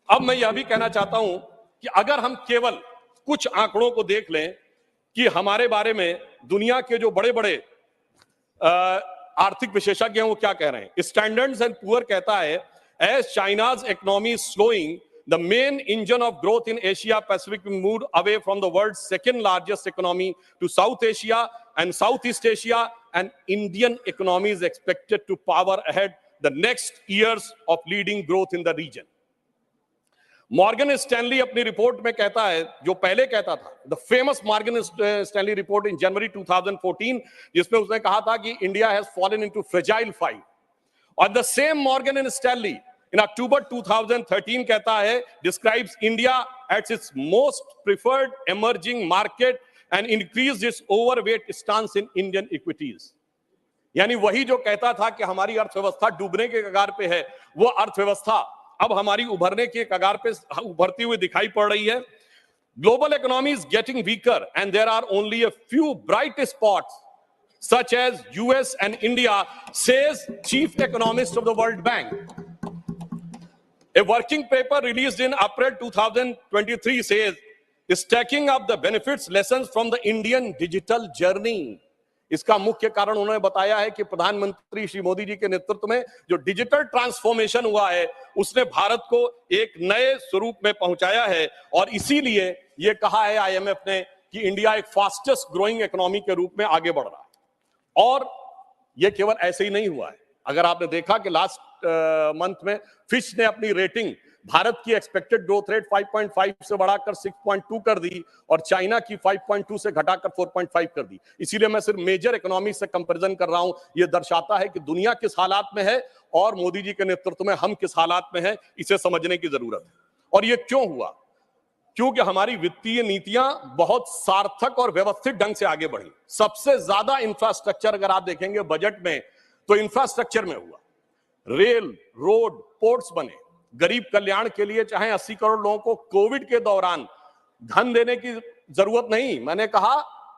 अब मैं यह भी कहना चाहता हूं कि अगर हम केवल कुछ आंकड़ों को देख लें कि हमारे बारे में दुनिया के जो बड़े बड़े आर्थिक विशेषज्ञ हैं वो क्या कह रहे हैं। स्टैंडर्ड्स एंड पुअर कहता है, as China's economy slowing, the main engine of growth in Asia Pacific move away from the world second largest economy to South Asia and South East Asia, and Indian economy is expected to power ahead the next years of leading growth in the region. Morgan Stanley अपनी report में कहता है, जो पहले कहता था, the famous Morgan Stanley report in January 2014, जिसमें उसने कहा था कि India has fallen into fragile 5। और the same Morgan and Stanley in October 2013 कहता है, describes India at its most preferred emerging market and increase its overweight stance in Indian equities. यानी वही जो कहता था कि हमारी अर्थव्यवस्था डूबने के कगार पे है, वो अर्थव्यवस्था अब हमारी उभरने के कगार पे उभरती हुई दिखाई पड़ रही है। Global economy is getting weaker and there are only a few bright spots such as US and India, says chief economist of the World Bank. A working paper released in April 2023 says, stacking up the benefits lessons from the Indian digital journey. इसका मुख्य कारण उन्होंने बताया है कि प्रधानमंत्री श्री मोदी जी के नेतृत्व में जो डिजिटल ट्रांसफॉर्मेशन हुआ है, उसने भारत को एक नए स्वरूप में पहुंचाया है। और इसीलिए यह कहा है आईएमएफ ने कि इंडिया एक फास्टेस्ट ग्रोइंग इकोनॉमी के रूप में आगे बढ़ रहा है। और यह केवल ऐसे ही नहीं हुआ है। अगर आपने देखा कि लास्ट मंथ में फिच ने अपनी रेटिंग भारत की एक्सपेक्टेड ग्रोथ रेट 5.5 से बढ़ाकर 6.2 कर दी और चाइना की 5.2 से घटाकर 4.5 कर दी। इसीलिए मैं सिर्फ मेजर इकोनॉमी से कंपैरिजन कर रहा हूं। यह दर्शाता है कि दुनिया किस हालात में है और मोदी जी के नेतृत्व में हम किस हालात में हैं, इसे समझने की जरूरत है। और यह क्यों हुआ? क्योंकि हमारी वित्तीय नीतियां बहुत सार्थक और व्यवस्थित ढंग से आगे बढ़ी। सबसे ज्यादा इंफ्रास्ट्रक्चर अगर आप देखेंगे बजट में, तो इंफ्रास्ट्रक्चर में हुआ। रेल, रोड, पोर्ट्स बने। गरीब कल्याण के लिए चाहे 80 करोड़ लोगों को कोविड के दौरान धन देने की जरूरत नहीं, मैंने कहा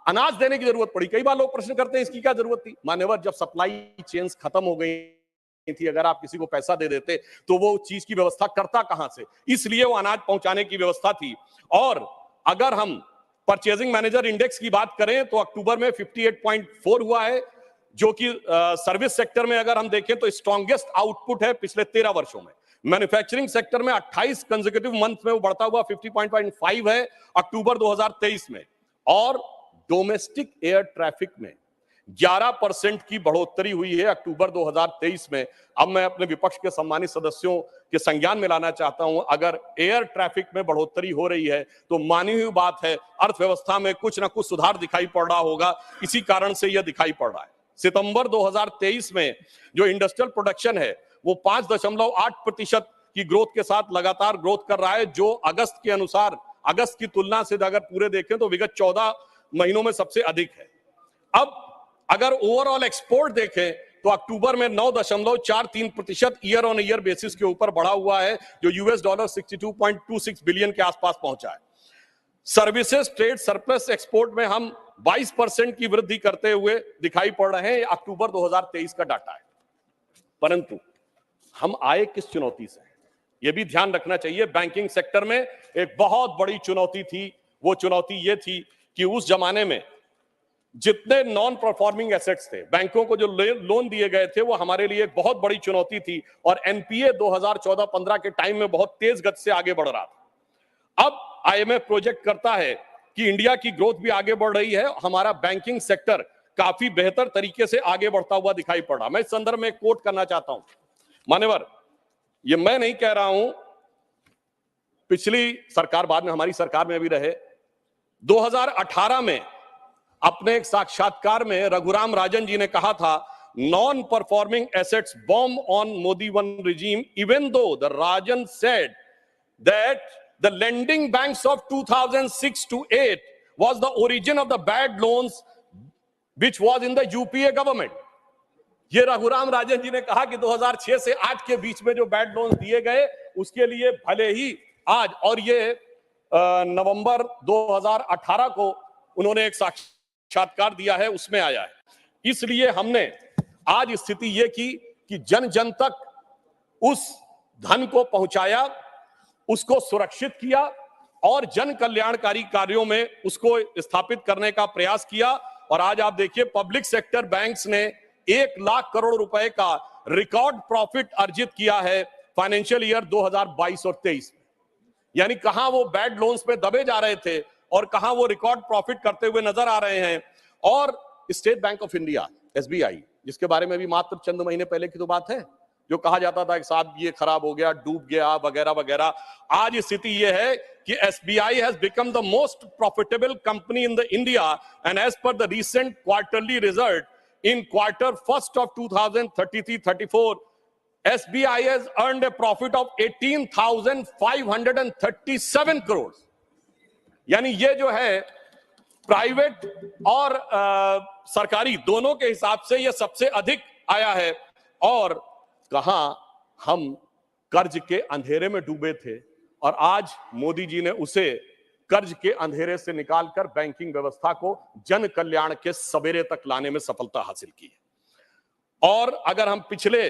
अनाज देने की जरूरत पड़ी। कई बार लोग प्रश्न करते हैं इसकी क्या जरूरत थी। मान्यवर, जब सप्लाई चेन्स खत्म हो गई थी, अगर आप किसी को पैसा दे देते तो वो चीज की व्यवस्था करता कहां से, इसलिए वो अनाज पहुंचाने की व्यवस्था थी। और अगर हम परचेजिंग मैनेजर इंडेक्स की बात करें तो अक्टूबर में 58.4 हुआ है, जो कि सर्विस सेक्टर में अगर हम देखें तो स्ट्रॉन्गेस्ट आउटपुट है पिछले 13 वर्षों में। मैन्युफैक्चरिंग सेक्टर में 28 कंसेक्यूटिव मंथ में वो बढ़ता हुआ 50.5 है अक्टूबर 2023 में। और डोमेस्टिक एयर ट्रैफिक में 11% की बढ़ोतरी हुई है अक्टूबर 2023 में। अब मैं अपने विपक्ष के सम्मानित सदस्यों के संज्ञान में लाना चाहता हूं, अगर एयर ट्रैफिक में बढ़ोतरी हो रही है तो मानी हुई बात है अर्थव्यवस्था में कुछ ना कुछ सुधार दिखाई पड़ रहा होगा। इसी कारण से यह दिखाई पड़ रहा है। सितंबर 2023 में जो इंडस्ट्रियल प्रोडक्शन है वो 5.8% की ग्रोथ के साथ लगातार ग्रोथ कर रहा है, जो अगस्त के अनुसार, अगस्त की तुलना से अगर पूरे देखें तो विगत 14 महीनों में सबसे अधिक है। अब अगर ओवरऑल एक्सपोर्ट देखें तो अक्टूबर में 9.43% ईयर ऑन ईयर बेसिस के ऊपर बढ़ा हुआ है, जो $62 62.26 बिलियन के आसपास पहुंचा है। सर्विसेज ट्रेड सरप्लस एक्सपोर्ट में हम 22% की वृद्धि करते हुए दिखाई पड़ रहे हैं। अक्टूबर 2023 का डाटा है। परंतु हम आए किस चुनौती से, यह भी ध्यान रखना चाहिए। बैंकिंग सेक्टर में एक बहुत बड़ी चुनौती थी। वो चुनौती ये थी कि उस जमाने में जितने नॉन परफॉर्मिंग एसेट्स थे, बैंकों को जो लोन दिए गए थे, वो हमारे लिए एक बहुत बड़ी चुनौती थी। और एनपीए 2014-15 के टाइम में बहुत तेज गति से आगे बढ़ रहा था। अब आईएमएफ प्रोजेक्ट करता है कि इंडिया की ग्रोथ भी आगे बढ़ रही है, हमारा बैंकिंग सेक्टर काफी बेहतर तरीके से आगे बढ़ता हुआ दिखाई पड़ रहा। मैं इस संदर्भ में कोट करना चाहता हूं। मान्यवर, ये मैं नहीं कह रहा हूं, पिछली सरकार, बाद में हमारी सरकार में भी रहे, 2018 में अपने एक साक्षात्कार में रघुराम राजन जी ने कहा था, non performing assets bomb on Modi one regime, even though the Rajan said that the lending banks of 2006 to 8 was the origin of the bad loans which was in the UPA government. ये रघुराम राजन जी ने कहा कि 2006 से 8 के बीच में जो bad loans दिए गए, उसके लिए भले ही आज, और ये नवंबर 2018 को उन्होंने एक साक्षात्कार दिया है, उसमें आया है। इसलिए हमने आज स्थिति ये की कि जन जन तक उस धन को पहुंचाया, उसको सुरक्षित किया और जन कल्याणकारी कार्यों में उसको स्थापित करने का प्रयास किया। और आज आप देखिए, पब्लिक सेक्टर बैंक्स ने 1 लाख करोड़ रुपए का रिकॉर्ड प्रॉफिट अर्जित किया है फाइनेंशियल ईयर 2022 और 23 में। यानी कहां वो बैड लोन्स में दबे जा रहे थे और कहां वो रिकॉर्ड प्रॉफिट करते हुए नजर आ रहे हैं। और state bank of India, SBI, जिसके बारे में भी मात्र चंद महीने पहले की तो बात है, जो कहा जाता था कि साहब ये खराब हो गया, डूब गया, वगैरह वगैरह, आज स्थिति ये है कि SBI has become the most profitable company in the India, and as per the recent quarterly result in quarter first of 2033-34, SBI has earned a profit of 18,537 crores. यानी ये जो है प्राइवेट और सरकारी दोनों के हिसाब से ये सबसे अधिक आया है। और कहां हम कर्ज के अंधेरे में डूबे थे और आज मोदी जी ने उसे कर्ज के अंधेरे से निकालकर बैंकिंग व्यवस्था को जन कल्याण के सवेरे तक लाने में सफलता हासिल की है। और अगर हम पिछले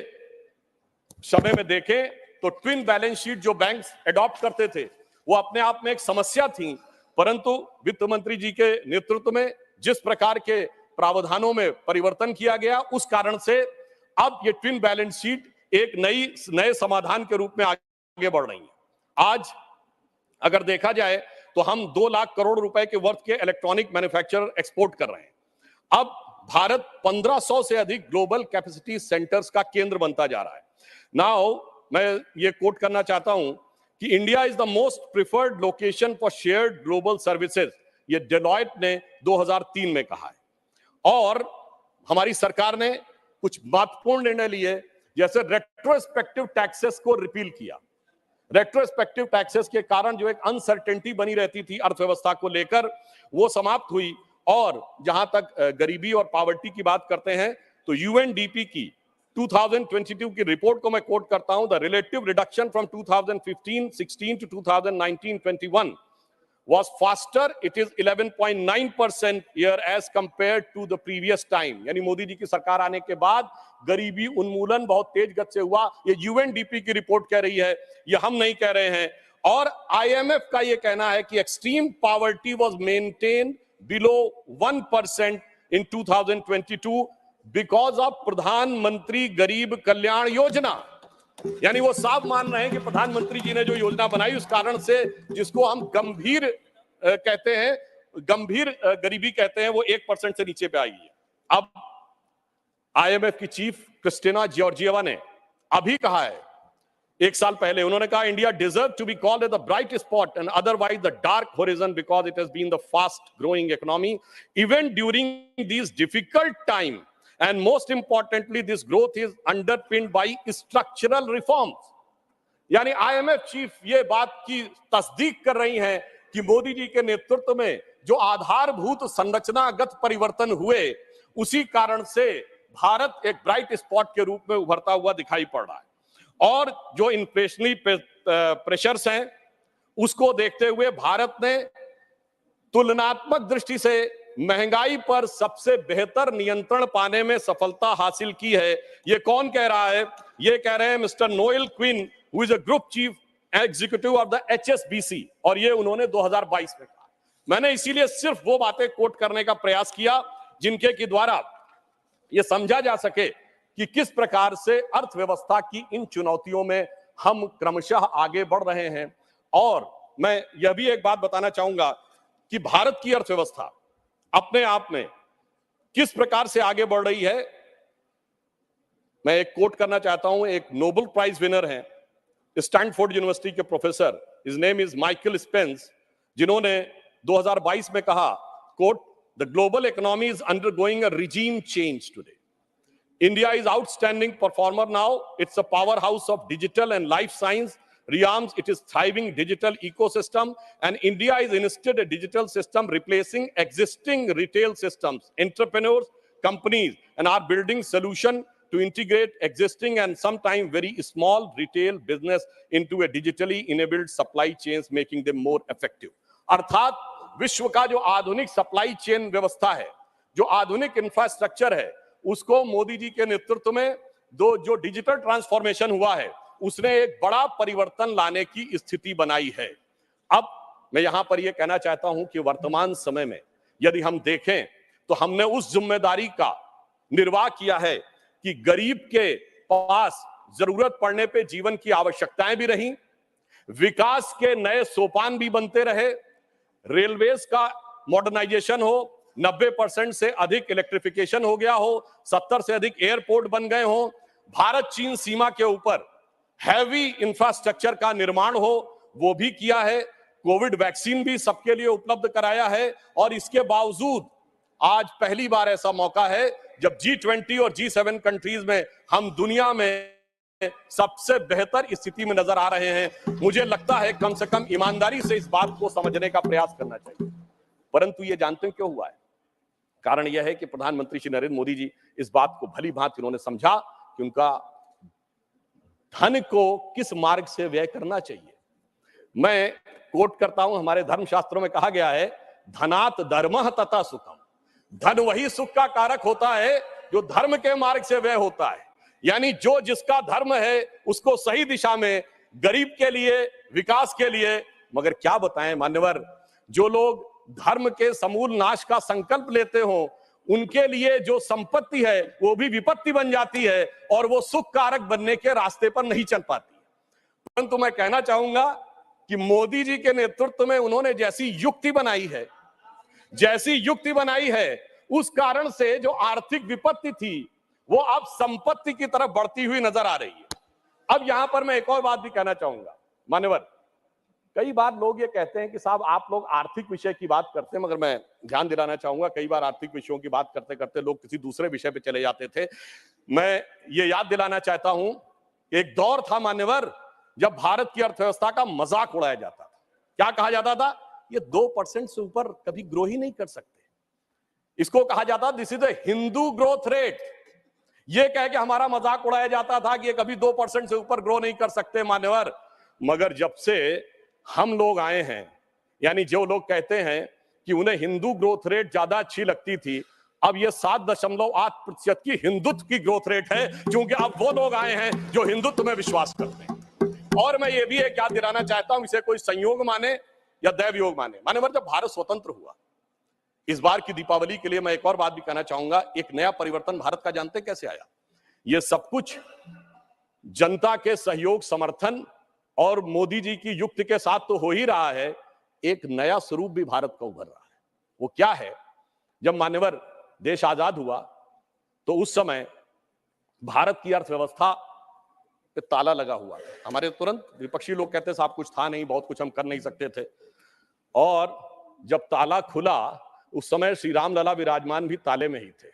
समय में देखें तो ट्विन बैलेंस शीट जो बैंक्स एडॉप्ट करते थे, वो अपने आप में एक समस्या थी, परंतु वित्त मंत्री जी के नेतृत्व में जिस प्रकार के प्रावधानों में परिवर्तन किया गया, उस कारण से अब ये ट्विन बैलेंस शीट एक नए समाधान के रूप में आगे बढ़ रही है। आज अगर देखा जाए तो हम 2 लाख करोड़ रुपए के वर्थ के इलेक्ट्रॉनिक मैन्युफैक्चरर एक्सपोर्ट कर रहे हैं। अब भारत 1500 से अधिक ग्लोबल कैपेसिटी सेंटर्स का केंद्र बनता जा रहा है। नाउ मैं ये कोट करना चाहता हूं कि India is the most preferred location for shared global services, ये डेलॉयट ने 2003 में कहा है। और हमारी सरकार ने कुछ महत्वपूर्ण निर्णय लिए, जैसे रेट्रोस्पेक्टिव टैक्सेस को रिपील किया। रेट्रोस्पेक्टिव टैक्सेस के कारण जो एक अनसर्टेनिटी बनी रहती थी अर्थव्यवस्था को लेकर, वो समाप्त हुई। और जहां तक गरीबी और पॉवर्टी की बात करते हैं तो यूएनडीपी की 2022 की रिपोर्ट को मैं कोट करता हूं, the relative reduction from 2015-16 to 2019-21 was faster. It is 11.9% year as compared to the previous time. यानी मोदी जी की सरकार आने के बाद गरीबी उन्मूलन बहुत तेज गति से हुआ। ये यूएनडीपी की रिपोर्ट कह रही है, ये हम नहीं कह रहे हैं। और आईएमएफ का ये कहना है कि extreme poverty was maintain below 1% in 2022 because of प्रधानमंत्री गरीब कल्याण योजना। यानी वो साफ मान रहे हैं कि प्रधानमंत्री जी ने जो योजना बनाई, उस कारण से जिसको हम गंभीर कहते हैं, गंभीर गरीबी कहते हैं, वो 1% से नीचे पे आई है। अब आईएमएफ की चीफ क्रिस्टिना जॉर्जिएवा ने अभी कहा है, 1 साल पहले उन्होंने कहा, India deserve to be called the bright spot and otherwise the dark horizon because it has been the fast growing economy even during this difficult time. And most importantly, this growth is underpinned by structural reforms. यानी IMF chief ये बात की तस्दीक कर रही हैं कि मोदी जी के नेतृत्व में जो आधारभूत संरचनागत परिवर्तन हुए, उसी कारण से भारत एक ब्राइट स्पॉट के रूप में उभरता हुआ दिखाई पड़ रहा है। और जो इन्फ्लेशनरी प्रेशर्स हैं, उसको देखते हुए भारत ने तुलनात्मक दृष्टि से महंगाई पर सबसे बेहतर नियंत्रण पाने में सफलता हासिल की है। ये कौन कह रहा है? ये कह रहे हैं mister Noel Quinn, who is a group chief executive of the HSBC, और ये उन्होंने 2022 में कहा। मैंने इसीलिए सिर्फ वो बातें कोट करने का प्रयास किया जिनके की द्वारा ये समझा जा सके कि किस प्रकार से अर्थव्यवस्था की इन चुनौतियों में हम क्रमशः आगे बढ़ रहे हैं। और मैं यह भी एक बात बताना चाहूंगा कि भारत की अर्थव्यवस्था अपने आप में किस प्रकार से आगे बढ़ रही है। मैं एक कोट करना चाहता हूं, एक नोबेल प्राइज विनर हैं, स्टैनफोर्ड यूनिवर्सिटी के professor, his name is Michael Spence, जिन्होंने 2022 में कहा, quote, the global economy is undergoing a regime change today. India is outstanding performer now. It's a powerhouse of digital and life science realms. It is thriving digital ecosystem, and India is instead a digital system replacing existing retail systems. Entrepreneurs, companies, and are building solution to integrate existing and sometimes very small retail business into a digitally enabled supply chains, making them more effective. अर्थात विश्व का जो आधुनिक supply chain व्यवस्था है, जो आधुनिक infrastructure है, उसको मोदी जी के नेतृत्व में जो डिजिटल ट्रांसफॉर्मेशन हुआ है, उसने एक बड़ा परिवर्तन लाने की स्थिति बनाई है। अब मैं यहां पर यह कहना चाहता हूं कि वर्तमान समय में यदि हम देखें तो हमने उस जिम्मेदारी का निर्वाह किया है कि गरीब के पास जरूरत पड़ने पे जीवन की आवश्यकताएं भी रहीं, विकास के नए सोपान भी बनते रहे, रेलवेज का मॉडर्नाइजेशन हो, 90% से अधिक इलेक्ट्रिफिकेशन हो गया हो, 70 से अधिक एयरपोर्ट बन गए हो, भारत चीन सीमा के ऊपर हैवी इंफ्रास्ट्रक्चर का निर्माण हो, वो भी किया है, कोविड वैक्सीन भी सबके लिए उपलब्ध कराया है। और इसके बावजूद आज पहली बार ऐसा मौका है जब G20 और G7 कंट्रीज में हम दुनिया में सबसे बेहतर स्थिति में नजर आ रहे हैं। मुझे लगता है कम से कम ईमानदारी से इस बात को समझने का प्रयास करना चाहिए। परंतु ये जानते हैं क्यों हुआ है? कारण यह है कि प्रधानमंत्री श्री नरेंद्र मोदी जी इस बात को भली भांति उन्होंने समझा कि उनका धन को किस मार्ग से व्यय करना चाहिए। मैं कोट करता हूं, हमारे धर्मशास्त्रों में कहा गया है, धनात् धर्मः तथा सुखम। धन वही सुख का कारक होता है जो धर्म के मार्ग से व्यय होता है। यानी जो जिसका धर्म है उसको सही दिशा में, गरीब के लिए, विकास के लिए। मगर क्या बताएं मान्यवर, जो लोग धर्म के समूल नाश का संकल्प लेते हो, उनके लिए जो संपत्ति है वो भी विपत्ति बन जाती है और वो सुख कारक बनने के रास्ते पर नहीं चल पाती। परंतु मैं कहना चाहूंगा कि मोदी जी के नेतृत्व में उन्होंने जैसी युक्ति बनाई है, उस कारण से जो आर्थिक विपत्ति थी वो अब संपत्ति की तरफ बढ़ती हुई नजर आ रही है। अब यहां पर मैं एक और बात भी कहना चाहूंगा मान्यवर, कई बार लोग ये कहते हैं कि साहब आप लोग आर्थिक विषय की बात करते हैं, मगर मैं ध्यान दिलाना चाहूंगा कई बार आर्थिक विषयों की बात करते करते लोग किसी दूसरे विषय पे चले जाते थे। मैं ये याद दिलाना चाहता हूं, एक दौर था मान्यवर जब भारत की अर्थव्यवस्था का मजाक उड़ाया जाता था। क्या कहा जाता था? ये 2% से ऊपर कभी ग्रो ही नहीं कर सकते। इसको कहा जाता, this is the Hindu growth rate. ये कह के हमारा मजाक उड़ाया जाता था कि ये कभी 2% से ऊपर ग्रो नहीं कर सकते मान्यवर। मगर जब से हम लोग आए हैं, यानी जो लोग कहते हैं कि उन्हें हिंदू ग्रोथ रेट ज्यादा अच्छी लगती थी, अब ये 7.8% की हिंदुत्व की ग्रोथ रेट है, क्योंकि अब वो लोग आए हैं जो हिंदुत्व में विश्वास करते हैं। और मैं ये भी एक याद दिलाना चाहता हूं, इसे कोई संयोग माने या दैव योग माने, मान्यवर जब भारत स्वतंत्र हुआ, इस बार की दीपावली के लिए मैं एक और बात भी कहना चाहूंगा, एक नया परिवर्तन भारत का जानते कैसे आया? ये सब कुछ जनता के सहयोग, समर्थन और मोदी जी की युक्ति के साथ तो हो ही रहा है, एक नया स्वरूप भी भारत का उभर रहा है। वो क्या है? जब मान्यवर देश आजाद हुआ तो उस समय भारत की अर्थव्यवस्था पे ताला लगा हुआ था। हमारे तुरंत विपक्षी लोग कहते साहब कुछ था नहीं, बहुत कुछ हम कर नहीं सकते थे। और जब ताला खुला उस समय श्री राम लला विराजमान भी ताले में ही थे।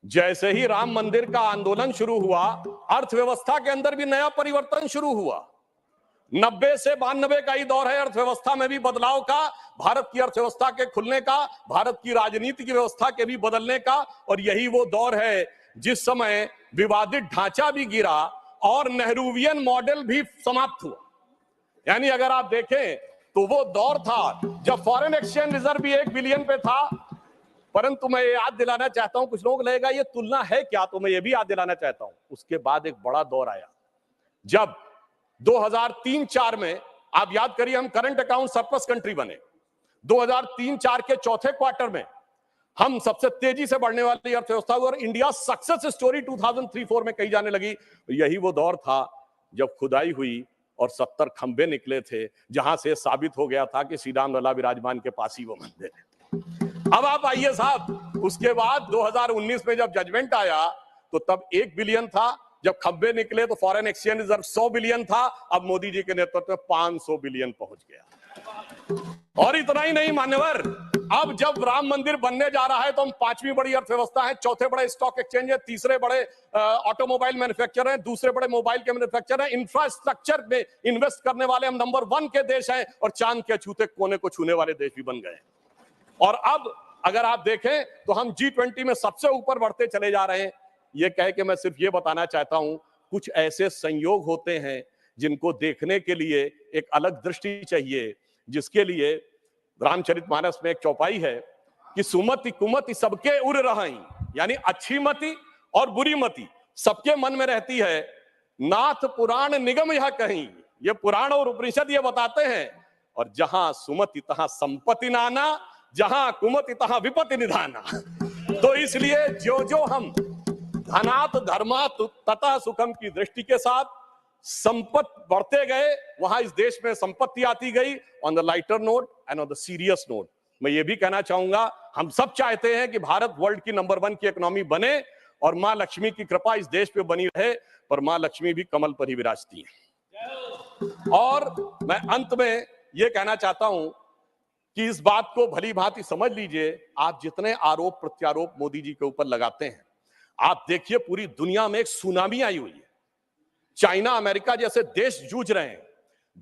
जैसे ही राम मंदिर का आंदोलन शुरू हुआ, अर्थव्यवस्था के अंदर भी नया परिवर्तन शुरू हुआ। 90 से 92 का ही दौर है अर्थव्यवस्था में भी बदलाव का, भारत की अर्थव्यवस्था के खुलने का, भारत की राजनीति की व्यवस्था के भी बदलने का। और यही वो दौर है जिस समय विवादित ढांचा भी गिरा और नेहरूवियन मॉडल भी समाप्त हुआ। यानी अगर आप देखें तो वो दौर था जब फॉरेन एक्सचेंज रिजर्व भी 1 बिलियन पे था। परंतु मैं ये याद दिलाना चाहता हूं, कुछ लोग लगेगा ये तुलना है क्या, तो मैं ये भी याद दिलाना चाहता हूं, उसके बाद एक बड़ा दौर आया जब 2003-4 में, आप याद करिए, हम करंट अकाउंट सरप्लस कंट्री बने। 2003-4 के चौथे क्वार्टर में हम सबसे तेजी से बढ़ने वाली अर्थव्यवस्था हुई और इंडिया सक्सेस स्टोरी 2003-4 में कही जाने लगी। यही वो दौर था जब खुदाई हुई और 70 खंबे निकले थे, जहां से साबित हो गया था कि श्री राम लला विराजमान के पास ही वो मंदिर है। अब आप आइए साहब, उसके बाद 2019 में जब जजमेंट आया तो तब 1 बिलियन था, जब खंबे निकले तो फॉरेन एक्सचेंज रिजर्व 100 बिलियन था, अब मोदी जी के नेतृत्व में 500 बिलियन पहुंच गया। और इतना ही नहीं मान्यवर, अब जब राम मंदिर बनने जा रहा है तो हम 5वीं बड़ी अर्थव्यवस्था है, चौथे बड़े स्टॉक एक्सचेंज है, तीसरे बड़े ऑटोमोबाइल मैन्युफैक्चरर हैं, दूसरे बड़े मोबाइल के मैन्युफैक्चरर हैं, इंफ्रास्ट्रक्चर में इन्वेस्ट करने वाले हम नंबर 1 के देश हैं और चांद के छूते कोने को छूने वाले देश भी बन गए। और अब अगर आप देखें तो हम G20 में सबसे ऊपर बढ़ते चले जा रहे हैं। ये कह के मैं सिर्फ ये बताना चाहता हूं, कुछ ऐसे संयोग होते हैं जिनको देखने के लिए एक अलग दृष्टि चाहिए, जिसके लिए रामचरितमानस में एक चौपाई है कि सुमति कुमति सबके उर रहाई, यानी अच्छी मति और बुरी मति सबके मन में रहती है। नाथ पुराण निगम यह कहीं, ये पुराण और उपनिषद ये बताते हैं। और जहां सुमति तहां संपत्ति नाना, जहां कुमति तहां विपत्ति निधाना। तो इसलिए जो जो हम धनात धर्मात तथा सुखम की दृष्टि के साथ संपत्ति बढ़ते गए, वहां इस देश में संपत्ति आती गई। On the lighter note and on the serious note मैं ये भी कहना चाहूंगा, हम सब चाहते हैं कि भारत वर्ल्ड की नंबर 1 की इकोनॉमी बने और मां लक्ष्मी की कृपा इस देश पे बनी रहे, पर मां लक्ष्मी भी कमल पर ही विराजती है। और मैं अंत में ये कहना चाहता हूं कि इस बात को भली भांति समझ लीजिए, आप जितने आरोप प्रत्यारोप मोदी जी के ऊपर लगाते हैं, आप देखिए पूरी दुनिया में एक सुनामी आई हुई है। चाइना अमेरिका जैसे देश जूझ रहे हैं।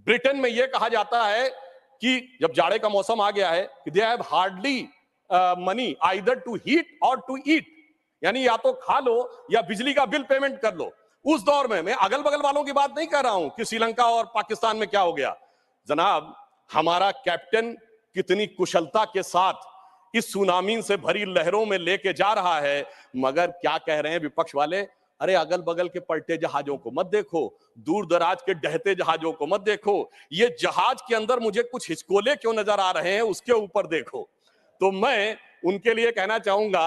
ब्रिटेन में यह कहा जाता है कि जब जाड़े का मौसम आ गया है कि they have hardly money either to heat or to eat, यानी या तो खा लो या बिजली का बिल पेमेंट कर लो। उस दौर में मैं अगल बगल वालों की बात नहीं कर रहा हूं कि श्रीलंका और पाकिस्तान में क्या हो गया। जनाब, हमारा कैप्टन कितनी कुशलता के साथ इस सुनामी से भरी लहरों में लेके जा रहा है, मगर क्या कह रहे हैं विपक्ष वाले, अरे अगल बगल के पलटे जहाजों को मत देखो, दूर दराज के डहते जहाजों को मत देखो, ये जहाज के अंदर मुझे कुछ हिचकोले क्यों नजर आ रहे हैं उसके ऊपर देखो। तो मैं उनके लिए कहना चाहूंगा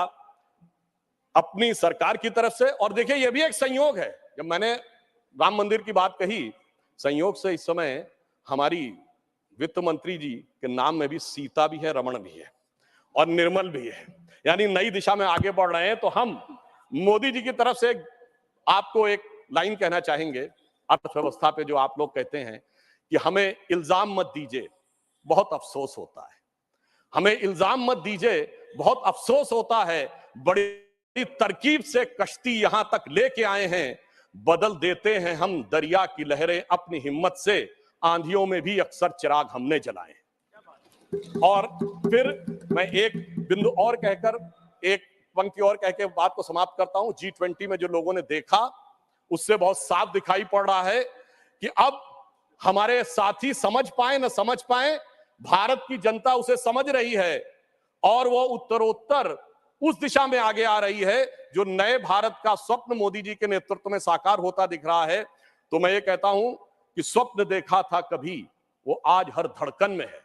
अपनी सरकार की तरफ से, और देखिए ये भी एक संयोग है, जब मैंने राम मंदिर की बात कही, संयोग से इस समय हमारी वित्त मंत्री जी के नाम में भी सीता भी है, रमण भी है और निर्मल भी है, यानी नई दिशा में आगे बढ़ रहे हैं। तो हम मोदी जी की तरफ से आपको एक लाइन कहना चाहेंगे अर्थव्यवस्था पे, जो आप लोग कहते हैं कि हमें इल्जाम मत दीजिए, बहुत अफसोस होता है। हमें इल्जाम मत दीजिए, बहुत अफसोस होता है। बड़ी तरकीब से कश्ती यहां तक लेके आए हैं, बदल देते हैं हम दरिया की लहरें अपनी हिम्मत से, आंधियों में भी अक्सर चिराग हमने जलाए। और फिर मैं एक बिंदु और कहकर, एक पंक्ति और कह के बात को समाप्त करता हूं। G20 में जो लोगों ने देखा उससे बहुत साफ दिखाई पड़ रहा है कि अब हमारे साथी समझ पाए न समझ पाए, भारत की जनता उसे समझ रही है और वो उत्तरोत्तर उस दिशा में आगे आ रही है जो नए भारत का स्वप्न मोदी जी के नेतृत्व में साकार होता दिख रहा है। तो मैं ये कहता हूं कि स्वप्न देखा था कभी, वो आज हर धड़कन में है।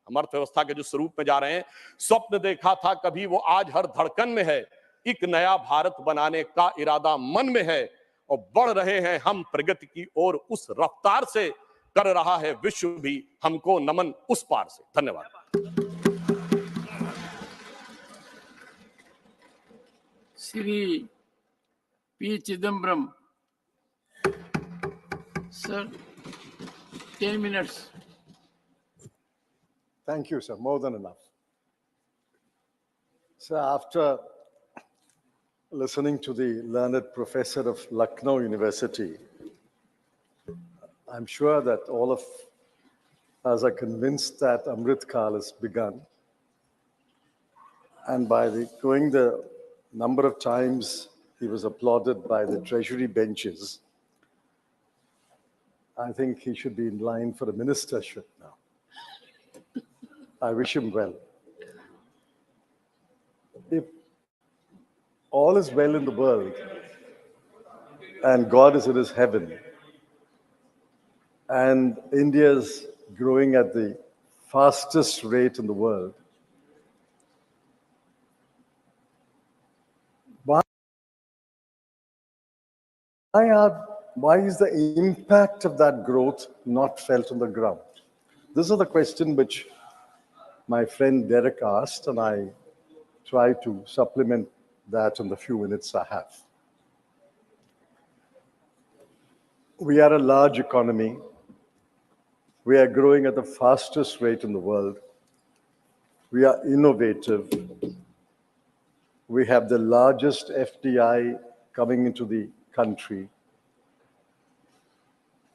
हम अर्थव्यवस्था के जो स्वरूप में जा रहे हैं, स्वप्न देखा था कभी, वो आज हर धड़कन में है। एक नया भारत बनाने का इरादा मन में है और बढ़ रहे हैं हम प्रगति की ओर, उस रफ्तार से कर रहा है विश्व भी हमको नमन उस पार से। धन्यवाद। Shri P Chidambaram sir, 10 minutes. Thank you, sir. More than enough. So after listening to the learned professor of Lucknow University, I'm sure that all of us are convinced that Amrit Kal has begun. And by going the number of times he was applauded by the treasury benches, I think he should be in line for a ministership now. I wish him well. If all is well in the world and God is in his heaven and India is growing at the fastest rate in the world, why is the impact of that growth not felt on the ground? This is the question which my friend Derek asked, and I try to supplement that in the few minutes I have. We are a large economy. We are growing at the fastest rate in the world. We are innovative. We have the largest FDI coming into the country.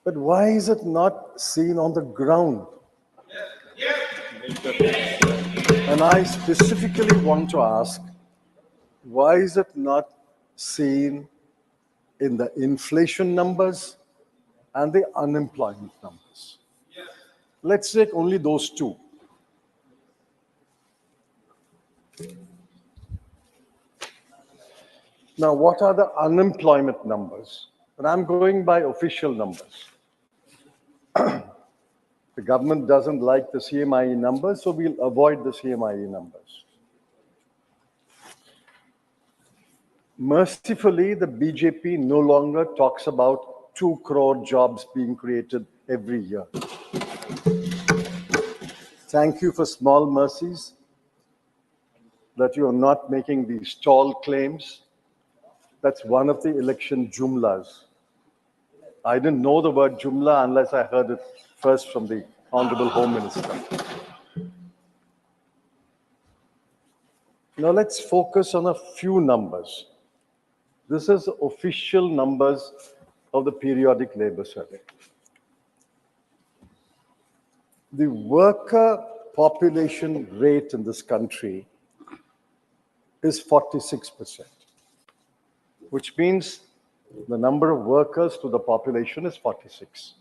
But why is it not seen on the ground? And I specifically want to ask, why is it not seen in the inflation numbers and the unemployment numbers? Let's take only those two. Now, what are the unemployment numbers? And I'm going by official numbers. The government doesn't like the CMIE numbers, so we'll avoid the CMIE numbers. Mercifully, the BJP no longer talks about 2 crore jobs being created every year. Thank you for small mercies that you are not making these tall claims. That's one of the election jumlas. I didn't know the word jumla unless I heard it first from the Honorable Home Minister. Now let's focus on a few numbers. This is official numbers of the periodic labor survey. The worker population rate in this country is 46%, which means the number of workers to the population is 46.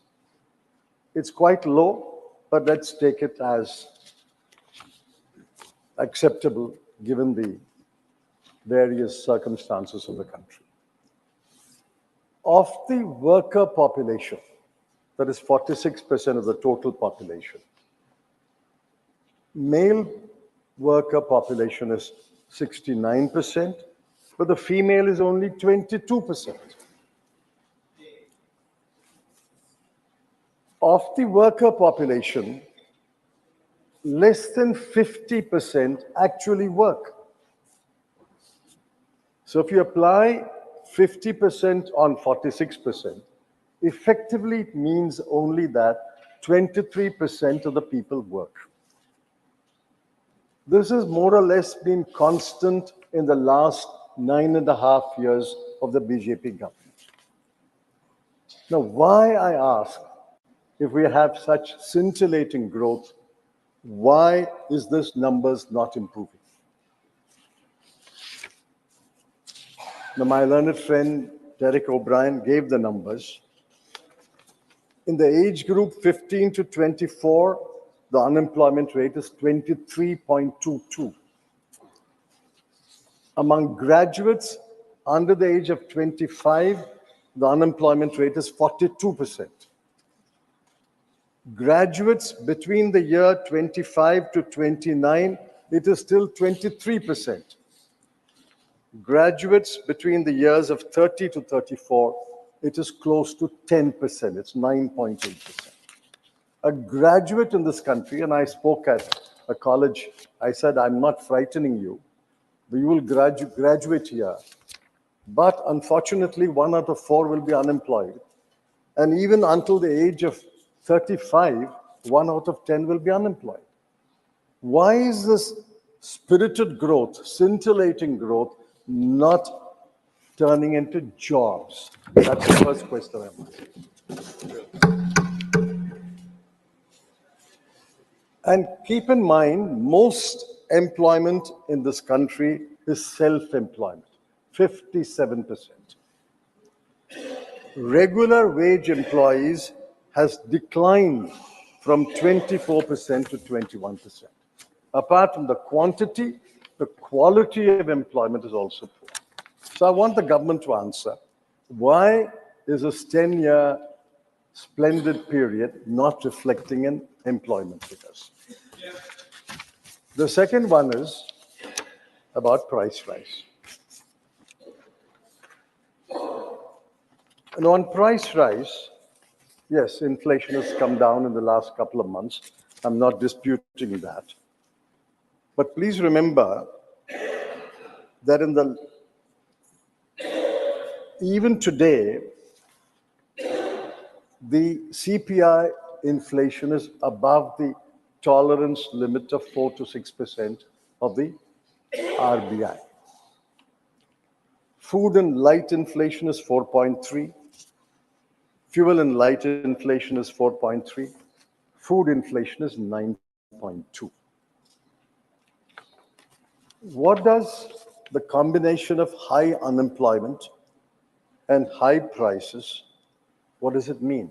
It's quite low, but let's take it as acceptable given the various circumstances of the country. Of the worker population, that is 46% of the total population, male worker population is 69%, but the female is only 22%. Of the worker population, less than 50% actually work. So if you apply 50% on 46%, effectively it means only that 23% of the people work. This has more or less been constant in the last 9.5 years of the BJP government. Now, why, I ask, if we have such scintillating growth, why is this numbers not improving? Now, my learned friend Derek O'Brien gave the numbers. In the age group 15 to 24, the unemployment rate is 23.22. Among graduates under the age of 25, the unemployment rate is 42%. Graduates between the year 25 to 29, it is still 23%. Graduates between the years of 30 to 34, it is close to 10%. It's 9.8%. A graduate in this country, and I spoke at a college, I said, I'm not frightening you. You will graduate here. But unfortunately, 1 out of 4 will be unemployed. And even until the age of 35, 1 out of 10 will be unemployed. Why is this spirited growth, scintillating growth, not turning into jobs? That's the first question I'm asking. And keep in mind, most employment in this country is self-employment, 57%. Regular wage employees has declined from 24% to 21%. Apart from the quantity, the quality of employment is also poor. So I want the government to answer, why is this 10-year splendid period not reflecting in employment figures? The second one is about price rise. And on price rise, yes, inflation has come down in the last couple of months. I'm not disputing that. But please remember that even today, the CPI inflation is above the tolerance limit of 4 to 6% of the RBI. Food and light inflation is 4.3. Fuel and light inflation is 4.3. Food inflation is 9.2. What does the combination of high unemployment and high prices, what does it mean?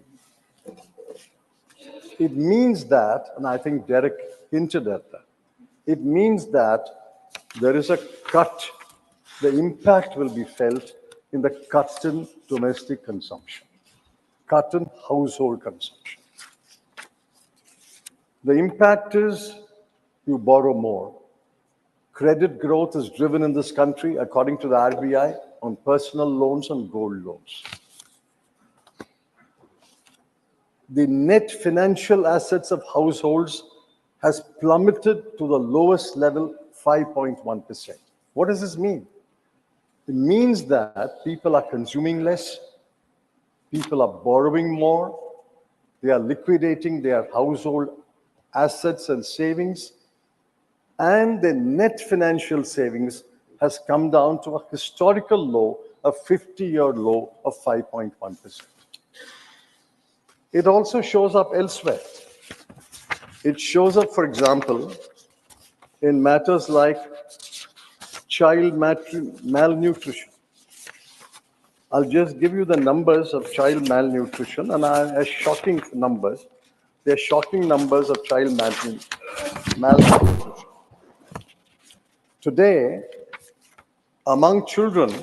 It means that, and I think Derek hinted at that, it means that there is a cut, the impact will be felt in the cut in domestic consumption, cut in household consumption. The impact is you borrow more. Credit growth is driven in this country, according to the RBI, on personal loans and gold loans. The net financial assets of households has plummeted to the lowest level, 5.1%. What does this mean? It means that people are consuming less, people are borrowing more, they are liquidating their household assets and savings, and the net financial savings has come down to a historical low, a 50-year low of 5.1%. It also shows up elsewhere. It shows up, for example, in matters like child malnutrition. I'll just give you the numbers of child malnutrition, and are shocking numbers. They're shocking numbers of child malnutrition. Today, among children,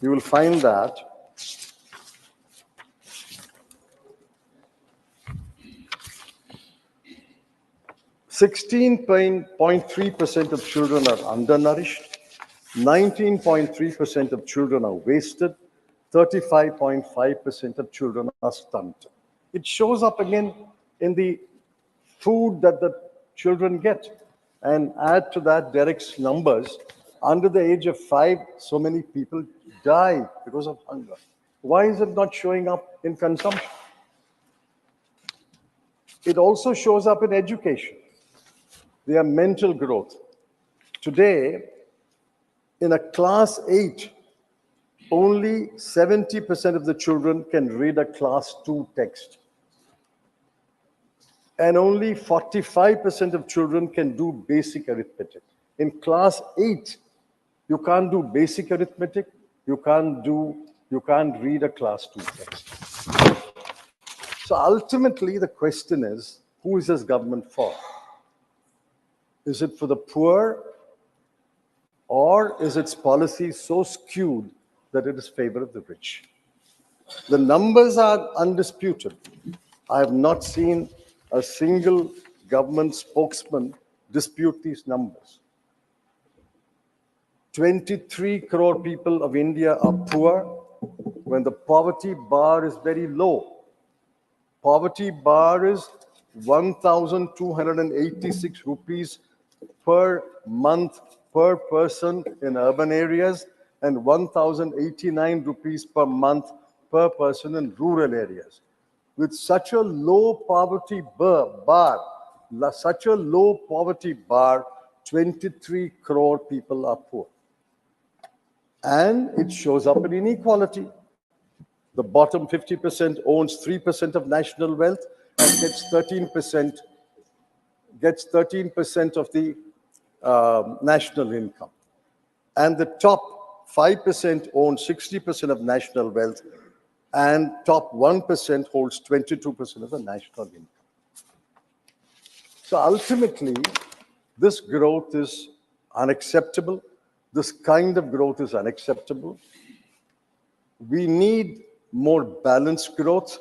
you will find that 16.3% of children are undernourished, 19.3% of children are wasted, 35.5% of children are stunted. It shows up again in the food that the children get. And add to that Derek's numbers, under the age of 5, so many people die because of hunger. Why is it not showing up in consumption? It also shows up in education. Their mental growth. Today, in a class 8, only 70% of the children can read a class 2 text. And only 45% of children can do basic arithmetic. In class 8, you can't do basic arithmetic, you can't read a class 2 text. So ultimately, the question is, who is this government for? Is it for the poor, or is its policy so skewed that it is favor of the rich? The numbers are undisputed. I have not seen a single government spokesman dispute these numbers. 23 crore people of India are poor when the poverty bar is very low. Poverty bar is 1,286 rupees per month per person in urban areas and 1,089 rupees per month per person in rural areas. With such a low poverty bar, 23 crore people are poor. And it shows up in inequality. The bottom 50% owns 3% of national wealth and gets 13% of the national income. And the top 5% owns 60% of national wealth, and top 1% holds 22% of the national income. So ultimately, this growth is unacceptable. This kind of growth is unacceptable. We need more balanced growth.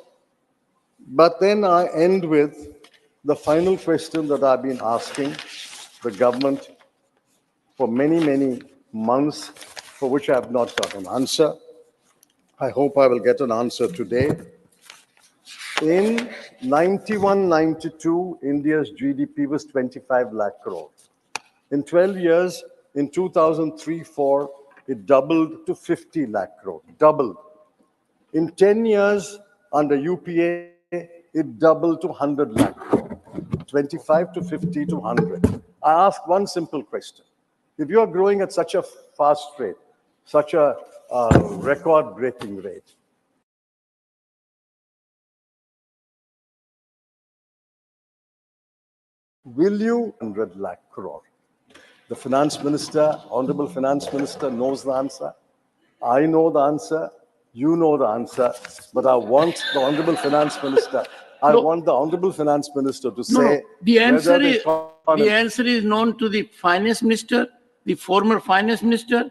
But then I end with the final question that I've been asking the government for many, many months, for which I have not got an answer. I hope I will get an answer today. In 91-92, India's GDP was 25 lakh crore. In 12 years, in 2003-4, it doubled to 50 lakh crore, doubled. In 10 years, under UPA, it doubled to 100 lakh crore, 25 to 50 to 100. I ask one simple question. If you are growing at such a fast rate, such a record-breaking rate, will you 100 lakh crore? The finance minister, honorable finance minister, knows the answer. I know the answer. You know the answer. But I want the honorable finance minister. I want the honorable finance minister to say The answer whether is the answer is known to the finance minister, the former finance minister.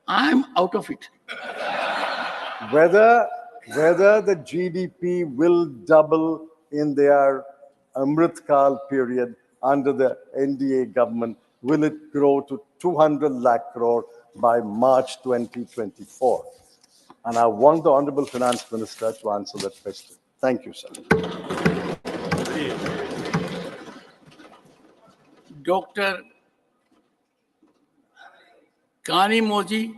I'm out of it. whether the GDP will double in their Amrit Kal period under the NDA government. Will it grow to 200 lakh crore by March 2024? And I want the Honorable Finance Minister to answer that question. Thank you, sir. Dr. Kanimoji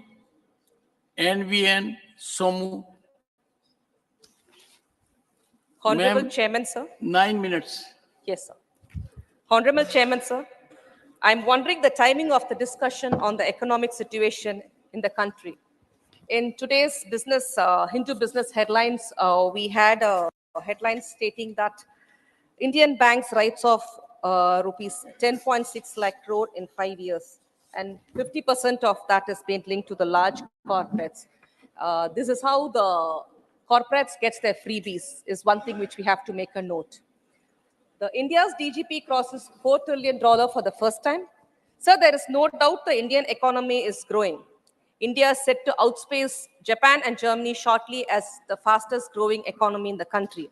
NVN Somu. Honorable Ma'am, Chairman, sir. 9 minutes. Yes, sir. Honorable Chairman, sir. I'm wondering the timing of the discussion on the economic situation in the country. In today's Hindu business headlines, we had a headline stating that Indian banks writes off rupees 10.6 lakh crore in 5 years, and 50% of that is being linked to the large corporates. This is how the corporates gets their freebies, is one thing which we have to make a note. The India's DGP crosses $4 trillion for the first time. Sir, there is no doubt the Indian economy is growing. India is set to outpace Japan and Germany shortly as the fastest growing economy in the country.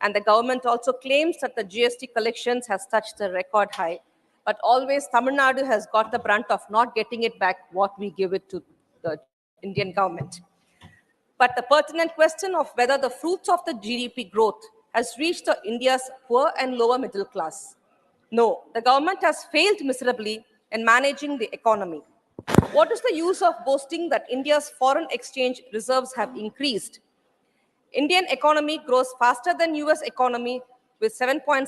And the government also claims that the GST collections has touched a record high, but always Tamil Nadu has got the brunt of not getting it back what we give it to the Indian government. But the pertinent question of whether the fruits of the GDP growth has reached India's poor and lower middle class. No, the government has failed miserably in managing the economy. What is the use of boasting that India's foreign exchange reserves have increased? Indian economy grows faster than US economy with 7.6%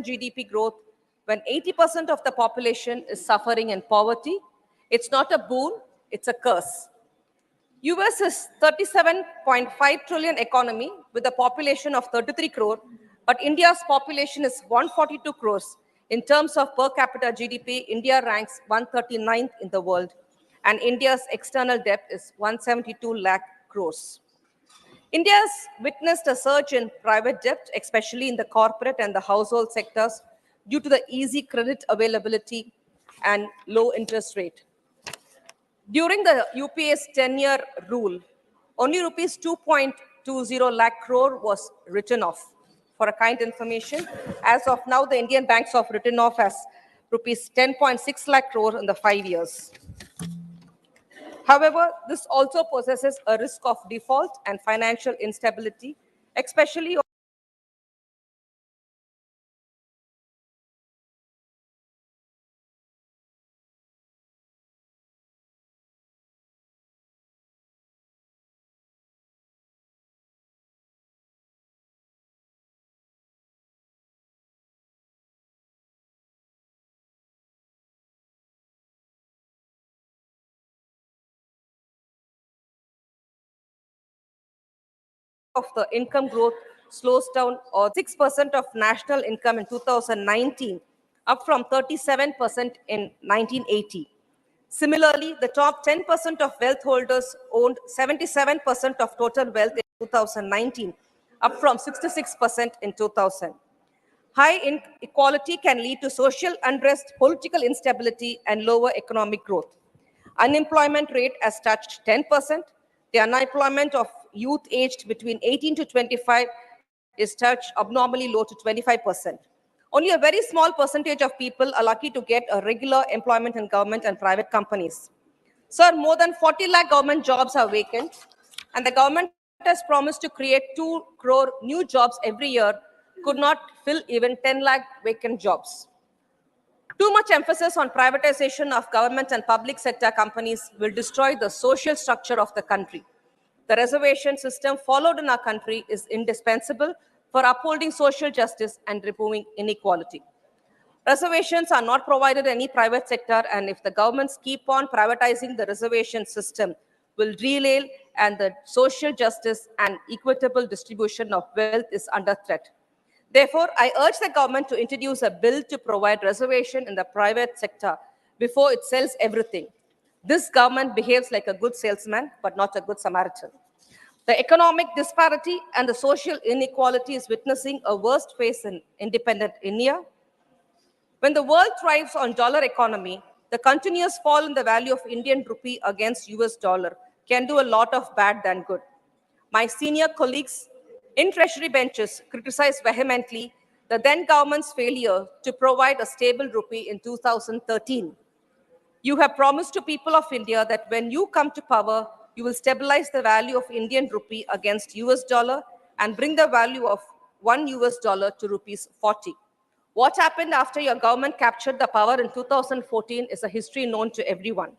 GDP growth when 80% of the population is suffering in poverty. It's not a boon, it's a curse. US is 37.5 trillion economy with a population of 33 crore, but India's population is 142 crores. In terms of per capita GDP, India ranks 139th in the world, and India's external debt is 172 lakh crores. India has witnessed a surge in private debt, especially in the corporate and the household sectors, due to the easy credit availability and low interest rate. During the UPA's 10-year rule, only rupees 2.20 lakh crore was written off. For a kind information, as of now, the Indian banks have written off as rupees 10.6 lakh crore in the 5 years. However, this also possesses a risk of default and financial instability, especially the income growth slows down, or 6% of national income in 2019, up from 37% in 1980. Similarly, the top 10% of wealth holders owned 77% of total wealth in 2019, up from 66% in 2000. High inequality can lead to social unrest, political instability, and lower economic growth. Unemployment rate has touched 10%. The unemployment of youth aged between 18 to 25 is touched abnormally low to 25%. Only a very small percentage of people are lucky to get a regular employment in government and private companies. Sir, more than 40 lakh government jobs are vacant, and the government has promised to create 2 crore new jobs every year, could not fill even 10 lakh vacant jobs. Too much emphasis on privatization of government and public sector companies will destroy the social structure of the country. The reservation system followed in our country is indispensable for upholding social justice and removing inequality. Reservations are not provided in any private sector, and if the governments keep on privatizing the reservation system, will derail, and the social justice and equitable distribution of wealth is under threat. Therefore, I urge the government to introduce a bill to provide reservation in the private sector before it sells everything. This government behaves like a good salesman, but not a good Samaritan. The economic disparity and the social inequality is witnessing a worst phase in independent India. When the world thrives on dollar economy, the continuous fall in the value of Indian rupee against US dollar can do a lot of bad than good. My senior colleagues in treasury benches criticized vehemently the then government's failure to provide a stable rupee in 2013. You have promised to people of India that when you come to power, you will stabilize the value of Indian rupee against US dollar and bring the value of $1 to rupees 40. What happened after your government captured the power in 2014 is a history known to everyone.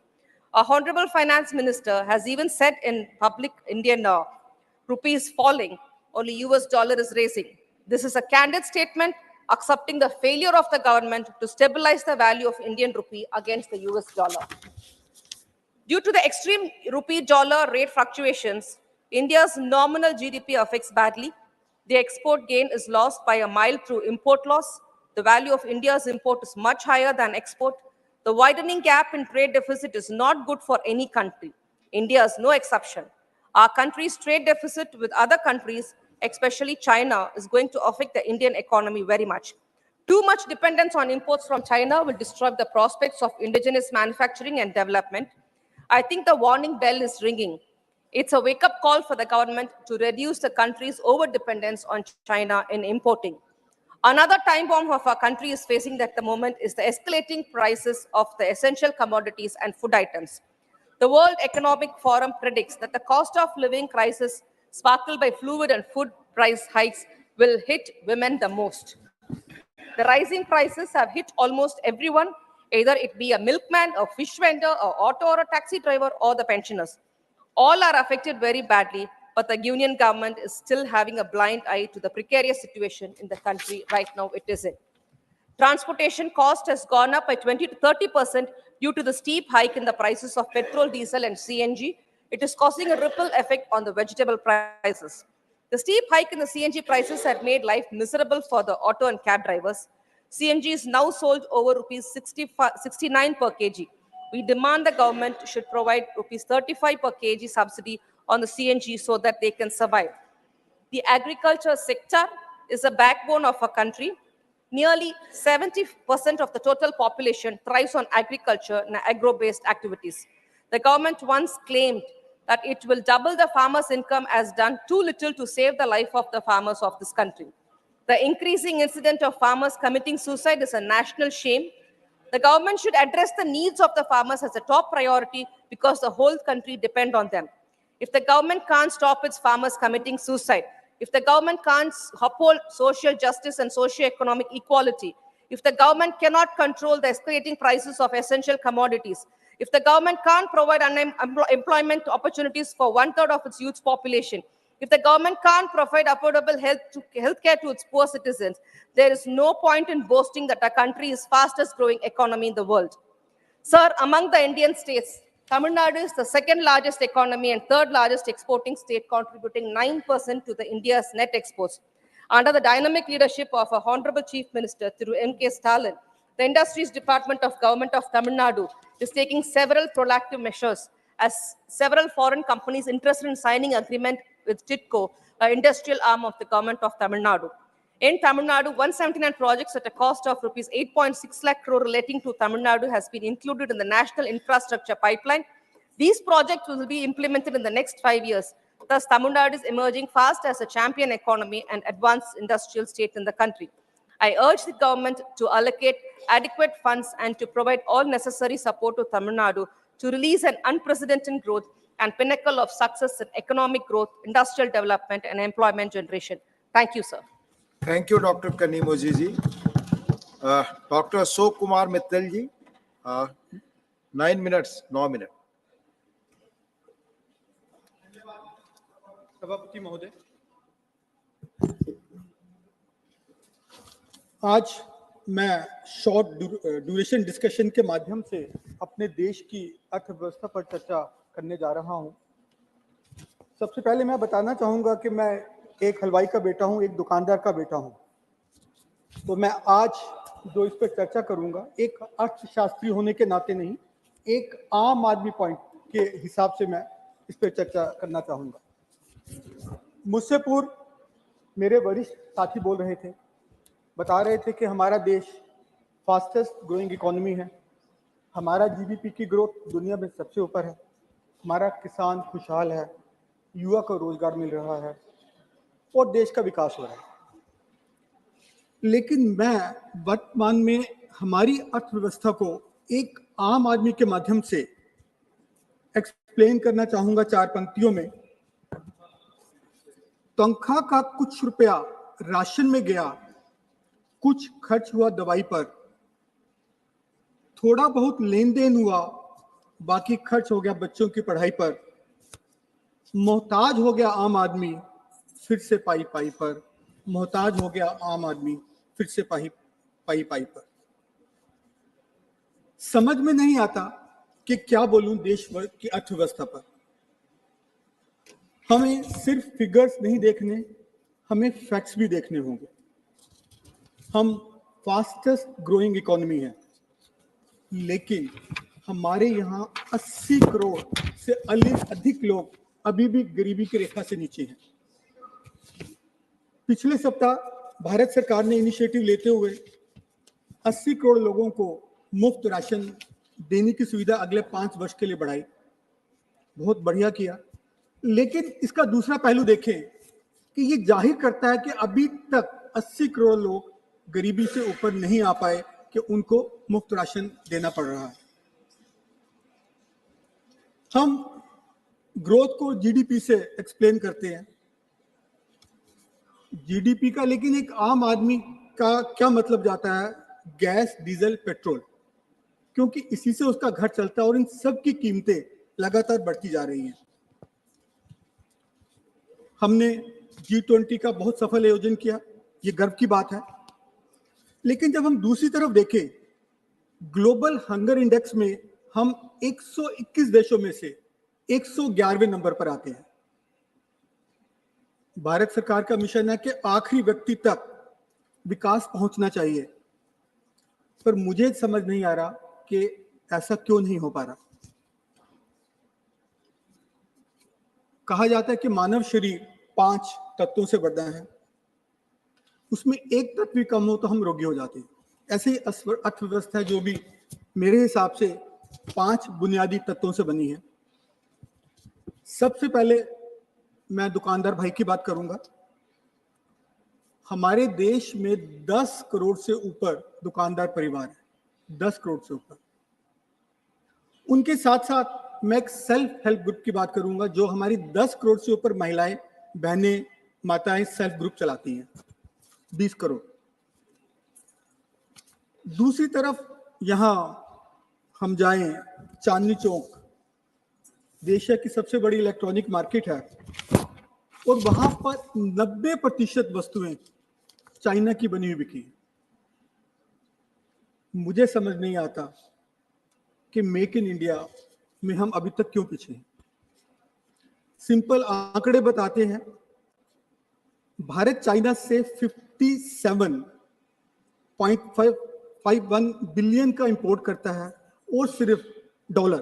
Our Honorable Finance Minister has even said in public Indian rupee is falling, only US dollar is raising. This is a candid statement accepting the failure of the government to stabilize the value of Indian rupee against the US dollar. Due to the extreme rupee-dollar rate fluctuations, India's nominal GDP affects badly. The export gain is lost by a mile through import loss. The value of India's import is much higher than export. The widening gap in trade deficit is not good for any country. India is no exception. Our country's trade deficit with other countries, especially China, is going to affect the Indian economy very much. Too much dependence on imports from China will destroy the prospects of indigenous manufacturing and development. I think the warning bell is ringing. It's a wake-up call for the government to reduce the country's over-dependence on China in importing. Another time bomb of our country is facing at the moment is the escalating prices of the essential commodities and food items. The World Economic Forum predicts that the cost of living crisis sparkled by fluid and food price hikes will hit women the most. The rising prices have hit almost everyone, either it be a milkman, a fish vendor, a auto or a taxi driver, or the pensioners. All are affected very badly, but the union government is still having a blind eye to the precarious situation in the country right now it is in. Transportation cost has gone up by 20 to 30% due to the steep hike in the prices of petrol, diesel, and CNG. It is causing a ripple effect on the vegetable prices. The steep hike in the CNG prices had made life miserable for the auto and cab drivers. CNG is now sold over rupees 69 per kg. We demand the government should provide rupees 35 per kg subsidy on the CNG so that they can survive. The agriculture sector is the backbone of our country. Nearly 70% of the total population thrives on agriculture and agro-based activities. The government once claimed that it will double the farmers' income has done too little to save the life of the farmers of this country. The increasing incident of farmers committing suicide is a national shame. The government should address the needs of the farmers as a top priority because the whole country depends on them. If the government can't stop its farmers committing suicide, if the government can't uphold social justice and socio-economic equality, if the government cannot control the escalating prices of essential commodities, if the government can't provide employment opportunities for 1/3 of its youth population, if the government can't provide affordable health care to its poor citizens, there is no point in boasting that our country is fastest growing economy in the world. Sir, among the Indian states, Tamil Nadu is the second largest economy and third largest exporting state, contributing 9% to the India's net exports. Under the dynamic leadership of our Honorable Chief Minister through M.K. Stalin, the Industries Department of Government of Tamil Nadu is taking several proactive measures as several foreign companies interested in signing agreement with TIDCO, an industrial arm of the Government of Tamil Nadu. In Tamil Nadu, 179 projects at a cost of rupees 8.6 lakh crore relating to Tamil Nadu has been included in the national infrastructure pipeline. These projects will be implemented in the next 5 years. Thus, Tamil Nadu is emerging fast as a champion economy and advanced industrial state in the country. I urge the government to allocate adequate funds and to provide all necessary support to Tamil Nadu to release an unprecedented growth and pinnacle of success in economic growth, industrial development, and employment generation. Thank you, sir. Thank you, Dr. Kanimoji ji. Dr. Ashok Kumar Mittal ji, 9 minutes, 9 minutes. सभापति महोदय, आज मैं short duration discussion के माध्यम से अपने देश की अर्थव्यवस्था पर चर्चा करने जा रहा हूं। सबसे पहले मैं बताना चाहूंगा कि मैं एक हलवाई का बेटा हूं, एक दुकानदार का बेटा हूं। तो मैं आज जो इस पर चर्चा करूंगा, एक अर्थशास्त्री होने के नाते नहीं, एक आम आदमी पॉइंट के हिसाब से मैं इस पर चर्चा करना चाहूंगा। मुझसे पूर्व मेरे वरिष्ठ साथी बोल रहे थे, बता रहे थे कि हमारा देश फास्टेस्ट ग्रोइंग इकोनॉमी है, हमारा जीडीपी की ग्रोथ दुनिया में सबसे ऊपर है, हमारा किसान खुशहाल है, युवा को रोजगार मिल रहा है और देश का विकास हो रहा है। लेकिन मैं वर्तमान में हमारी अर्थव्यवस्था को एक आम आदमी के माध्यम से एक्सप्लेन करना चाहूंगा 4 पंक्तियों में। तनख्वाह का कुछ रुपया राशन में गया, कुछ खर्च हुआ दवाई पर, थोड़ा बहुत लेन देन हुआ, बाकी खर्च हो गया बच्चों की पढ़ाई पर, मोहताज हो गया आम आदमी फिर से पाई पाई पर, मोहताज हो गया आम आदमी फिर से पाई पाई पर। समझ में नहीं आता कि क्या बोलूं देश की अर्थव्यवस्था पर। हमें सिर्फ फिगर्स नहीं देखने, हमें फैक्ट्स भी देखने होंगे। हम फास्टेस्ट ग्रोइंग इकोनॉमी है, लेकिन हमारे यहाँ 80 करोड़ से अधिक लोग अभी भी गरीबी की रेखा से नीचे हैं। पिछले सप्ताह भारत सरकार ने इनिशिएटिव लेते हुए 80 करोड़ लोगों को मुफ्त राशन देने की सुविधा अगले 5 वर्ष के लिए बढ़ाई। बहुत बढ़िया किया, लेकिन इसका दूसरा पहलू देखें कि ये जाहिर करता है कि अभी तक 80 करोड़ लोग गरीबी से ऊपर नहीं आ पाए कि उनको मुफ्त राशन देना पड़ रहा है। हम ग्रोथ को जीडीपी से एक्सप्लेन करते हैं, जीडीपी का, लेकिन एक आम आदमी का क्या मतलब जाता है? गैस, डीजल, पेट्रोल, क्योंकि इसी से उसका घर चलता है और इन सब की कीमतें लगातार बढ़ती जा रही हैं। हमने G20 का बहुत सफल आयोजन किया, ये गर्व की बात है। लेकिन जब हम दूसरी तरफ देखें, ग्लोबल हंगर इंडेक्स में हम 121 देशों में से 111वें नंबर पर आते हैं। भारत सरकार का मिशन है कि आखिरी व्यक्ति तक विकास पहुंचना चाहिए, पर मुझे समझ नहीं आ रहा कि ऐसा क्यों नहीं हो पा रहा। कहा जाता है कि मानव शरीर 5 तत्वों से बना है, उसमें एक तत्व भी कम हो तो हम रोगी हो जाते हैं। ऐसे ही अर्थव्यवस्था है जो भी मेरे हिसाब से 5 बुनियादी तत्वों से बनी है। सबसे पहले मैं दुकानदार भाई की बात करूंगा। हमारे देश में 10 करोड़ से ऊपर दुकानदार परिवार है, 10 करोड़ से ऊपर। उनके साथ साथ मैं एक सेल्फ हेल्प ग्रुप की बात करूंगा, जो हमारी 10 करोड़ से ऊपर महिलाएं, बहनें, माताएं सेल्फ ग्रुप चलाती हैं, 20 करोड़। दूसरी तरफ यहां हम जाएं, चांदनी चौक एशिया की सबसे बड़ी इलेक्ट्रॉनिक मार्केट है और वहां पर 90% वस्तुएं चाइना की बनी हुई बिकी। मुझे समझ नहीं आता कि मेक इन इंडिया में हम अभी तक क्यों पीछे हैं? सिंपल आंकड़े बताते हैं। भारत चाइना से 57.51 बिलियन का इंपोर्ट करता है और सिर्फ डॉलर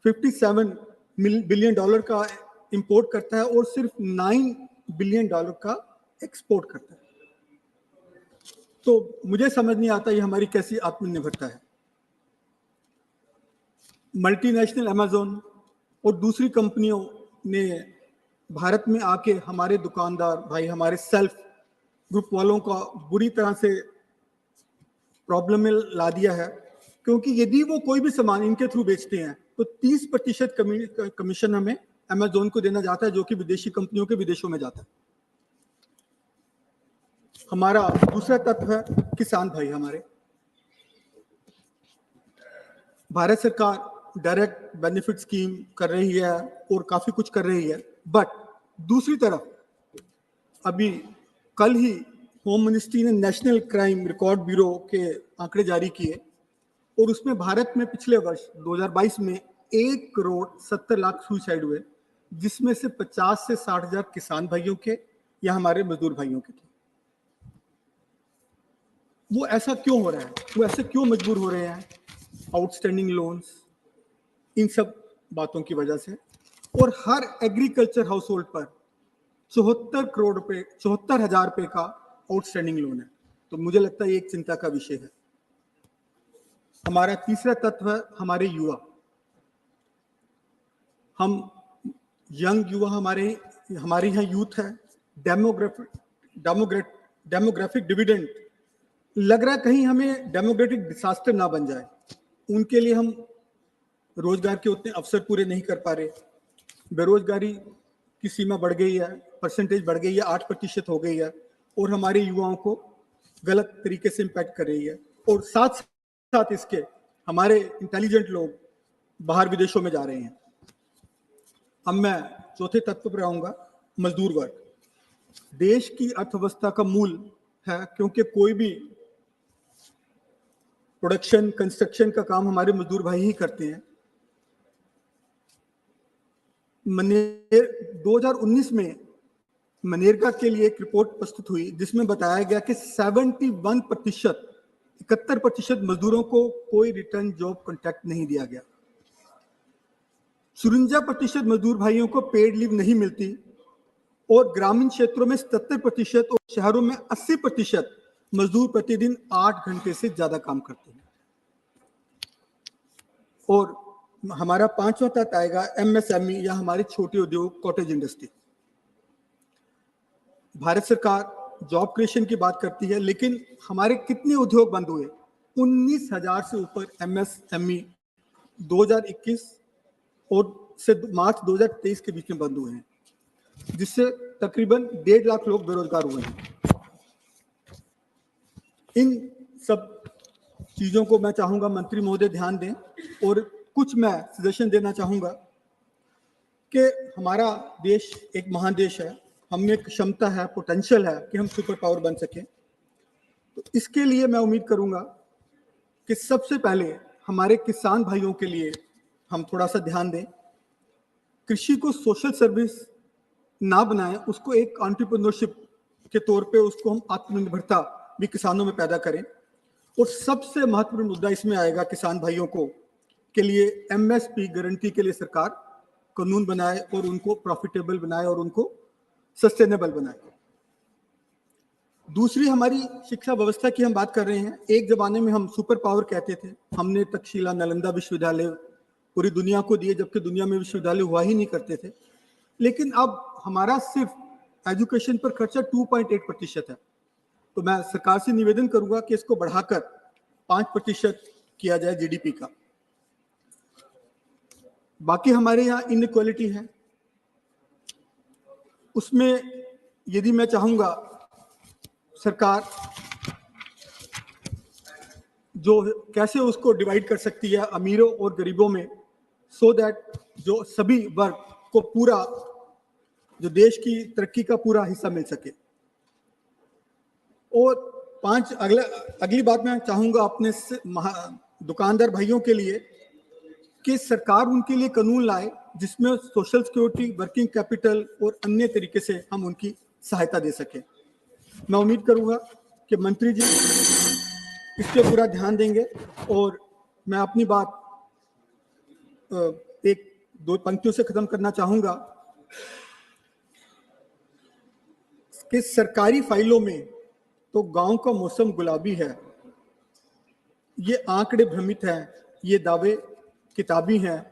57 बिलियन डॉलर का इंपोर्ट करता है और सिर्फ 9 बिलियन डॉलर का एक्सपोर्ट करता है। तो मुझे समझ नहीं आता ये हमारी कैसी आत्मनिर्भरता है। मल्टीनेशनल अमेज़न और दूसरी कंपनियों ने भारत में आके हमारे दुकानदार भाई, हमारे सेल्फ ग्रुप वालों का बुरी तरह से प्रॉब्लम में ला दिया है, क्योंकि यदि वो कोई भी सामान इनके थ्रू बेचते हैं तो 30% कमीशन हमें अमेज़न को देना जाता है, जो कि विदेशी कंपनियों के विदेशों में जाता है। हमारा दूसरा तत्व है किसान भाई। हमारे भारत सरकार डायरेक्ट बेनिफिट स्कीम कर रही है और काफी कुछ कर रही है, बट दूसरी तरफ अभी कल ही होम मिनिस्ट्री ने नेशनल क्राइम रिकॉर्ड ब्यूरो के आंकड़े जारी किए और उसमें भारत में पिछले वर्ष 2022 में 1,70,00,000 सुसाइड हुए, जिसमें से 50 से 60 हजार किसान भाइयों के या हमारे मजदूर भाइयों के थे। वो ऐसा क्यों हो रहा है? वो ऐसे क्यों मजबूर हो रहे हैं? आउटस्टैंडिंग लोन्स, इन सब बातों की वजह से। और हर एग्रीकल्चर हाउस होल्ड पर 74,हजार रुपए का आउटस्टैंडिंग लोन है। तो मुझे लगता है ये एक चिंता का विषय है। हमारा तीसरा तत्व है हमारे युवा। हम यंग युवा, हमारे यहाँ यूथ है। डेमोग्राफिक डिविडेंड लग रहा है कहीं हमें डेमोक्रेटिक डिसास्टर ना बन जाए। उनके लिए हम रोजगार के उतने अवसर पूरे नहीं कर पा रहे। बेरोजगारी की सीमा बढ़ गई है, परसेंटेज बढ़ गई है, 8% हो गई है और हमारे युवाओं को गलत तरीके से इम्पैक्ट कर रही है। और साथ साथ इसके हमारे इंटेलिजेंट लोग बाहर विदेशों में जा रहे हैं। अब मैं चौथे तत्व पर आऊंगा, मजदूर वर्ग। देश की अर्थव्यवस्था का मूल है, क्योंकि कोई भी प्रोडक्शन, कंस्ट्रक्शन का काम हमारे मजदूर भाई ही करते हैं। 2019 में मनरेगा के लिए एक रिपोर्ट प्रस्तुत हुई जिसमें बताया गया कि 71% मजदूरों को कोई रिटर्न जॉब कॉन्ट्रैक्ट नहीं दिया गया। 54% मजदूर भाइयों को पेड लीव नहीं मिलती और ग्रामीण क्षेत्रों में 77% और शहरों में 80% मजदूर प्रतिदिन 8 घंटे से ज्यादा काम करते हैं। और हमारा पांचवा तत्व आएगा एमएसएमई या हमारे छोटे उद्योग, कॉटेज इंडस्ट्री। भारत सरकार जॉब क्रिएशन की बात करती है, लेकिन हमारे कितने उद्योग बंद हुए? 19,000 से ऊपर एमएसएमई 2021 और से मार्च 2023 के बीच में बंद हुए हैं, जिससे तकरीबन 1.5 लाख लोग बेरोजगार हुए हैं। इन सब चीजों को मैं चाहूंगा मंत्री महोदय ध्यान दें। और कुछ मैं सजेशन देना चाहूंगा कि हमारा देश एक महादेश है, हमें क्षमता है, पोटेंशियल है कि हम सुपर पावर बन सकें। तो इसके लिए मैं उम्मीद करूंगा कि सबसे पहले हमारे किसान भाइयों के लिए हम थोड़ा सा ध्यान दें। कृषि को सोशल सर्विस ना बनाएं, उसको एक एंटरप्रेन्योरशिप के तौर पे उसको हम आत्मनिर्भरता भी किसानों में पैदा करें। और सबसे महत्वपूर्ण मुद्दा इसमें आएगा किसान भाइयों को के लिए एमएसपी गारंटी के लिए सरकार कानून बनाए और उनको प्रॉफिटेबल बनाए और उनको सस्टेनेबल बनाए। दूसरी हमारी शिक्षा व्यवस्था की हम बात कर रहे हैं। एक जमाने में हम सुपर पावर कहते थे, हमने तक्षशिला, नालंदा विश्वविद्यालय पूरी दुनिया को दिए, जबकि दुनिया में विश्वविद्यालय हुआ ही नहीं करते थे। लेकिन अब हमारा सिर्फ एजुकेशन पर खर्चा 2.8% है। तो मैं सरकार से निवेदन करूंगा कि इसको बढ़ाकर 5% किया जाए जीडीपी का। बाकी हमारे यहाँ इनइक्वालिटी है, उसमें यदि मैं चाहूंगा सरकार जो कैसे उसको डिवाइड कर सकती है अमीरों और गरीबों में, सो दैट जो सभी वर्ग को पूरा, जो देश की तरक्की का पूरा हिस्सा मिल सके। और अगली बात मैं चाहूंगा अपने दुकानदार भाइयों के लिए कि सरकार उनके लिए कानून लाए जिसमें सोशल सिक्योरिटी, वर्किंग कैपिटल और अन्य तरीके से हम उनकी सहायता दे सकें। मैं उम्मीद करूंगा कि मंत्री जी इस पे पूरा ध्यान देंगे और मैं अपनी बात एक दो पंक्तियों से खत्म करना चाहूंगा कि सरकारी फाइलों में तो गांव का मौसम गुलाबी है, ये आंकड़े भ्रमित हैं, ये दावे किताबी हैं,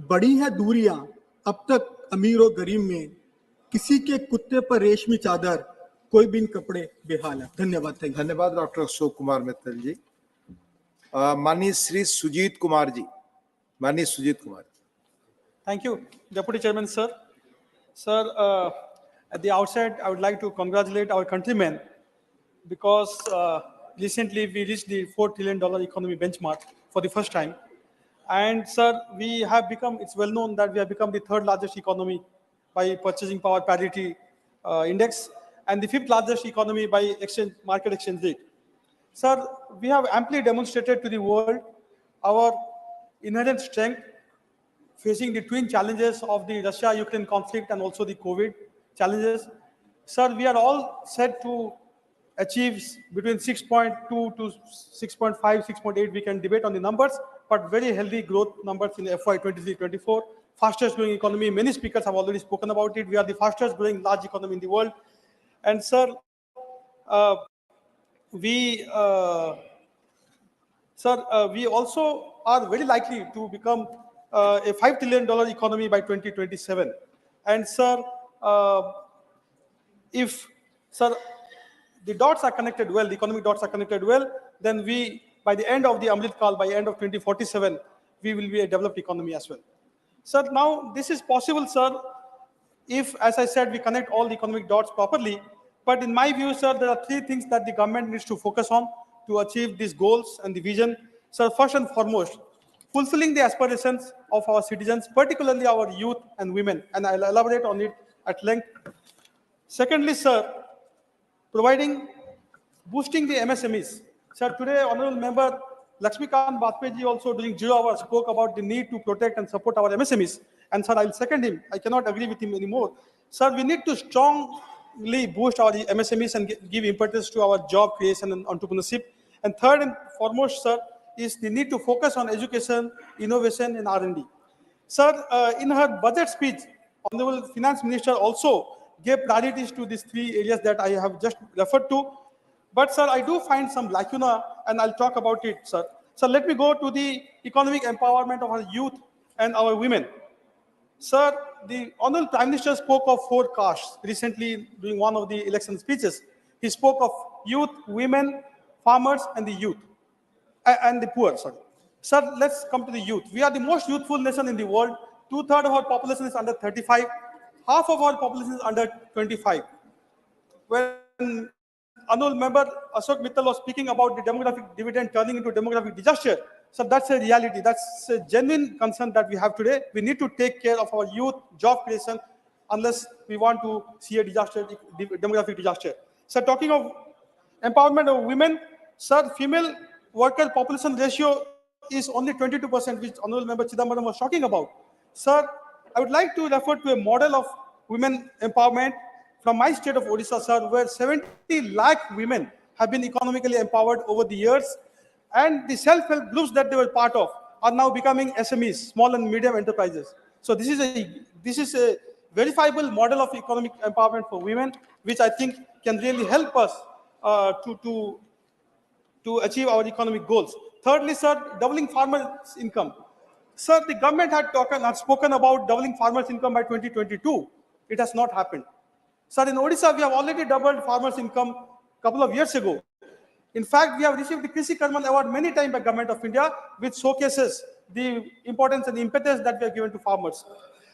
बड़ी है दूरियां अब तक अमीर और गरीब में, किसी के कुत्ते पर रेशमी चादर, कोई बिन कपड़े बेहाल है। धन्यवाद। धन्यवाद डॉक्टर अशोक कुमार मित्तल जी। माननीय श्री सुजीत कुमार जी, माननीय Sujit Kumar. Thank you, Deputy Chairman, sir. Sir, at the outset, I would like to congratulate our countrymen because recently we reached the $4 trillion economy benchmark for the first time. And sir, we have become, it's well known that we have become the third largest economy by purchasing power parity index and the fifth largest economy by market exchange rate. Sir, we have amply demonstrated to the world our inherent strength facing the twin challenges of the Russia-Ukraine conflict and also the COVID challenges. Sir, we are all set to achieve between 6.2 to 6.5, 6.8. We can debate on the numbers, but very healthy growth numbers in FY 23-24. Fastest growing economy. Many speakers have already spoken about it. We are the fastest growing large economy in the world. And sir, we also are very likely to become a $5 trillion economy by 2027. And sir, if the dots are connected well, the economic dots are connected well, then we, by the end of the Amrit Kal, by the end of 2047, we will be a developed economy as well. Sir, now this is possible, sir, if, as I said, we connect all the economic dots properly. But in my view, sir, there are three things that the government needs to focus on to achieve these goals and the vision. Sir, first and foremost, fulfilling the aspirations of our citizens, particularly our youth and women, and I'll elaborate on it at length. Secondly, sir, boosting the MSMEs. Sir, today, Honorable Member Lakshmikant Bajpayee also during 0 hour spoke about the need to protect and support our MSMEs. And sir, I'll second him. I cannot agree with him anymore. Sir, we need to strongly boost our MSMEs and give impetus to our job creation and entrepreneurship. And third and foremost, sir, is the need to focus on education, innovation, and R&D. Sir, in her budget speech, Honorable Finance Minister also gave priorities to these three areas that I have just referred to. But sir, I do find some lacuna, and I'll talk about it, sir. So let me go to the economic empowerment of our youth and our women. Sir, the Honorable Prime Minister spoke of 4 castes recently during one of the election speeches. He spoke of youth, women, farmers, and the youth, and the poor, sorry. Sir, let's come to the youth. We are the most youthful nation in the world. 2/3 of our population is under 35. Half of our population is under 25. When Honorable Member Ashok Mittal was speaking about the demographic dividend turning into demographic disaster, so that's a reality. That's a genuine concern that we have today. We need to take care of our youth, job creation, unless we want to see a demographic disaster. So talking of empowerment of women, sir, female worker population ratio is only 22%, which Honorable Member Chidambaram was talking about. Sir, I would like to refer to a model of women empowerment from my state of Odisha, sir, where 70 lakh women have been economically empowered over the years, and the self-help groups that they were part of are now becoming SMEs, small and medium enterprises. So this is a verifiable model of economic empowerment for women, which I think can really help us to achieve our economic goals. Thirdly, sir, doubling farmers' income. Sir, the government had spoken about doubling farmers' income by 2022. It has not happened. Sir, in Odisha, we have already doubled farmers' income a couple of years ago. In fact, we have received the Krishi Karman Award many times by Government of India, which showcases the importance and impetus that we have given to farmers.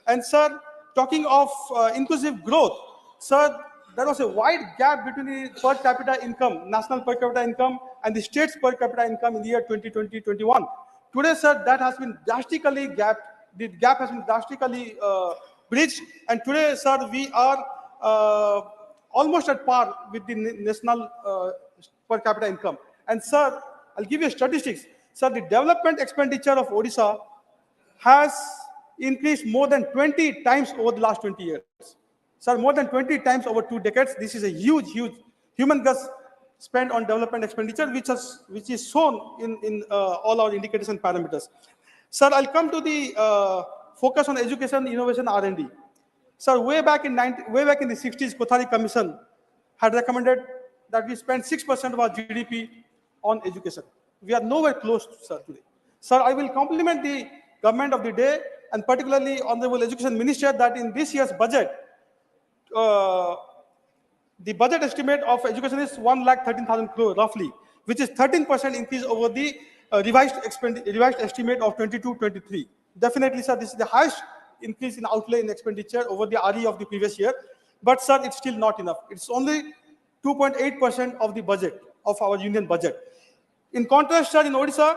And sir, talking of inclusive growth, sir, there was a wide gap between the per capita income, national per capita income, and the state's per capita income in the year 2020-21. Today, sir, that has been drastically gapped. The gap has been drastically bridged. And today, sir, we are almost at par with the national per capita income. And sir, I'll give you statistics. Sir, the development expenditure of Odisha has increased more than 20 times over the last 20 years. Sir, more than 20 times over 2 decades. This is a huge, huge humongous spend on development expenditure, which is shown in all our indicators and parameters. Sir, I'll come to the focus on education, innovation, R&D. Sir, way back in the 60s, Kothari Commission had recommended that we spend 6% of our GDP on education. We are nowhere close, sir, today. Sir, I will compliment the government of the day, and particularly Honorable Education Minister, that in this year's budget, the budget estimate of education is 1,13,000 crore roughly, which is 13% increase over the revised estimate of 22-23. Definitely, sir, this is the highest increase in outlay in expenditure over the RE of the previous year. But, sir, it's still not enough. It's only 2.8% of the budget, of our union budget. In contrast, sir, in Odisha,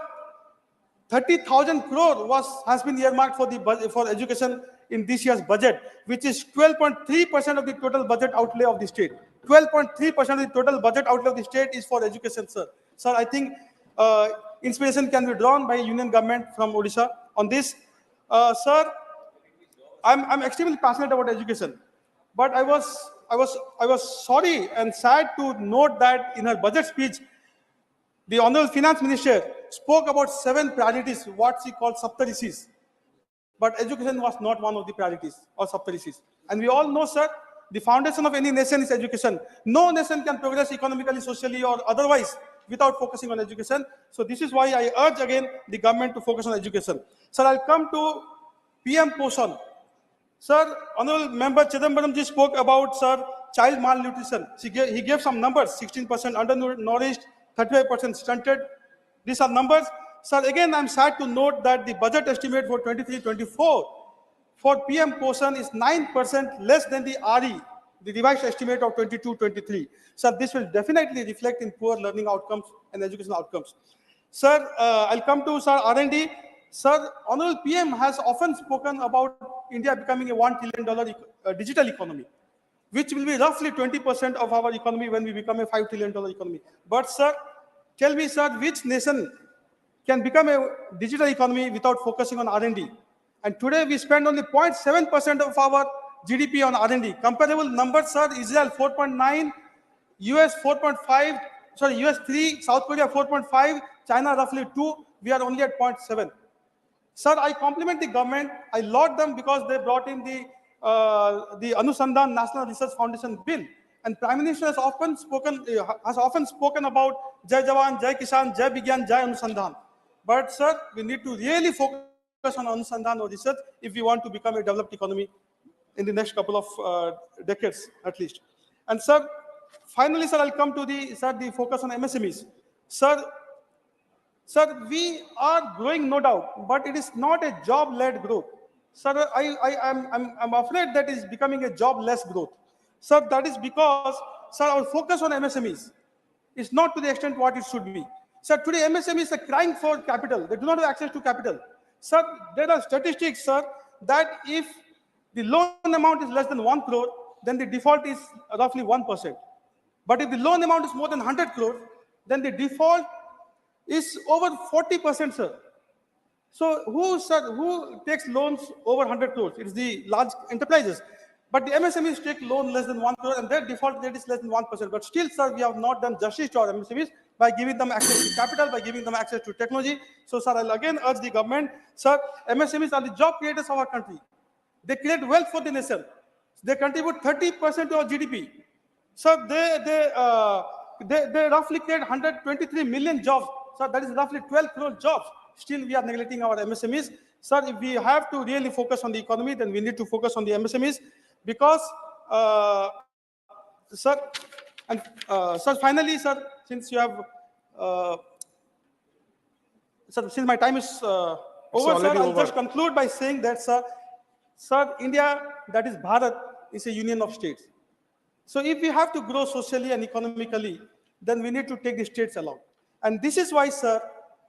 30,000 crore has been earmarked for the budget, for education in this year's budget, which is 12.3% of the total budget outlay of the state. 12.3% of the total budget outlay of the state is for education, sir. Sir, I think inspiration can be drawn by union government from Odisha on this. Sir, I'm extremely passionate about education, but I was sorry and sad to note that in her budget speech, the Honorable Finance Minister spoke about 7 priorities, what she called Saptarisis. But education was not one of the priorities or Saptarisis. And we all know, sir, the foundation of any nation is education. No nation can progress economically, socially, or otherwise without focusing on education. So this is why I urge again the government to focus on education. Sir, I'll come to PM Poshan. Sir, Honorable Member Chidambaram ji spoke about, sir, child malnutrition. He gave some numbers: 16% undernourished, 35% stunted. These are numbers. Sir, again, I'm sad to note that the budget estimate for 23-24 for PM Poshan is 9% less than the RE, the revised estimate of 22-23. Sir, this will definitely reflect in poor learning outcomes and educational outcomes. Sir, I'll come to, sir, R&D. Sir, Honorable PM has often spoken about India becoming a $1 trillion digital economy, which will be roughly 20% of our economy when we become a $5 trillion economy. But, sir, tell me, sir, which nation can become a digital economy without focusing on R&D? And today we spend only 0.7% of our GDP on R&D. Comparable numbers, sir: Israel 4.9, US 4.5, sorry, US 3, South Korea 4.5, China roughly 2. We are only at 0.7. Sir, I compliment the government. I laud them because they brought in the Anusandhan National Research Foundation bill. And Prime Minister has often spoken about Jai Jawan, Jai Kisan, Jai Vigyan, Jai Anusandhan. But, sir, we need to really focus on Anusandhan or research if we want to become a developed economy in the next couple of decades, at least. And, sir, finally, sir, I'll come to the focus on MSMEs. Sir, we are growing, no doubt, but it is not a job-led growth. Sir, I'm afraid that is becoming a job-less growth. Sir, that is because, sir, our focus on MSMEs is not to the extent what it should be. Sir, today MSMEs are crying for capital. They do not have access to capital. Sir, there are statistics, sir, that if the loan amount is less than 1 crore, then the default is roughly 1%. But if the loan amount is more than 100 crore, then the default is over 40%, sir. So who takes loans over 100 crores? It's the large enterprises. But the MSMEs take loan less than 1 crore and their default rate is less than 1%. But still, sir, we have not done justice to our MSMEs by giving them access to capital, by giving them access to technology. So, sir, I'll again urge the government, sir, MSMEs are the job creators of our country. They create wealth for the nation. They contribute 30% to our GDP. Sir, they roughly create 123 million jobs. Sir, that is roughly 12 crore jobs. Still, we are neglecting our MSMEs. Sir, if we have to really focus on the economy, then we need to focus on the MSMEs because, sir, and sir, finally, sir, since you have, sir, since my time is over, sir, I'll just conclude by saying that, sir, India, that is Bharat, is a union of states. So if we have to grow socially and economically, then we need to take the states along. And this is why, sir,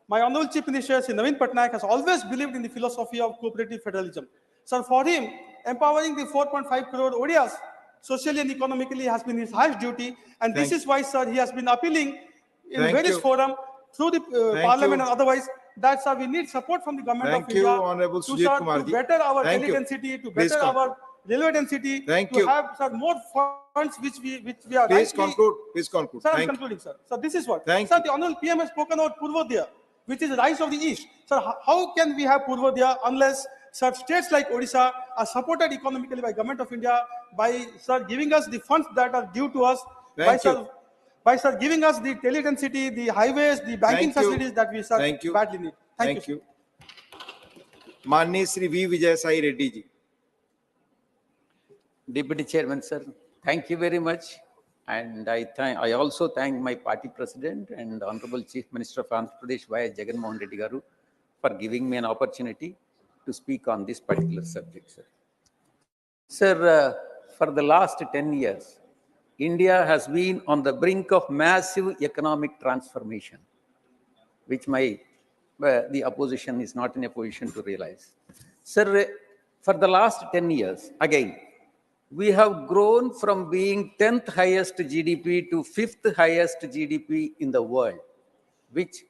my Honorable Chief Minister, Sri Naveen Patnaik, has always believed in the philosophy of cooperative federalism. Sir, for him, empowering the 4.5 crore Odias socially and economically has been his highest duty. And this is why, sir, he has been appealing in various forums through the parliament and otherwise that, sir, we need support from the government Thank of you, India Honorable to, Sujit sir, Kumar to ji. better our Thank you. teledensity, to Please better conclude. our railway density, Thank to you. have, sir, more funds which we are Please rightly. conclude. Please conclude. Sir, I'm Thank you. concluding, sir. So this is what. Thank Sir, the Honorable PM has spoken about Purvodaya, which is the rise of the East. Sir, how can we have Purvodaya unless, sir, states like Odisha are supported economically by Government of India by, sir, giving us the funds that are due to us, Thank you. by, sir, giving us the teledensity, the highways, the banking Thank you. facilities that we, sir, Thank you. badly need. Thank you. माननीय Shri V Vijay Sai Reddy ji. Deputy Chairman, sir, thank you very much. And I also thank my party president and Honorable Chief Minister of Andhra Pradesh, Y. Jagan Mohan Reddy Garu, for giving me an opportunity to speak on this particular subject, sir. Sir, for the last 10 years, India has been on the brink of massive economic transformation, which the opposition is not in a position to realize. Sir, for the last 10 years, again, we have grown from being 10th highest GDP to 5th highest GDP in the world, which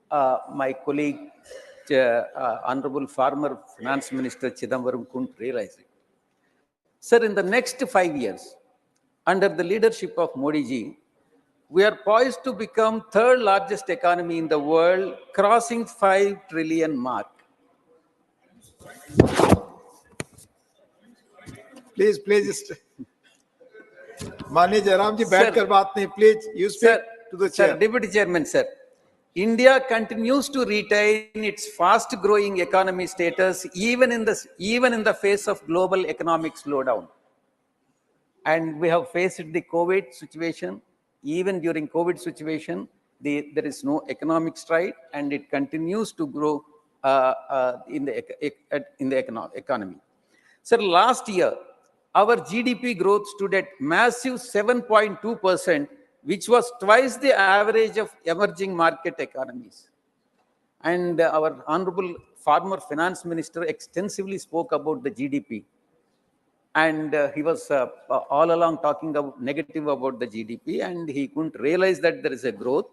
my colleague, Honorable former Finance Minister Chidambaram couldn't realize it. Sir, in the next 5 years, under the leadership of Modi ji, we are poised to become third largest economy in the world, crossing 5 trillion mark. Please, माननीय जयराम जी बैठकर बात नहीं. Please, you speak to the chair. Sir, Deputy Chairman, sir, India continues to retain its fast-growing economy status even in the face of global economic slowdown. And we have faced the COVID situation. Even during COVID situation, there is no economic stride, and it continues to grow in the economy. Sir, last year, our GDP growth stood at massive 7.2%, which was twice the average of emerging market economies. And our Honorable former Finance Minister extensively spoke about the GDP. And he was all along talking negative about the GDP, and he couldn't realize that there is a growth.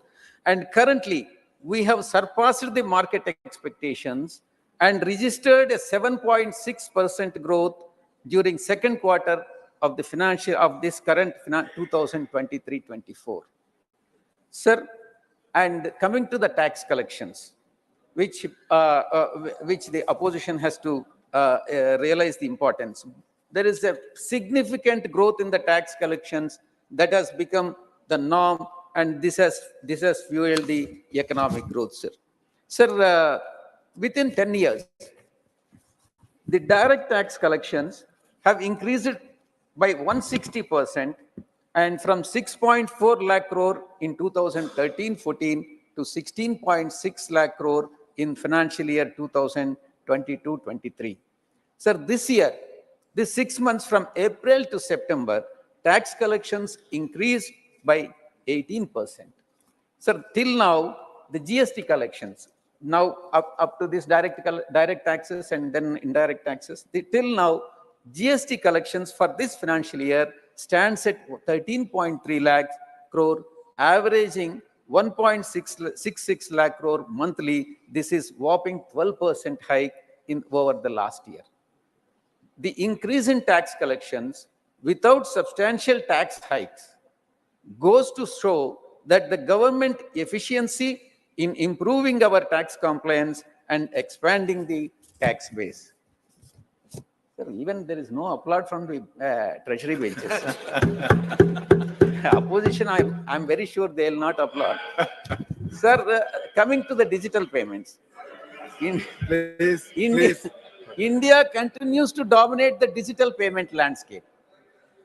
And currently, we have surpassed the market expectations and registered a 7.6% growth during second quarter of this current 2023-24. Sir, and coming to the tax collections, which the opposition has to realize the importance. There is a significant growth in the tax collections that has become the norm, and this has fueled the economic growth, sir. Sir, within 10 years, the direct tax collections have increased by 160%, and from 6.4 lakh crore in 2013-14 to 16.6 lakh crore in financial year 2022-23. Sir, this year, this 6 months from April to September, tax collections increased by 18%. Sir, till now, the GST collections, now up to this direct taxes and then indirect taxes, till now, GST collections for this financial year stands at 13.3 lakh crore, averaging 1.66 lakh crore monthly. This is whopping 12% hike over the last year. The increase in tax collections without substantial tax hikes goes to show that the government efficiency in improving our tax compliance and expanding the tax base. Sir, even there is no applaud from the treasury benches. Opposition, I'm very sure they will not applaud. Sir, coming to the digital payments. India continues to dominate the digital payment landscape.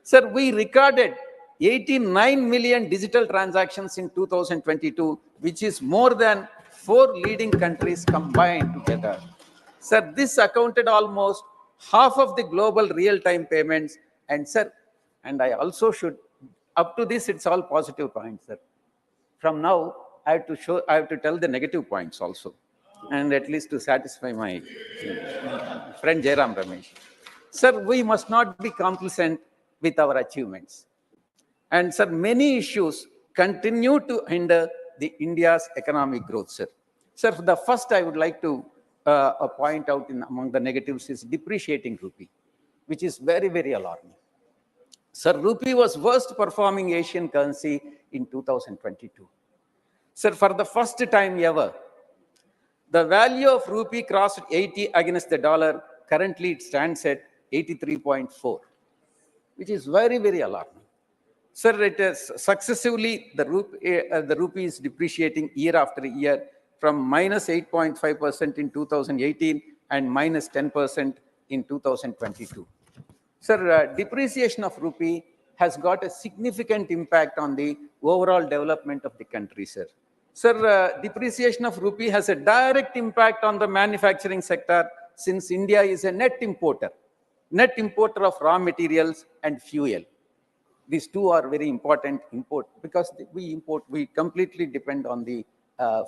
Sir, we recorded 89 million digital transactions in 2022, which is more than 4 leading countries combined together. Sir, this accounted almost half of the global real-time payments. And sir, and I also should, up to this, it's all positive points, sir. From now, I have to tell the negative points also, and at least to satisfy my friend Jairam Ramesh. Sir, we must not be complacent with our achievements. And sir, many issues continue to hinder the India's economic growth, sir. Sir, the first I would like to point out among the negatives is depreciating rupee, which is very, very alarming. Sir, rupee was worst performing Asian currency in 2022. Sir, for the first time ever, the value of rupee crossed 80 against the dollar. Currently, it stands at 83.4, which is very, very alarming. Sir, it is successively, the rupee is depreciating year after year from minus 8.5% in 2018 and minus 10% in 2022. Sir, depreciation of rupee has got a significant impact on the overall development of the country, sir. Sir, depreciation of rupee has a direct impact on the manufacturing sector since India is a net importer of raw materials and fuel. These two are very important import because we completely depend on the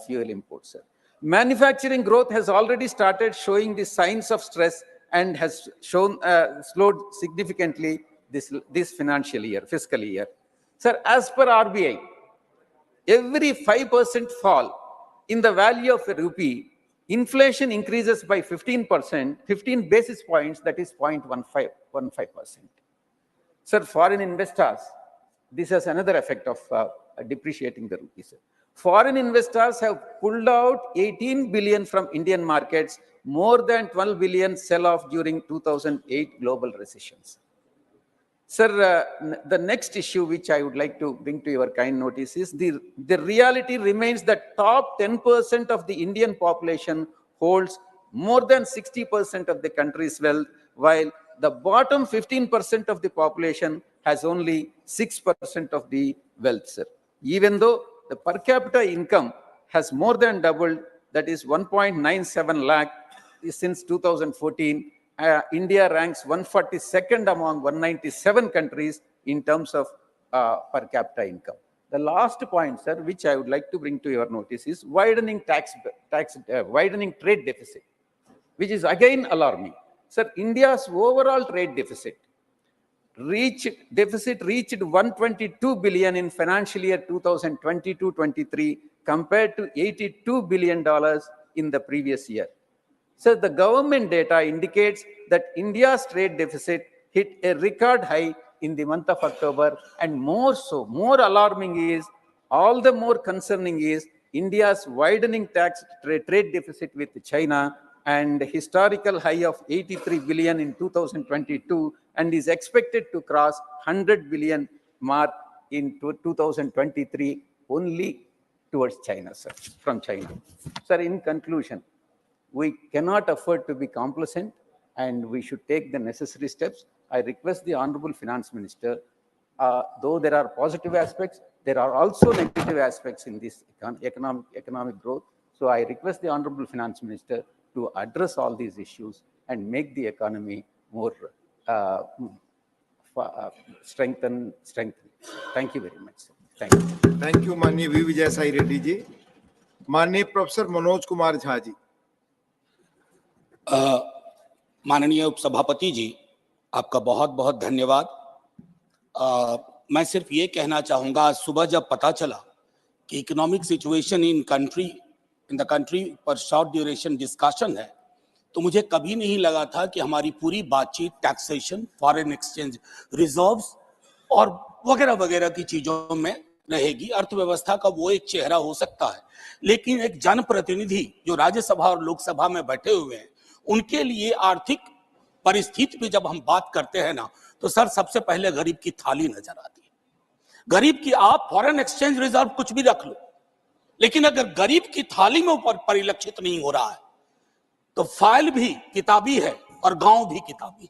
fuel imports, sir. Manufacturing growth has already started showing the signs of stress and has slowed significantly this fiscal year. Sir, as per RBI, every 5% fall in the value of a rupee, inflation increases by 15%, 15 basis points, that is 0.15%. Sir, foreign investors, this has another effect of depreciating the rupee, sir. Foreign investors have pulled out 18 billion from Indian markets, more than 12 billion sell-off during 2008 global recessions. Sir, the next issue which I would like to bring to your kind notice is the reality remains that top 10% of the Indian population holds more than 60% of the country's wealth, while the bottom 15% of the population has only 6% of the wealth, sir. Even though the per capita income has more than doubled, that is 1.97 lakh since 2014, India ranks 142nd among 197 countries in terms of per capita income. The last point, sir, which I would like to bring to your notice is widening widening trade deficit, which is again alarming. Sir, India's overall trade deficit reached 122 billion in financial year 2022-23 compared to $82 billion in the previous year. So the government data indicates that India's trade deficit hit a record high in the month of October, and more alarming is, all the more concerning is India's widening trade deficit with China, and historical high of 83 billion in 2022, and is expected to cross 100 billion mark in 2023 only towards China, sir, from China. Sir, in conclusion, we cannot afford to be complacent and we should take the necessary steps. I request the Honorable Finance Minister, though there are positive aspects, there are also negative aspects in this economic growth. So I request the Honorable Finance Minister to address all these issues and make the economy more strengthened. Thank you very much, sir. Thank you. Thank you, माननीय we Vijay Sai Reddy जी. माननीय professor Manoj Kumar Jha ji. माननीय उपसभापति जी, आपका बहुत बहुत धन्यवाद. मैं सिर्फ ये कहना चाहूँगा, आज सुबह जब पता चला कि economic situation in the country पर शॉर्ट ड्यूरेशन डिस्कशन है, तो मुझे कभी नहीं लगा था कि हमारी पूरी बातचीत टैक्सेशन, फॉरेन एक्सचेंज रिजर्व्स और वगैरह वगैरह की चीजों में रहेगी. अर्थव्यवस्था का वो एक चेहरा हो सकता है, लेकिन एक जनप्रतिनिधि जो राज्यसभा और लोकसभा में बैठे हुए हैं, उनके लिए आर्थिक परिस्थिति पे जब हम बात करते हैं ना, तो सर सबसे पहले गरीब की थाली नजर आती है. गरीब की, आप फॉरेन एक्सचेंज रिजर्व कुछ भी रख लो, लेकिन अगर गरीब की थाली में ऊपर परिलक्षित नहीं हो रहा है, तो फाइल भी किताबी है और गांव भी किताबी.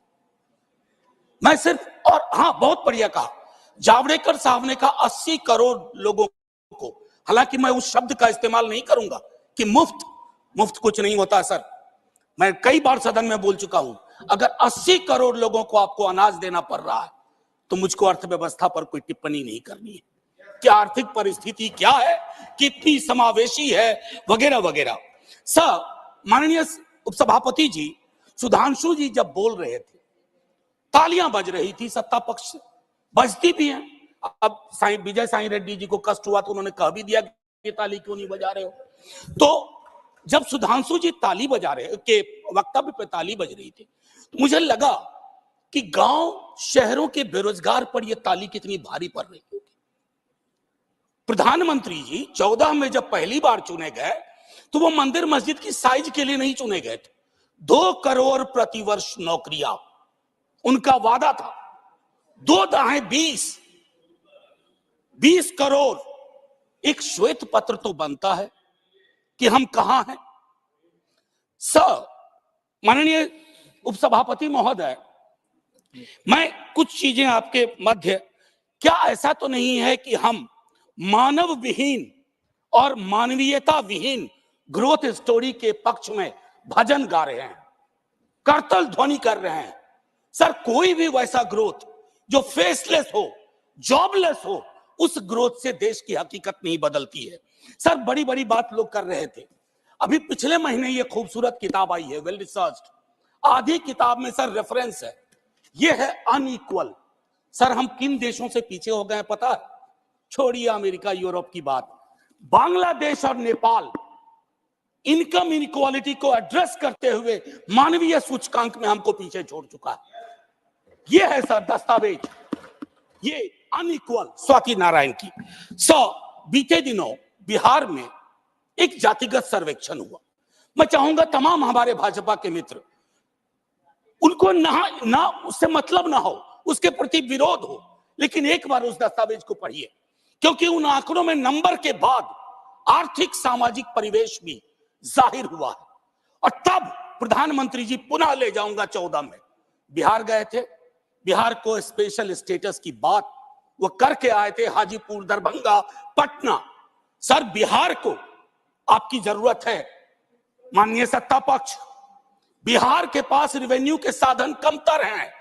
मैं सिर्फ, और हाँ, बहुत बढ़िया कहा जावड़ेकर साहब ने कहा 80 करोड़ लोगों को, हालांकि मैं उस शब्द का इस्तेमाल नहीं करूंगा कि मुफ्त कुछ नहीं होता. सर, मैं कई बार सदन में बोल चुका हूं, अगर 80 करोड़ लोगों को आपको अनाज देना पड़ रहा है, तो मुझको अर्थव्यवस्था पर कोई टिप्पणी नहीं करनी है कि आर्थिक परिस्थिति क्या है, कितनी समावेशी है, वगैरह वगैरह. सर, माननीय उपसभापति जी, सुधांशु जी जब बोल रहे थे, तालियां बज रही थी सत्ता पक्ष से, बजती भी हैं. अब विजय साई रेड्डी जी को कष्ट हुआ तो उन्होंने कह भी दिया कि ताली क्यों नहीं बजा रहे हो. तो जब सुधांशु जी ताली बजा रहे के वक्तव्य पे ताली बज रही थी, तो मुझे लगा कि गांव शहरों के बेरोजगार पर यह ताली कितनी भारी पड़ रही होगी। प्रधानमंत्री जी 14 में जब पहली बार चुने गए तो वो मंदिर मस्जिद की साइज के लिए नहीं चुने गए थे। 2 करोड़ प्रतिवर्ष नौकरियां उनका वादा था। 2 दाएं 20 करोड़। एक श्वेत पत्र तो बनता है कि हम कहां हैं। माननीय उपसभापति महोदय, मैं कुछ चीजें आपके मध्य, क्या ऐसा तो नहीं है कि हम मानव विहीन और मानवीयता विहीन ग्रोथ स्टोरी के पक्ष में भजन गा रहे हैं, करतल ध्वनि कर रहे हैं? सर, कोई भी वैसा ग्रोथ जो फेसलेस हो, जॉबलेस हो, उस ग्रोथ से देश की हकीकत नहीं बदलती है। सर, बड़ी बड़ी बात लोग कर रहे थे। अभी पिछले महीने ये खूबसूरत किताब आई है, वेल रिसर्च्ड। आधी किताब में सर रेफरेंस है, ये है अनइक्वल। सर, हम किन देशों से पीछे हो गए पता है? छोड़िए अमेरिका यूरोप की बात, बांग्लादेश और नेपाल इनकम इनइक्वालिटी को एड्रेस करते हुए मानवीय सूचकांक में हमको पीछे छोड़ चुका है। ये है सर दस्तावेज, ये अनइक्वल स्वाति नारायण की। बीते दिनों बिहार में एक जातिगत सर्वेक्षण हुआ। मैं चाहूंगा तमाम हमारे भाजपा के मित्र, उनको ना उससे मतलब ना हो, उसके प्रति विरोध हो, लेकिन एक बार उस दस्तावेज को पढ़िए, क्योंकि उन आंकड़ों में नंबर के बाद आर्थिक सामाजिक परिवेश भी जाहिर हुआ है। और तब प्रधानमंत्री जी, पुनः ले जाऊंगा 14 में बिहार गए थे, बिहार को स्पेशल स्टेटस की बात वो करके आए थे, हाजीपुर, दरभंगा, पटना। सर, बिहार को आपकी जरूरत है माननीय सत्ता पक्ष। बिहार के पास रेवेन्यू के साधन कमतर हैं।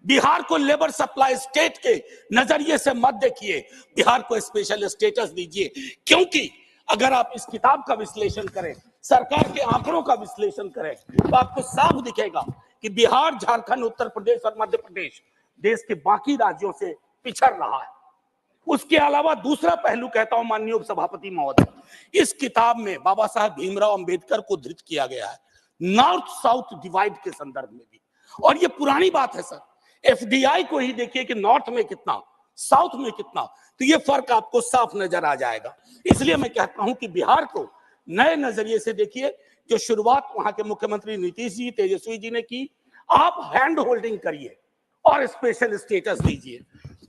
बिहार को लेबर सप्लाई स्टेट के नजरिए से मत देखिए, बिहार को स्पेशल स्टेटस दीजिए। क्योंकि अगर आप इस किताब का विश्लेषण करें, सरकार के आंकड़ों का विश्लेषण करें, तो आपको साफ दिखेगा कि बिहार, झारखंड, उत्तर प्रदेश और मध्य प्रदेश देश के बाकी राज्यों से पिछड़ रहा है। उसके अलावा दूसरा पहलू कहता हूं माननीय उपसभापति महोदय, इस किताब में बाबा साहब भीमराव अंबेडकर को धृत किया गया है, नॉर्थ साउथ डिवाइड के संदर्भ में भी। और ये पुरानी बात है सर, एफडीआई को ही देखिए कि नॉर्थ में कितना, साउथ में कितना, तो ये फर्क आपको साफ नजर आ जाएगा। इसलिए मैं कहता हूं कि बिहार को नए नजरिए से देखिए। जो शुरुआत वहां के मुख्यमंत्री नीतीश जी, तेजस्वी जी ने की, आप हैंड होल्डिंग करिए और स्पेशल स्टेटस दीजिए।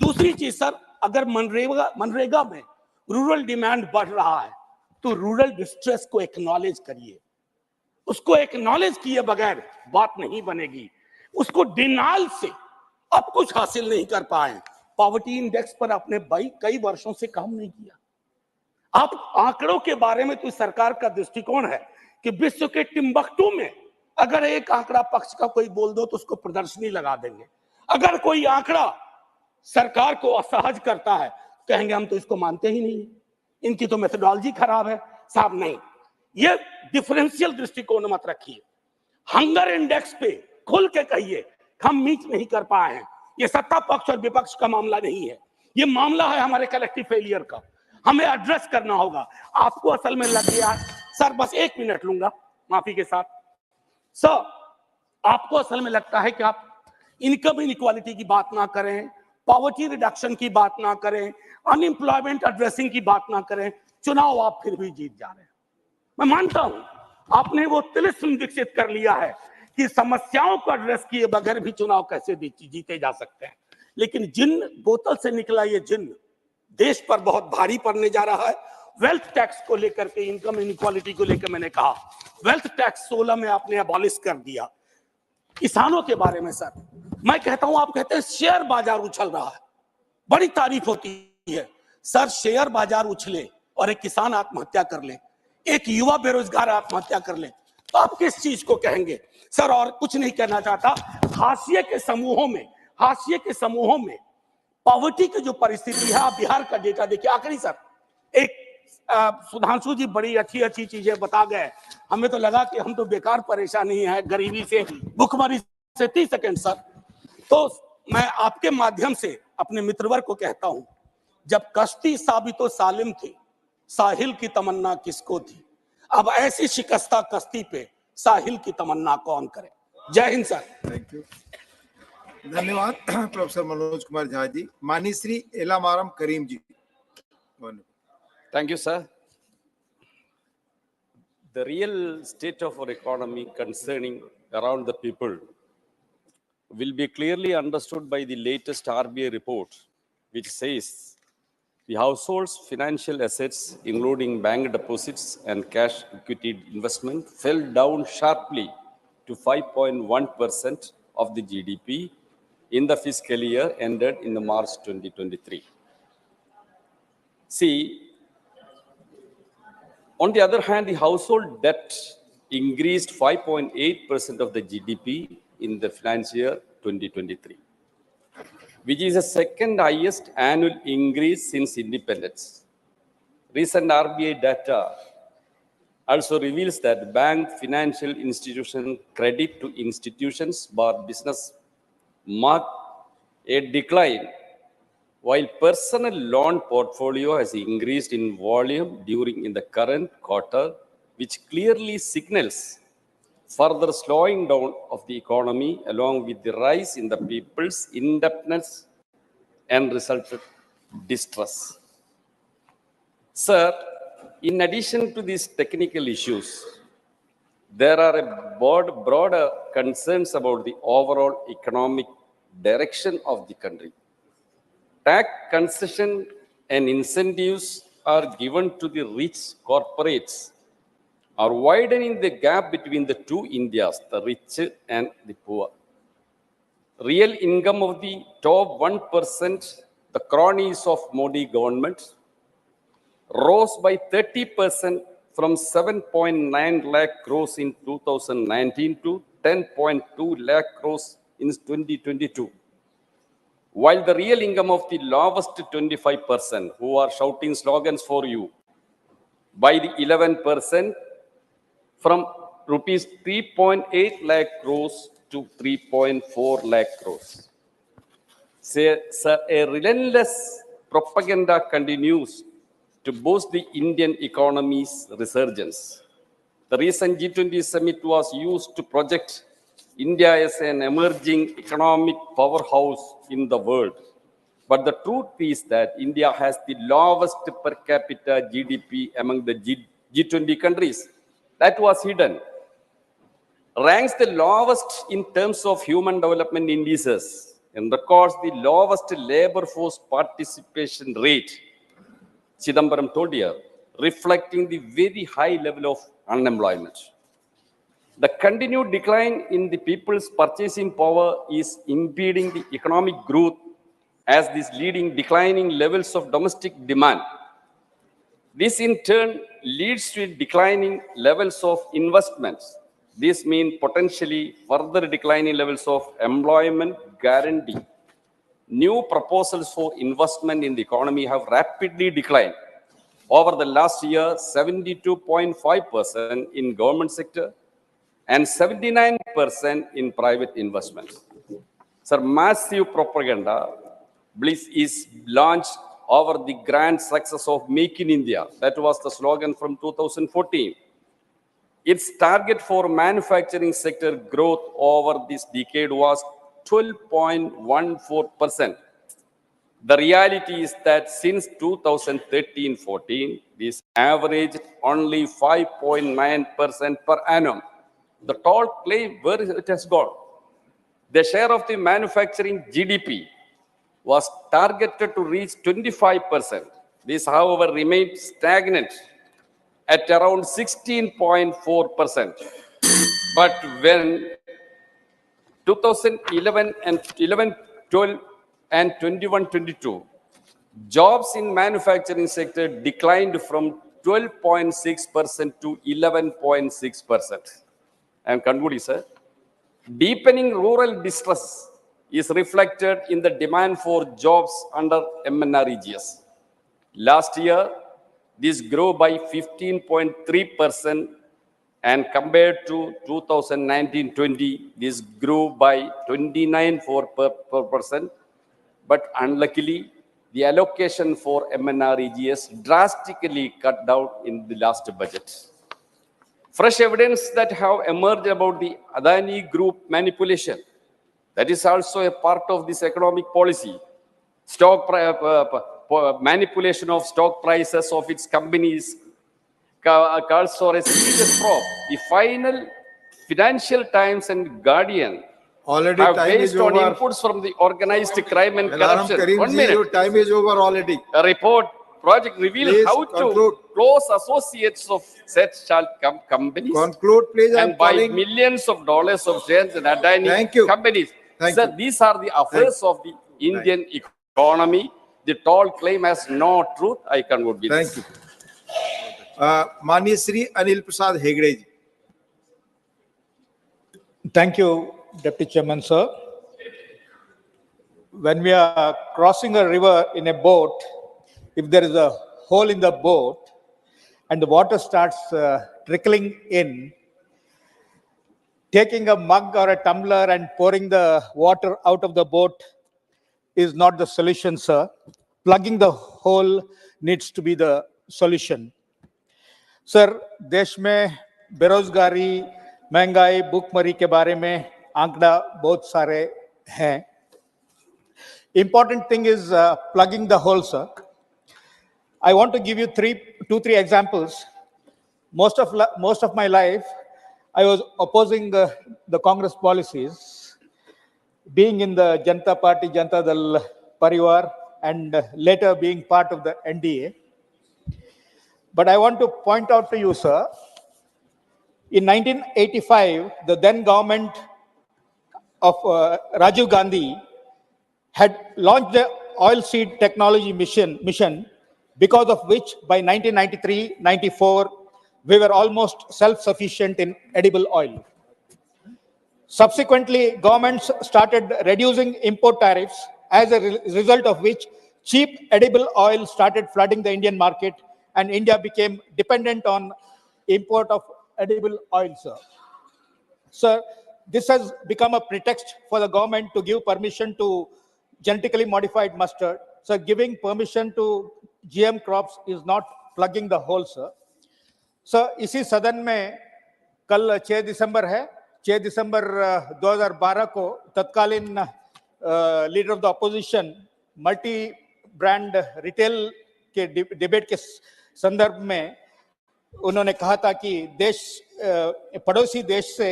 दूसरी चीज सर, अगर मनरेगा में रूरल डिमांड बढ़ रहा है तो रूरल डिस्ट्रेस को एक्नॉलेज करिए। उसको एक्नॉलेज किए बगैर बात नहीं बनेगी। उसको डिनाल से अब कुछ हासिल नहीं कर पाए। पॉवर्टी इंडेक्स पर आपने कई वर्षों से काम नहीं किया। आप आंकड़ों के बारे में तो सरकार का दृष्टिकोण है कि विश्व के टिम्बकटू में अगर एक आंकड़ा पक्ष का कोई बोल दो तो उसको प्रदर्शनी लगा देंगे। अगर कोई आंकड़ा सरकार को असहज करता है, कहेंगे हम तो इसको मानते ही नहीं, इनकी तो मेथोडोलॉजी खराब है। साहब नहीं, ये डिफरेंशियल दृष्टिकोण मत रखिए। हंगर इंडेक्स पे खुल के कहिए हम मीट नहीं कर पाए हैं। ये सत्ता पक्ष और विपक्ष का मामला नहीं है, ये मामला है हमारे कलेक्टिव फेलियर का। हमें एड्रेस करना होगा। आपको असल में लग गया सर, बस 1 मिनट लूंगा माफी के साथ। सर, आपको असल में लगता है कि आप इनकम इनइक्वालिटी की बात ना करें, पॉवर्टी रिडक्शन की बात ना करें, अनएम्प्लॉयमेंट एड्रेसिंग की बात ना करें, चुनाव आप फिर भी जीत जा रहे हैं। मैं मानता हूं आपने वो तिलिस्म विकसित कर लिया है कि समस्याओं को एड्रेस किए बगैर भी चुनाव कैसे जीते जा सकते हैं। लेकिन जिन बोतल से निकला ये जिन देश पर बहुत भारी पड़ने जा रहा है। वेल्थ टैक्स को लेकर के, इनकम इनइक्वालिटी को लेकर मैंने कहा, वेल्थ टैक्स 16 में आपने अबॉलिश कर दिया। किसानों के बारे में सर मैं कहता हूं, आप कहते हैं शेयर बाजार उछल रहा है, बड़ी तारीफ होती है। सर, शेयर बाजार उछले और एक किसान आत्महत्या कर ले, एक युवा बेरोजगार आत्महत्या कर ले, तो आप किस चीज को कहेंगे? सर, और कुछ नहीं कहना चाहता। हाशिए के समूहों में पॉवर्टी की जो परिस्थिति है, आप बिहार का डेटा देखिए। आखिरी सर, एक सुधांशु जी बड़ी अच्छी चीजें बता गए, हमें तो लगा कि हम तो बेकार परेशानी है, गरीबी से, भुखमरी से। 30 सेकंड सर। तो मैं आपके माध्यम से अपने मित्रवर को कहता हूं, जब कश्ती साबितो सालिम थी, साहिल की तमन्ना किसको थी? अब ऐसी शिकस्ता कश्ती पे साहिल की तमन्ना कौन करे। जय हिंद सर। थैंक यू, धन्यवाद प्रोफेसर मनोज कुमार झा जी। माननीय श्री एलामारम करीम जी। Thank you, sir. The real state of our economy concerning around the people will be clearly understood by the latest RBI report, which says the household's financial assets, including bank deposits and cash equity investment, fell down sharply to 5.1% of the GDP in the fiscal year ended in March 2023. See, on the other hand, the household debt increased 5.8% of the GDP in the financial year 2023, which is the second highest annual increase since independence. Recent RBI data also reveals that bank, financial institution, credit to institutions bar business marked a decline, while personal loan portfolio has increased in volume in the current quarter, which clearly signals further slowing down of the economy along with the rise in the people's indebtedness and resulted distress. Sir, in addition to these technical issues, there are a broader concerns about the overall economic direction of the country. Tax concession and incentives are given to the rich corporates, are widening the gap between the two Indias, the rich and the poor. Real income of the top 1%, the cronies of Modi government, rose by 30% from 7.9 lakh crores in 2019 to 10.2 lakh crores in 2022. While the real income of the lowest 25%, who are shouting slogans for you, by the 11% from rupees 3.8 lakh crores to 3.4 lakh crores. So, a relentless propaganda continues to boost the Indian economy's resurgence. The recent G20 summit was used to project India as an emerging economic powerhouse in the world. But the truth is that India has the lowest per capita GDP among the G20 countries. That was hidden. Ranks the lowest in terms of human development indices and records the lowest labor force participation rate, Chidambaram told you, reflecting the very high level of unemployment. The continued decline in the people's purchasing power is impeding the economic growth as this leading declining levels of domestic demand. This in turn leads to declining levels of investments. This means potentially further declining levels of employment guarantee. New proposals for investment in the economy have rapidly declined. Over the last year, 72.5% in government sector and 79% in private investments. Sir, massive propaganda bliss is launched over the grand success of Make in India. That was the slogan from 2014. Its target for manufacturing sector growth over this decade was 12.14%. The reality is that since 2013-14, this averaged only 5.9% per annum. The tall claim where it has gone. The share of the manufacturing GDP was targeted to reach 25%. This, however, remained stagnant at around 16.4%. But when 2011 and 11-12 and 21-22, jobs in manufacturing sector declined from 12.6% to 11.6%. I am concluding, sir. Deepening rural distress is reflected in the demand for jobs under MNREGS. Last year, this grew by 15.3%, and compared to 2019-20, this grew by 29.4%. But unluckily, the allocation for MNREGS drastically cut down in the last budget. Fresh evidence that have emerged about the Adani Group manipulation. That is also a part of this economic policy. Manipulation of stock prices of its companies calls for a serious probe. The final Financial Times and Guardian Already have time based is on over. inputs from the organized crime and Alarm corruption. Karim 1 ji, minute. your time is over already. A report project revealed Please how conclude. to close associates of such companies Conclude, please. I'm and buy calling. millions of dollars of shares in Adani Thank you. companies. Thank Sir, you. these are the affairs of the Indian economy. The tall claim has no truth. I conclude with Thank this. you. माननीय श्री अनिल प्रसाद हेगड़े जी. Thank you, Deputy Chairman, sir. When we are crossing a river in a boat, if there is a hole in the boat and the water starts trickling in, taking a mug or a tumbler and pouring the water out of the boat is not the solution, sir. Plugging the hole needs to be the solution. Sir, देश में बेरोजगारी, महंगाई, भूखमरी के बारे में आंकड़ा बहुत सारे हैं. Important thing is plugging the hole, sir. I want to give you two, three examples. Most of my life, I was opposing the Congress policies, being in the Janata Party, Janata Dal Parivar, and later being part of the NDA. But I want to point out to you, sir, in 1985, the then government of Rajiv Gandhi had launched the oil seed technology mission, because of which by 1993-94, we were almost self-sufficient in edible oil. Subsequently, governments started reducing import tariffs, as a result of which cheap edible oil started flooding the Indian market, and India became dependent on import of edible oil, sir. Sir, this has become a pretext for the government to give permission to genetically modified mustard. So giving permission to GM crops is not plugging the hole, sir. Sir, इसी सदन में कल 6 दिसंबर है. 6 दिसंबर 2012 को तत्कालीन leader of the opposition multi brand retail के debate के संदर्भ में उन्होंने कहा था कि पड़ोसी देश से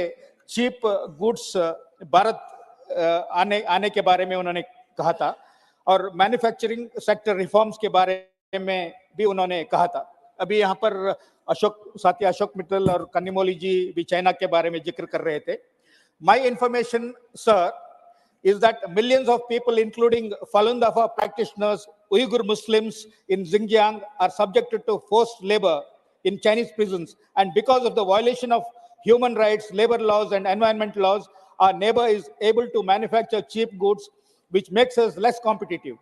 चीप गुड्स भारत आने के बारे में उन्होंने कहा था, और मैन्युफैक्चरिंग सेक्टर रिफॉर्म्स के बारे में भी उन्होंने कहा था. अभी यहाँ पर साथी अशोक मित्तल और कन्नीमोली जी भी चाइना के बारे में जिक्र कर रहे थे. My information, sir, is that millions of people, including Falun Dafa practitioners, Uyghur Muslims in Xinjiang, are subjected to forced labor in Chinese prisons. And because of the violation of human rights, labor laws, and environment laws, our neighbor is able to manufacture cheap goods, which makes us less competitive.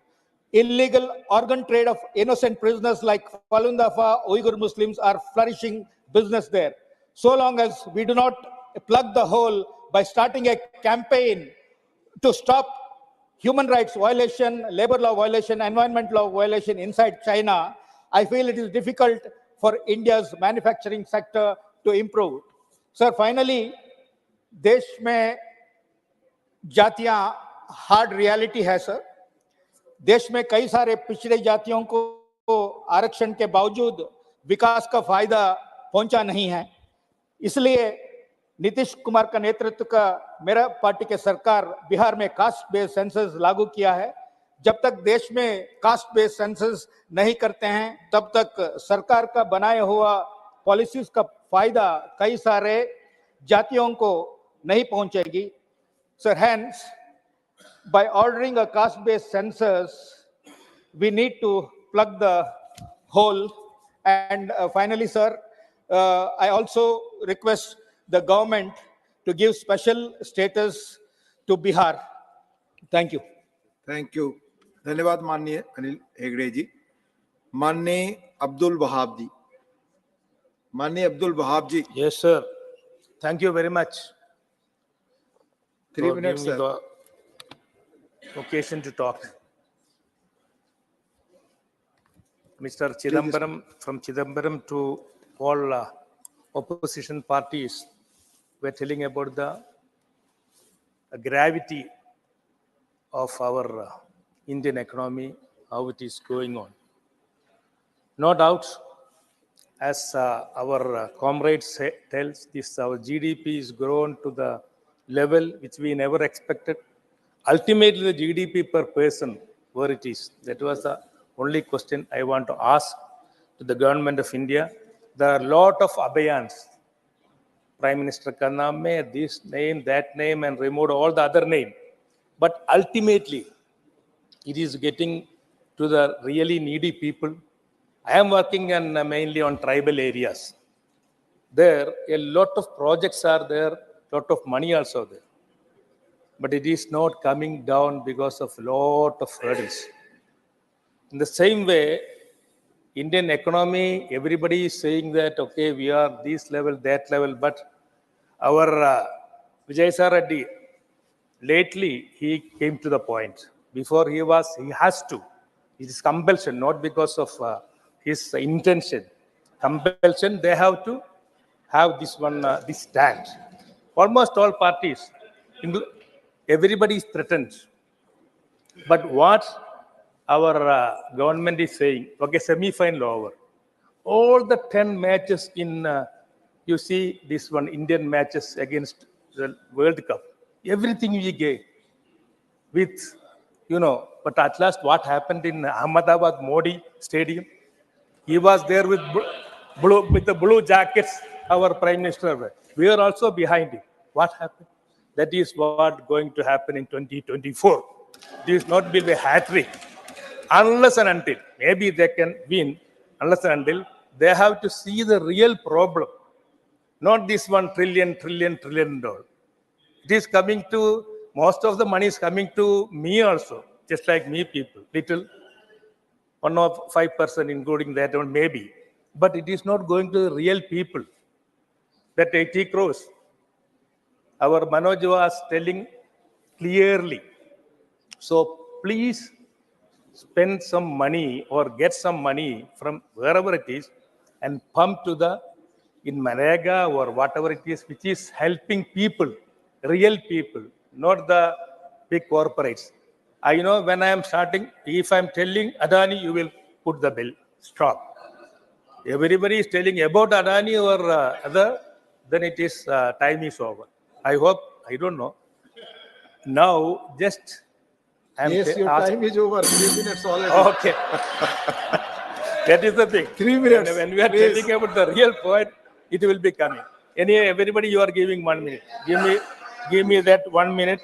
Illegal organ trade of innocent prisoners like Falun Dafa, Uyghur Muslims are flourishing business there. So long as we do not plug the hole by starting a campaign to stop human rights violation, labor law violation, environment law violation inside China, I feel it is difficult for India's manufacturing sector to improve. Sir, finally, देश में जातियां hard reality है sir. देश में कई सारे पिछड़े जातियों को आरक्षण के बावजूद विकास का फायदा पहुंचा नहीं है. इसलिए नीतीश कुमार का नेतृत्व का मेरा पार्टी के सरकार बिहार में कास्ट बेस्ड सेंसस लागू किया है. जब तक देश में कास्ट बेस्ड सेंसस नहीं करते हैं, तब तक सरकार का बनाया हुआ पॉलिसीज का फायदा कई सारे जातियों को नहीं पहुंचेगी. Sir, hence by ordering a caste based census, we need to plug the hole. And finally, sir, I also request the government to give special status to Bihar. Thank you. Thank you. धन्यवाद माननीय अनिल हेगड़े जी. माननीय अब्दुल वहाब जी. माननीय अब्दुल वहाब जी. Yes, sir. Thank you very much. 3 minutes, giving me sir. the occasion to talk. Mr. Chidambaram, from Chidambaram to all opposition parties were telling about the gravity of our Indian economy, how it is going on. No doubt, as our comrade tells, this our GDP is grown to the level which we never expected. Ultimately, the GDP per person, where it is, that was the only question I want to ask to the government of India. There are a lot of abhayans. Prime Minister Khanna made this name, that name, and removed all the other name. But ultimately, it is getting to the really needy people. I am working mainly on tribal areas. There, a lot of projects are there, lot of money also there. But it is not coming down because of lot of hurdles. In the same way, Indian economy, everybody is saying that, okay, we are this level, that level, but our Vijay Reddy, lately he came to the point. Before he has to. It is compulsion, not because of his intention. Compulsion, they have to have this one, this stand. Almost all parties, everybody is threatened. But what our government is saying, okay, semi-final over. All the 10 matches in, you see this one, Indian matches against the World Cup, everything we gave with, but at last what happened in Ahmedabad Modi Stadium? He was there with the blue jackets, our Prime Minister. We are also behind him. What happened? That is what going to happen in 2024. This not be the hat-trick. Unless and until, maybe they can win, unless and until, they have to see the real problem. Not this $1 trillion. It is coming to, most of the money is coming to me also, just like me people, little, 1 or 5%, including that one maybe. But it is not going to the real people. That 80 crores. Our Manoj was telling clearly. So please spend some money or get some money from wherever it is and pump to the, in Manrega or whatever it is, which is helping people, real people, not the big corporates. I know when I am starting, if I am telling Adani, you will put the bill, stop. Everybody is telling about Adani or other, then it is, time is over. I hope, I don't know. Now, just Yes, your time is over. 3 minutes already. Okay. That is the thing. 3 minutes. When we are telling about the real point, it will be coming. Anyway, everybody, you are giving 1 minute. Give me that 1 minute,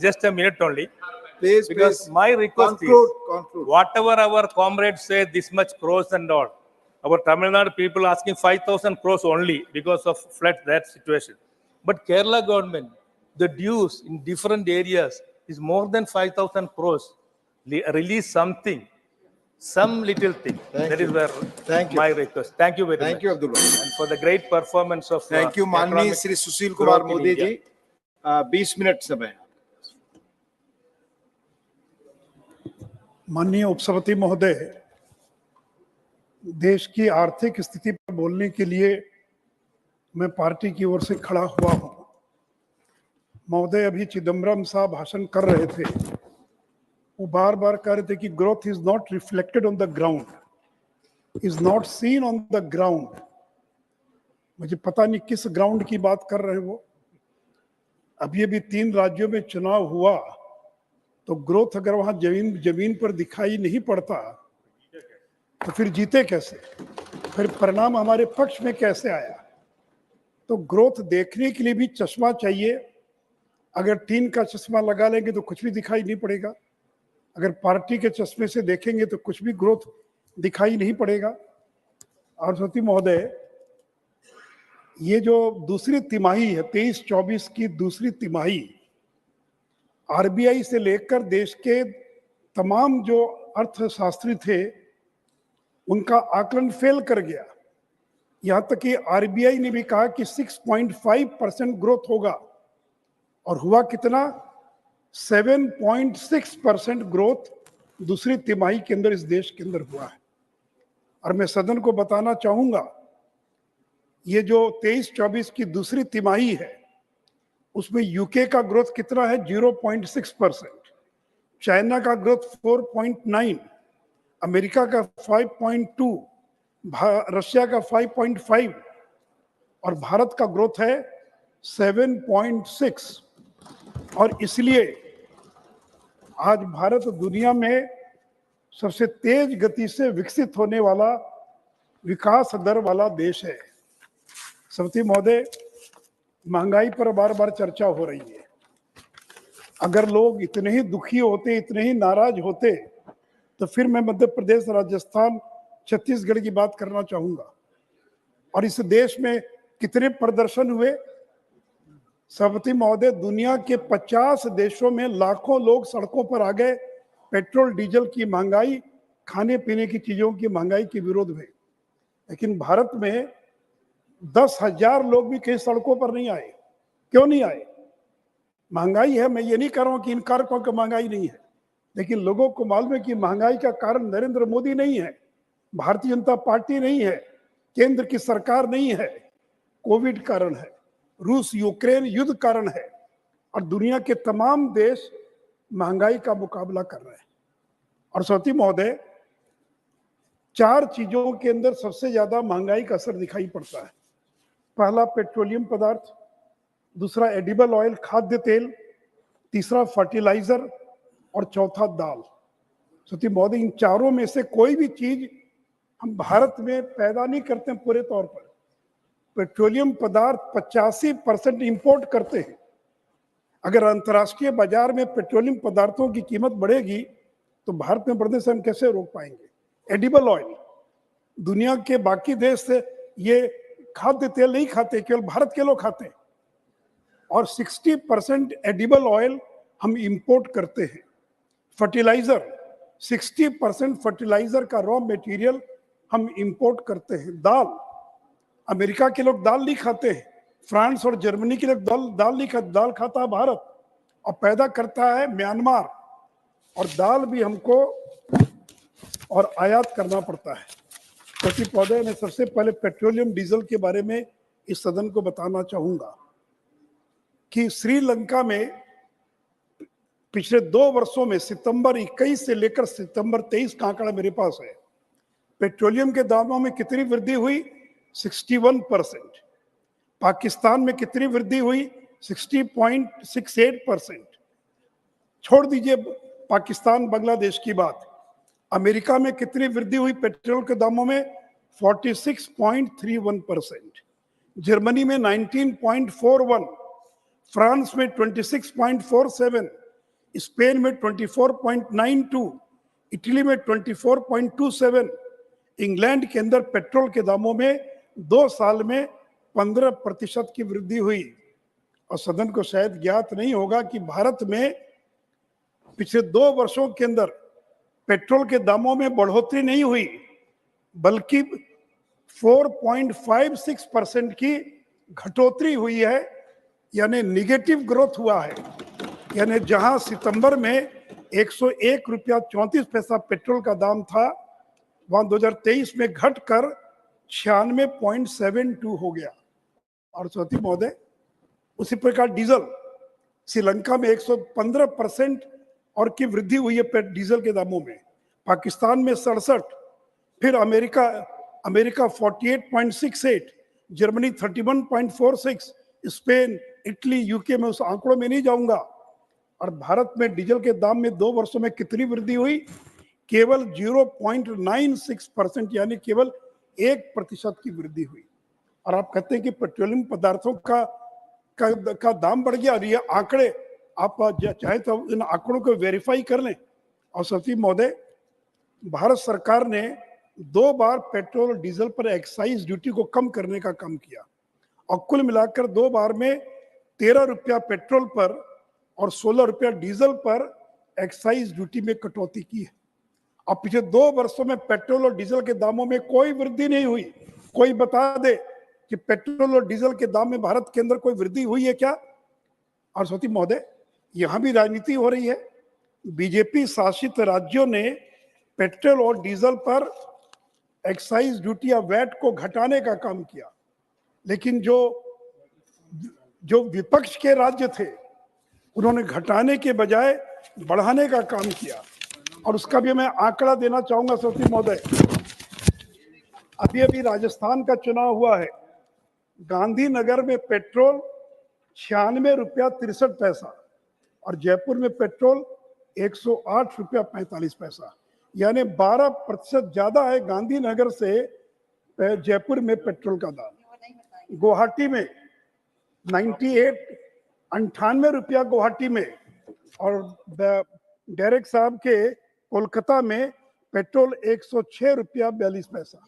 just a minute only. Please, because my request is, whatever our comrades say, this much crores and all, our Tamil Nadu people asking 5,000 crores only because of flood, that situation. But Kerala government, the dues in different areas is more than 5,000 crores. Release something, some little thing. That is where my request. Thank you very much. Thank you, Abdullah. And for the great performance of Thank you, माननीय economic Shri Sushil Kumar growth in Modi India. Ji. 20 minute समय. माननीय उपसभापति महोदय, देश की आर्थिक स्थिति पर बोलने के लिए मैं पार्टी की ओर से खड़ा हुआ हूं। महोदय, अभी चिदम्बरम साहब भाषण कर रहे थे, वो बार बार कह रहे थे कि growth is not reflected on the ground, is not seen on the ground. मुझे पता नहीं किस ग्राउंड की बात कर रहे हैं वो। अभी अभी 3 राज्यों में चुनाव हुआ, तो ग्रोथ अगर वहां जमीन पर दिखाई नहीं पड़ता तो फिर जीते कैसे, फिर परिणाम हमारे पक्ष में कैसे आया? तो ग्रोथ देखने के लिए भी चश्मा चाहिए। अगर टीन का चश्मा लगा लेंगे तो कुछ भी दिखाई नहीं पड़ेगा, अगर पार्टी के चश्मे से देखेंगे तो कुछ भी ग्रोथ दिखाई नहीं पड़ेगा। और सती महोदय, ये जो दूसरी तिमाही है, 23-24 की दूसरी तिमाही, आरबीआई से लेकर देश के तमाम जो अर्थशास्त्री थे उनका आकलन फेल कर गया। यहां तक कि आरबीआई ने भी कहा कि 6.5% ग्रोथ होगा, और हुआ कितना? 7.6% ग्रोथ दूसरी तिमाही के अंदर इस देश के अंदर हुआ है। और मैं सदन को बताना चाहूंगा, ये जो 23-24 की दूसरी तिमाही है उसमें यूके का ग्रोथ कितना है? 0.6%, चाइना का ग्रोथ 4.9, अमेरिका का 5.2, रशिया का 5.5 और भारत का ग्रोथ है 7.6। और इसलिए आज भारत दुनिया में सबसे तेज गति से विकसित होने वाला विकास दर वाला देश है। सभापति महोदय, महंगाई पर बार बार चर्चा हो रही है। अगर लोग इतने ही दुखी होते, इतने ही नाराज होते, तो फिर मैं मध्य प्रदेश, राजस्थान, छत्तीसगढ़ की बात करना चाहूंगा। और इस देश में कितने प्रदर्शन हुए? सभापति महोदय, दुनिया के 50 देशों में लाखों लोग सड़कों पर आ गए पेट्रोल डीजल की महंगाई, खाने पीने की चीजों की महंगाई के विरोध में। लेकिन भारत में 10,000 लोग भी कहीं सड़कों पर नहीं आए। क्यों नहीं आए? महंगाई है। मैं ये नहीं कह रहा हूं कि इन कारकों की महंगाई नहीं है, लेकिन लोगों को मालूम है कि महंगाई का कारण नरेंद्र मोदी नहीं है, भारतीय जनता पार्टी नहीं है, केंद्र की सरकार नहीं है, कोविड कारण है, रूस यूक्रेन युद्ध कारण है, और दुनिया के तमाम देश महंगाई का मुकाबला कर रहे हैं। और सभापति महोदय, 4 चीजों के अंदर सबसे ज्यादा महंगाई का असर दिखाई पड़ता है। पहला पेट्रोलियम पदार्थ, दूसरा एडिबल ऑयल खाद्य तेल, तीसरा फर्टिलाइजर और चौथा दाल। सभापति महोदय, इन चारों में से कोई भी चीज हम भारत में पैदा नहीं करते हैं पूरे तौर पर। पेट्रोलियम पदार्थ 85% इंपोर्ट करते हैं। अगर अंतर्राष्ट्रीय बाजार में पेट्रोलियम पदार्थों की कीमत बढ़ेगी तो भारत में बढ़ने से हम कैसे रोक पाएंगे? एडिबल ऑयल, दुनिया के बाकी देश से ये खाद्य तेल नहीं खाते, केवल भारत के लोग खाते हैं। और 60% एडिबल ऑयल हम इंपोर्ट करते हैं। फर्टिलाइजर, 60% फर्टिलाइजर का रॉ मटेरियल हम इंपोर्ट करते हैं। दाल, अमेरिका के लोग दाल नहीं खाते हैं, फ्रांस और जर्मनी के लोग दाल नहीं खाते, दाल खाता है भारत, और पैदा करता है म्यांमार। और दाल भी हमको और आयात करना पड़ता है। कृषि पौधे में सबसे पहले पेट्रोलियम डीजल के बारे में इस सदन को बताना चाहूंगा कि श्रीलंका में पिछले 2 वर्षों में सितंबर 21 से लेकर सितंबर 23 का आंकड़ा मेरे पास है, पेट्रोलियम के दामों में कितनी वृद्धि हुई? 61%। पाकिस्तान में कितनी वृद्धि हुई? 60.68%। छोड़ दीजिए पाकिस्तान बांग्लादेश की बात। अमेरिका में कितनी वृद्धि हुई पेट्रोल के दामों में? 46.31%। जर्मनी में 19.41, फ्रांस में 26.47, स्पेन में 24.92, इटली में 24.27। इंग्लैंड के अंदर पेट्रोल के दामों में 2 साल में 15% की वृद्धि हुई। और सदन को शायद ज्ञात नहीं होगा कि भारत में पिछले 2 वर्षों के अंदर पेट्रोल के दामों में बढ़ोतरी नहीं हुई, बल्कि 4.56% की घटोतरी हुई है, यानी निगेटिव ग्रोथ हुआ है। यानी जहां सितंबर में 101 रुपया 34 पैसा पेट्रोल का दाम था, वहां 2023 में घटकर 96.72 हो गया। और सभापति महोदय, उसी प्रकार डीजल, श्रीलंका में 115% और की वृद्धि हुई है डीजल के दामों में, पाकिस्तान में 67, फिर America 48.68, Germany 31.46, Spain, Italy, UK में उस आंकड़ों में नहीं जाऊंगा। और भारत में डीजल के दाम में 2 वर्षों में कितनी वृद्धि हुई? केवल 0.96%, यानी केवल 1% की वृद्धि हुई। और आप कहते हैं कि पेट्रोलियम पदार्थों का दाम बढ़ गया। और ये आंकड़े आप चाहे तो इन आंकड़ों को वेरीफाई कर लें। और सचिव महोदय, भारत सरकार ने 2 बार पेट्रोल और डीजल पर एक्साइज ड्यूटी को कम करने का काम किया, और कुल मिलाकर 2 बार में 13 रुपया पेट्रोल पर और 16 रुपया डीजल पर एक्साइज ड्यूटी में कटौती की है। अब पिछले 2 वर्षों में पेट्रोल और डीजल के दामों में कोई वृद्धि नहीं हुई। कोई बता दे कि पेट्रोल और डीजल के दाम में भारत के अंदर कोई वृद्धि हुई है क्या? और सचिव महोदय, यहां भी राजनीति हो रही है। बीजेपी शासित राज्यों ने पेट्रोल और डीजल पर एक्साइज ड्यूटी या वैट को घटाने का काम किया, लेकिन जो विपक्ष के राज्य थे उन्होंने घटाने के बजाय बढ़ाने का काम किया। और उसका भी मैं आंकड़ा देना चाहूंगा सती महोदय। अभी अभी राजस्थान का चुनाव हुआ है, गांधीनगर में पेट्रोल 96 रुपया 63 पैसा और जयपुर में पेट्रोल 108 रुपया 45 पैसा, यानी 12% ज्यादा है गांधीनगर से जयपुर में पेट्रोल का दाम। गुवाहाटी में 98 रुपया गुवाहाटी में, और डायरेक्ट साहब के कोलकाता में पेट्रोल 106 रुपया 42 पैसा।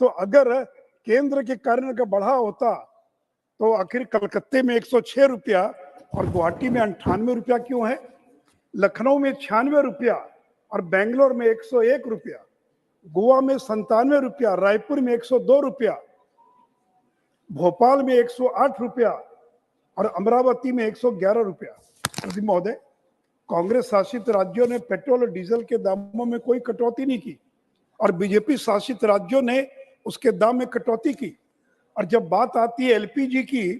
तो अगर केंद्र के कारण का बढ़ा होता तो आखिर कलकत्ते में 106 रुपया और गुवाहाटी में 98 रुपया क्यों है? लखनऊ में 96 रुपया और बेंगलोर में 101 रुपया, गोवा में 97 रुपया, रायपुर में 102 रुपया, भोपाल में 108 रुपया और अमरावती में 111 रुपया। महोदय, कांग्रेस शासित राज्यों ने पेट्रोल और डीजल के दामों में कोई कटौती नहीं की और बीजेपी शासित राज्यों ने उसके दाम में कटौती की। और जब बात आती है एलपीजी की,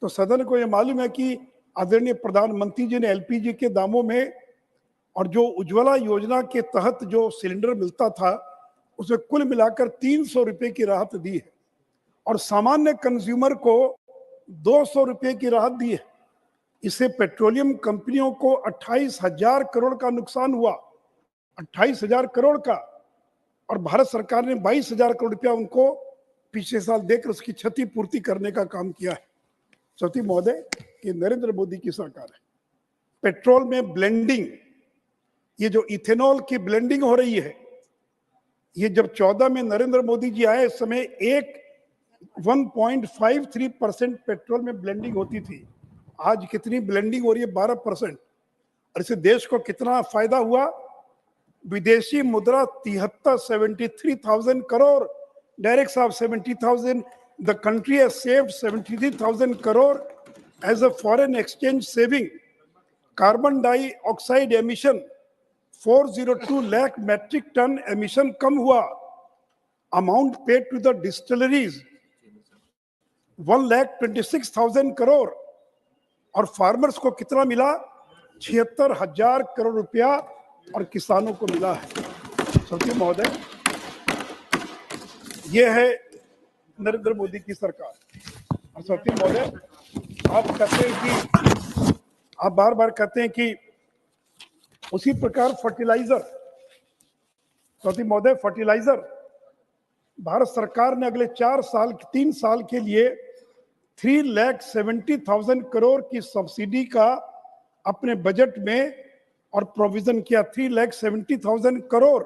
तो सदन को यह मालूम है कि आदरणीय प्रधानमंत्री जी ने एलपीजी के दामों में और जो उज्ज्वला योजना के तहत जो सिलेंडर मिलता था उसे कुल मिलाकर 300 रुपये की राहत दी है और सामान्य कंज्यूमर को 200 रुपये की राहत दी है। इससे पेट्रोलियम कंपनियों को 28,000 करोड़ का नुकसान हुआ, 28,000 करोड़ का, और भारत सरकार ने 22,000 करोड़ रुपया उनको पिछले साल देकर उसकी क्षतिपूर्ति करने का काम किया है। सती महोदय, कि नरेंद्र मोदी की सरकार है। पेट्रोल में ब्लेंडिंग, ये जो इथेनॉल की ब्लेंडिंग हो रही है, ये जब 14 में नरेंद्र मोदी जी आए, इस समय 1.53% पेट्रोल में ब्लेंडिंग होती थी। आज कितनी ब्लेंडिंग हो रही है? 12%। और इससे देश को कितना फायदा हुआ? विदेशी मुद्रा 73,000 करोड़, डायरेक्ट साहब 70,000, the country has saved 73,000 crore as a foreign exchange saving. Carbon dioxide emission 402 lakh metric ton emission कम हुआ। Amount paid to the distilleries 1,26,000 crore और फार्मर्स को कितना मिला? 76,000 करोड़ रुपया और किसानों को मिला है। सती महोदय, ये है नरेंद्र मोदी की सरकार। और सती महोदय, आप कहते हैं कि आप बार बार कहते हैं कि उसी प्रकार फर्टिलाइजर, सती महोदय, फर्टिलाइजर भारत सरकार ने अगले 3 साल के लिए 3,70,000 करोड़ की सब्सिडी का अपने बजट में और प्रोविजन किया, 3,70,000 करोड़।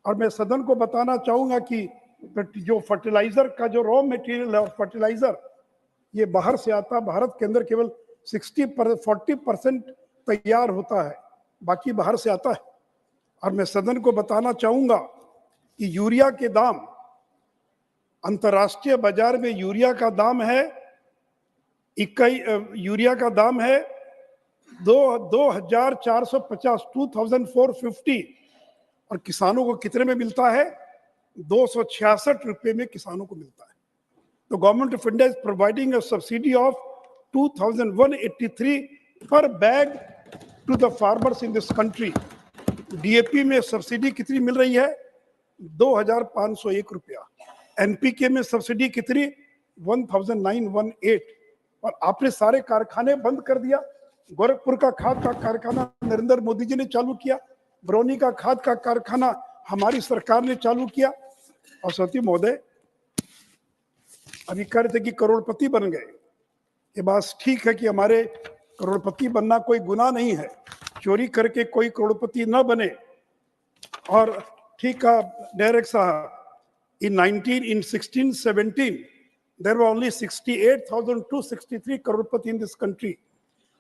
और मैं सदन को बताना चाहूंगा कि जो फर्टिलाइजर का जो रॉ मटेरियल है फर्टिलाइजर, ये बाहर से आता, भारत के अंदर केवल 40% तैयार होता है, बाकी बाहर से आता है। और मैं सदन को बताना चाहूंगा कि यूरिया के दाम, अंतर्राष्ट्रीय बाजार में यूरिया का दाम है 2,450, 2,450 और किसानों को कितने में मिलता है? 266 रुपये में किसानों को मिलता है। तो government of India is providing a subsidy of 2,183 per bag to the farmers in this country. DAP में सब्सिडी कितनी मिल रही है? 2,501 रुपया। एनपीके में सब्सिडी कितनी? 1,918। और आपने सारे कारखाने बंद कर दिया। गोरखपुर का खाद का कारखाना नरेंद्र मोदी जी ने चालू किया, बरौनी का खाद का कारखाना हमारी सरकार ने चालू किया। और सती महोदय, अभी कह रहे थे कि करोड़पति बन गए। ये बात ठीक है कि हमारे करोड़पति बनना कोई गुनाह नहीं है, चोरी करके कोई करोड़पति न बने। और ठीक है डायरेक्ट साहब, in 1617 there were only 68,263 crorepati in this country.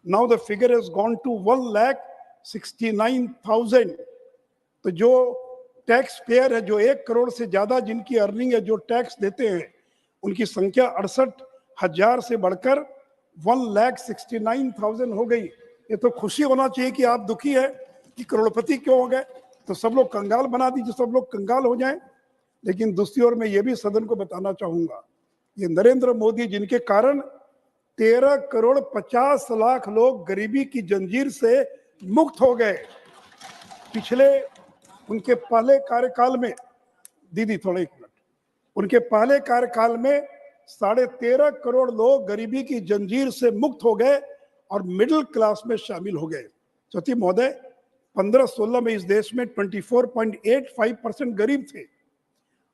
Now the figure has gone to 1,69,000. तो जो टैक्स पेयर है, जो 1 करोड़ से ज्यादा जिनकी अर्निंग है, जो टैक्स देते हैं, उनकी संख्या 68,000 से बढ़कर 1,69,000 हो गई। ये तो खुशी होना चाहिए कि आप दुखी है कि करोड़पति क्यों हो गए। तो सब लोग कंगाल बना दीजिए, सब लोग कंगाल हो जाएं। लेकिन दूसरी ओर मैं ये भी सदन को बताना चाहूंगा ये नरेंद्र मोदी जिनके कारण 13 करोड़ 50 लाख लोग गरीबी की जंजीर से मुक्त हो गए। पिछले उनके पहले कार्यकाल में, दीदी थोड़ा एक मिनट, उनके पहले कार्यकाल में 13.5 करोड़ लोग गरीबी की जंजीर से मुक्त हो गए और मिडिल क्लास में शामिल हो गए। सती महोदय, 15-16 में इस देश में 24.85% गरीब थे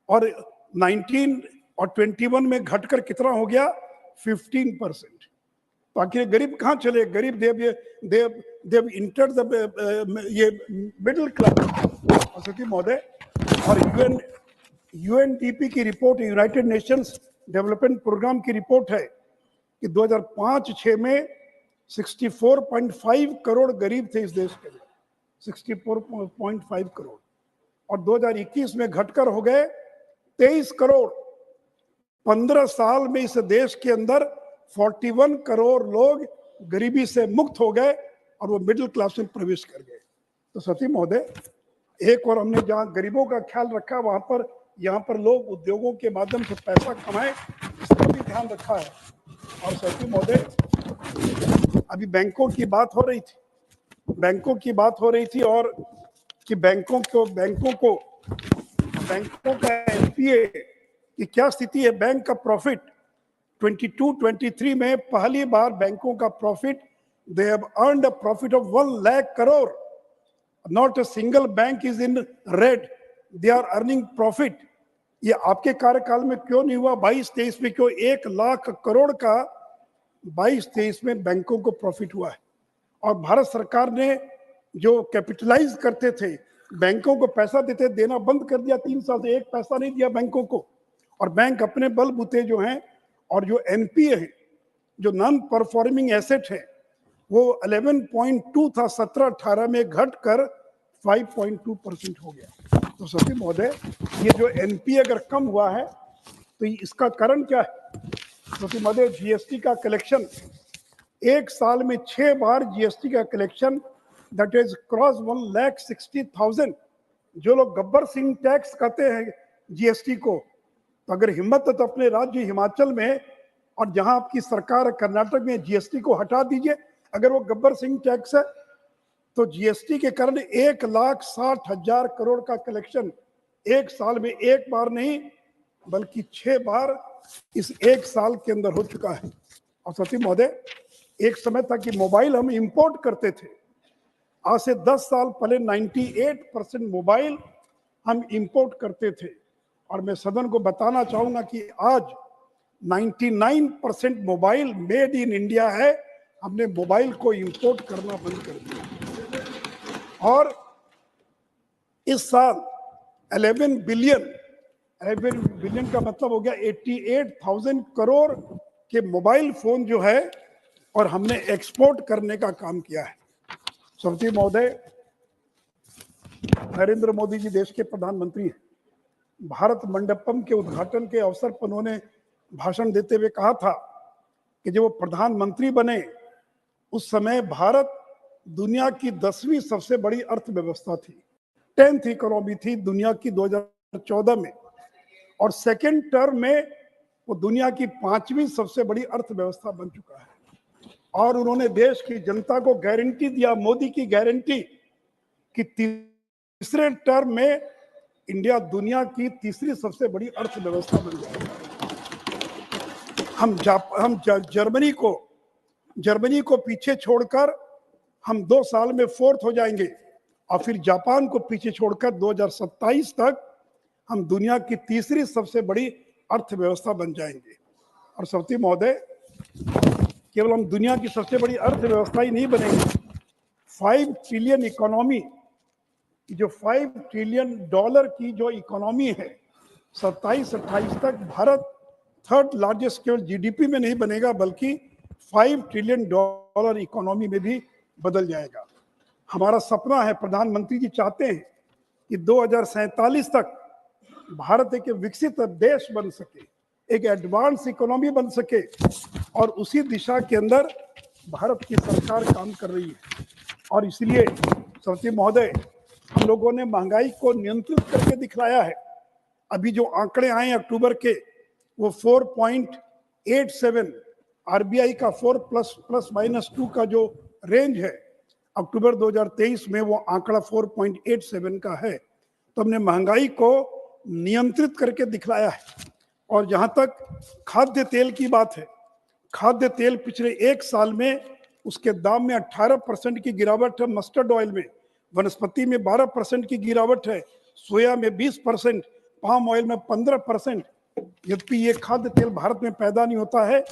और 19 और 21 में घटकर कितना हो गया? 15%। तो आखिर गरीब कहाँ चले? गरीब देव इंटर ये मिडिल क्लास। सती महोदय, और यूएनडीपी की report, United Nations Development Programme की रिपोर्ट है कि 2005-6 में 64.5 करोड़ गरीब थे इस देश के, 64.5 करोड़, और 2021 में घटकर हो गए 23 करोड़। 15 साल में इस देश के अंदर 41 करोड़ लोग गरीबी से मुक्त हो गए और वो मिडिल क्लास में प्रवेश कर गए। तो सती महोदय, एक और हमने जहाँ गरीबों का ख्याल रखा, वहां पर यहाँ पर लोग उद्योगों के माध्यम से पैसा कमाएं, इसका भी ध्यान रखा है। और सती महोदय, अभी बैंकों की बात हो रही थी, और कि बैंकों का एनपीए की क्या स्थिति है। बैंक का प्रॉफिट 22-23 में पहली बार बैंकों का profit, they have earned a profit of 1 lakh crore. Not a single bank is in red, they are earning profit. ये आपके कार्यकाल में क्यों नहीं हुआ? 22-23 में क्यों 1 लाख करोड़ का 22-23 में बैंकों को प्रॉफिट हुआ है? और भारत सरकार ने जो कैपिटलाइज करते थे, बैंकों को पैसा देना बंद कर दिया। 3 साल से 1 पैसा नहीं दिया बैंकों को, और बैंक अपने बलबूते जो हैं, और जो एनपीए है, जो नॉन परफॉर्मिंग एसेट है, वो 11.2 था 17-18 में, घटकर 5.2% हो गया। तो सती महोदय, ये जो एनपीए अगर कम हुआ है तो इसका कारण क्या है? सती महोदय, जीएसटी का कलेक्शन, एक साल में 6 बार जीएसटी का कलेक्शन, दैट इज क्रॉस 1,60,000। जो लोग गब्बर सिंह टैक्स कहते हैं जीएसटी को, तो अगर हिम्मत है तो अपने राज्य हिमाचल में और जहां आपकी सरकार है कर्नाटक में, जीएसटी को हटा दीजिए। अगर वो गब्बर सिंह टैक्स है तो जीएसटी के कारण 1,60,000 करोड़ का कलेक्शन एक साल में, एक बार नहीं बल्कि 6 बार इस एक साल के अंदर हो चुका है। और सती महोदय, एक समय था कि मोबाइल हम इंपोर्ट करते थे। आज से 10 साल पहले 98% मोबाइल हम इंपोर्ट करते थे, और मैं सदन को बताना चाहूंगा कि आज 99% मोबाइल मेड इन इंडिया है। हमने मोबाइल को इंपोर्ट करना बंद कर दिया। और इस साल 11 बिलियन का मतलब हो गया 88,000 करोड़ के मोबाइल फोन जो है, और हमने एक्सपोर्ट करने का काम किया है। श्रीमती महोदय, नरेंद्र मोदी जी देश के प्रधानमंत्री हैं। भारत मंडपम के उद्घाटन के अवसर पर उन्होंने भाषण देते हुए कहा था कि जब वो प्रधानमंत्री बने उस समय भारत दुनिया की 10वीं सबसे बड़ी अर्थव्यवस्था थी, 10th इकोनॉमी थी दुनिया की 2014 में, और सेकेंड टर्म में वो दुनिया की 5वीं सबसे बड़ी अर्थव्यवस्था बन चुका है। और उन्होंने देश की जनता को गारंटी दिया, मोदी की गारंटी, कि तीसरे टर्म में इंडिया दुनिया की तीसरी सबसे बड़ी अर्थव्यवस्था बन जाएगी। हम जर्मनी को पीछे छोड़कर हम 2 साल में 4th हो जाएंगे, और फिर जापान को पीछे छोड़कर 2027 तक हम दुनिया की तीसरी सबसे बड़ी अर्थव्यवस्था बन जाएंगे। और सती महोदय, केवल हम दुनिया की सबसे बड़ी अर्थव्यवस्था ही नहीं बनेंगे, 5 ट्रिलियन इकोनॉमी, जो $5 ट्रिलियन की जो इकोनॉमी है, 27-28 तक भारत 3rd लार्जेस्ट केवल जीडीपी में नहीं बनेगा बल्कि $5 ट्रिलियन इकोनॉमी में भी बदल जाएगा। हमारा सपना है, प्रधानमंत्री जी चाहते हैं कि 2047 तक भारत एक विकसित देश बन सके, एक एडवांस इकोनॉमी बन सके, और उसी दिशा के अंदर भारत की सरकार काम कर रही है। और इसलिए श्रीमती महोदय, हम लोगों ने महंगाई को नियंत्रित करके दिखलाया है। अभी जो आंकड़े आए अक्टूबर के, वो 4.87, आरबीआई का 4++-2 का जो रेंज है, अक्टूबर 2023 में वो आंकड़ा 4.87 का है। तो हमने महंगाई को नियंत्रित करके दिखलाया है। और जहां तक खाद्य तेल की बात है, खाद्य तेल पिछले एक साल में उसके दाम में 18% की गिरावट है, मस्टर्ड ऑयल में, वनस्पति में 12% की गिरावट है, सोया में 20%, पाम ऑयल में 15%। यद्यपि ये खाद्य तेल भारत में पैदा नहीं होता है,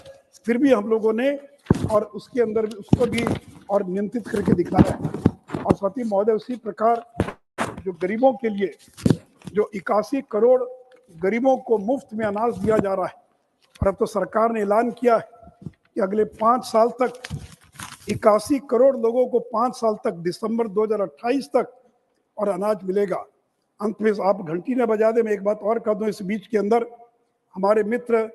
फिर भी हम लोगों ने और उसके अंदर उसको भी और नियंत्रित करके दिखाया है। और साथ ही महोदय, उसी प्रकार जो गरीबों के लिए जो 81 करोड़ गरीबों को मुफ्त में अनाज दिया जा रहा है, और अब तो सरकार ने ऐलान किया है कि अगले 5 साल तक 81 करोड़ लोगों को 5 साल तक, दिसंबर 2028 तक और अनाज मिलेगा। अंत में आप घंटी न बजा दे, मैं एक बात और कह दूं इस बीच के अंदर। हमारे मित्र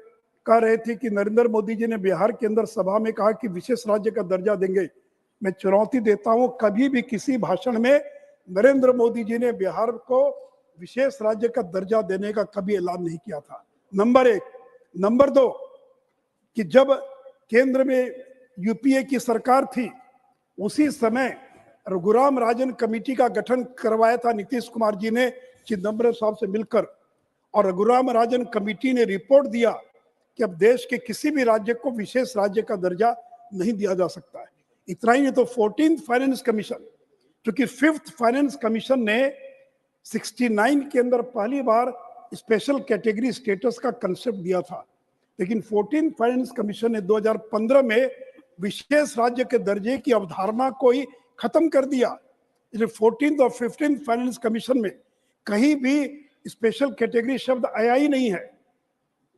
कह रहे थे कि नरेंद्र मोदी जी ने बिहार के अंदर सभा में कहा कि विशेष राज्य का दर्जा देंगे। मैं चुनौती देता हूं, कभी भी किसी भाषण में नरेंद्र मोदी जी ने बिहार को विशेष राज्य का दर्जा देने का कभी ऐलान नहीं किया था। नंबर 1। नंबर 2, कि जब केंद्र में यूपीए की सरकार थी, उसी समय रघुराम राजन कमेटी का गठन करवाया था नीतीश कुमार जी ने चिदम्बरम साहब से मिलकर, और रघुराम राजन कमेटी ने रिपोर्ट दिया कि अब देश के किसी भी राज्य को विशेष राज्य का दर्जा नहीं दिया जा सकता है। इतना ही नहीं तो 14th फाइनेंस कमीशन, क्योंकि 5th फाइनेंस कमीशन ने 69 के अंदर पहली बार स्पेशल कैटेगरी स्टेटस का कंसेप्ट दिया था, लेकिन 14th फाइनेंस कमीशन ने 2015 में विशेष राज्य के दर्जे की अवधारणा को ही खत्म कर दिया। 14th और 15th फाइनेंस कमीशन में कहीं भी स्पेशल कैटेगरी शब्द आया ही नहीं है।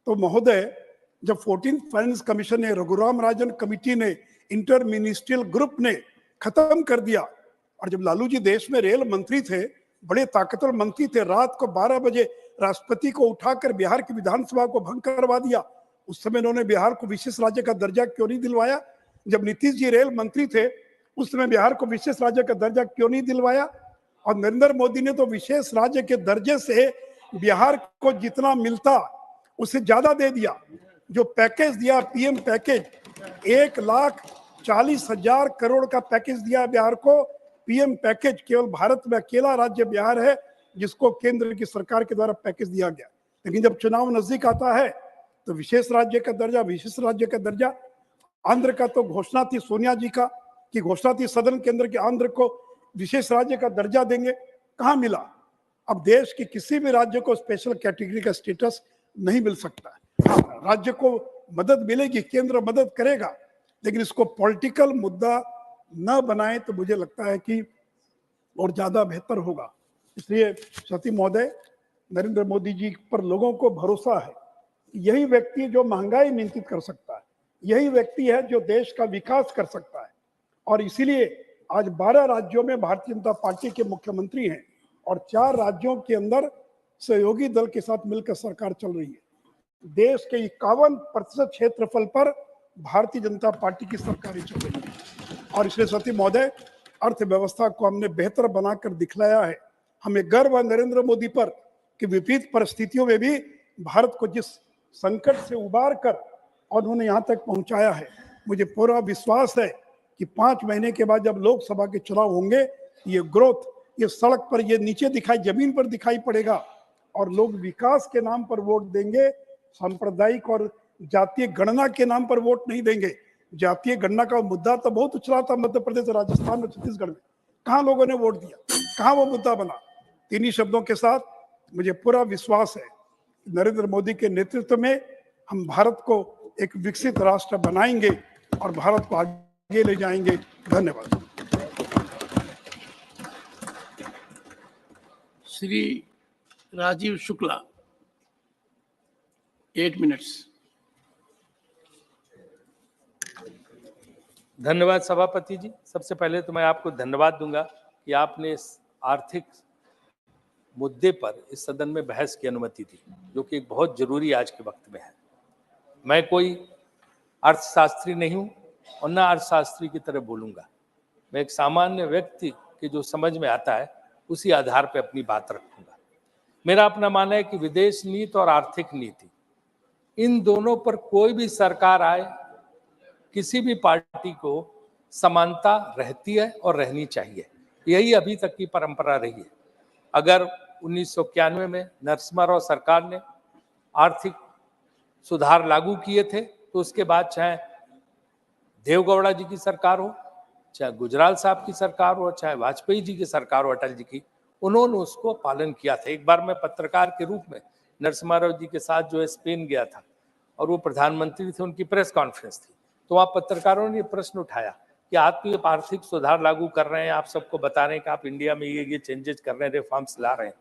तो महोदय, जब 14th फाइनेंस कमीशन ने, रघुराम राजन कमेटी ने, इंटर मिनिस्ट्रियल ग्रुप ने खत्म कर दिया, और जब लालू जी देश में रेल मंत्री थे, बड़े ताकतवर मंत्री थे, रात को 12 बजे राष्ट्रपति को उठाकर बिहार की विधानसभा को भंग करवा दिया, उस समय उन्होंने बिहार को विशेष राज्य का दर्जा क्यों नहीं दिलवाया? जब नीतीश जी रेल मंत्री थे, उस समय बिहार को विशेष राज्य का दर्जा क्यों नहीं दिलवाया? और नरेंद्र मोदी ने तो विशेष राज्य के दर्जे से बिहार को जितना मिलता उससे ज्यादा दे दिया। जो पैकेज दिया, पीएम पैकेज, 1,40,000 करोड़ का पैकेज दिया बिहार को। पीएम पैकेज केवल भारत में अकेला राज्य बिहार है जिसको केंद्र की सरकार के द्वारा पैकेज दिया गया। लेकिन जब चुनाव नजदीक आता है तो विशेष राज्य का दर्जा, विशेष राज्य का दर्जा। आंध्र का तो घोषणा थी, सोनिया जी का, कि घोषणा थी सदन के अंदर कि आंध्र को विशेष राज्य का दर्जा देंगे। कहाँ मिला? अब देश के किसी भी राज्य को स्पेशल कैटेगरी का स्टेटस नहीं मिल सकता है। हाँ, राज्य को मदद मिलेगी, केंद्र मदद करेगा, लेकिन इसको पॉलिटिकल मुद्दा न बनाए तो मुझे लगता है कि और ज्यादा बेहतर होगा। इसलिए सती महोदय, नरेंद्र मोदी जी पर लोगों को भरोसा है कि यही व्यक्ति जो महंगाई नियंत्रित कर सकता है, यही व्यक्ति है जो देश का विकास कर सकता है। और इसीलिए आज 12 राज्यों में भारतीय जनता पार्टी के मुख्यमंत्री हैं और 4 राज्यों के अंदर सहयोगी दल के साथ मिलकर सरकार चल रही है। देश के 51% क्षेत्रफल पर भारतीय जनता पार्टी की सरकारें चल रही है। और इसलिए सती महोदय, अर्थव्यवस्था को हमने बेहतर बनाकर दिखलाया है। हमें गर्व है नरेंद्र मोदी पर कि विपरीत परिस्थितियों में भी भारत को जिस संकट से उबार कर और उन्होंने यहाँ तक पहुँचाया है, मुझे पूरा विश्वास है कि 5 महीने के बाद जब लोकसभा के चुनाव होंगे, ये ग्रोथ, ये सड़क पर, ये नीचे दिखाई, जमीन पर दिखाई पड़ेगा और लोग विकास के नाम पर वोट देंगे, सांप्रदायिक और जातीय गणना के नाम पर वोट नहीं देंगे। जातीय गणना का मुद्दा तो बहुत उछला था मध्य प्रदेश, राजस्थान और छत्तीसगढ़ में, कहाँ लोगों ने वोट दिया, कहाँ वो मुद्दा बना? इन्हीं शब्दों के साथ मुझे पूरा विश्वास है नरेंद्र मोदी के नेतृत्व में हम भारत को एक विकसित राष्ट्र बनाएंगे और भारत को आगे ले जाएंगे। धन्यवाद। श्री राजीव शुक्ला, 8 मिनट्स। धन्यवाद सभापति जी। सबसे पहले तो मैं आपको धन्यवाद दूंगा कि आपने इस आर्थिक मुद्दे पर इस सदन में बहस की अनुमति दी, जो कि एक बहुत जरूरी आज के वक्त में है। मैं कोई अर्थशास्त्री नहीं हूं और न अर्थशास्त्री की तरह बोलूंगा। मैं एक सामान्य व्यक्ति के जो समझ में आता है उसी आधार पर अपनी बात रखूंगा। मेरा अपना मानना है कि विदेश नीति और आर्थिक नीति इन दोनों पर कोई भी सरकार आए, किसी भी पार्टी को समानता रहती है और रहनी चाहिए। यही अभी तक की परंपरा रही है। अगर 1991 में नरसिम्हा राव सरकार ने आर्थिक सुधार लागू किए थे, तो उसके बाद चाहे देवगौड़ा जी की सरकार हो, चाहे गुजराल साहब की सरकार हो, चाहे वाजपेयी जी की सरकार हो, अटल जी की, उन्होंने उसको पालन किया था। एक बार मैं पत्रकार के रूप में नरसिम्हा राव जी के साथ जो है स्पेन गया था और वो प्रधानमंत्री थे, उनकी प्रेस कॉन्फ्रेंस थी, तो वहाँ पत्रकारों ने प्रश्न उठाया कि आप तो ये आर्थिक सुधार लागू कर रहे हैं, आप सबको बता रहे हैं कि आप इंडिया में ये चेंजेस कर रहे हैं, रिफॉर्म्स ला रहे हैं,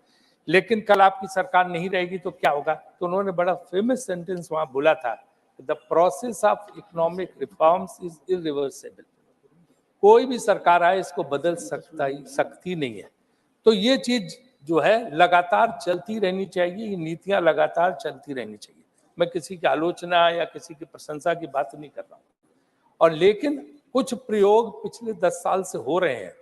लेकिन कल आपकी सरकार नहीं रहेगी तो क्या होगा? तो उन्होंने बड़ा फेमस सेंटेंस वहां बोला था, the process of economic reforms is irreversible. कोई भी सरकार आए इसको बदल सकती नहीं है। तो ये चीज जो है लगातार चलती रहनी चाहिए, ये नीतियां लगातार चलती रहनी चाहिए। मैं किसी की आलोचना या किसी की प्रशंसा की बात नहीं कर रहा हूँ। और लेकिन कुछ प्रयोग पिछले 10 साल से हो रहे हैं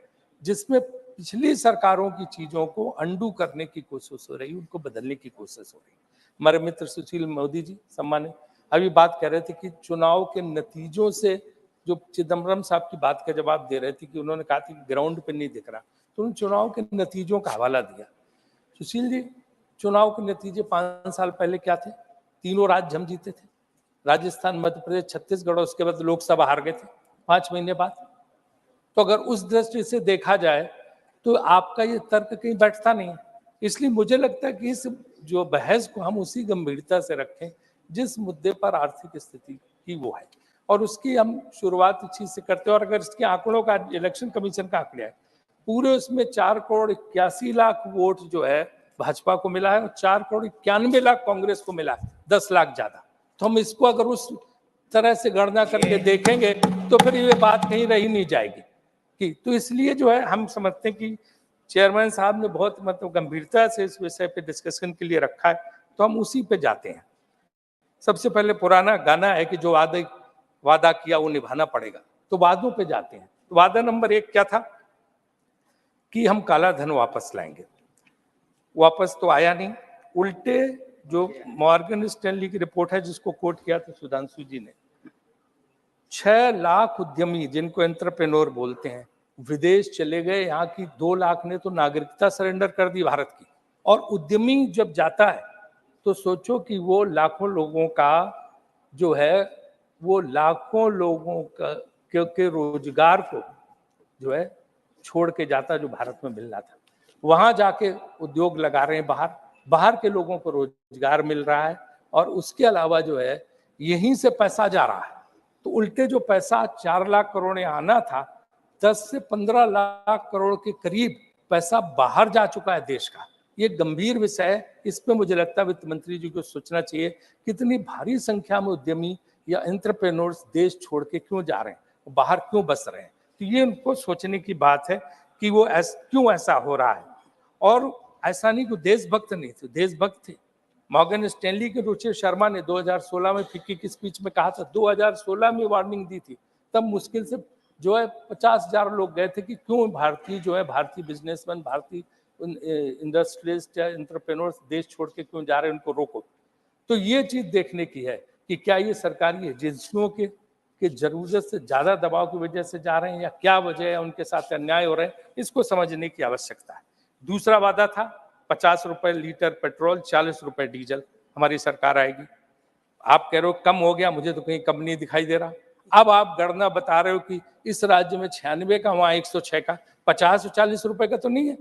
जिसमें पिछली सरकारों की चीजों को अंडू करने की कोशिश हो रही, उनको बदलने की कोशिश हो रही। हमारे मित्र सुशील मोदी जी सम्मानित अभी बात कर रहे थे कि चुनाव के नतीजों से, जो चिदम्बरम साहब की बात का जवाब दे रहे थे कि उन्होंने कहा था कि ग्राउंड पे नहीं दिख रहा, तो उन चुनाव के नतीजों का हवाला दिया। सुशील जी, चुनाव के नतीजे 5 साल पहले क्या थे? तीनों राज्य हम जीते थे, राजस्थान, मध्य प्रदेश, छत्तीसगढ़, और उसके बाद लोकसभा हार गए थे 5 महीने बाद। तो अगर उस दृष्टि से देखा जाए तो आपका ये तर्क कहीं बैठता नहीं है। इसलिए मुझे लगता है कि इस जो बहस को हम उसी गंभीरता से रखें जिस मुद्दे पर आर्थिक स्थिति की वो है, और उसकी हम शुरुआत इस चीज से करते हैं। और अगर इसके आंकड़ों का, इलेक्शन कमीशन का आंकड़े है, पूरे उसमें 4,81,00,000 वोट जो है भाजपा को मिला है और 4,91,00,000 कांग्रेस को मिला है, 10 लाख ज्यादा। तो हम इसको अगर उस तरह से गणना करके देखेंगे तो फिर ये बात कहीं रही नहीं जाएगी कि, तो इसलिए जो है हम समझते हैं कि चेयरमैन साहब ने बहुत मतलब गंभीरता से इस विषय पे डिस्कशन के लिए रखा है, तो हम उसी पे जाते हैं। सबसे पहले पुराना गाना है कि जो वादा किया वो निभाना पड़ेगा, तो वादों पे जाते हैं। तो वादा नंबर 1 क्या था कि हम काला धन वापस लाएंगे। वापस तो आया नहीं, उल्टे जो मॉर्गन स्टैनली की रिपोर्ट है जिसको कोट किया था सुधांशु जी ने, 6 लाख उद्यमी जिनको एंटरप्रेन्योर बोलते हैं विदेश चले गए। यहाँ की 2 लाख ने तो नागरिकता सरेंडर कर दी भारत की। और उद्यमी जब जाता है तो सोचो कि वो लाखों लोगों का जो है, वो लाखों लोगों का के रोजगार को जो है छोड़ के जाता, जो भारत में मिलना था। वहां जाके उद्योग लगा रहे हैं, बाहर के लोगों को रोजगार मिल रहा है, और उसके अलावा जो है यहीं से पैसा जा रहा है। तो उल्टे जो पैसा 4 लाख करोड़ आना था, 10 से 15 लाख करोड़ के करीब पैसा बाहर जा चुका है देश का। ये गंभीर विषय है, इस पे मुझे लगता है वित्त मंत्री जी को सोचना चाहिए, कितनी भारी संख्या में उद्यमी या एंटरप्रेन्योर्स देश छोड़ के क्यों जा रहे हैं, बाहर क्यों बस रहे हैं। तो ये उनको सोचने की बात है कि वो क्यों ऐसा हो रहा है। और ऐसा नहीं कि देशभक्त नहीं थे, देशभक्त थे। मॉर्गन स्टैनली के रुचि शर्मा ने 2016 में फिक्की की स्पीच में कहा था, 2016 में वार्निंग दी थी, तब मुश्किल से जो है 50,000 लोग गए थे कि क्यों भारतीय जो है, भारतीय बिजनेसमैन, भारतीय इंडस्ट्रियलिस्ट या एंटरप्रेन्योर्स देश छोड़ के क्यों जा रहे हैं, उनको रोको। तो ये चीज देखने की है कि क्या ये सरकारी एजेंसियों के जरूरत से ज्यादा दबाव की वजह से जा रहे हैं, या क्या वजह है, उनके साथ अन्याय हो रहे हैं, इसको समझने की आवश्यकता है। दूसरा वादा था 50 रुपए लीटर पेट्रोल, 40 रुपए डीजल, हमारी सरकार आएगी। आप कह रहे हो कम हो गया, मुझे तो कहीं कम नहीं दिखाई दे रहा। अब आप गणना बता रहे हो कि इस राज्य में 96 का, वहां 106 का, 50 और 40 रुपए का तो नहीं है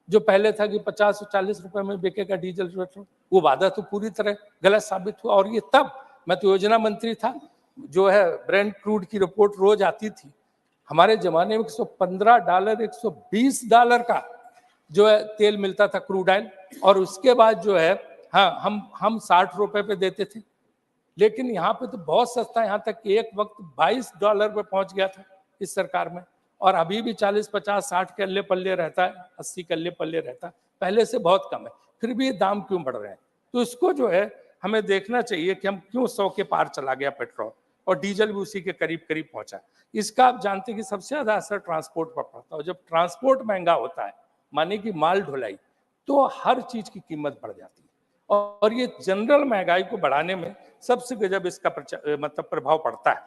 जो पहले था कि 50 और 40 रुपए में बिकेगा डीजल पेट्रोल। वो वादा तो पूरी तरह गलत साबित हुआ। और ये तब मैं तो योजना मंत्री था, जो है ब्रेंट क्रूड की रिपोर्ट रोज आती थी। हमारे जमाने में $115, $120 का जो है तेल मिलता था, क्रूड ऑयल, और उसके बाद जो है हाँ हम 60 रुपए पे देते थे। लेकिन यहाँ पे तो बहुत सस्ता, यहाँ तक कि एक वक्त $22 पे पहुंच गया था इस सरकार में, और अभी भी 40, 50, 60 के अल्ले पल्ले रहता है, 80 के अल्ले पल्ले रहता है, पहले से बहुत कम है। फिर भी ये दाम क्यों बढ़ रहे हैं? तो इसको जो है हमें देखना चाहिए कि हम क्यों 100 के पार चला गया पेट्रोल, और डीजल भी उसी के करीब करीब पहुंचा। इसका आप जानते हैं कि सबसे ज्यादा असर ट्रांसपोर्ट पर पड़ता है। जब ट्रांसपोर्ट महंगा होता है, माने कि माल ढुलाई, तो हर चीज की कीमत बढ़ जाती है। और ये जनरल महंगाई को बढ़ाने में सबसे गजब इसका मतलब प्रभाव पड़ता है।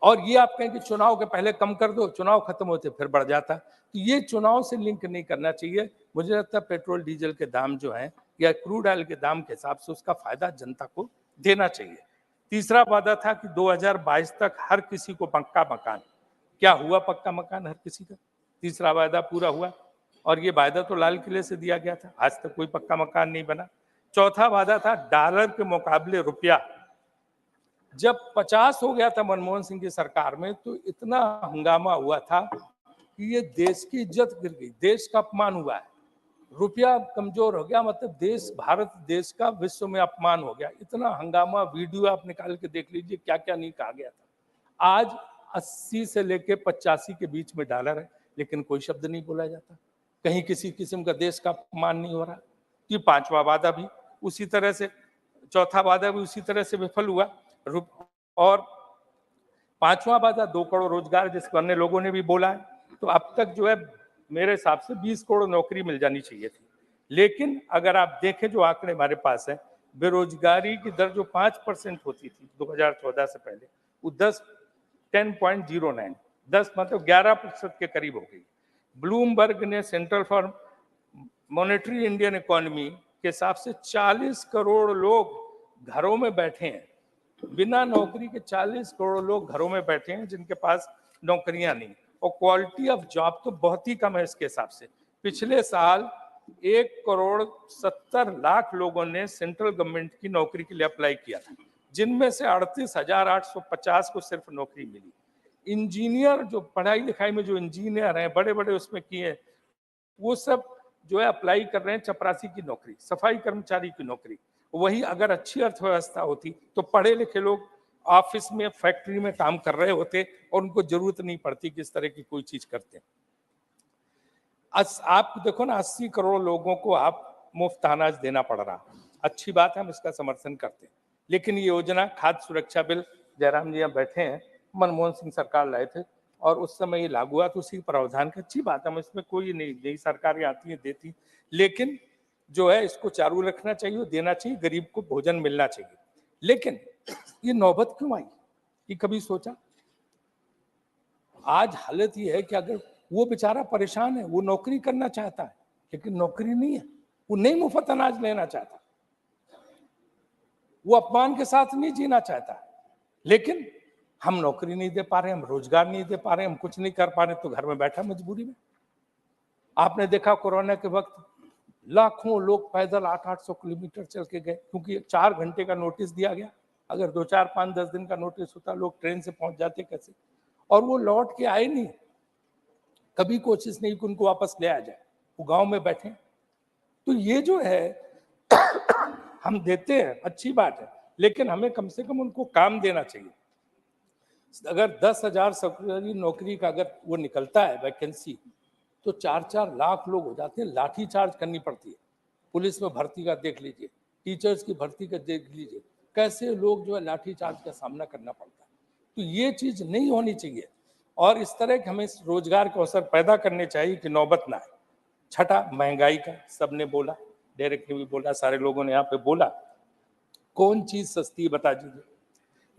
और ये आप कहें कि चुनाव के पहले कम कर दो, चुनाव खत्म होते फिर बढ़ जाता, तो ये चुनाव से लिंक नहीं करना चाहिए। मुझे लगता है पेट्रोल डीजल के दाम जो हैं या क्रूड ऑयल के दाम के हिसाब से उसका फायदा जनता को देना चाहिए। तीसरा वादा था कि 2022 तक हर किसी को पक्का मकान। क्या हुआ पक्का मकान हर किसी का? तीसरा वादा पूरा हुआ, और ये वादा तो लाल किले से दिया गया था, आज तक कोई पक्का मकान नहीं बना। चौथा वादा था डॉलर के मुकाबले रुपया। जब 50 हो गया था मनमोहन सिंह की सरकार में, तो इतना हंगामा हुआ था कि ये देश की इज्जत गिर गई, देश का अपमान हुआ है। रुपया कमजोर हो गया, मतलब देश, भारत देश का विश्व में अपमान हो गया। इतना हंगामा, वीडियो आप निकाल के देख लीजिए, क्या क्या नहीं कहा गया था। आज 80 से लेके 85 के बीच में डॉलर है, लेकिन कोई शब्द नहीं बोला जाता, कहीं किसी किस्म का देश का अपमान नहीं हो रहा। ये पांचवा वादा भी उसी तरह से, चौथा वादा भी उसी तरह से विफल हुआ। और पांचवा वादा 2 करोड़ रोजगार, जिसको अन्य लोगों ने भी बोला है, तो अब तक जो है मेरे हिसाब से 20 करोड़ नौकरी मिल जानी चाहिए थी। लेकिन अगर आप देखें जो आंकड़े हमारे पास है, बेरोजगारी की दर जो 5% होती थी 2014 से पहले, वो 10.09, 10 मतलब 11% के करीब हो गई। ब्लूमबर्ग ने central for monetary Indian economy के हिसाब से 40 करोड़ लोग घरों में बैठे हैं, बिना नौकरी के 40 करोड़ लोग घरों में बैठे हैं जिनके पास नौकरियां नहीं, और क्वालिटी ऑफ जॉब तो बहुत ही कम है इसके हिसाब से। पिछले साल 1,70,00,000 लोगों ने सेंट्रल गवर्नमेंट की नौकरी के लिए अप्लाई किया था, जिनमें से 38,850 को सिर्फ नौकरी मिली। इंजीनियर, जो पढ़ाई लिखाई में जो इंजीनियर हैं, बड़े बड़े उसमें किए, वो सब जो है अप्लाई कर रहे हैं चपरासी की नौकरी, सफाई कर्मचारी की नौकरी। वही अगर अच्छी अर्थव्यवस्था होती तो पढ़े लिखे लोग ऑफिस में, फैक्ट्री में काम कर रहे होते और उनको जरूरत नहीं पड़ती कि इस तरह की कोई चीज करते। आप देखो ना, 80 करोड़ लोगों को आप मुफ्त अनाज देना पड़ रहा, अच्छी बात है, हम इसका समर्थन करते हैं। लेकिन ये योजना, खाद्य सुरक्षा बिल, जयराम जी यहाँ बैठे हैं, मनमोहन सिंह सरकार लाए थे और उस समय ये लागू हुआ, तो उसी प्रावधान की अच्छी बात है, हम इसमें कोई नहीं, नई सरकारें आती हैं देती, लेकिन जो है इसको चालू रखना चाहिए, देना चाहिए, गरीब को भोजन मिलना चाहिए। लेकिन ये नौबत क्यों आई, ये कभी सोचा? आज हालत ये है कि अगर वो बेचारा परेशान है, वो नौकरी करना चाहता है लेकिन नौकरी नहीं है, वो नहीं मुफ्त अनाज लेना चाहता, वो अपमान के साथ नहीं जीना चाहता, लेकिन हम नौकरी नहीं दे पा रहे, हम रोजगार नहीं दे पा रहे, हम कुछ नहीं कर पा रहे, तो घर में बैठा मजबूरी में। आपने देखा कोरोना के वक्त लाखों लोग पैदल 800-800 किलोमीटर चल के गए, क्योंकि 4 घंटे का नोटिस दिया गया। अगर 2, 4, 5, 10 दिन का नोटिस होता, लोग ट्रेन से पहुंच जाते कैसे? और वो लौट के आए नहीं, कभी कोशिश नहीं कि उनको वापस ले आ जाए, वो गांव में बैठे। तो ये जो है हम देते हैं, अच्छी बात है, लेकिन हमें कम से कम उनको काम देना चाहिए। अगर 10,000 सरकारी नौकरी का अगर वो निकलता है वैकेंसी, तो 4-4 लाख लोग हो जाते हैं, लाठी चार्ज करनी पड़ती है। पुलिस में भर्ती का देख लीजिए, टीचर्स की भर्ती का देख लीजिए, कैसे लोग जो है लाठी चार्ज का सामना करना पड़ता है। तो ये चीज नहीं होनी चाहिए, और इस तरह के हमें रोजगार के अवसर पैदा करने चाहिए कि नौबत ना आए। छठा, महंगाई का सबने बोला, डायरेक्ट ने भी बोला, सारे लोगों ने यहाँ पे बोला। कौन चीज सस्ती है बता दीजिए?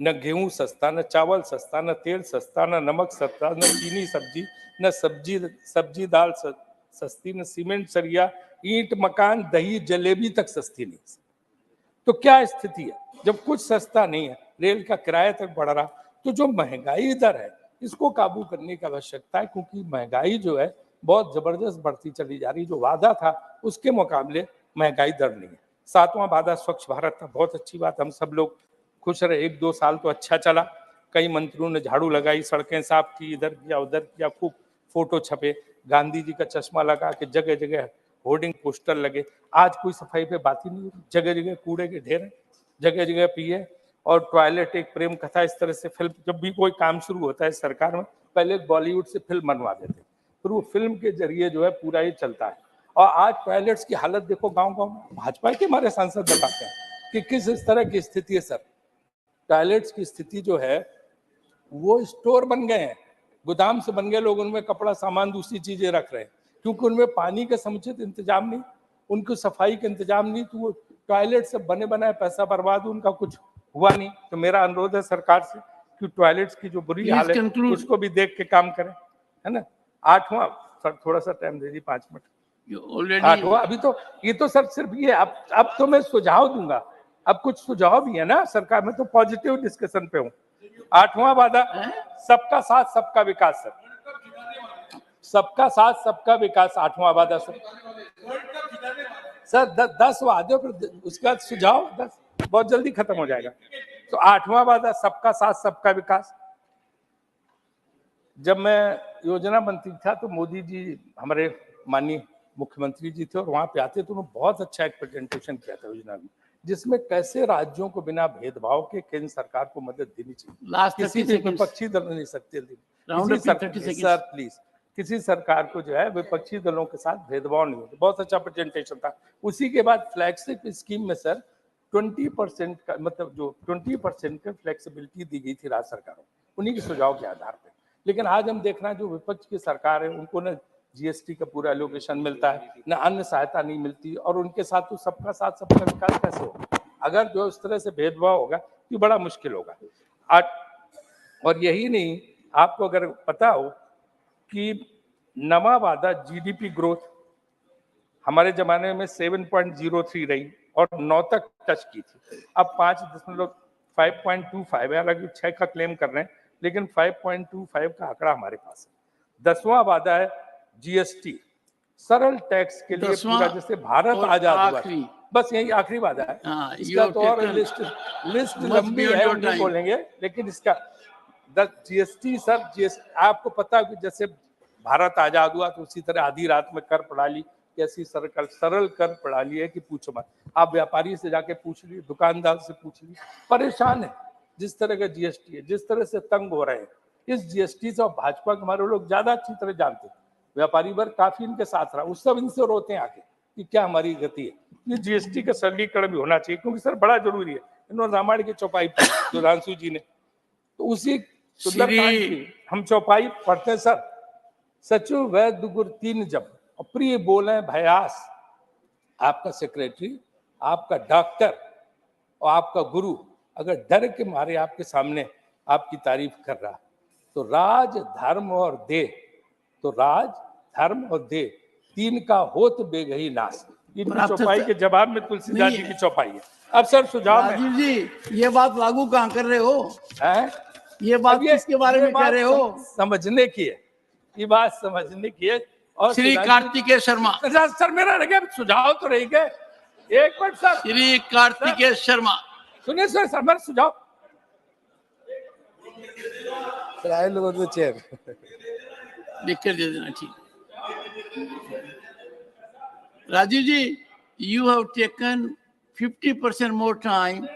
न गेहूं सस्ता, न चावल सस्ता, न तेल सस्ता, न नमक सस्ता, न चीनी सब्जी, न सब्जी दाल सस्ती, न सीमेंट सरिया, ईंट मकान, दही जलेबी तक सस्ती नहीं। तो क्या स्थिति है? जब कुछ सस्ता नहीं है, रेल का किराया तक बढ़ रहा, तो जो महंगाई दर है इसको काबू करने की आवश्यकता है, क्योंकि महंगाई जो है बहुत जबरदस्त बढ़ती चली जा रही। जो वादा था उसके मुकाबले महंगाई दर नहीं है। 7वां वादा स्वच्छ भारत था, बहुत अच्छी बात, हम सब लोग खुश रहे। 1-2 साल तो अच्छा चला, कई मंत्रियों ने झाड़ू लगाई, सड़कें साफ की, इधर किया उधर किया, खूब फोटो छपे, गांधी जी का चश्मा लगा के जगह जगह होर्डिंग पोस्टर लगे। आज कोई सफाई पे बात ही नहीं हो रही, जगह जगह कूड़े के ढेर हैं, जगह जगह पिए, और टॉयलेट एक प्रेम कथा इस तरह से। फिल्म, जब भी कोई काम शुरू होता है सरकार में, पहले बॉलीवुड से फिल्म बनवा देते, फिर वो फिल्म के जरिए जो है पूरा ही चलता है। और आज टॉयलेट्स की हालत देखो गाँव गाँव में, भाजपा के हमारे सांसद बताते हैं कि किस इस तरह की स्थिति है। सर, टॉयलेट्स की स्थिति जो है वो स्टोर बन गए हैं, गोदाम से बन गए, लोग उनमें कपड़ा सामान दूसरी चीजें रख रहे हैं, क्योंकि उनमें पानी का समुचित इंतजाम नहीं, उनको सफाई का इंतजाम नहीं, तो वो टॉयलेट से बने बनाए पैसा बर्बाद, उनका कुछ हुआ नहीं। तो मेरा अनुरोध है सरकार से कि टॉयलेट्स की जो बुरी Please हालत है conclude. उसको भी देख के काम करें, है ना। 8वां सर, थोड़ा सा time they the, 5 minute. You already 8वां अभी तो ये तो सर सिर्फ ये, अब तो मैं सुझाव दूंगा, अब कुछ सुझाव भी है ना सरकार में, तो पॉजिटिव डिस्कशन पे हूँ। 8वां वादा सबका साथ सबका विकास सर, सबका साथ सबका विकास 8वां वादा सर। सर 10 वादे पर उसका सुझाव 10 बहुत जल्दी खत्म हो जाएगा। तो 8वां वादा सबका साथ सबका विकास। जब मैं योजना मंत्री था तो मोदी जी हमारे माननीय मुख्यमंत्री जी थे और वहां पे आते तो उन्होंने बहुत अच्छा एक प्रेजेंटेशन किया था योजना में, जिसमें कैसे राज्यों को बिना भेदभाव के केंद्र सरकार को मदद देनी चाहिए। Last किसी 30 भी seconds. विपक्षी दल नहीं सकते Round up in 30 seconds. Sir please, किसी सरकार को जो है विपक्षी दलों के साथ भेदभाव नहीं होता। बहुत अच्छा प्रेजेंटेशन था। उसी के बाद फ्लैगशिप स्कीम में सर 20% का मतलब जो 20% का फ्लेक्सिबिलिटी दी गई थी राज्य सरकारों, उन्हीं के सुझाव के आधार पर। लेकिन आज हम देख रहे हैं जो विपक्ष की सरकार है उनको न जीएसटी का पूरा एलोकेशन मिलता है, न अन्य सहायता नहीं मिलती, और उनके साथ तो सबका साथ सबका विकास कैसे होगा? अगर जो इस तरह से भेदभाव होगा तो बड़ा मुश्किल होगा। और यही नहीं, आपको अगर पता हो कि नवा वादा जीडीपी ग्रोथ हमारे जमाने में 7.03 रही और 9 तक टच की थी, अब 5.25 है। हालांकि 6 का क्लेम कर रहे हैं, लेकिन 5.25 का आंकड़ा हमारे पास है। 10वां वादा है जीएसटी, सरल टैक्स के लिए पूरा, जैसे भारत आजाद हुआ, बस यही आखिरी वादा है। इसका तो और लिस्ट लंबी है, हम नहीं बोलेंगे, लेकिन इसका जीएसटी सर, जीएसटी आपको पता है कि जैसे भारत आजाद हुआ तो उसी तरह आधी रात में कर प्रणाली, कैसी सरल कर प्रणाली है कि पूछो मत। आप व्यापारी से जाके पूछ लीजिए, दुकानदार से पूछ लीजिए, परेशान है जिस तरह का जीएसटी है, जिस तरह से तंग हो रहे हैं इस जीएसटी से। और भाजपा के हमारे लोग ज्यादा अच्छी तरह जानते हैं, व्यापारी वर्ग काफी इनके साथ रहा, उस सब इनसे रोते हैं आके कि क्या हमारी गति है। ये जीएसटी का सरलीकरण भी होना चाहिए, क्योंकि सर बड़ा जरूरी है। इन्होंने रामायण की चौपाई सुधांशु जी ने, तो उसी सुंदरकांड की हम चौपाई पढ़ते हैं सर। सचु वैद गुर 3 जब, और प्रिय बोले भयास। आपका सेक्रेटरी, आपका डॉक्टर और आपका गुरु अगर डर के मारे आपके सामने आपकी तारीफ कर रहा, तो राज धर्म और देह, तो राज धर्म और देह 3 का होत बेगही नाश। इनकी चौपाई के जवाब में तुलसीदास जी की चौपाई है। अब सर सुझाव में राजीव जी, ये बात लागू कहाँ कर रहे हो? ये बात किसके बारे में कह रहे हो? समझने की है, ये बात समझने की है। और श्री कार्तिकेय शर्मा सर, मेरा लगे सुझाव तो रही गए, एक मिनट सर। श्री कार्तिकेय शर्मा सुनिए सर, मेरा सुझाव चेयर लिख कर दे देना। ठीक, राजीव जी, you have taken 50% more time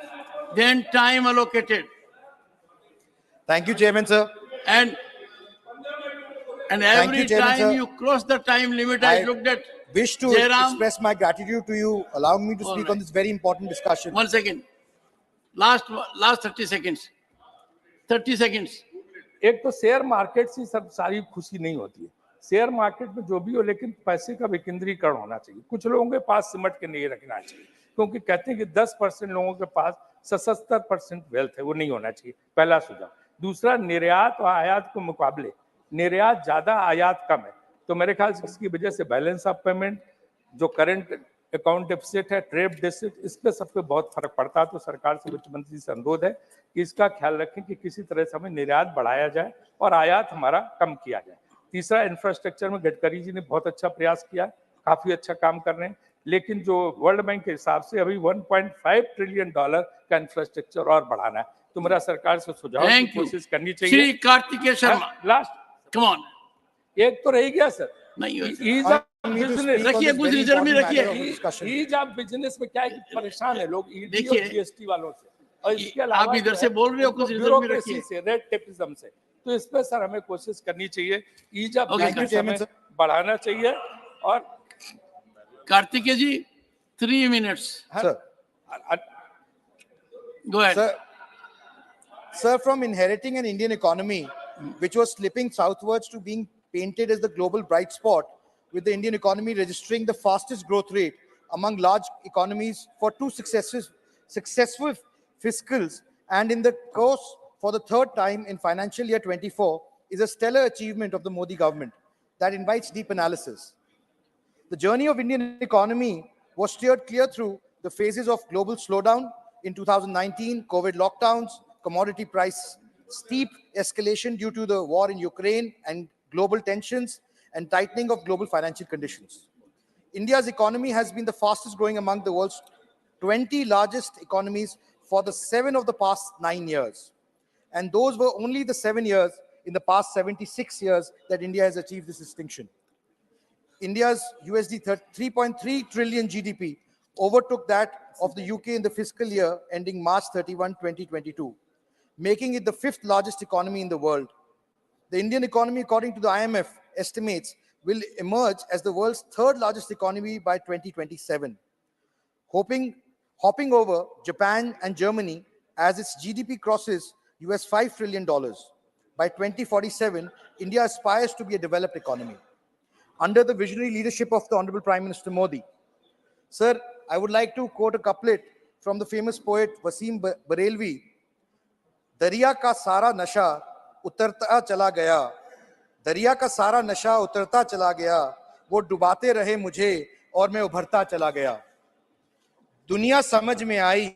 than time allocated. Thank you, Chairman, sir. And every time you cross the time limit, I looked at wish to express my gratitude to you. Allow me to speak on this very important discussion. 1 second. Last 30 seconds. 30 seconds. एक तो share market से सब सारी खुशी नहीं होती है। Share market में जो भी हो, लेकिन पैसे का विकेंद्रीकरण होना चाहिए। कुछ लोगों के पास सिमट के नहीं रखना चाहिए, क्योंकि कहते हैं कि 10% लोगों के पास 77% वेल्थ है, वो नहीं होना चाहिए। पहला सुझाव। दूसरा, निर्यात और आयात के मुकाबले निर्यात ज्यादा, आयात कम है, तो मेरे ख्याल से इसकी वजह से बैलेंस ऑफ पेमेंट, जो करंट अकाउंट डेफिसिट है, ट्रेड डेफिसिट, इस पे सब पे बहुत फर्क पड़ता है। तो सरकार से, वित्त मंत्री से अनुरोध है कि इसका ख्याल रखें कि किसी तरह से हमें निर्यात बढ़ाया जाए और आयात हमारा कम किया जाए। तीसरा, इंफ्रास्ट्रक्चर में गडकरी जी ने बहुत अच्छा प्रयास किया, काफी अच्छा काम कर रहे हैं, लेकिन जो वर्ल्ड बैंक के हिसाब से अभी $1.5 ट्रिलियन का इंफ्रास्ट्रक्चर और बढ़ाना है। तो मेरा सरकार से सुझाव की कोशिश करनी चाहिए। Shri Kartikeya Sharma, last come on, एक तो रह गया सर, नहीं रखिए, कुछ रिजर्व में रखिए। ईज ऑफ बिजनेस में क्या है कि परेशान है लोग ईडी और जीएसटी वालों से, और इसके अलावा आप इधर से बोल रहे हो, कुछ रिजर्व में रखिए, रेड टेपिज्म से। तो इस पे सर हमें कोशिश करनी चाहिए, ईज ऑफ बिजनेस बढ़ाना चाहिए। और कार्तिकेय जी 3 minutes. Go ahead. Sir, from inheriting an Indian economy which was slipping southwards to being painted as the global bright spot, with the Indian economy registering the fastest growth rate among large economies for 2 successive fiscals, and in the course for the third time in financial year 24 is a stellar achievement of the Modi government that invites deep analysis. The journey of Indian economy was steered clear through the phases of global slowdown in 2019, COVID lockdowns, commodity price steep escalation due to the war in Ukraine and global tensions, and tightening of global financial conditions. India's economy has been the fastest growing among the world's 20 largest economies for the 7 of the past 9 years. And those were only the 7 years in the past 76 years that India has achieved this distinction. India's USD 3.3 trillion GDP overtook that of the UK in the fiscal year ending March 31, 2022, making it the 5th largest economy in the world. The Indian economy, according to the IMF estimates, will emerge as the world's 3rd largest economy by 2027, hopping over Japan and Germany as its GDP crosses US $5 trillion. By 2047, India aspires to be a developed economy under the visionary leadership of the Honorable Prime Minister Modi. Sir, I would like to quote a couplet from the famous poet Wasim Barelvi. दरिया का सारा नशा उतरता चला गया, दरिया का सारा नशा उतरता चला गया, वो डुबाते रहे मुझे और मैं उभरता चला गया. दुनिया समझ में आई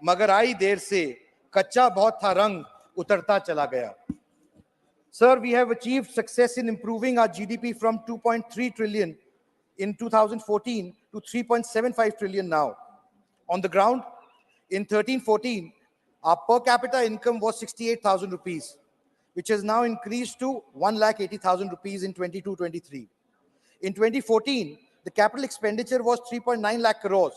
मगर आई देर से, कच्चा बहुत था रंग उतरता चला गया. Sir, we have achieved success in improving our GDP from 2.3 trillion in 2014 to 3.75 trillion now. On the ground, in 13-14, our per capita income was 68,000 rupees, which has now increased to 1,80,000 rupees in 22-23. In 2014, the capital expenditure was 3.9 lakh crores,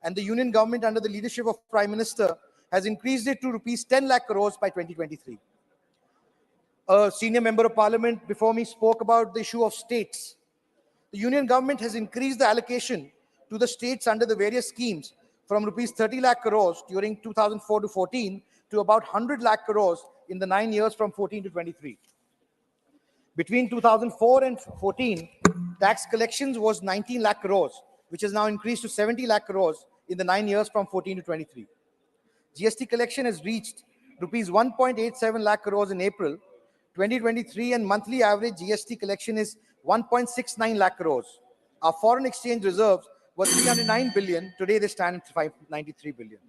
and the union government under the leadership of Prime Minister has increased it to rupees 10 lakh crores by 2023. A senior member of parliament before me spoke about the issue of states. The union government has increased the allocation to the states under the various schemes from rupees 30 lakh crores during 2004 to 14 to about 100 lakh crores in the 9 years from 14 to 23. Between 2004 and 14, tax collections was 19 lakh crores, which has now increased to 70 lakh crores in the 9 years from 14 to 23. GST collection has reached rupees 1.87 lakh crores in April 2023, and monthly average GST collection is 1.69 lakh crores. Our foreign exchange reserves were 309 billion. Today they stand at 593 billion.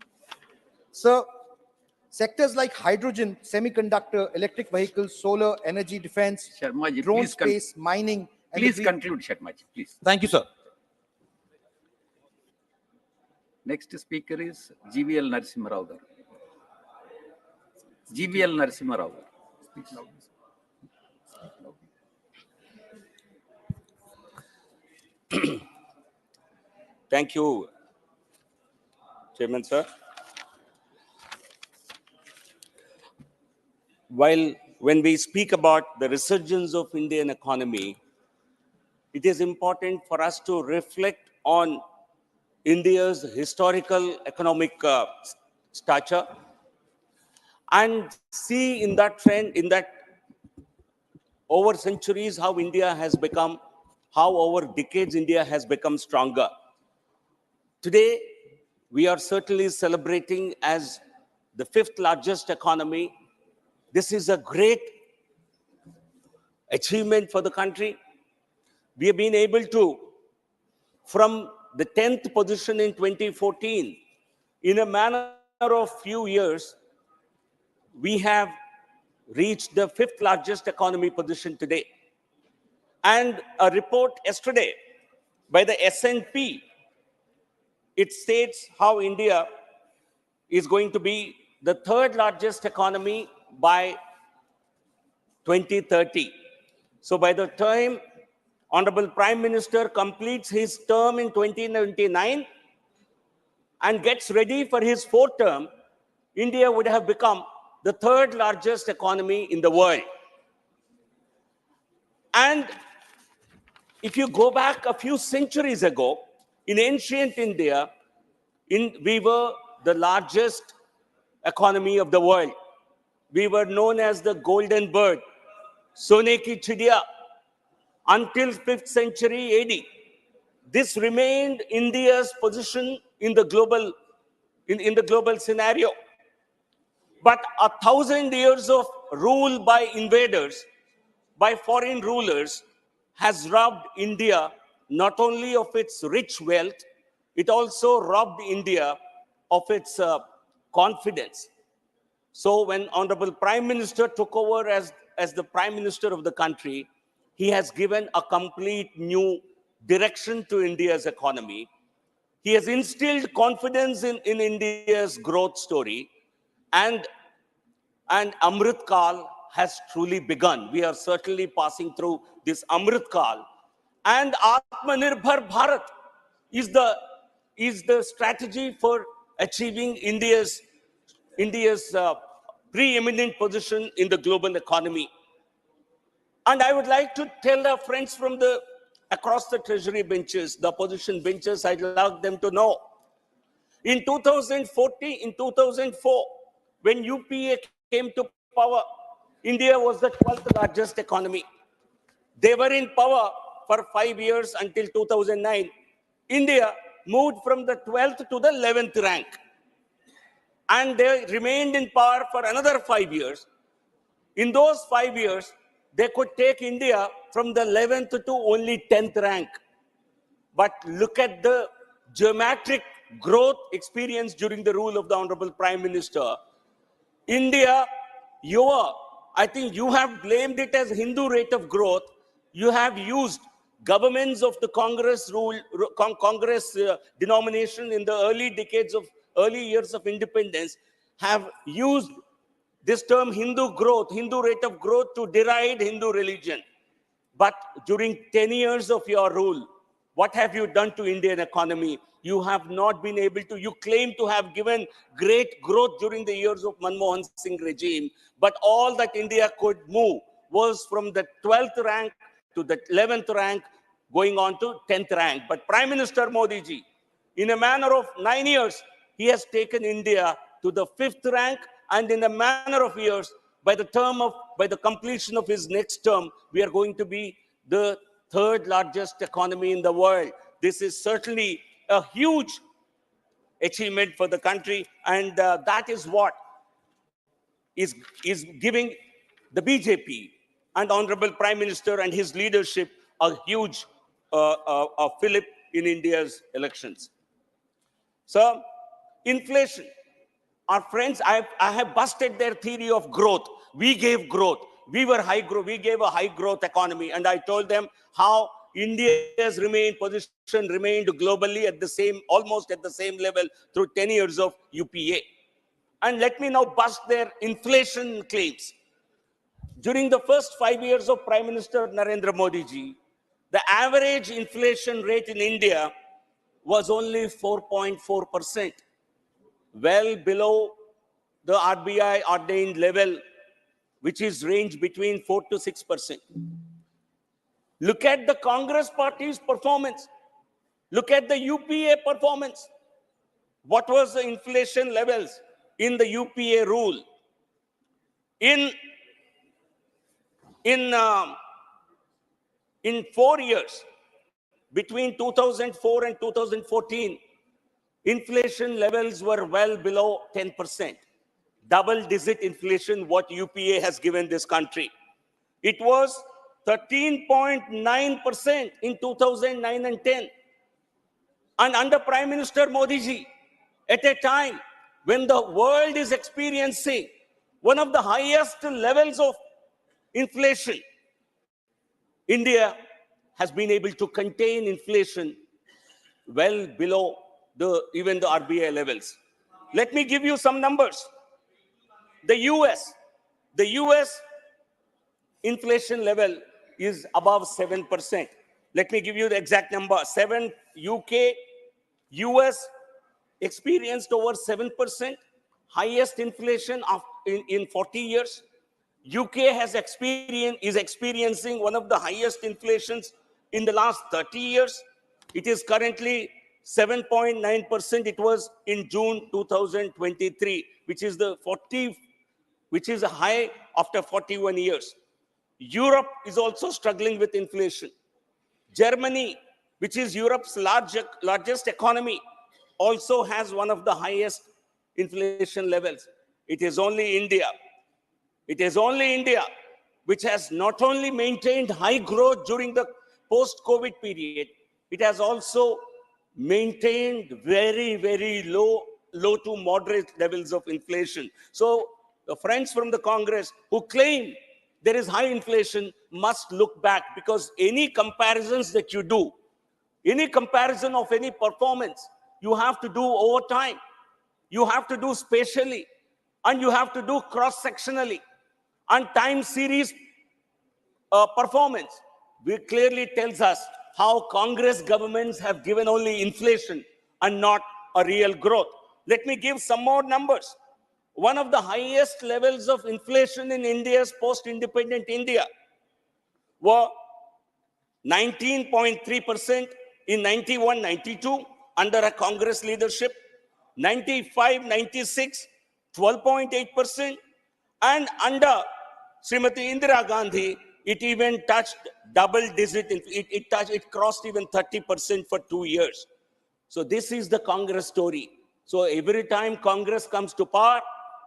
So, sectors like hydrogen, semiconductor, electric vehicles, solar, energy, defense, Sharma ji, drone space, mining. Please conclude, Sharma ji, please. Thank you, sir. Next speaker is GVL Narasimha Rao. GVL Narasimha Rao. Thank you, Chairman, sir. When we speak about the resurgence of Indian economy, it is important for us to reflect on India's historical economic stature and see in that trend, in that over centuries, how India has become, how over decades India has become stronger. Today, we are certainly celebrating as the 5th largest economy. This is a great achievement for the country. We have been able to, from the 10th position in 2014, in a manner of few years, we have reached the 5th largest economy position today. And a report yesterday by the S&P, it states how India is going to be the 3rd largest economy by 2030. So by the time Honorable Prime Minister completes his term in 2029 and gets ready for his 4th term, India would have become the 3rd largest economy in the world. And if you go back a few centuries ago, in ancient India, we were the largest economy of the world. We were known as the golden bird, Sone ki chidiya, until 5th century AD. This remained India's position in the global scenario. But 1,000 years of rule by invaders, by foreign rulers, has robbed India not only of its rich wealth, it also robbed India of its confidence. So when Honorable Prime Minister took over as the Prime Minister of the country, he has given a complete new direction to India's economy. He has instilled confidence in India's growth story, and Amrit Kal has truly begun. We are certainly passing through this Amrit Kal. And Atmanirbhar Bharat is the strategy for achieving India's preeminent position in the global economy. And I would like to tell our friends from across the treasury benches, the opposition benches, I'd like them to know. In 2004, when UPA came to power, India was the 12th largest economy. They were in power for 5 years until 2009. India moved from the 12th to the 11th rank. And they remained in power for another 5 years. In those 5 years, they could take India from the 11th to only 10th rank. But look at the geometric growth experienced during the rule of the Honorable Prime Minister. India, I think you have blamed it as Hindu rate of growth. You have used governments of the Congress denomination in the early years of independence have used this term Hindu growth, Hindu rate of growth, to deride Hindu religion. But during 10 years of your rule, what have you done to Indian economy? You have not been able to. You claim to have given great growth during the years of Manmohan Singh regime, but all that India could move was from the 12th rank to the 11th rank, going on to 10th rank. But Prime Minister Modi ji, in a manner of 9 years, he has taken India to the 5th rank, and in a manner of years, by the completion of his next term, we are going to be the 3rd largest economy in the world. This is certainly a huge achievement for the country, and that is what is giving the BJP and Honorable Prime Minister and his leadership a huge fillip in India's elections. So, inflation. Our friends, I have busted their theory of growth. We gave growth. We were high growth. We gave a high growth economy. And I told them how India's position remained globally almost at the same level through 10 years of UPA. And let me now bust their inflation claims. During the first 5 years of Prime Minister Narendra Modi ji, the average inflation rate in India was only 4.4%. Well below the RBI ordained level, which is range between 4 to 6%. Look at the Congress party's performance. Look at the UPA performance. What was the inflation levels in the UPA rule? In 4 years, between 2004 and 2014, inflation levels were well below 10%. Double-digit inflation, what UPA has given this country. It was 13.9% in 2009 and 10. And under Prime Minister Modi ji, at a time when the world is experiencing one of the highest levels of inflation, India has been able to contain inflation well below even the RBI levels. Let me give you some numbers. The US inflation level is above 7%. Let me give you the exact number. UK, US experienced over 7%, highest inflation in 40 years. UK is experiencing one of the highest inflations in the last 30 years. It is currently 7.9%. It was in June 2023, which is a high after 41 years. Europe is also struggling with inflation. Germany, which is Europe's largest economy, also has one of the highest inflation levels. It is only India. It is only India which has not only maintained high growth during the post-COVID period, it has also maintained very, very low to moderate levels of inflation. So the friends from the Congress who claim there is high inflation must look back, because any comparisons that you do, any comparison of any performance, you have to do over time. You have to do spatially, and you have to do cross-sectionally. And time series performance clearly tells us how Congress governments have given only inflation and not a real growth. Let me give some more numbers. One of the highest levels of inflation in India's post-independent India were 19.3% in 91-92 under a Congress leadership, 95-96, 12.8%, and under Srimati Indira Gandhi, it even touched double digit. It crossed even 30% for 2 years. So this is the Congress story. So every time Congress comes to power,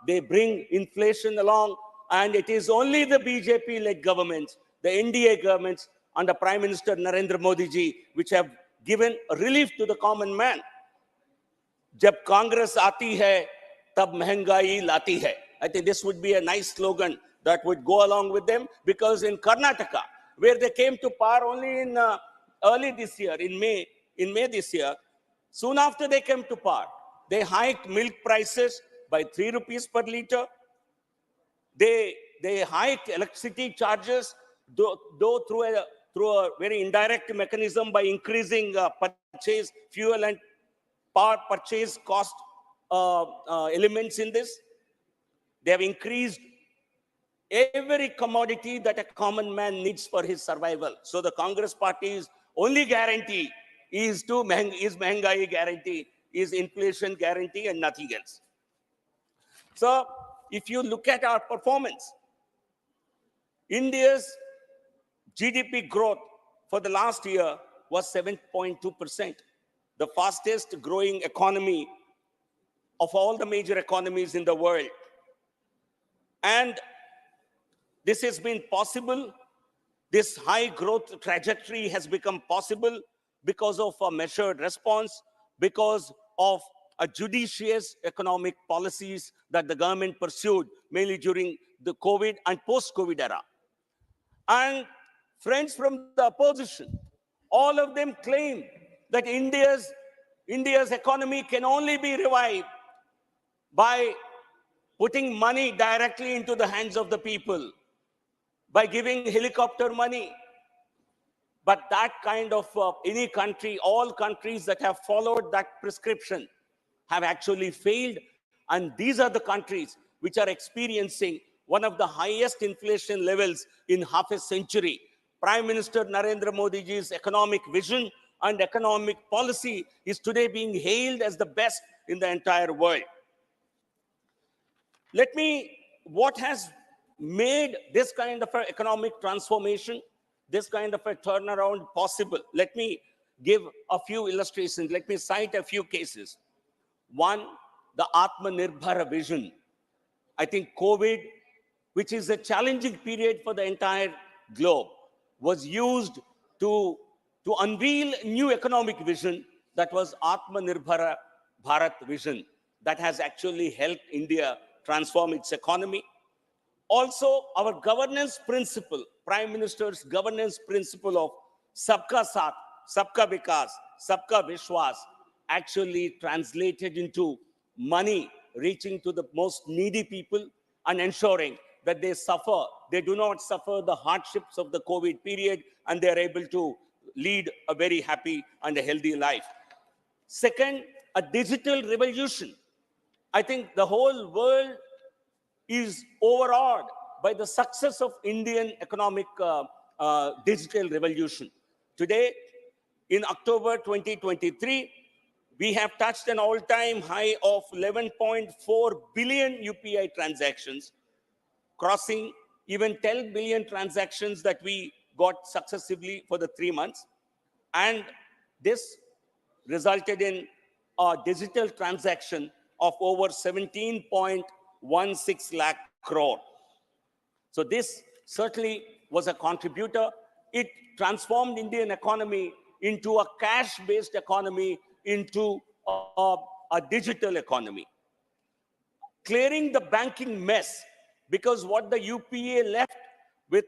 they bring inflation along, and it is only the BJP-led governments, the NDA governments under Prime Minister Narendra Modi ji, which have given relief to the common man. जब कांग्रेस आती है तब महंगाई लाती है. I think this would be a nice slogan that would go along with them, because in Karnataka, where they came to power only in early this year, in May this year, soon after they came to power, they hiked milk prices by 3 rupees per liter. They hiked electricity charges, though through a very indirect mechanism, by increasing purchase fuel and power purchase cost elements in this. They have increased every commodity that a common man needs for his survival. So the Congress Party's only guarantee is Mehengai guarantee, is inflation guarantee, and nothing else. So if you look at our performance, India's GDP growth for the last year was 7.2%, the fastest growing economy of all the major economies in the world. And this has been possible. This high growth trajectory has become possible because of a measured response, because of a judicious economic policies that the government pursued, mainly during the COVID and post-COVID era. And friends from the opposition, all of them claim that India's economy can only be revived by putting money directly into the hands of the people, by giving helicopter money. But that kind of any country, all countries that have followed that prescription have actually failed. And these are the countries which are experiencing one of the highest inflation levels in half a century. Prime Minister Narendra Modi ji's economic vision and economic policy is today being hailed as the best in the entire world. What has made this kind of an economic transformation, this kind of a turnaround possible? Let me give a few illustrations. Let me cite a few cases. One, the Atmanirbhar vision. I think COVID, which is a challenging period for the entire globe, was used to unveil a new economic vision that was Atmanirbhar Bharat vision, that has actually helped India transform its economy. Also, our governance principle, Prime Minister's governance principle of Sabka Saath, Sabka Vikas, Sabka Vishwas, actually translated into money reaching to the most needy people and ensuring that they do not suffer the hardships of the COVID period, and they are able to lead a very happy and a healthy life. Second, a digital revolution. I think the whole world is overawed by the success of Indian economic digital revolution. Today, in October 2023, we have touched an all-time high of 11.4 billion UPI transactions, crossing even 10 billion transactions that we got successively for the 3 months. And this resulted in a digital transaction of over 17.5 1.16 lakh crore. So this certainly was a contributor. It transformed Indian economy into a cash-based economy, into a digital economy. Clearing the banking mess, because what the UPA left with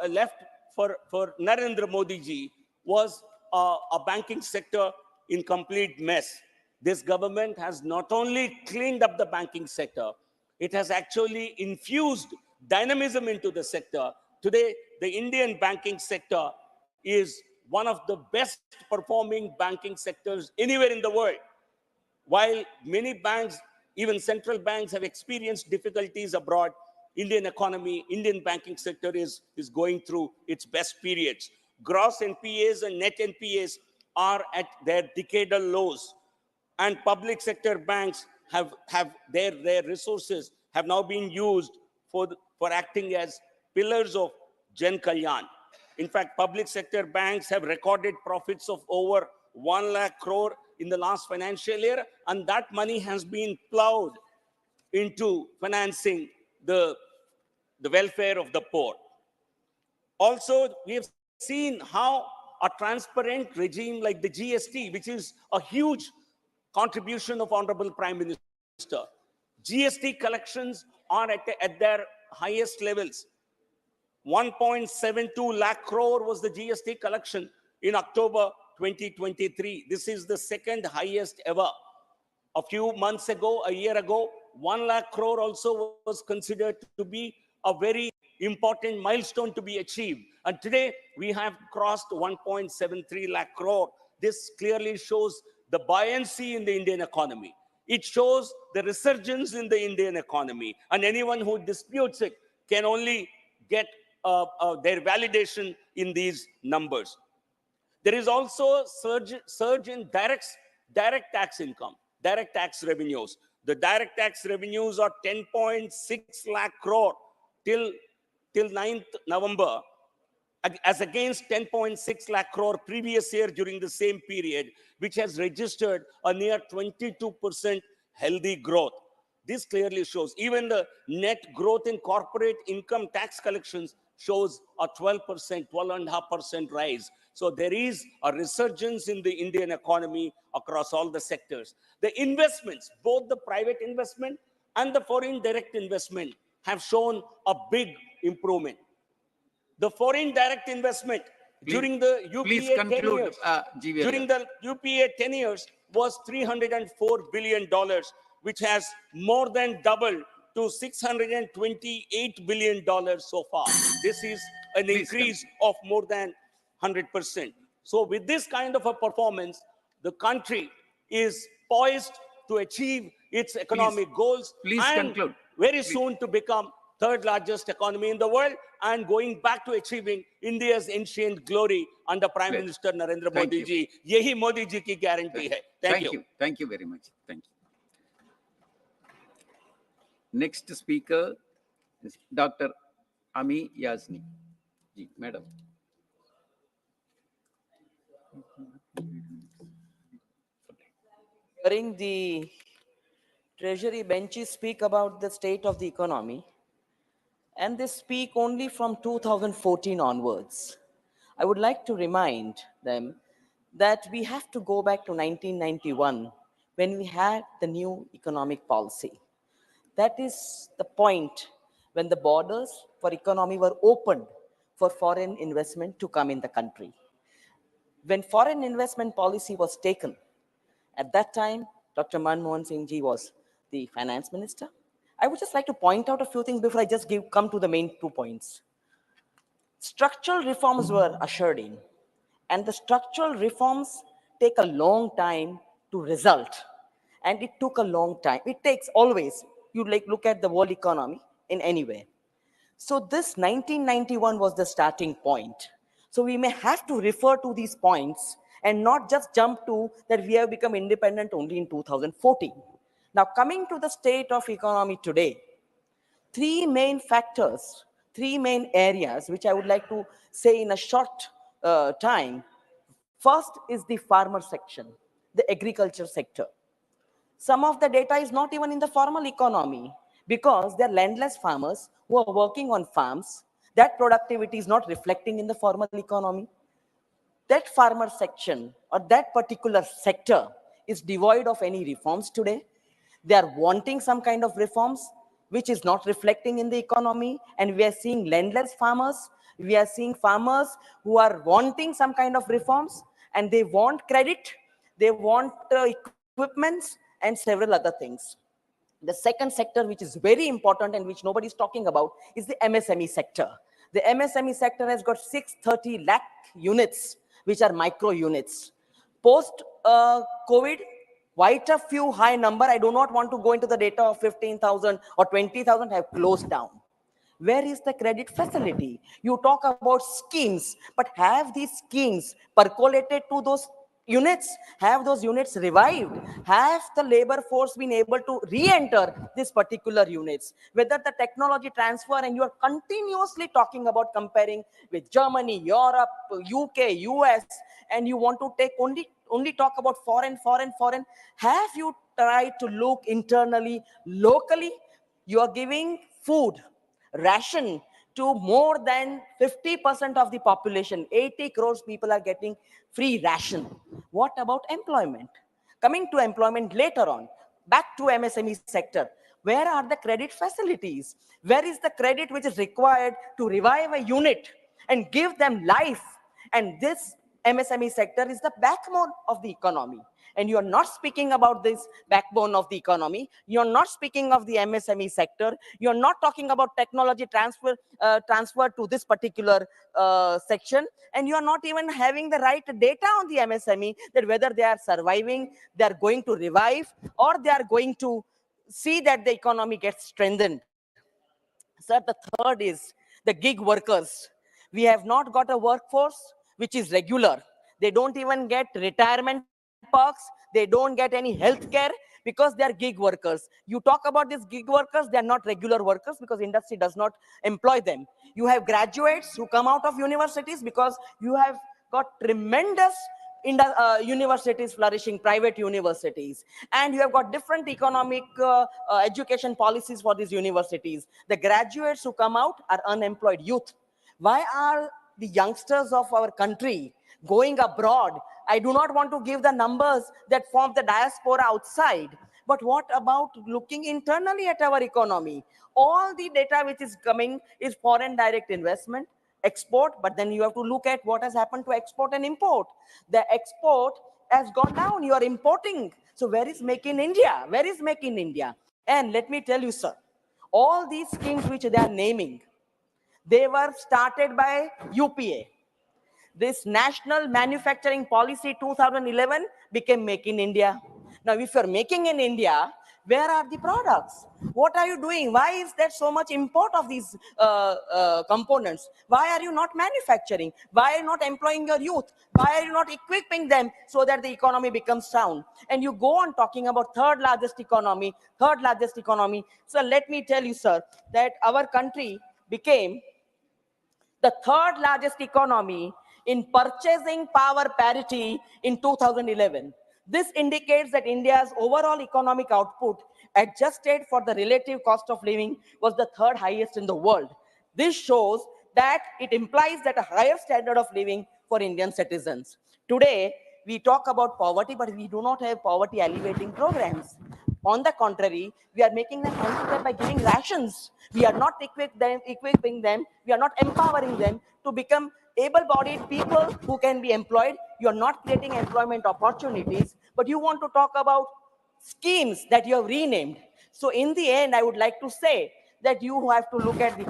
left for Narendra Modi ji was a banking sector in complete mess. This government has not only cleaned up the banking sector, it has actually infused dynamism into the sector. Today, the Indian banking sector is one of the best performing banking sectors anywhere in the world. While many banks, even central banks, have experienced difficulties abroad, Indian economy, Indian banking sector is going through its best periods. Gross NPAs and net NPAs are at their decadal lows. And public sector banks have their resources have now been used for acting as pillars of Jan Kalyan. In fact, public sector banks have recorded profits of over 1 lakh crore in the last financial year, and that money has been plowed into financing the welfare of the poor. Also, we have seen how a transparent regime like the GST, which is a huge contribution of Honorable Prime Minister, GST collections are at their highest levels. 1.72 lakh crore was the GST collection in October 2023. This is the second highest ever. A few months ago, a year ago, 1 lakh crore also was considered to be a very important milestone to be achieved. And today we have crossed 1.73 lakh crore. This clearly shows the buoyancy in the Indian economy. It shows the resurgence in the Indian economy. And anyone who disputes it can only get their validation in these numbers. There is also surge in direct tax income, direct tax revenues. The direct tax revenues are 10.6 lakh crore till 9th November, as against 10.6 lakh crore previous year during the same period, which has registered a near 22% healthy growth. This clearly shows even the net growth in corporate income tax collections shows a 12.5% rise. So there is a resurgence in the Indian economy across all the sectors. The investments, both the private investment and the foreign direct investment, have shown a big improvement. The foreign direct investment during the UPA 10 years, during the UPA 10 years was $304 billion, which has more than doubled to $628 billion so far. This is an increase of more than 100%. So with this kind of a performance, the country is poised to achieve its economic goals and very soon to become third largest economy in the world and going back to achieving India's ancient glory under Prime Minister Narendra Modi ji. Yehi Modi ji ki guarantee hai. Thank you. Thank you very much. Thank you. Next speaker is Dr. Ami Yazni. Ji, Madam. Hearing the Treasury benches speak about the state of the economy, and they speak only from 2014 onwards, I would like to remind them that we have to go back to 1991 when we had the new economic policy. That is the point when the borders for economy were opened for foreign investment to come in the country. When foreign investment policy was taken, at that time, Dr. Manmohan Singh ji was the finance minister. I would just like to point out a few things before I just come to the main 2 points. Structural reforms were ushered in, and the structural reforms take a long time to result. And it took a long time. It takes always, you look at the world economy in any way. So this 1991 was the starting point. So we may have to refer to these points and not just jump to that we have become independent only in 2014. Now, coming to the state of economy today, 3 main factors, 3 main areas, which I would like to say in a short time. First is the farmer section, the agriculture sector. Some of the data is not even in the formal economy because they're landless farmers who are working on farms. That productivity is not reflecting in the formal economy. That farmer section or that particular sector is devoid of any reforms today. They are wanting some kind of reforms which is not reflecting in the economy, and we are seeing landless farmers. We are seeing farmers who are wanting some kind of reforms, and they want credit, they want equipments and several other things. The second sector, which is very important and which nobody is talking about, is the MSME sector. The MSME sector has got 630 lakh units, which are micro units. Post COVID, quite a few high number. I do not want to go into the data of 15,000 or 20,000 have closed down. Where is the credit facility? You talk about schemes, but have these schemes percolated to those units? Have those units revived? Have the labor force been able to re-enter these particular units? Whether the technology transfer, and you are continuously talking about comparing with Germany, Europe, UK, US, and you want to take only talk about foreign. Have you tried to look internally, locally? You are giving food ration to more than 50% of the population. 80 crores people are getting free ration. What about employment? Coming to employment later on, back to MSME sector. Where are the credit facilities? Where is the credit which is required to revive a unit and give them life? And this MSME sector is the backbone of the economy. And you are not speaking about this backbone of the economy. You are not speaking of the MSME sector. You are not talking about technology transfer to this particular section. And you are not even having the right data on the MSME, that whether they are surviving, they are going to revive, or they are going to see that the economy gets strengthened. Sir, the third is the gig workers. We have not got a workforce which is regular. They don't even get retirement perks. They don't get any health care because they are gig workers. You talk about these gig workers, they are not regular workers because industry does not employ them. You have graduates who come out of universities because you have got tremendous universities flourishing, private universities, and you have got different economic education policies for these universities. The graduates who come out are unemployed youth. Why are the youngsters of our country going abroad? I do not want to give the numbers that form the diaspora outside, but what about looking internally at our economy? All the data which is coming is foreign direct investment, export, but then you have to look at what has happened to export and import. The export has gone down. You are importing. So where is Make in India? Where is Make in India? And let me tell you, sir, all these schemes which they are naming, they were started by UPA. This National Manufacturing Policy 2011 became Make in India. Now, if you're making in India, where are the products? What are you doing? Why is there so much import of these components? Why are you not manufacturing? Why are you not employing your youth? Why are you not equipping them so that the economy becomes sound? And you go on talking about third largest economy. So let me tell you, sir, that our country became the third largest economy in purchasing power parity in 2011. This indicates that India's overall economic output, adjusted for the relative cost of living, was the third highest in the world. This shows that it implies that a higher standard of living for Indian citizens. Today, we talk about poverty, but we do not have poverty alleviating programs. On the contrary, we are making them handicapped by giving rations. We are not equipping them, we are not empowering them to become able-bodied people who can be employed. You are not creating employment opportunities, but you want to talk about schemes that you have renamed. So in the end, I would like to say that you have to look at the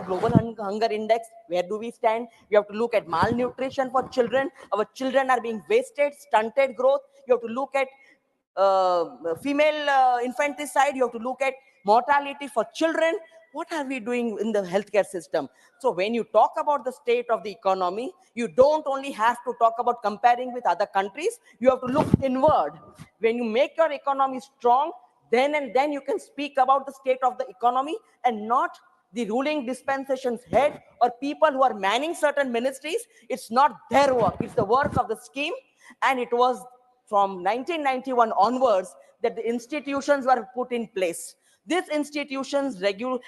global hunger index. Where do we stand? We have to look at malnutrition for children. Our children are being wasted, stunted growth. You have to look at female infanticide. You have to look at mortality for children. What are we doing in the healthcare system? So when you talk about the state of the economy, you don't only have to talk about comparing with other countries. You have to look inward. When you make your economy strong, then you can speak about the state of the economy, and not the ruling dispensation's head or people who are manning certain ministries. It's not their work. It's the work of the scheme, and it was from 1991 onwards that the institutions were put in place. These institutions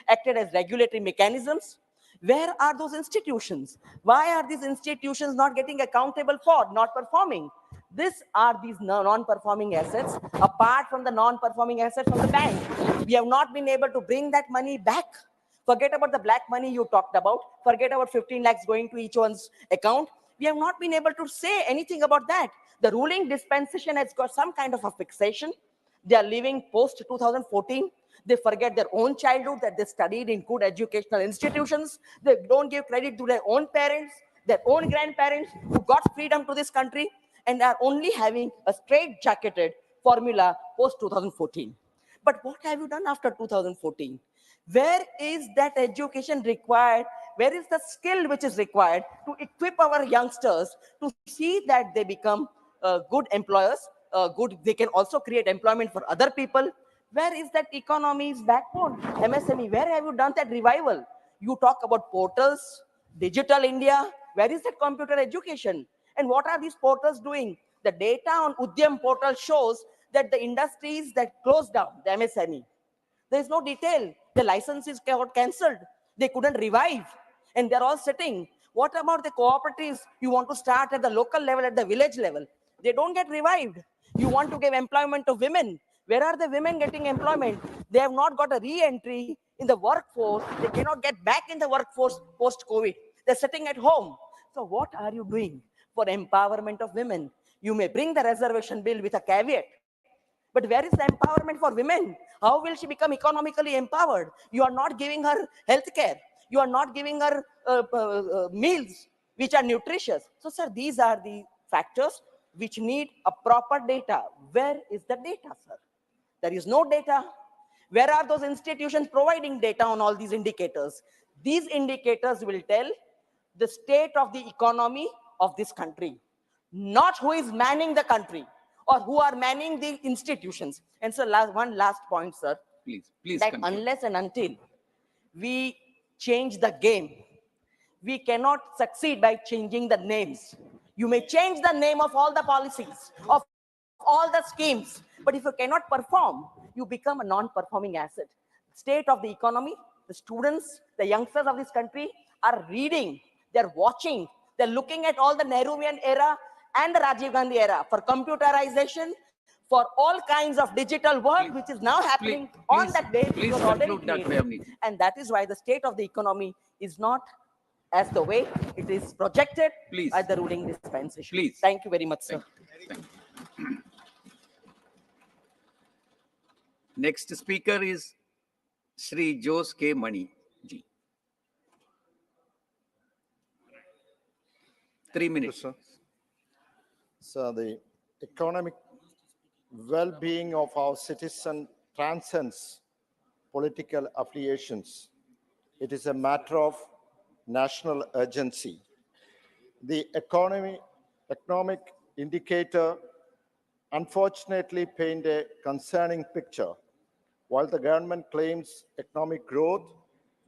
acted as regulatory mechanisms. Where are those institutions? Why are these institutions not getting accountable for not performing? These are these non-performing assets, apart from the non-performing assets from the bank. We have not been able to bring that money back. Forget about the black money you talked about. Forget about 15 lakhs going to each one's account. We have not been able to say anything about that. The ruling dispensation has got some kind of a fixation. They are living post 2014. They forget their own childhood, that they studied in good educational institutions. They don't give credit to their own parents, their own grandparents who got freedom to this country, and are only having a straight-jacketed formula post 2014. But what have you done after 2014? Where is that education required? Where is the skill which is required to equip our youngsters to see that they become good employers, they can also create employment for other people? Where is that economy's backbone? MSME, where have you done that revival? You talk about portals, Digital India, where is that computer education? And what are these portals doing? The data on Udyam portal shows that the industries that closed down, the MSME, there is no detail. The licenses got cancelled. They couldn't revive. And they're all sitting. What about the cooperatives you want to start at the local level, at the village level? They don't get revived. You want to give employment to women. Where are the women getting employment? They have not got a re-entry in the workforce. They cannot get back in the workforce post-COVID. They're sitting at home. So what are you doing for empowerment of women? You may bring the reservation bill with a caveat. But where is the empowerment for women? How will she become economically empowered? You are not giving her health care. You are not giving her meals which are nutritious. So, sir, these are the factors which need a proper data. Where is the data, sir? There is no data. Where are those institutions providing data on all these indicators? These indicators will tell the state of the economy of this country, not who is manning the country or who are manning the institutions. And so one last point, sir. Please that conclude. unless and until we change the game, we cannot succeed by changing the names. You may change the name of all the policies, of all the schemes, but if you cannot perform, you become a non-performing asset. State of the economy, the students, the youngsters of this country are reading, they're watching, they're looking at all the Nehruvian era and the Rajiv Gandhi era for computerization, for all kinds of digital work, which is now happening on that day. Please was already conclude, Dr. created. Yamni. And that is why the state of the economy is not as the way it is projected by the ruling dispensation. Please. Thank you very much, sir. Thank you. Next speaker is Shri Jose K. Mani ji. 3 minutes. Sir. So the economic well-being of our citizen transcends political affiliations. It is a matter of national urgency. The economic indicator unfortunately paint a concerning picture. While the government claims economic growth,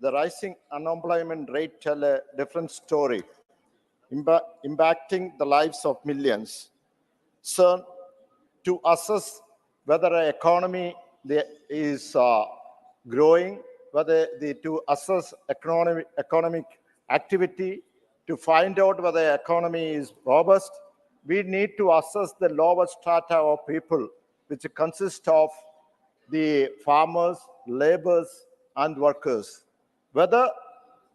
the rising unemployment rate tell a different story, impacting the lives of millions. So, to assess whether an economy is growing, to assess economic activity, to find out whether the economy is robust, we need to assess the lower strata of people, which consist of the farmers, laborers, and workers, whether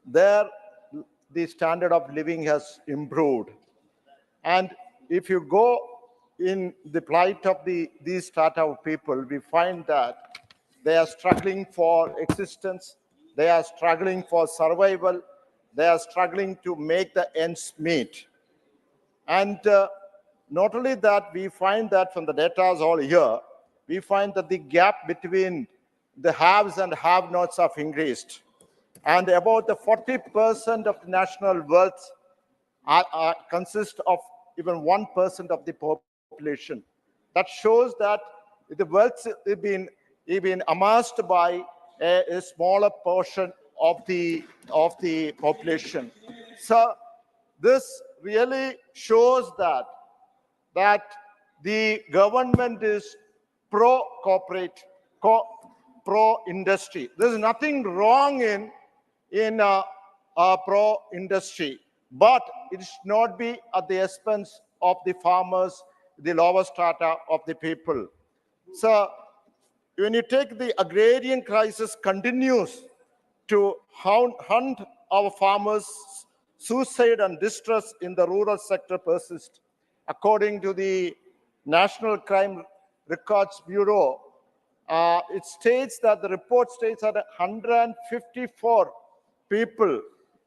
the standard of living has improved. And if you go in the plight of these strata of people, we find that they are struggling for existence, they are struggling for survival, they are struggling to make the ends meet. And not only that, we find that from the data all here, we find that the gap between the haves and have-nots have increased. And about the 40% of the national wealth consists of even 1% of the population. That shows that the wealth is being amassed by a smaller portion of the population. So this really shows that the government is pro-corporate, pro-industry. There's nothing wrong in pro-industry, but it should not be at the expense of the farmers, the lower strata of the people. So when you take the agrarian crisis continues to hunt our farmers, suicide and distress in the rural sector persist. According to the National Crime Records Bureau, it states that the report states that 154 people,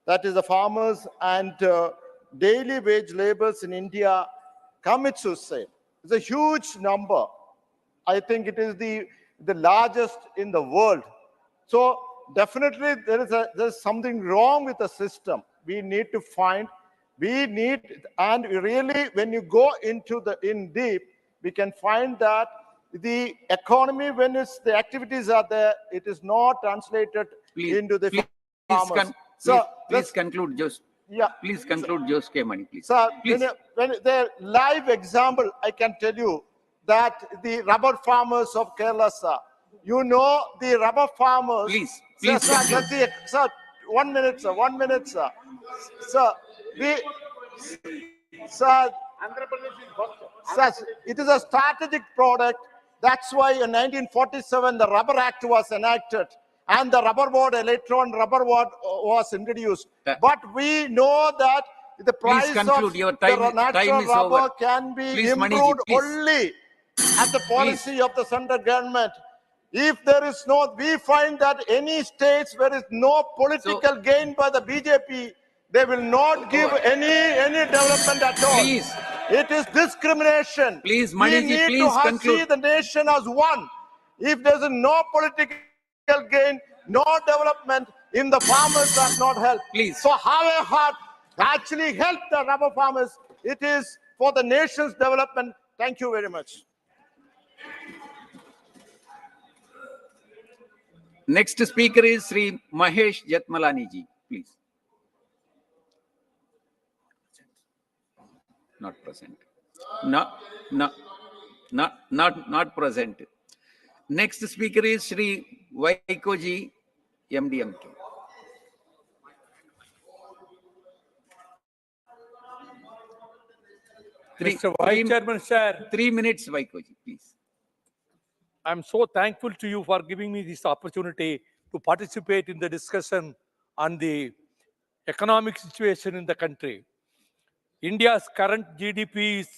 that is the farmers and daily wage laborers in India, commit suicide. It's a huge number. I think it is the largest in the world. So definitely there's something wrong with the system. We need to find, and really when you go into in deep, we can find that the economy, when the activities are there, it is not translated into the farmers. Please conclude, Jose. Yeah. Please conclude, Jose K. Mani, please. Sir, Please. when the live example, I can tell you that the rubber farmers of Kerala, sir, you know the rubber farmers. Please, Sir, 1 minute, sir. 1 minute, sir. Sir, sir, it is a strategic product. That's why in 1947 the Rubber Act was enacted and the rubber board, electron rubber board was introduced. But we know that the price of Your time, the natural is rubber over. can be Please, improved Maniji, only at the policy of the central government. If there is no, we find that any states where is no political gain by the BJP, they will not give any development at all. Please. It is discrimination. Please, we Maniji, need please to conclude. see the nation as one. If there is no political gain, no development, if the farmers are not helped. Please. So have a heart, actually help the rubber farmers. It is for the nation's development. Thank you very much. Next speaker is Sri Mahesh Jatmalani ji, please. Not present. Not present. Next speaker is Sri Vaiko ji, MDMK. Mr. Vice Chairman, sir. 3 minutes, Vaiko ji, please. I'm so thankful to you for giving me this opportunity to participate in the discussion on the economic situation in the country. India's current GDP is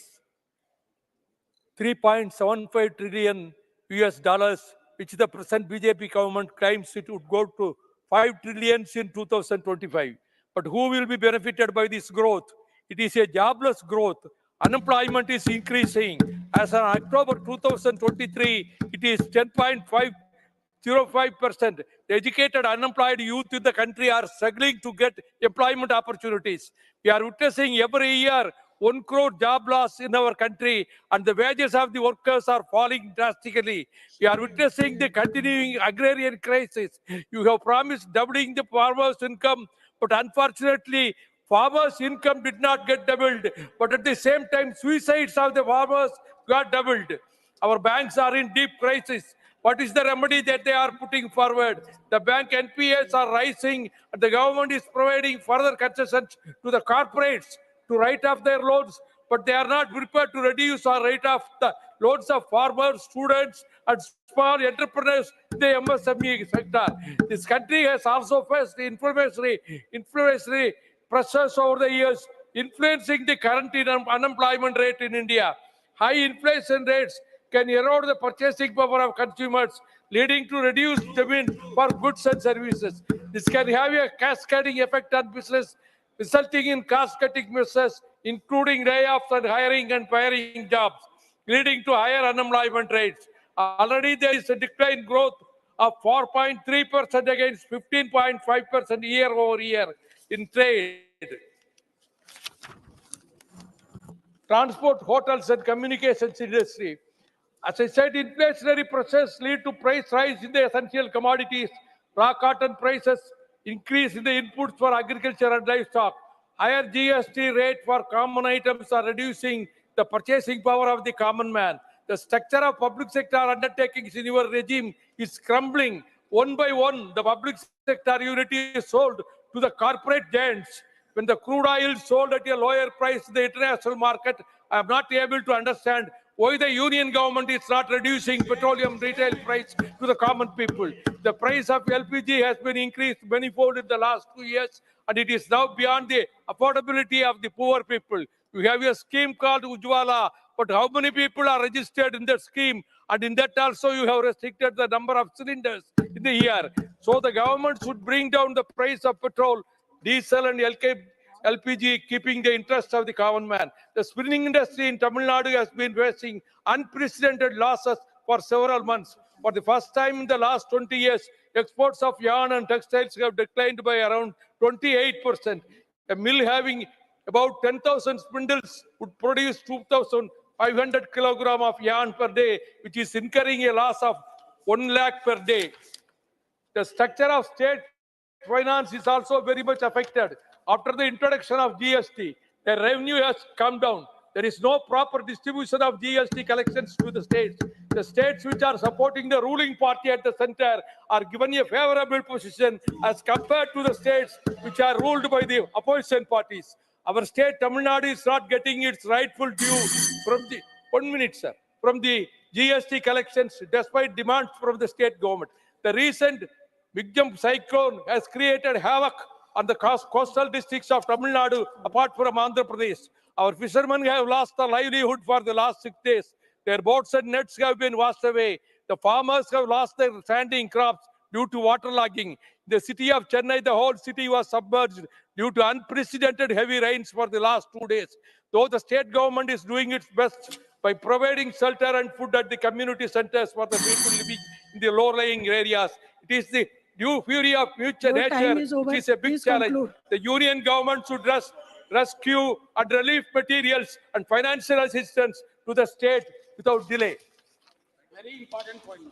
3.75 trillion US dollars, which the present BJP government claims it would go to 5 trillion in 2025. But who will be benefited by this growth? It is a jobless growth. Unemployment is increasing. As of October 2023, it is 10.505%. The educated unemployed youth in the country are struggling to get employment opportunities. We are witnessing every year 1 crore job loss in our country, and the wages of the workers are falling drastically. We are witnessing the continuing agrarian crisis. You have promised doubling the farmers' income, but unfortunately, farmers' income did not get doubled. But at the same time, suicides of the farmers got doubled. Our banks are in deep crisis. What is the remedy that they are putting forward? The bank NPAs are rising, and the government is providing further concessions to the corporates to write off their loans, but they are not prepared to reduce or write off the loans of farmers, students, and small entrepreneurs in the MSME sector. This country has also faced inflationary pressures over the years, influencing the current unemployment rate in India. High inflation rates can erode the purchasing power of consumers, leading to reduced demand for goods and services. This can have a cascading effect on business, resulting in cost-cutting measures, including layoffs and hiring and firing jobs, leading to higher unemployment rates. Already there is a decline growth of 4.3% against 15.5% year over year in trade. Transport, hotels, and communications industry. As I said, inflationary pressures lead to price rise in the essential commodities. Raw cotton prices increase in the inputs for agriculture and livestock. Higher GST rate for common items are reducing the purchasing power of the common man. The structure of public sector undertakings in your regime is crumbling. One by one, the public sector unity is sold to the corporate giants. When the crude oil is sold at a lower price in the international market, I am not able to understand why the union government is not reducing petroleum retail price to the common people. The price of LPG has been increased manifold in the last 2 years, and it is now beyond the affordability of the poor people. You have a scheme called Ujwala, but how many people are registered in that scheme? And in that also you have restricted the number of cylinders in the year. So the government should bring down the price of petrol, diesel and LPG, keeping the interest of the common man. The spinning industry in Tamil Nadu has been facing unprecedented losses for several months. For the first time in the last 20 years, exports of yarn and textiles have declined by around 28%. A mill having about 10,000 spindles would produce 2,500 kilogram of yarn per day, which is incurring a loss of 1 lakh per day. The structure of state finance is also very much affected. After the introduction of GST, the revenue has come down. There is no proper distribution of GST collections to the states. The states which are supporting the ruling party at the center are given a favorable position as compared to the states which are ruled by the opposition parties. Our state, Tamil Nadu, is not getting its rightful due from the, 1 minute, sir, from the GST collections despite demands from the state government. The recent big jump cyclone has created havoc on the coastal districts of Tamil Nadu, apart from Andhra Pradesh. Our fishermen have lost their livelihood for the last 6 days. Their boats and nets have been washed away. The farmers have lost their standing crops due to waterlogging. The city of Chennai, the whole city was submerged due to unprecedented heavy rains for the last 2 days. Though the state government is doing its best by providing shelter and food at the community centers for the people living in the low-lying areas, it is the due fury of future Your time nature, is over. which is a big Please challenge. conclude. The union government should rescue and relief materials and financial assistance to the state without delay. Very important point.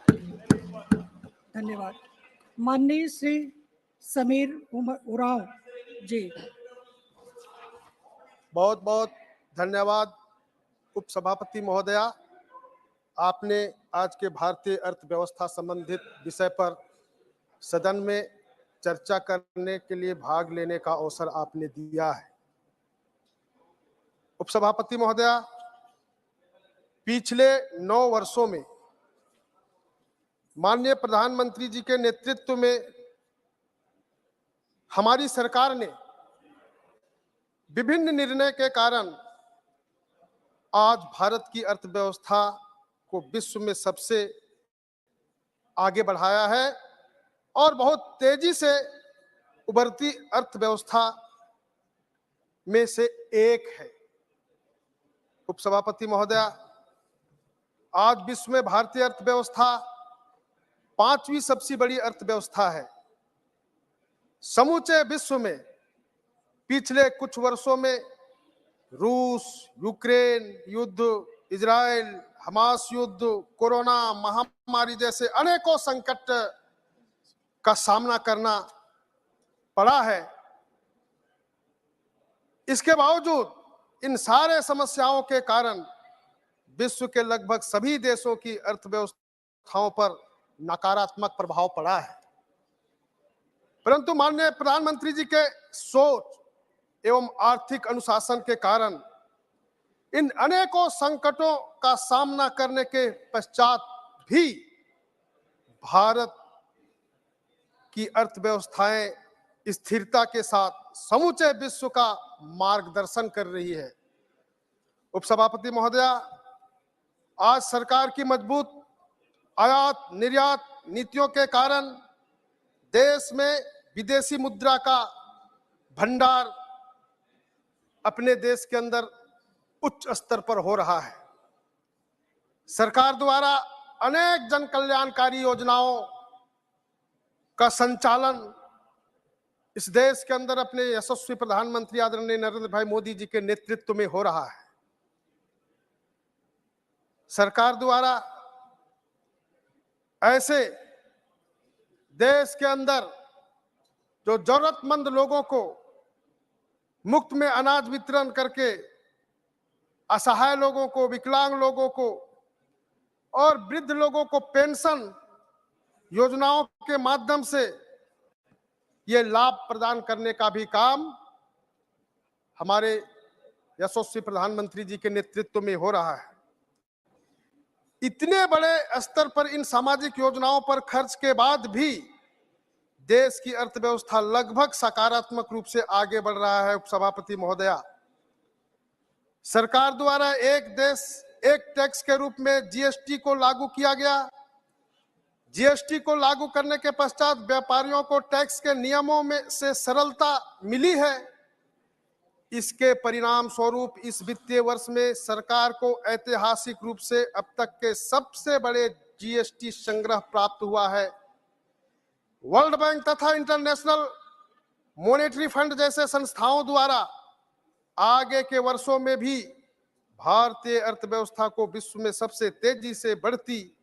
धन्यवाद। माननीय श्री समीर उरांव जी। बहुत बहुत धन्यवाद उपसभापति महोदया, आपने आज के भारतीय अर्थव्यवस्था संबंधित विषय पर सदन में चर्चा करने के लिए भाग लेने का अवसर आपने दिया है। उपसभापति महोदया, पिछले 9 वर्षों में माननीय प्रधानमंत्री जी के नेतृत्व में हमारी सरकार ने विभिन्न निर्णय के कारण आज भारत की अर्थव्यवस्था को विश्व में सबसे आगे बढ़ाया है और बहुत तेजी से उभरती अर्थव्यवस्था में से एक है। उपसभापति महोदया, आज विश्व में भारतीय अर्थव्यवस्था 5वीं सबसे बड़ी अर्थव्यवस्था है। समूचे विश्व में पिछले कुछ वर्षों में रूस, यूक्रेन युद्ध, इजराइल, हमास युद्ध, कोरोना महामारी जैसे अनेकों संकट का सामना करना पड़ा है। इसके बावजूद इन सारे समस्याओं के कारण विश्व के लगभग सभी देशों की अर्थव्यवस्थाओं पर नकारात्मक प्रभाव पड़ा है। परंतु माननीय प्रधानमंत्री जी के सोच एवं आर्थिक अनुशासन के कारण इन अनेकों संकटों का सामना करने के पश्चात भी भारत की अर्थव्यवस्थाएं स्थिरता के साथ समूचे विश्व का मार्गदर्शन कर रही है। उपसभापति महोदया, आज सरकार की मजबूत आयात निर्यात नीतियों के कारण देश में विदेशी मुद्रा का भंडार अपने देश के अंदर उच्च स्तर पर हो रहा है। सरकार द्वारा अनेक जन कल्याणकारी योजनाओं का संचालन इस देश के अंदर अपने यशस्वी प्रधानमंत्री आदरणीय नरेंद्र भाई मोदी जी के नेतृत्व में हो रहा है। सरकार द्वारा ऐसे देश के अंदर जो जरूरतमंद लोगों को मुफ्त में अनाज वितरण करके असहाय लोगों को, विकलांग लोगों को और वृद्ध लोगों को पेंशन योजनाओं के माध्यम से ये लाभ प्रदान करने का भी काम हमारे यशस्वी प्रधानमंत्री जी के नेतृत्व में हो रहा है। इतने बड़े स्तर पर इन सामाजिक योजनाओं पर खर्च के बाद भी देश की अर्थव्यवस्था लगभग सकारात्मक रूप से आगे बढ़ रहा है। उपसभापति महोदया, सरकार द्वारा एक देश एक टैक्स के रूप में जीएसटी को लागू किया गया। जीएसटी को लागू करने के पश्चात व्यापारियों को टैक्स के नियमों में से सरलता मिली है। इसके परिणाम स्वरूप इस वित्तीय वर्ष में सरकार को ऐतिहासिक रूप से अब तक के सबसे बड़े जीएसटी संग्रह प्राप्त हुआ है। वर्ल्ड बैंक तथा इंटरनेशनल मॉनेटरी फंड जैसे संस्थाओं द्वारा आगे के वर्षों में भी भारतीय अर्थव्यवस्था को विश्व में सबसे तेजी से बढ़ती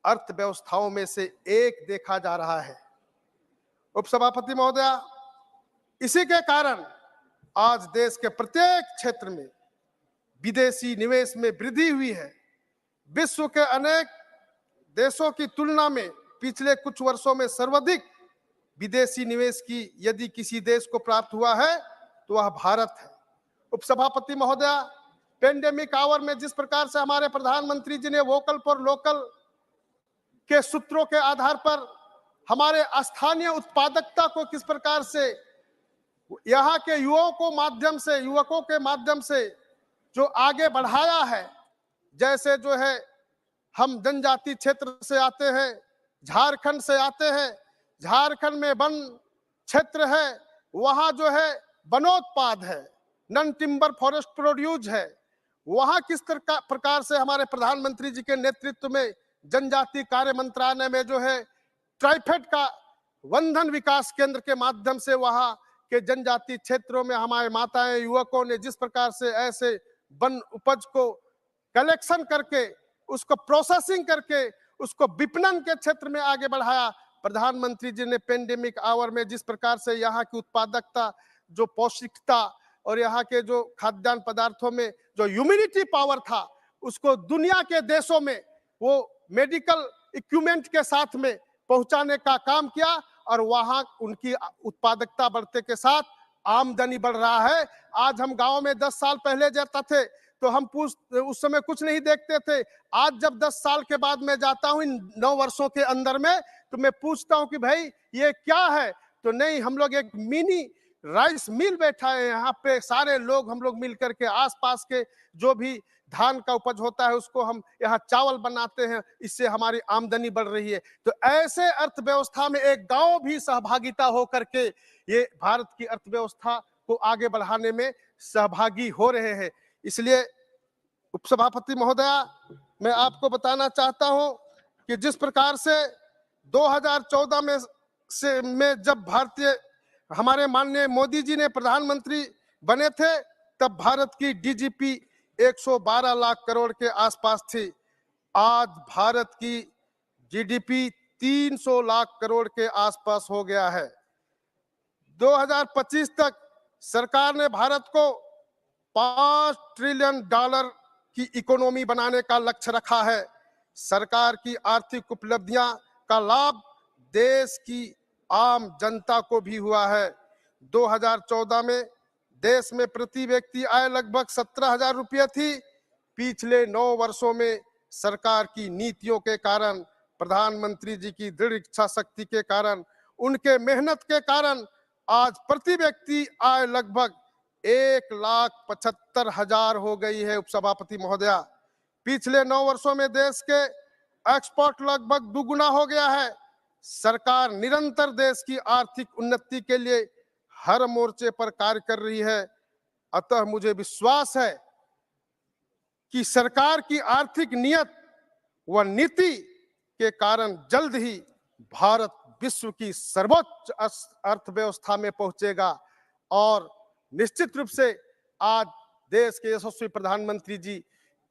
अर्थव्यवस्थाओं में से एक देखा जा रहा है। उपसभापति महोदया, इसी के कारण आज देश के प्रत्येक क्षेत्र में विदेशी निवेश में वृद्धि हुई है। विश्व के अनेक देशों की तुलना में पिछले कुछ वर्षों में सर्वाधिक विदेशी निवेश की यदि किसी देश को प्राप्त हुआ है तो वह भारत है। उपसभापति महोदया, पेंडेमिक आवर में जिस प्रकार से हमारे प्रधानमंत्री जी ने वोकल फॉर लोकल के सूत्रों के आधार पर हमारे स्थानीय उत्पादकता को किस प्रकार से यहाँ के युवकों के माध्यम से जो आगे बढ़ाया है, जैसे जो है हम जनजाति क्षेत्र से आते हैं, झारखंड से आते हैं, झारखंड में वन क्षेत्र है, वहाँ जो है वनोत्पाद है, नॉन टिम्बर फॉरेस्ट प्रोड्यूस है। वहाँ किस प्रकार से हमारे प्रधानमंत्री जी के नेतृत्व में जनजाति कार्य मंत्रालय में जो है ट्राइफेड का वंधन विकास केंद्र के माध्यम से वहाँ के जनजाति क्षेत्रों में हमारे माताएं युवकों ने जिस प्रकार से ऐसे वन उपज को कलेक्शन करके उसको प्रोसेसिंग करके उसको विपणन के क्षेत्र में आगे बढ़ाया। प्रधानमंत्री जी ने पेंडेमिक आवर में जिस प्रकार से यहाँ की उत्पादकता, जो पौष्टिकता और यहाँ के जो खाद्यान्न पदार्थों में जो ह्यूमिनिटी पावर था, उसको दुनिया के देशों में वो मेडिकल इक्विपमेंट के साथ में पहुंचाने का काम किया और वहां उनकी उत्पादकता बढ़ते के साथ आमदनी बढ़ रहा है। आज हम गांव में 10 साल पहले जाते थे तो हम उस समय कुछ नहीं देखते थे। आज जब 10 साल के बाद मैं जाता हूं इन 9 वर्षों के अंदर में, तो मैं पूछता हूं कि भाई ये क्या है, तो नहीं, हम लोग एक मिनी राइस मिल बैठा है यहाँ पे, सारे लोग हम लोग मिल करके आसपास के जो भी धान का उपज होता है उसको हम यहाँ चावल बनाते हैं, इससे हमारी आमदनी बढ़ रही है। तो ऐसे अर्थव्यवस्था में एक गांव भी सहभागिता हो करके ये भारत की अर्थव्यवस्था को आगे बढ़ाने में सहभागी हो रहे हैं। इसलिए उपसभापति महोदया, मैं आपको बताना चाहता हूं कि जिस प्रकार से 2014 में जब हमारे माननीय मोदी जी ने प्रधानमंत्री बने थे, तब भारत की डीजीपी 112 लाख करोड़ के आसपास थी। आज भारत की जीडीपी 300 लाख करोड़ के आसपास हो गया है। 2025 तक सरकार ने भारत को $5 ट्रिलियन की इकोनॉमी बनाने का लक्ष्य रखा है। सरकार की आर्थिक उपलब्धियां का लाभ देश की आम जनता को भी हुआ है। 2014 में देश में प्रति व्यक्ति आय लगभग 17,000 रुपये थी। पिछले 9 वर्षों में सरकार की नीतियों के कारण, प्रधानमंत्री जी की दृढ़ इच्छा शक्ति के कारण, उनके मेहनत के कारण आज प्रति व्यक्ति आय लगभग 1,75,000 हो गई है। उपसभापति महोदया, पिछले 9 वर्षों में देश के एक्सपोर्ट लगभग दुगुना हो गया है। सरकार निरंतर देश की आर्थिक उन्नति के लिए हर मोर्चे पर कार्य कर रही है। अतः मुझे विश्वास है कि सरकार की आर्थिक नियत व नीति के कारण जल्द ही भारत विश्व की सर्वोच्च अर्थव्यवस्था में पहुंचेगा और निश्चित रूप से आज देश के यशस्वी प्रधानमंत्री जी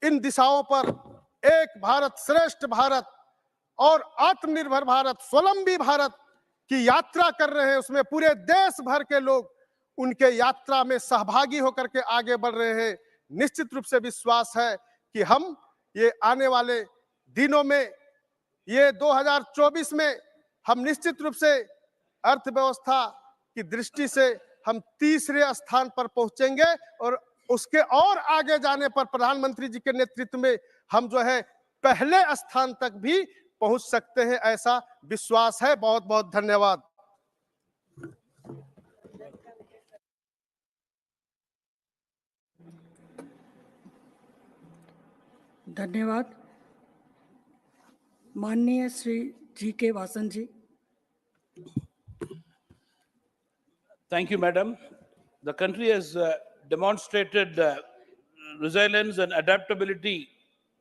इन दिशाओं पर एक भारत श्रेष्ठ भारत और आत्मनिर्भर भारत, स्वावलंबी भारत की यात्रा कर रहे हैं। उसमें पूरे देश भर के लोग उनके यात्रा में सहभागी होकर के आगे बढ़ रहे हैं। निश्चित रूप से विश्वास है कि हम ये आने वाले दिनों में, ये 2024 में हम निश्चित रूप से अर्थव्यवस्था की दृष्टि से हम तीसरे स्थान पर पहुंचेंगे और उसके और आगे जाने पर प्रधानमंत्री जी के नेतृत्व में हम जो है पहले स्थान तक भी पहुंच सकते हैं, ऐसा विश्वास है। बहुत बहुत धन्यवाद। धन्यवाद। माननीय Shri G K. Vasan ji. Thank you, Madam. The country has demonstrated resilience and adaptability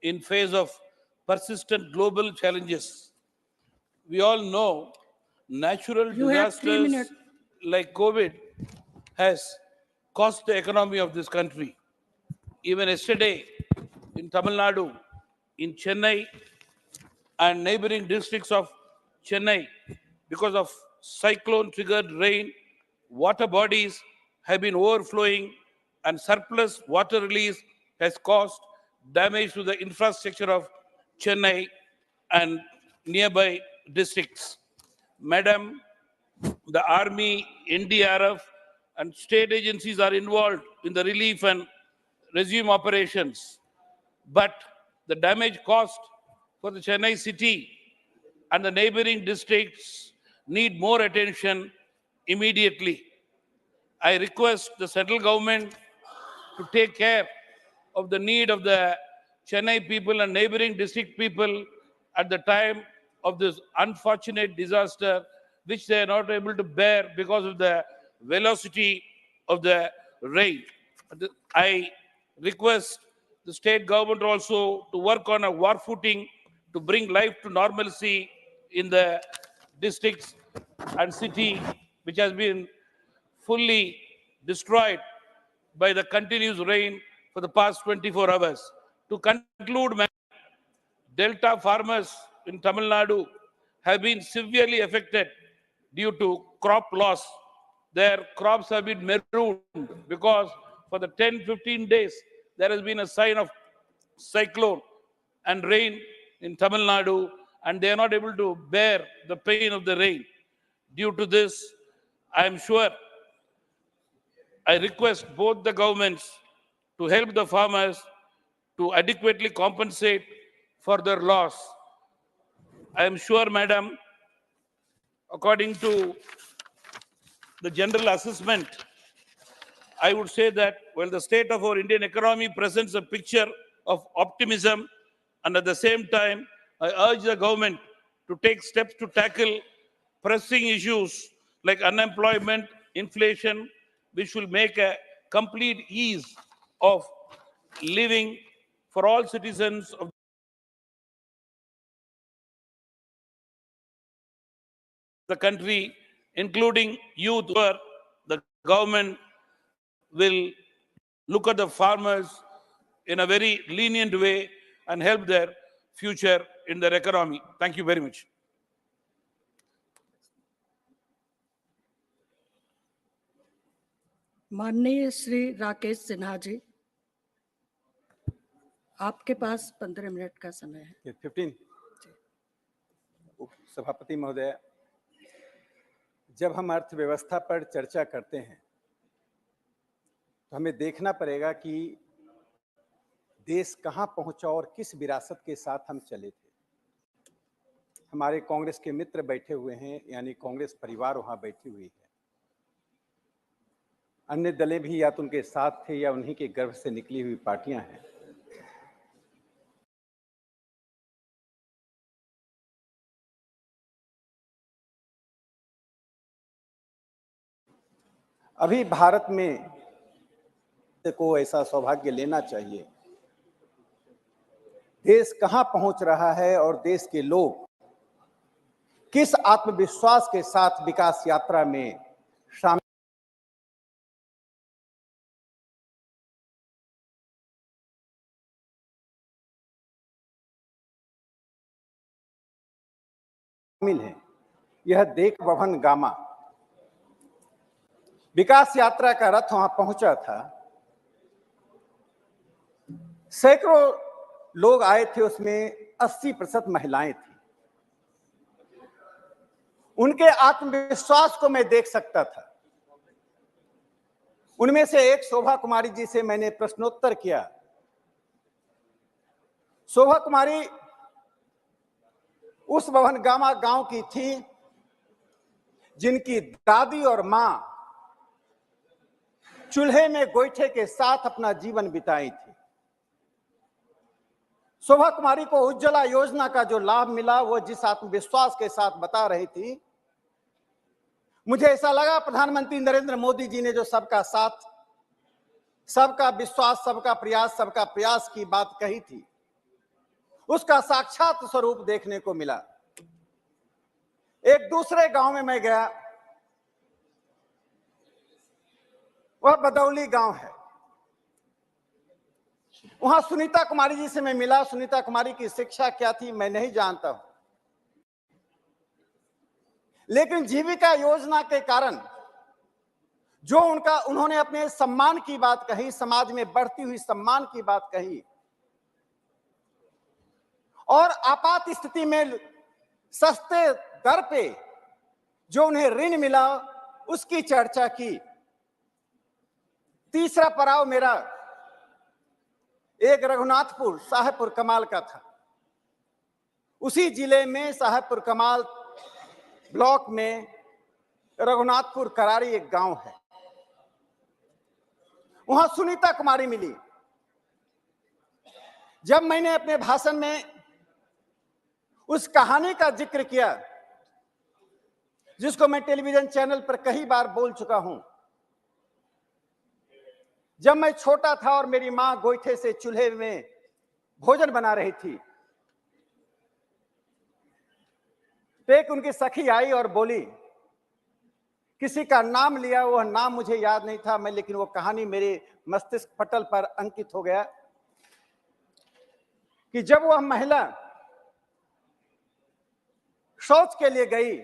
in face of persistent global challenges. We all know natural You have 3 disasters minutes. like COVID has cost the economy of this country. Even yesterday in Tamil Nadu, in Chennai and neighboring districts of Chennai, because of cyclone-triggered rain, water bodies have been overflowing and surplus water release has caused damage to the infrastructure of Chennai and nearby districts. Madam, the Army, NDRF, and state agencies are involved in the relief and resume operations. But the damage caused for the Chennai city and the neighboring districts need more attention immediately. I request the central government to take care of the need of the Chennai people and neighboring district people at the time of this unfortunate disaster, which they are not able to bear because of the velocity of the rain. I request the state government also to work on a war footing to bring life to normalcy in the districts and city which has been fully destroyed by the continuous rain for the past 24 hours. To conclude, Delta farmers in Tamil Nadu have been severely affected due to crop loss. Their crops have been marooned because for the 10-15 days there has been a sign of cyclone and rain in Tamil Nadu, and they are not able to bear the pain of the rain. Due to this, I am sure I request both the governments to help the farmers to adequately compensate for their loss. I am sure, Madam, according to the general assessment, I would say that while the state of our Indian economy presents a picture of optimism, and at the same time, I urge the government to take steps to tackle pressing issues like unemployment, inflation, which will make a complete ease of living for all citizens of the country, including youth, where the government will look at the farmers in a very lenient way and help their future in their economy. Thank you very much. माननीय श्री राकेश सिन्हा जी, आपके पास 15 minute का समय है। 15। सभापति महोदय, जब हम अर्थव्यवस्था पर चर्चा करते हैं तो हमें देखना पड़ेगा कि देश कहां पहुंचा और किस विरासत के साथ हम चले थे। हमारे कांग्रेस के मित्र बैठे हुए हैं, यानी कांग्रेस परिवार वहां बैठी हुई है। अन्य दलें भी या तो उनके साथ थे या उन्हीं के गर्भ से निकली हुई पार्टियां हैं। अभी भारत में को ऐसा सौभाग्य लेना चाहिए। देश कहां पहुंच रहा है और देश के लोग किस आत्मविश्वास के साथ विकास यात्रा में शामिल हैं, यह देख बभन गामा। विकास यात्रा का रथ वहां पहुंचा था सैकड़ों लोग आए थे, उसमें 80% महिलाएं थी। उनके आत्मविश्वास को मैं देख सकता था। उनमें से एक शोभा कुमारी जी से मैंने प्रश्नोत्तर किया। शोभा कुमारी उस भवनगामा गांव की थी जिनकी दादी और मां चूल्हे में गोईठे के साथ अपना जीवन बिताई थी। शोभा कुमारी को उज्ज्वला योजना का जो लाभ मिला, वो जिस आत्मविश्वास के साथ बता रही थी, मुझे ऐसा लगा प्रधानमंत्री नरेंद्र मोदी जी ने जो सबका साथ, सबका विश्वास, सबका प्रयास की बात कही थी, उसका साक्षात स्वरूप देखने को मिला। एक दूसरे गांव में मैं गया, वह बदौली गांव है। वहां सुनीता कुमारी जी से मैं मिला। सुनीता कुमारी की शिक्षा क्या थी मैं नहीं जानता हूं, लेकिन जीविका योजना के कारण जो उन्होंने अपने सम्मान की बात कही, समाज में बढ़ती हुई सम्मान की बात कही, और आपात स्थिति में सस्ते दर पे जो उन्हें ऋण मिला, उसकी चर्चा की। तीसरा पड़ाव मेरा एक रघुनाथपुर साहेबपुर कमाल का था। उसी जिले में साहेबपुर कमाल ब्लॉक में रघुनाथपुर करारी एक गांव है। वहां सुनीता कुमारी मिली। जब मैंने अपने भाषण में उस कहानी का जिक्र किया जिसको मैं टेलीविजन चैनल पर कई बार बोल चुका हूं, जब मैं छोटा था और मेरी मां गोईठे से चूल्हे में भोजन बना रही थी, तो एक उनकी सखी आई और बोली, किसी का नाम लिया, वह नाम मुझे याद नहीं था, लेकिन वो कहानी मेरे मस्तिष्क पटल पर अंकित हो गया कि जब वह महिला शौच के लिए गई,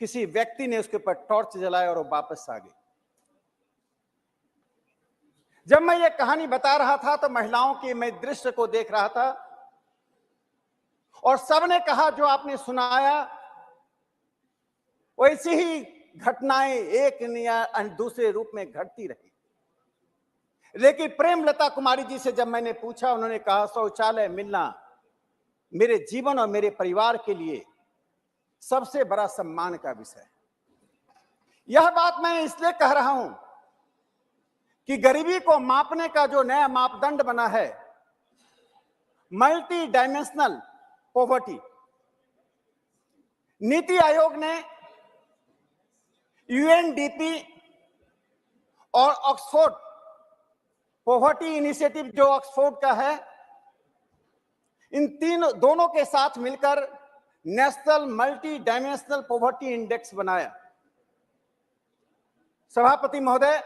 किसी व्यक्ति ने उसके ऊपर टॉर्च जलाया और वो वापस आ गई। जब मैं ये कहानी बता रहा था तो महिलाओं के मैं दृश्य को देख रहा था और सबने कहा जो आपने सुनाया वैसी ही घटनाएं एक या दूसरे रूप में घटती रही। लेकिन प्रेमलता कुमारी जी से जब मैंने पूछा, उन्होंने कहा शौचालय मिलना मेरे जीवन और मेरे परिवार के लिए सबसे बड़ा सम्मान का विषय है। यह बात मैं इसलिए कह रहा हूं कि गरीबी को मापने का जो नया मापदंड बना है, multi dimensional poverty, NITI Aayog ने यूएनडीपी और ऑक्सफोर्ड पॉवर्टी इनिशिएटिव जो ऑक्सफोर्ड का है, इन दोनों के साथ मिलकर national multi dimensional poverty index बनाया। सभापति महोदय,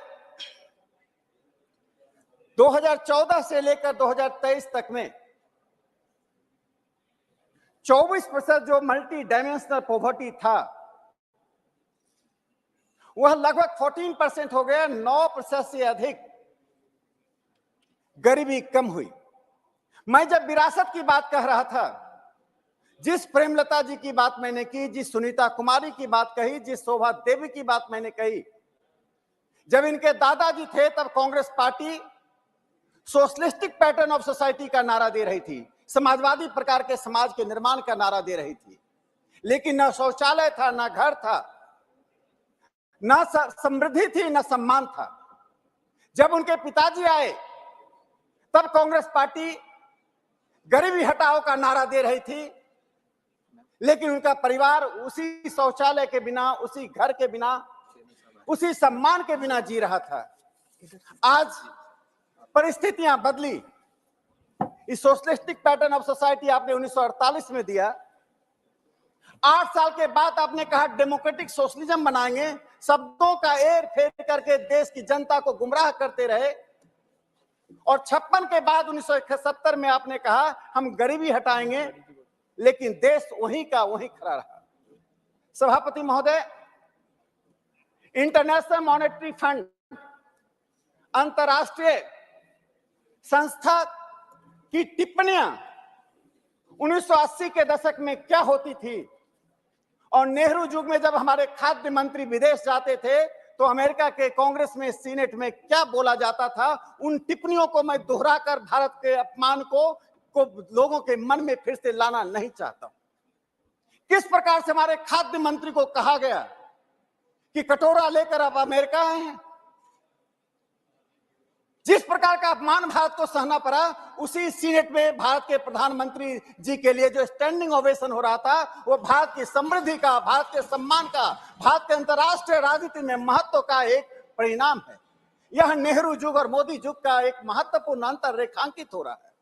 2014 से लेकर 2023 तक में 24% जो मल्टी डायमेंशनल पॉवर्टी था, वह लगभग 14% हो गया। 9% से अधिक गरीबी कम हुई। मैं जब विरासत की बात कह रहा था, जिस प्रेमलता जी की बात मैंने की, जिस सुनीता कुमारी की बात कही, जिस शोभा देवी की बात मैंने कही, जब इनके दादाजी थे तब Congress party socialistic pattern of society का नारा दे रही थी, समाजवादी प्रकार के समाज के निर्माण का नारा दे रही थी, लेकिन न शौचालय था, न घर था, न समृद्धि थी, न सम्मान था। जब उनके पिताजी आए तब कांग्रेस पार्टी गरीबी हटाओ का नारा दे रही थी, लेकिन उनका परिवार उसी शौचालय के बिना, उसी घर के बिना, उसी सम्मान के बिना जी रहा था। आज परिस्थितियां बदली। इस सोशलिस्टिक पैटर्न ऑफ सोसाइटी आपने 1948 में दिया। 8 साल के बाद आपने कहा डेमोक्रेटिक सोशलिज्म बनाएंगे, शब्दों का एर फेर करके देश की जनता को गुमराह करते रहे, और 56 के बाद 1971 में आपने कहा हम गरीबी हटाएंगे, लेकिन देश वहीं का वहीं खड़ा रहा। सभापति महोदय, इंटरनेशनल मॉनेटरी फंड, अंतरराष्ट्रीय संस्था की टिप्पणियां 1980 के दशक में क्या होती थी और नेहरू युग में जब हमारे खाद्य मंत्री विदेश जाते थे तो अमेरिका के कांग्रेस में, सीनेट में क्या बोला जाता था, उन टिप्पणियों को मैं दोहराकर भारत के अपमान को लोगों के मन में फिर से लाना नहीं चाहता। किस प्रकार से हमारे खाद्य मंत्री को कहा गया कि कटोरा लेकर आप अमेरिका आए हैं। जिस प्रकार का अपमान भारत को सहना पड़ा, उसी सीनेट में भारत के प्रधानमंत्री जी के लिए जो स्टैंडिंग ओवेशन हो रहा था, वो भारत की समृद्धि का, भारत के सम्मान का, भारत के अंतर्राष्ट्रीय राजनीति में महत्व का एक परिणाम है। यह नेहरू युग और मोदी युग का एक महत्वपूर्ण अंतर रेखांकित हो रहा है।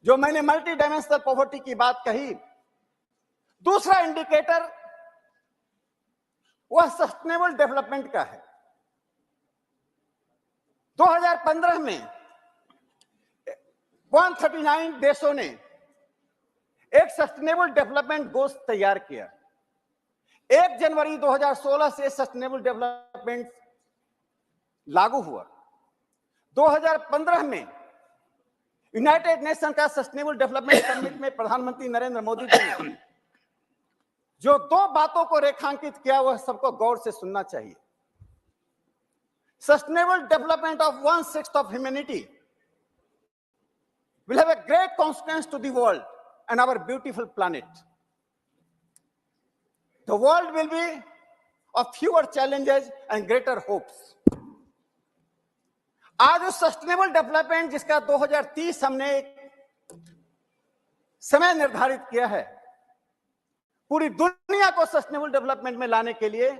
जो मैंने मल्टी डायमेंशनल पॉवर्टी की बात कही, दूसरा इंडिकेटर वह सस्टेनेबल डेवलपमेंट का है। 2015 में 139 देशों ने एक सस्टेनेबल डेवलपमेंट गोल्स तैयार किया। 1 जनवरी 2016 से सस्टेनेबल डेवलपमेंट लागू हुआ। 2015 में यूनाइटेड नेशन का सस्टेनेबल डेवलपमेंट समिट में प्रधानमंत्री नरेंद्र मोदी जी ने जो 2 बातों को रेखांकित किया, वह सबको गौर से सुनना चाहिए। Sustainable development of 1/6 of humanity will have a great consequence to the world and our beautiful planet. The world will be of fewer challenges and greater hopes. आज उस सस्टेनेबल डेवलपमेंट जिसका 2030 हमने एक समय निर्धारित किया है, पूरी दुनिया को सस्टेनेबल डेवलपमेंट में लाने के लिए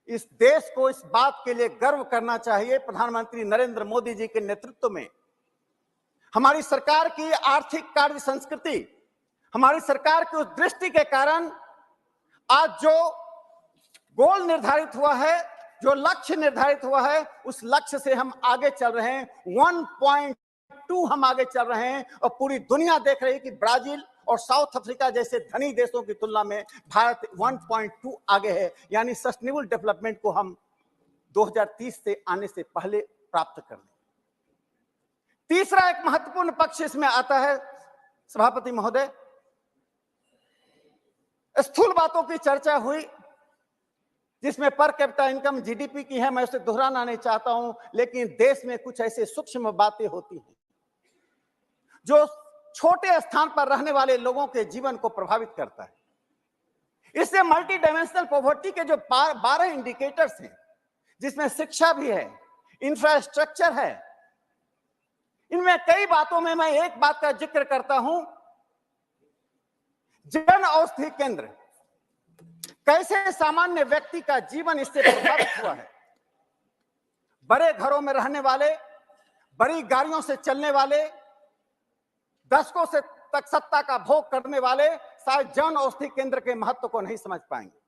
इस देश को इस बात के लिए गर्व करना चाहिए, प्रधानमंत्री नरेंद्र मोदी जी के नेतृत्व में हमारी सरकार की आर्थिक कार्य संस्कृति, हमारी सरकार की उस दृष्टि के कारण आज जो गोल निर्धारित हुआ है, जो लक्ष्य निर्धारित हुआ है, उस लक्ष्य से हम आगे चल रहे हैं। 1.2 हम आगे चल रहे हैं और पूरी दुनिया देख रही है कि ब्राजील और साउथ अफ्रीका जैसे धनी देशों की तुलना में भारत 1.2 आगे है। यानी सस्टेनेबल डेवलपमेंट को हम 2030 से आने से पहले प्राप्त कर लें। तीसरा एक महत्वपूर्ण पक्ष इसमें आता है सभापति महोदय, स्थूल बातों की चर्चा हुई जिसमें पर कैपिटा इनकम जीडीपी की है, मैं उसे दोहराना नहीं चाहता हूं, लेकिन देश में कुछ ऐसे सूक्ष्म बातें होती हैं जो छोटे स्थान पर रहने वाले लोगों के जीवन को प्रभावित करता है। इससे मल्टी डायमेंशनल पॉवर्टी के जो 12 इंडिकेटर्स हैं, जिसमें शिक्षा भी है, इंफ्रास्ट्रक्चर है, इनमें कई बातों में मैं एक बात का जिक्र करता हूं, जन औषधि केंद्र, कैसे सामान्य व्यक्ति का जीवन इससे प्रभावित हुआ है। बड़े घरों में रहने वाले, बड़ी गाड़ियों से चलने वाले, दशकों से तक सत्ता का भोग करने वाले शायद जन औषधि केंद्र के महत्व को नहीं समझ पाएंगे।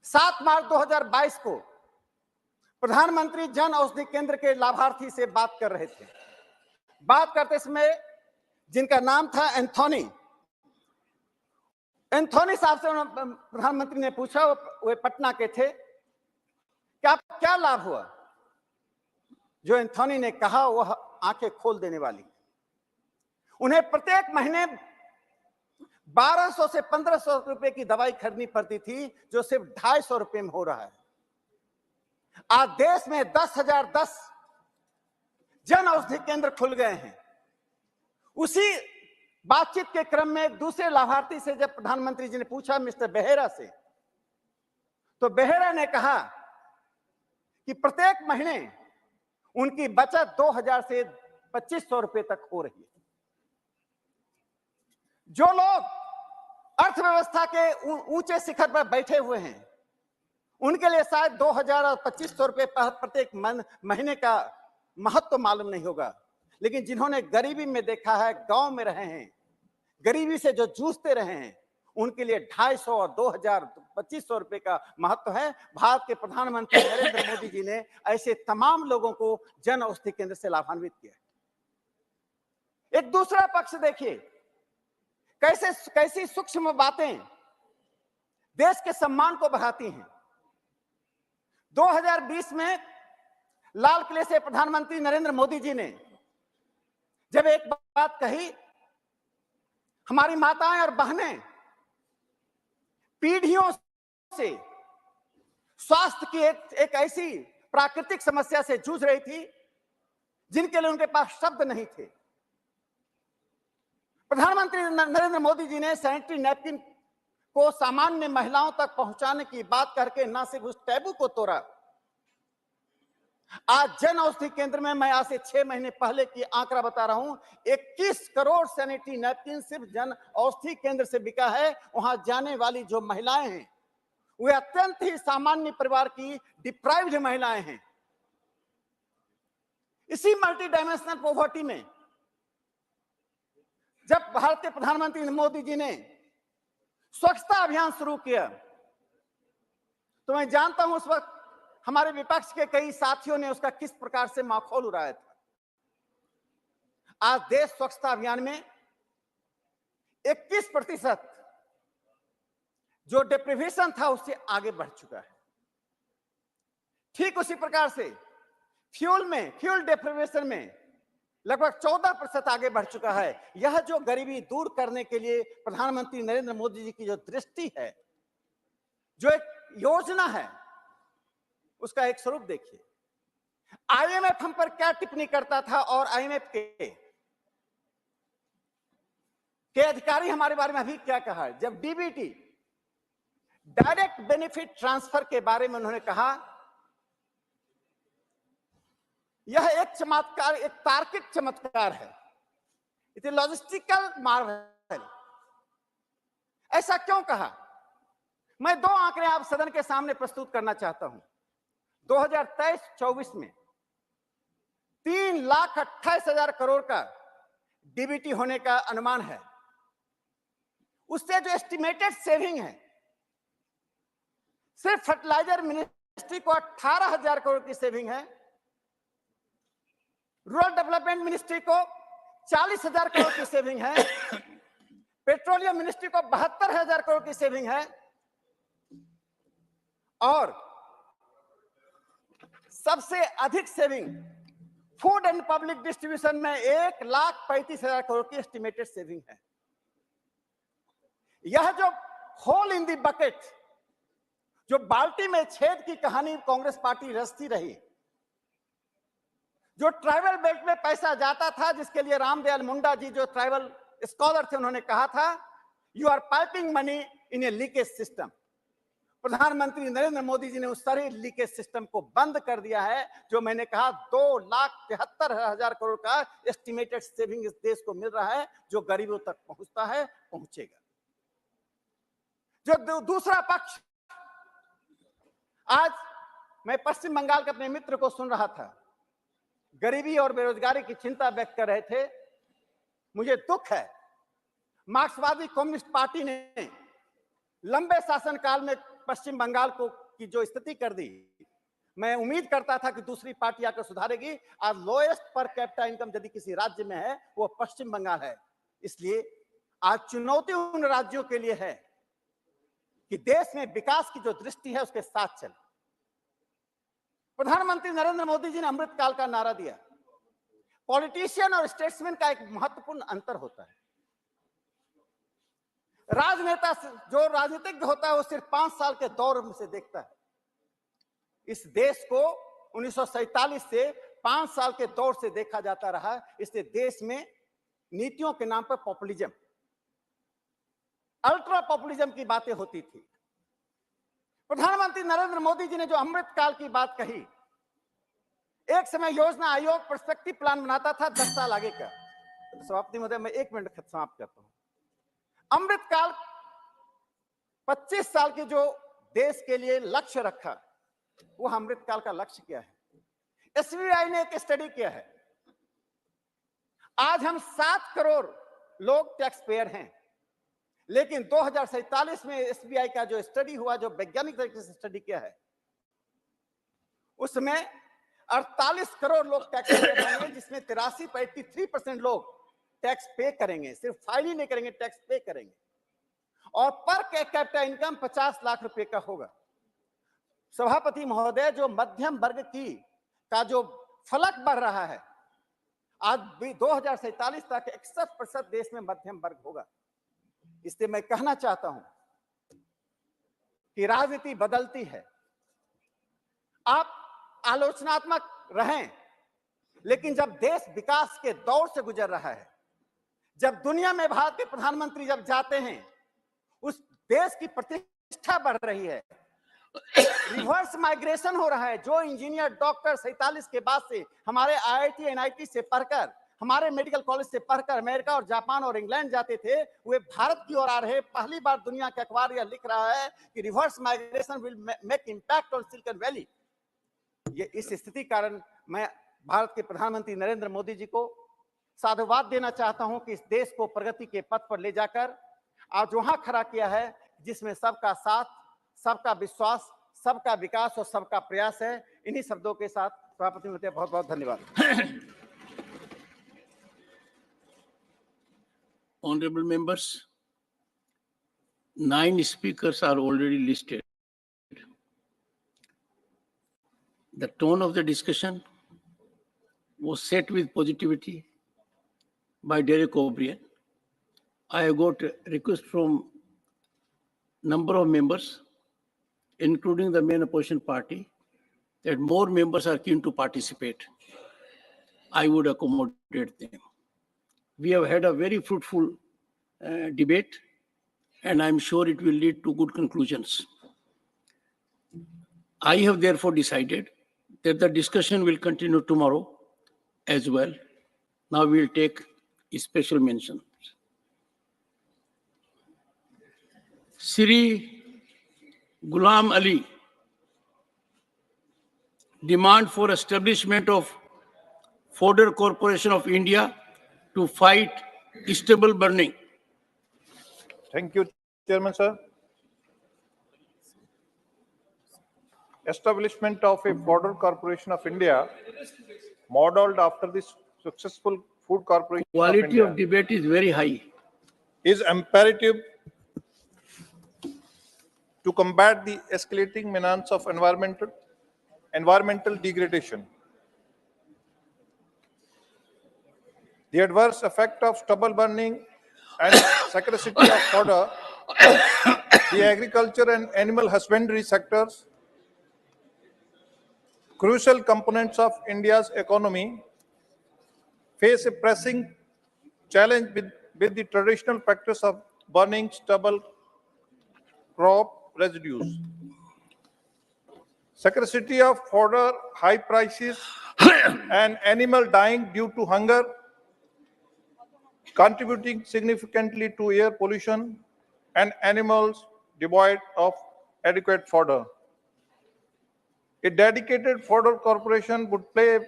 7 मार्च 2022 को प्रधानमंत्री जन औषधि केंद्र के लाभार्थी से बात कर रहे थे। बात करते समय जिनका नाम था एंथोनी साहब से प्रधानमंत्री ने पूछा, वे पटना के थे, क्या लाभ हुआ। जो एंथोनी ने कहा वह आंखें खोल देने वाली। उन्हें प्रत्येक महीने 1200 से 1500 रुपए की दवाई खरीदनी पड़ती थी, जो सिर्फ 250 रुपए में हो रहा है। आज देश में 10,010 जन औषधि केंद्र खुल गए हैं। उसी बातचीत के क्रम में एक दूसरे लाभार्थी से जब प्रधानमंत्री जी ने पूछा, मिस्टर बेहेरा से, तो बेहेरा ने कहा कि प्रत्येक महीने उनकी बचत 2000 से 2500 रुपए तक हो रही है। जो लोग अर्थव्यवस्था के ऊंचे शिखर पर बैठे हुए हैं, उनके लिए शायद 2000 और 2500 रुपए प्रत्येक महीने का महत्व मालूम नहीं होगा, लेकिन जिन्होंने गरीबी में देखा है, गांव में रहे हैं, गरीबी से जो जूझते रहे हैं, उनके लिए 250 और 2000 2500 रुपए का महत्व है। भारत के प्रधानमंत्री नरेंद्र मोदी जी ने ऐसे तमाम लोगों को जन औषधि केंद्र से लाभान्वित किया। एक दूसरा पक्ष देखिए, कैसी सूक्ष्म बातें देश के सम्मान को बढ़ाती हैं। 2020 में लाल किले से प्रधानमंत्री नरेंद्र मोदी जी ने जब एक बात कही, हमारी माताएं और बहनें पीढ़ियों से स्वास्थ्य की एक ऐसी प्राकृतिक समस्या से जूझ रही थी जिनके लिए उनके पास शब्द नहीं थे। प्रधानमंत्री नरेंद्र मोदी जी ने सैनिटरी नैपकिन को सामान्य महिलाओं तक पहुंचाने की बात करके न सिर्फ उस टैबू को तोड़ा, आज जन औषधि केंद्र में, मैं आज से 6 महीने पहले की आंकड़ा बता रहा हूं, 21 करोड़ सैनिटरी नैपकिन सिर्फ जन औषधि केंद्र से बिका है। वहां जाने वाली जो महिलाएं हैं वे अत्यंत ही सामान्य परिवार की डिप्राइव्ड महिलाएं हैं। इसी मल्टी डायमेंशनल पॉवर्टी में जब भारत के प्रधानमंत्री मोदी जी ने स्वच्छता अभियान शुरू किया तो मैं जानता हूं उस वक्त हमारे विपक्ष के कई साथियों ने उसका किस प्रकार से माखौल उड़ाया था। आज देश स्वच्छता अभियान में 21% जो डिप्रीवेशन था उससे आगे बढ़ चुका है। ठीक उसी प्रकार से फ्यूल डिप्रीवेशन में लगभग 14% आगे बढ़ चुका है। यह जो गरीबी दूर करने के लिए प्रधानमंत्री नरेंद्र मोदी जी की जो दृष्टि है, जो एक योजना है, उसका एक स्वरूप देखिए। आईएमएफ हम पर क्या टिप्पणी करता था और आईएमएफ के अधिकारी हमारे बारे में अभी क्या कहा है। जब डीबीटी डायरेक्ट बेनिफिट ट्रांसफर के बारे में उन्होंने कहा, यह एक चमत्कार, एक तार्किक चमत्कार है, इट इज लॉजिस्टिकल मार्वल। ऐसा क्यों कहा? मैं 2 आंकड़े आप सदन के सामने प्रस्तुत करना चाहता हूं। 2023-24 में 3,28,000 करोड़ का डीबीटी होने का अनुमान है। उससे जो एस्टिमेटेड सेविंग है, सिर्फ फर्टिलाइजर मिनिस्ट्री को 18,000 करोड़ की सेविंग है, रूरल डेवलपमेंट मिनिस्ट्री को 40,000 करोड़ की सेविंग है, पेट्रोलियम मिनिस्ट्री को 72,000 करोड़ की सेविंग है, और सबसे अधिक saving food and public distribution में 1,35,000 करोड़ की एस्टिमेटेड सेविंग है। यह जो होल इन दी बकेट, जो बाल्टी में छेद की कहानी कांग्रेस पार्टी रचती रही, जो ट्राइबल बेल्ट में पैसा जाता था, जिसके लिए रामदयाल मुंडा जी जो ट्राइबल स्कॉलर थे, उन्होंने कहा था you are piping money in a leakage system. प्रधानमंत्री नरेंद्र मोदी जी ने उस सारे लीकेज सिस्टम को बंद कर दिया है। जो मैंने कहा 2,73,000 करोड़ का एस्टिमेटेड सेविंग इस देश को मिल रहा है, जो गरीबों तक पहुंचता है, पहुंचेगा। जो दूसरा पक्ष, आज मैं पश्चिम बंगाल के अपने मित्र को सुन रहा था, गरीबी और बेरोजगारी की चिंता व्यक्त कर रहे थे। मुझे दुख है, मार्क्सवादी कम्युनिस्ट पार्टी ने लंबे शासनकाल में पश्चिम बंगाल को की जो स्थिति कर दी, मैं उम्मीद करता था कि दूसरी पार्टी आकर सुधारेगी। आज लोएस्ट पर कैपिटा इनकम यदि किसी राज्य में है वो पश्चिम बंगाल है। इसलिए आज चुनौती उन राज्यों के लिए है कि देश में विकास की जो दृष्टि है उसके साथ चले। प्रधानमंत्री नरेंद्र मोदी जी ने अमृतकाल का नारा दिया। पॉलिटिशियन और स्टेट्समैन का एक महत्वपूर्ण अंतर होता है। राजनेता जो राजनीतिज्ञ होता है वो सिर्फ 5 साल के दौर से देखता है। इस देश को 1947 से 5 साल के दौर से देखा जाता रहा। इसलिए देश में नीतियों के नाम पर पॉपुलिज्म, अल्ट्रा पॉपुलिज्म की बातें होती थी। प्रधानमंत्री नरेंद्र मोदी जी ने जो अमृतकाल की बात कही, एक समय योजना आयोग पर्सपेक्टिव प्लान बनाता था 10 साल आगे का। समाप्ति महोदय, मैं 1 मिनट समाप्त करता हूं। अमृतकाल 25 साल के जो देश के लिए लक्ष्य रखा, वो अमृतकाल का लक्ष्य क्या है? एसबीआई ने एक स्टडी किया है। आज हम 7 करोड़ लोग टैक्स पेयर हैं, लेकिन 2047 में एसबीआई का जो स्टडी हुआ, जो वैज्ञानिक तरीके से स्टडी किया है, उसमें 48 करोड़ लोग टैक्स पेयर होंगे, जिसमें 83% लोग टैक्स पे करेंगे। सिर्फ फाइल ही नहीं करेंगे, टैक्स पे करेंगे। और पर कैपिटा इनकम 50 लाख रुपए का होगा। सभापति महोदय, जो मध्यम वर्ग की का जो फलक बढ़ रहा है, आज भी 2047 तक 61% देश में मध्यम वर्ग होगा। इसलिए मैं कहना चाहता हूं कि राजनीति बदलती है, आप आलोचनात्मक रहें, लेकिन जब देश विकास के दौर से गुजर रहा है, जब दुनिया में भारत के प्रधानमंत्री जब जाते हैं, उस देश की प्रतिष्ठा बढ़ रही है, रिवर्स माइग्रेशन हो रहा है। जो इंजीनियर, डॉक्टर 47 के बाद से हमारे IIT NIT से पढ़कर, हमारे मेडिकल कॉलेज से पढ़कर अमेरिका और जापान और इंग्लैंड जाते थे, वे भारत की ओर आ रहे। पहली बार दुनिया का अखबार यह लिख रहा है कि reverse migration will make impact on silicon valley. ये इस स्थिति कारण मैं भारत के प्रधानमंत्री नरेंद्र मोदी जी को साधुवाद देना चाहता हूं कि इस देश को प्रगति के पथ पर ले जाकर आज वहां खड़ा किया है जिसमें सबका साथ, सबका विश्वास, सबका विकास और सबका प्रयास है। इन्हीं शब्दों के साथ सभापति महोदय बहुत बहुत धन्यवाद। Honorable members, 9 speakers are already listed. The tone of the discussion was set with positivity by Derek O'Brien. I have got a request from number of members, including the main opposition party, that more members are keen to participate. I would accommodate them. We have had a very fruitful debate, and I'm sure it will lead to good conclusions. I have therefore decided that the discussion will continue tomorrow as well. Now we'll take a special mention. Sri Ghulam Ali, demand for establishment of Fodder Corporation of India to fight stubble burning. Thank you, Chairman, sir. Establishment of a Fodder Corporation of India, modeled after the successful Food Corporation Quality of India, of debate is very high. is imperative to combat the escalating menace of environmental degradation. The adverse effect of stubble burning and scarcity of fodder, the agriculture and animal husbandry sectors, crucial components of India's economy, face a pressing challenge with the traditional practice of burning stubble crop residues. Scarcity of fodder, high prices, and animal dying due to hunger, contributing significantly to air pollution and animals devoid of adequate fodder. A dedicated fodder corporation would play a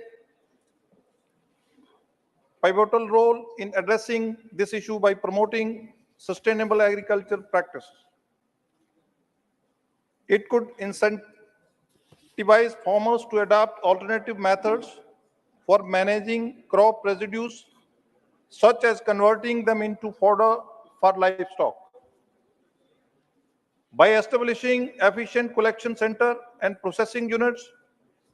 pivotal role in addressing this issue by promoting sustainable agricultural practices. It could incentivize farmers to adopt alternative methods for managing crop residues, such as converting them into fodder for livestock. By establishing efficient collection center and processing units,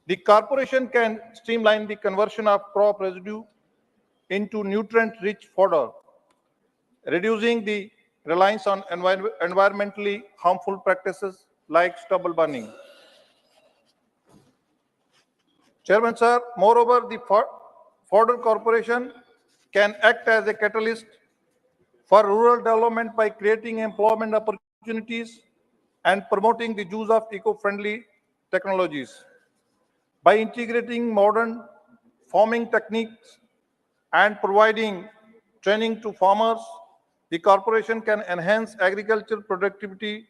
the corporation can streamline the conversion of crop residue into nutrient-rich fodder, reducing the reliance on environmentally harmful practices like stubble burning. Chairman, sir, moreover, the Fodder Corporation can act as a catalyst for rural development by creating employment opportunities and promoting the use of eco-friendly technologies. By integrating modern farming techniques and providing training to farmers, the corporation can enhance agricultural productivity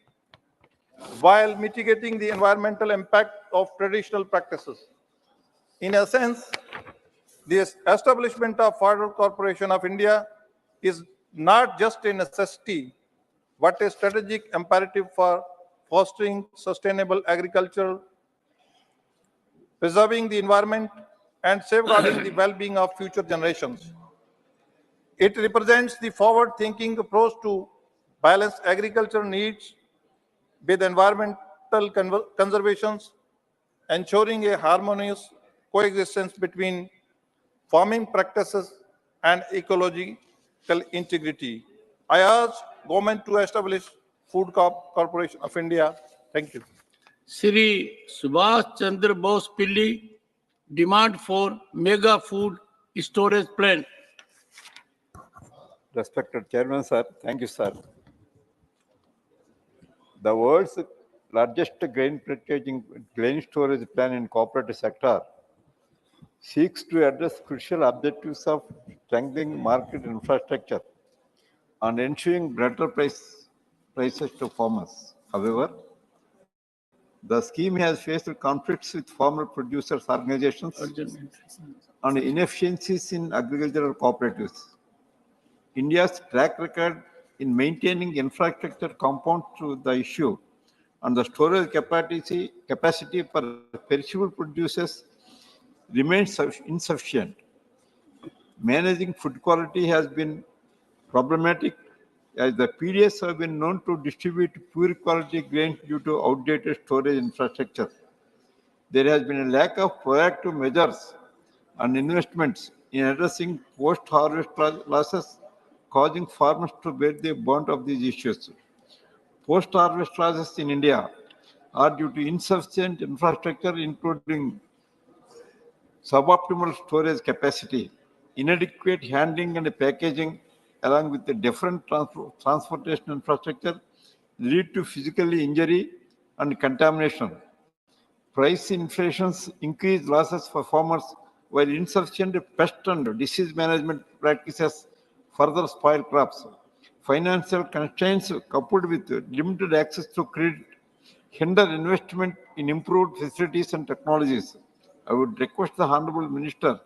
while mitigating the environmental impact of traditional practices. In essence, the establishment of Fodder Corporation of India is not just a necessity, but a strategic imperative for fostering sustainable agriculture, preserving the environment, and safeguarding the well-being of future generations. It represents the forward-thinking approach to balance agricultural needs with environmental conservation, ensuring a harmonious coexistence between farming practices and ecological integrity. I urge government to establish Food Corporation of India. Thank you. Shri Subhash Chandra Bose Pilli, demand for mega food storage plant. Respected Chairman, sir. Thank you, sir. The world's largest grain storage plant in cooperative sector seeks to address crucial objectives of strengthening market infrastructure and ensuring better prices to farmers. However, the scheme has faced conflicts with farmer producers organizations and inefficiencies in agricultural cooperatives. India's track record in maintaining infrastructure compounds to the issue, and the storage capacity for perishable producers remains insufficient. Managing food quality has been problematic as the PDS have been known to distribute poor quality grains due to outdated storage infrastructure. There has been a lack of proactive measures and investments in addressing post-harvest losses, causing farmers to bear the brunt of these issues. Post-harvest losses in India are due to insufficient infrastructure, including suboptimal storage capacity, inadequate handling and packaging, along with the different transportation infrastructure, lead to physical injury and contamination. Price inflations increase losses for farmers, while insufficient pest and disease management practices further spoil crops. Financial constraints coupled with limited access to credit hinder investment in improved facilities and technologies. I would request the Honorable Minister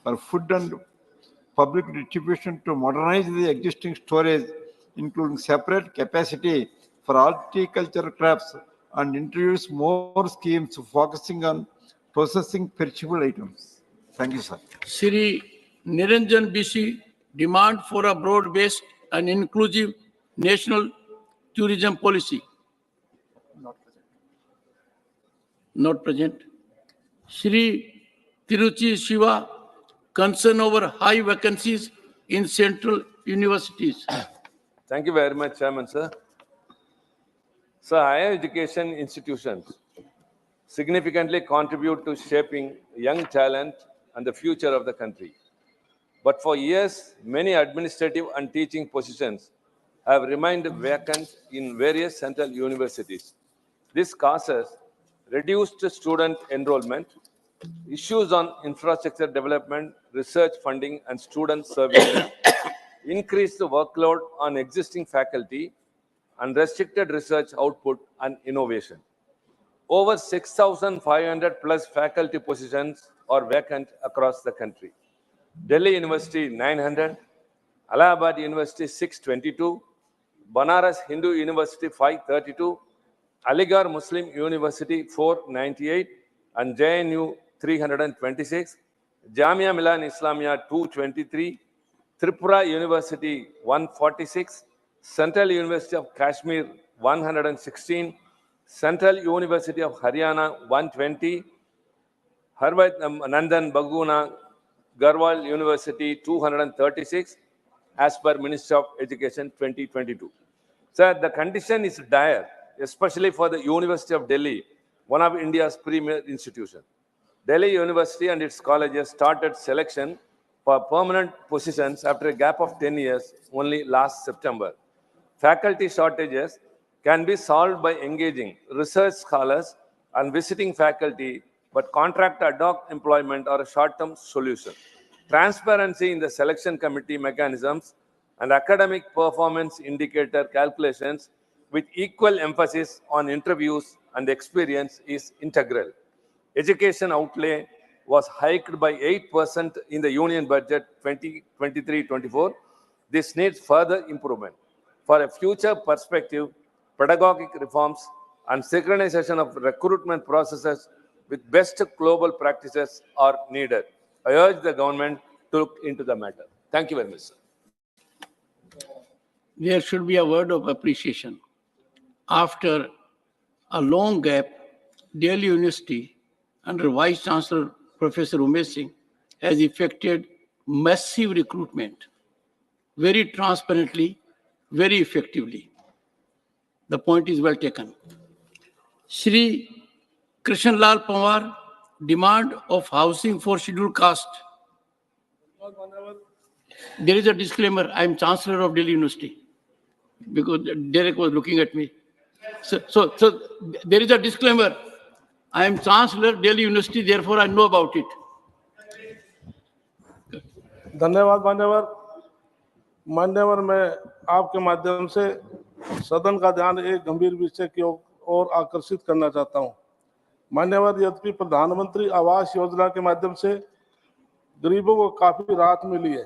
for Food and Public Distribution to modernize the existing storage, including separate capacity for horticultural crops, and introduce more schemes focusing on processing perishable items. Thank you, sir. Shri Niranjan Bishi, demand for a broad-based and inclusive national tourism policy. Not present. Shri Tiruchi Shiva, concern over high vacancies in central universities. Thank you very much, Chairman, sir. So, higher education institutions significantly contribute to shaping young talent and the future of the country. But for years, many administrative and teaching positions have remained vacant in various central universities. This causes reduced student enrollment, issues on infrastructure development, research funding, and student services, increased workload on existing faculty, and restricted research output and innovation. Over 6,500 plus faculty positions are vacant across the country. Delhi University 900, Allahabad University 622, Banaras Hindu University 532, Aligarh Muslim University 498, and JNU 326, Jamia Milan Islamia 223, Tripura University 146, Central University of Kashmir 116, Central University of Haryana 120, Harvat Nandan Baguna Garhwal University 236, as per Ministry of Education 2022. Sir, the condition is dire, especially for the University of Delhi, one of India's premier institutions. Delhi University and its colleges started selection for permanent positions after a gap of 10 years only last September. Faculty shortages can be solved by engaging research scholars and visiting faculty, but contract ad hoc employment are a short-term solution. Transparency in the selection committee mechanisms and academic performance indicator calculations with equal emphasis on interviews and experience is integral. Education outlay was hiked by 8% in the Union Budget 2023-24. This needs further improvement. For a future perspective, pedagogic reforms and synchronization of recruitment processes with best global practices are needed. I urge the government to look into the matter. Thank you very much, sir. There should be a word of appreciation. After a long gap, Delhi University under Vice Chancellor Professor Umesh Singh, has effected massive recruitment very transparently, very effectively. The point is well taken. Shri Krishnalal Pawar, demand of housing for scheduled caste. There is a disclaimer. I am Chancellor of Delhi University, because Derek was looking at me. So there is a disclaimer. I am Chancellor Delhi University, therefore I know about it. धन्यवाद मान्यवर। मान्यवर, मैं आपके माध्यम से सदन का ध्यान एक गंभीर विषय की ओर आकर्षित करना चाहता हूं। मान्यवर, यद्यपि प्रधानमंत्री आवास योजना के माध्यम से गरीबों को काफी राहत मिली है,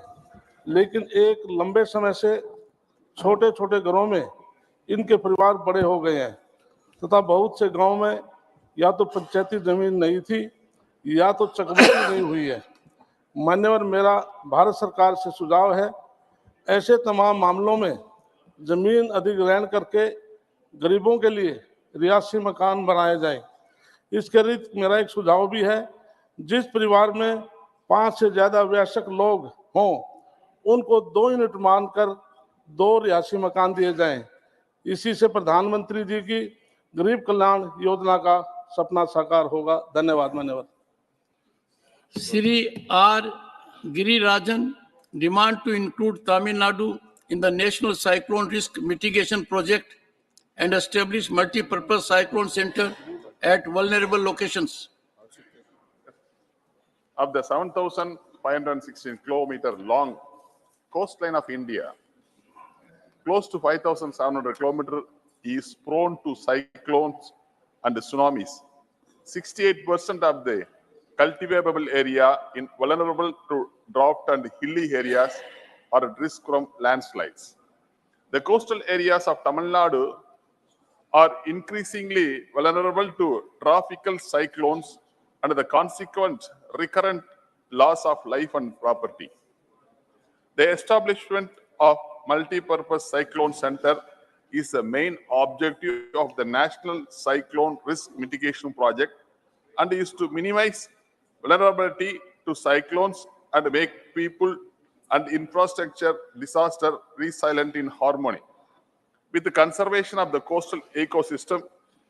लेकिन एक लंबे समय से छोटे छोटे घरों में इनके परिवार बड़े हो गए हैं तथा बहुत से गांव में या तो पंचायती जमीन नहीं थी या तो चकबंदी नहीं हुई है। मान्यवर, मेरा भारत सरकार से सुझाव है, ऐसे तमाम मामलों में जमीन अधिग्रहण करके गरीबों के लिए रिहायशी मकान बनाए जाएं। इसके अतिरिक्त मेरा एक सुझाव भी है, जिस परिवार में 5 से ज्यादा वयस्क लोग हों, उनको 2 यूनिट मानकर 2 रिहायशी मकान दिए जाएं। इसी से प्रधानमंत्री जी की गरीब कल्याण योजना का सपना साकार होगा। धन्यवाद मान्यवर। Shri R. Girirajan, demand to include Tamil Nadu in the National Cyclone Risk Mitigation Project and establish multi-purpose cyclone center at vulnerable locations. Of the 7,516 kilometer long coastline of India, close to 5,700 kilometers is prone to cyclones and tsunamis. 68% of the cultivable area in vulnerable to drought and hilly areas are at risk from landslides. The coastal areas of Tamil Nadu are increasingly vulnerable to tropical cyclones and the consequent recurrent loss of life and property. The establishment of multi-purpose cyclone center is the main objective of the National Cyclone Risk Mitigation Project and is to minimize vulnerability to cyclones and make people and infrastructure disaster resilient in harmony with the conservation of the coastal ecosystem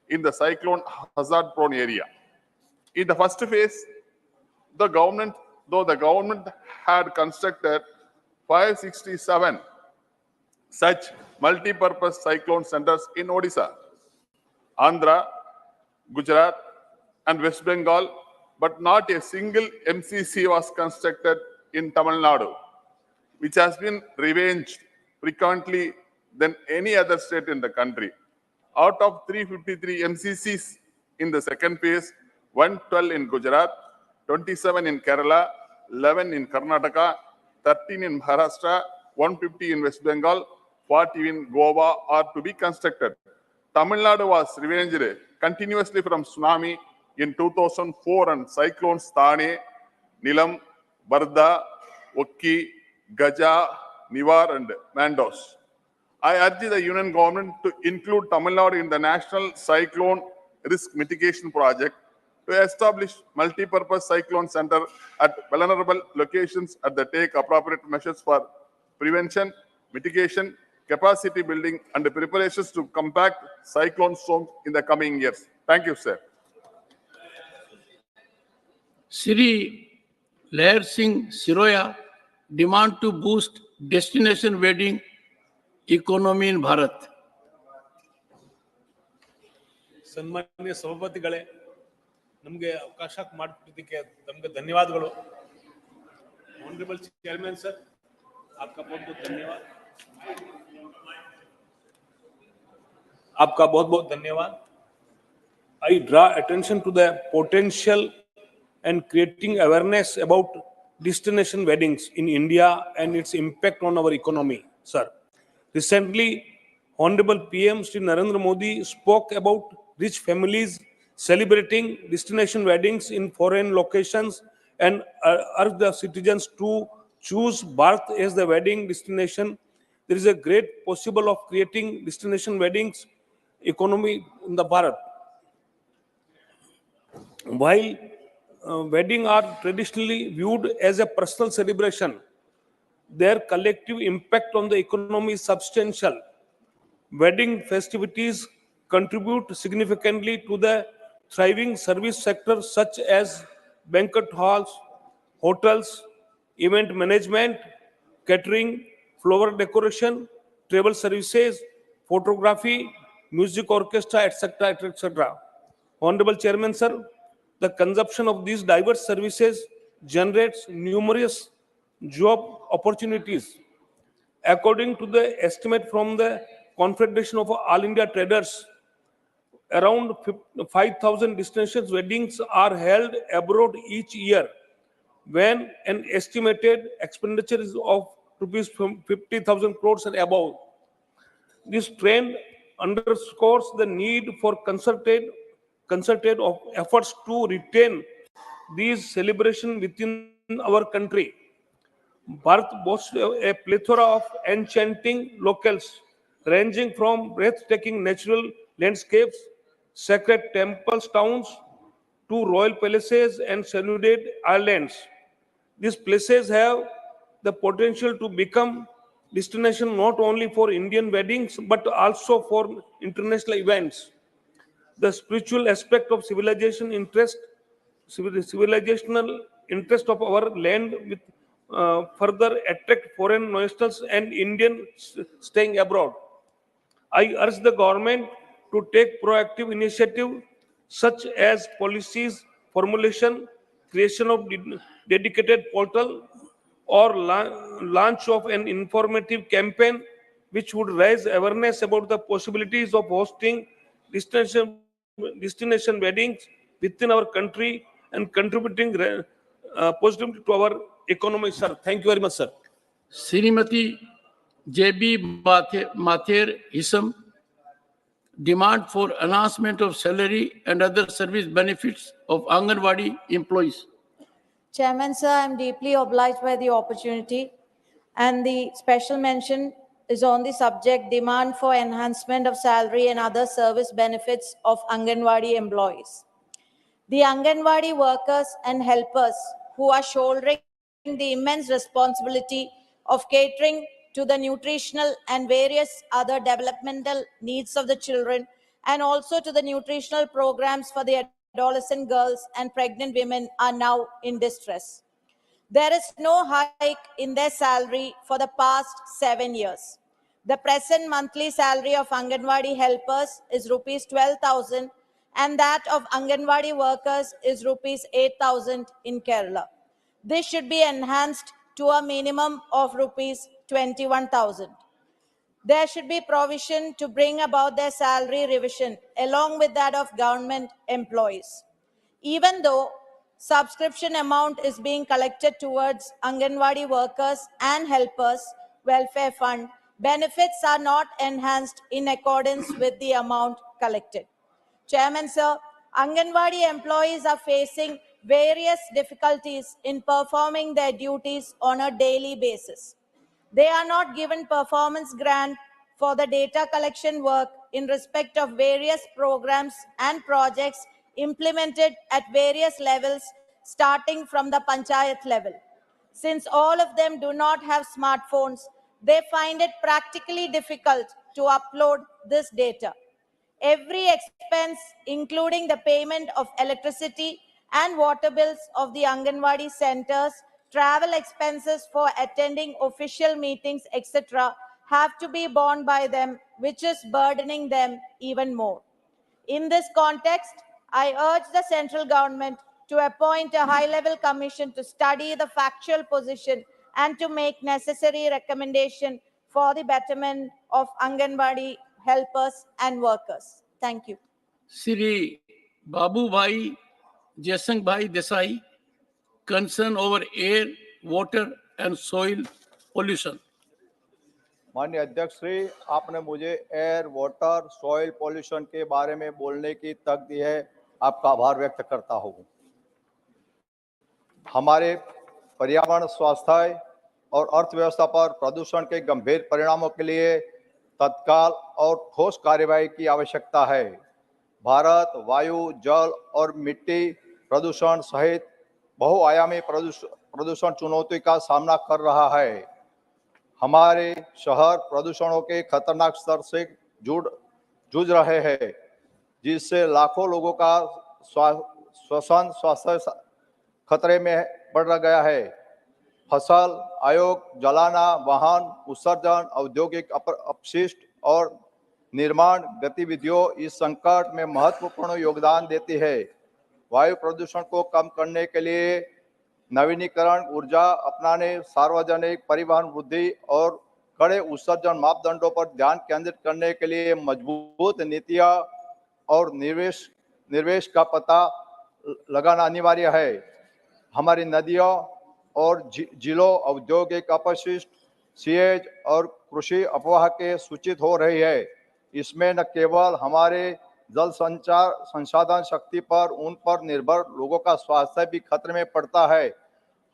in the cyclone hazard-prone area. In the first phase, the government had constructed 567 such multi-purpose cyclone centers in Odisha, Andhra, Gujarat, and West Bengal, but not a single MCC was constructed in Tamil Nadu, which has been revenged frequently than any other state in the country. Out of 353 MCCs in the second phase, 112 in Gujarat, 27 in Kerala, 11 in Karnataka, 13 in Maharashtra, 150 in West Bengal, 40 in Goa are to be constructed. Tamil Nadu was revenged continuously from tsunami in 2004 and cyclones Thane, Nilam, Varda, Okki, Gaja, Nivar and Mandos. I urge the Union Government to include Tamil Nadu in the National Cyclone Risk Mitigation Project to establish multi-purpose cyclone center at vulnerable locations and take appropriate measures for prevention, mitigation, capacity building and preparations to combat cyclone storms in the coming years. Thank you, sir. Shri Lair Singh Siroya, demand to boost destination wedding economy in Bharat. ಸನ್ಮಾನ್ಯ ಸಭಾಪತಿಗಳೇ, ನಮಗೆ ಅವಕಾಶ ಮಾಡಿಕೊಟ್ಟಿದ್ದಕ್ಕೆ ನಮಗೆ ಧನ್ಯವಾದಗಳು. Honourable chairman sir, आपका बहुत बहुत धन्यवाद. आपका बहुत बहुत धन्यवाद. I draw attention to the potential and creating awareness about destination weddings in India and its impact on our economy, sir. Recently, Honorable PM Shri Narendra Modi spoke about rich families celebrating destination weddings in foreign locations and urged the citizens to choose Bharat as the wedding destination. There is a great possible of creating destination weddings economy in the Bharat. While wedding are traditionally viewed as a personal celebration. Their collective impact on the economy is substantial. Wedding festivities contribute significantly to the thriving service sector such as banquet halls, hotels, event management, catering, flower decoration, travel services, photography, music orchestra, etc., etc. Honorable Chairman, sir, the consumption of these diverse services generates numerous job opportunities. According to the estimate from the Confederation of All India Traders, around 5,000 destination weddings are held abroad each year, when an estimated expenditure is of rupees 50,000 crores and above. This trend underscores the need for concerted of efforts to retain these celebrations within our country. Bharat boasts a plethora of enchanting locales, ranging from breathtaking natural landscapes, sacred temples, towns, to royal palaces and secluded islands. These places have the potential to become destination not only for Indian weddings but also for international events. The spiritual aspect of civilizational interest of our land with further attract foreign nationals and Indians staying abroad. I urge the government to take proactive initiative such as policies formulation, creation of dedicated portal, or launch of an informative campaign which would raise awareness about the possibilities of hosting destination weddings within our country and contributing positively to our economy, sir. Thank you very much, sir. Srimati J.B. Mathur Hisam, demand for enhancement of salary and other service benefits of Anganwadi employees. Chairman, sir, I am deeply obliged by the opportunity, and the special mention is on the subject demand for enhancement of salary and other service benefits of Anganwadi employees. The Anganwadi workers and helpers who are shouldering the immense responsibility of catering to the nutritional and various other developmental needs of the children, and also to the nutritional programs for the adolescent girls and pregnant women, are now in distress. There is no hike in their salary for the past 7 years. The present monthly salary of Anganwadi helpers is rupees 12,000 and that of Anganwadi workers is rupees 8,000 in Kerala. This should be enhanced to a minimum of rupees 21,000. There should be provision to bring about their salary revision along with that of government employees. Even though subscription amount is being collected towards Anganwadi workers and helpers welfare fund, benefits are not enhanced in accordance with the amount collected. Chairman, sir, Anganwadi employees are facing various difficulties in performing their duties on a daily basis. They are not given performance grant for the data collection work in respect of various programs and projects implemented at various levels starting from the panchayat level. Since all of them do not have smartphones, they find it practically difficult to upload this data. Every expense, including the payment of electricity and water bills of the Anganwadi centers, travel expenses for attending official meetings, etc., have to be borne by them, which is burdening them even more. In this context, I urge the central government to appoint a high-level commission to study the factual position and to make necessary recommendation for the betterment of Anganwadi helpers and workers. Thank you. Sri Babu Bhai Jaisang Bhai Desai, concern over air, water and soil pollution. माननीय अध्यक्ष श्री, आपने मुझे air, water, soil pollution के बारे में बोलने की तक दी है, आपका आभार व्यक्त करता हूं। हमारे पर्यावरण, स्वास्थ्य और अर्थव्यवस्था पर प्रदूषण के गंभीर परिणामों के लिए तत्काल और ठोस कार्यवाही की आवश्यकता है। भारत वायु, जल और मिट्टी प्रदूषण सहित बहुआयामी प्रदूषण चुनौती का सामना कर रहा है। हमारे शहर प्रदूषणों के खतरनाक स्तर से जूझ रहे हैं, जिससे लाखों लोगों का श्वसन स्वास्थ्य खतरे में बढ़ गया है। फसल, आयोग, जलाना, वाहन उत्सर्जन, औद्योगिक अपशिष्ट और निर्माण गतिविधियों इस संकट में महत्वपूर्ण योगदान देती है। वायु प्रदूषण को कम करने के लिए नवीनीकरण ऊर्जा अपनाने, सार्वजनिक परिवहन वृद्धि और कड़े उत्सर्जन मापदंडों पर ध्यान केंद्रित करने के लिए मजबूत नीतियां और निवेश का पता लगाना अनिवार्य है। हमारी नदियों और जिलों औद्योगिक अपशिष्ट, सीएज और कृषि अपवाह के सूचित हो रही है। इसमें न केवल हमारे जल संसाधन शक्ति पर उन पर निर्भर लोगों का स्वास्थ्य भी खतरे में पड़ता है।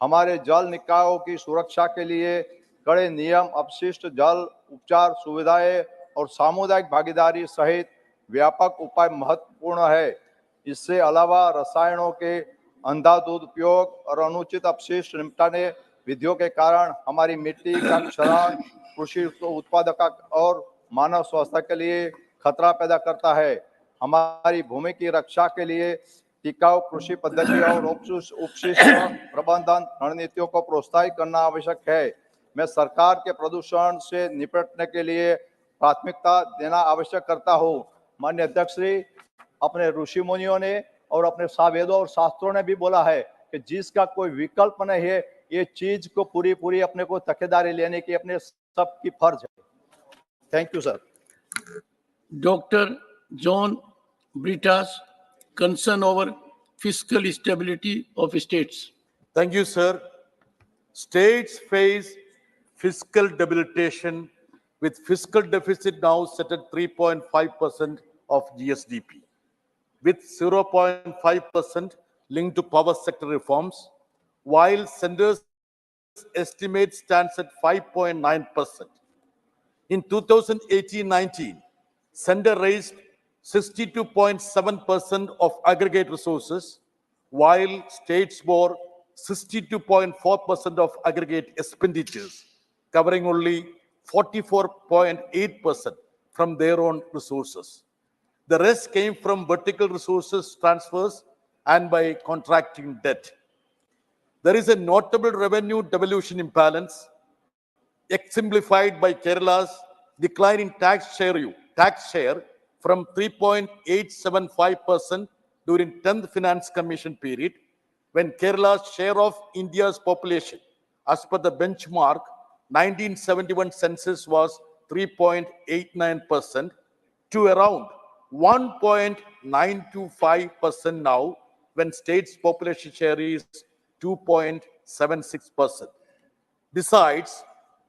हमारे जल निकायों की सुरक्षा के लिए कड़े नियम, अपशिष्ट जल उपचार सुविधाएं और सामुदायिक भागीदारी सहित व्यापक उपाय महत्वपूर्ण है। इससे अलावा रसायनों के अंधाधुंध उपयोग और अनुचित अपशिष्ट निपटाने विधियों के कारण हमारी मिट्टी का क्षरण कृषि उत्पादकता और मानव स्वास्थ्य के लिए खतरा पैदा करता है। हमारी भूमि की रक्षा के लिए टिकाऊ कृषि पद्धति और उपशिष्ट प्रबंधन रणनीतियों को प्रोत्साहित करना आवश्यक है। मैं सरकार के प्रदूषण से निपटने के लिए प्राथमिकता देना आवश्यक करता हूँ। माननीय अध्यक्ष श्री, अपने ऋषि मुनियों ने और अपने वेदों और शास्त्रों ने भी बोला है कि जिसका कोई विकल्प नहीं है, ये चीज को पूरी अपने को तकेदारी लेने की अपने सबकी फर्ज है। Thank you sir. Dr. John Britas, concern over fiscal stability of states. Thank you, sir. States face fiscal debilitation with fiscal deficit now set at 3.5% of GSDP, with 0.5% linked to power sector reforms, while center's estimate stands at 5.9%. In 2018-19, center raised 62.7% of aggregate resources, while states bore 62.4% of aggregate expenditures, covering only 44.8% from their own resources. The rest came from vertical resources transfers and by contracting debt. There is a notable revenue devolution imbalance, exemplified by Kerala's decline in tax share from 3.875% during 10th Finance Commission period, when Kerala's share of India's population, as per the benchmark 1971 census, was 3.89%, to around 1.925% now, when state's population share is 2.76%. Besides,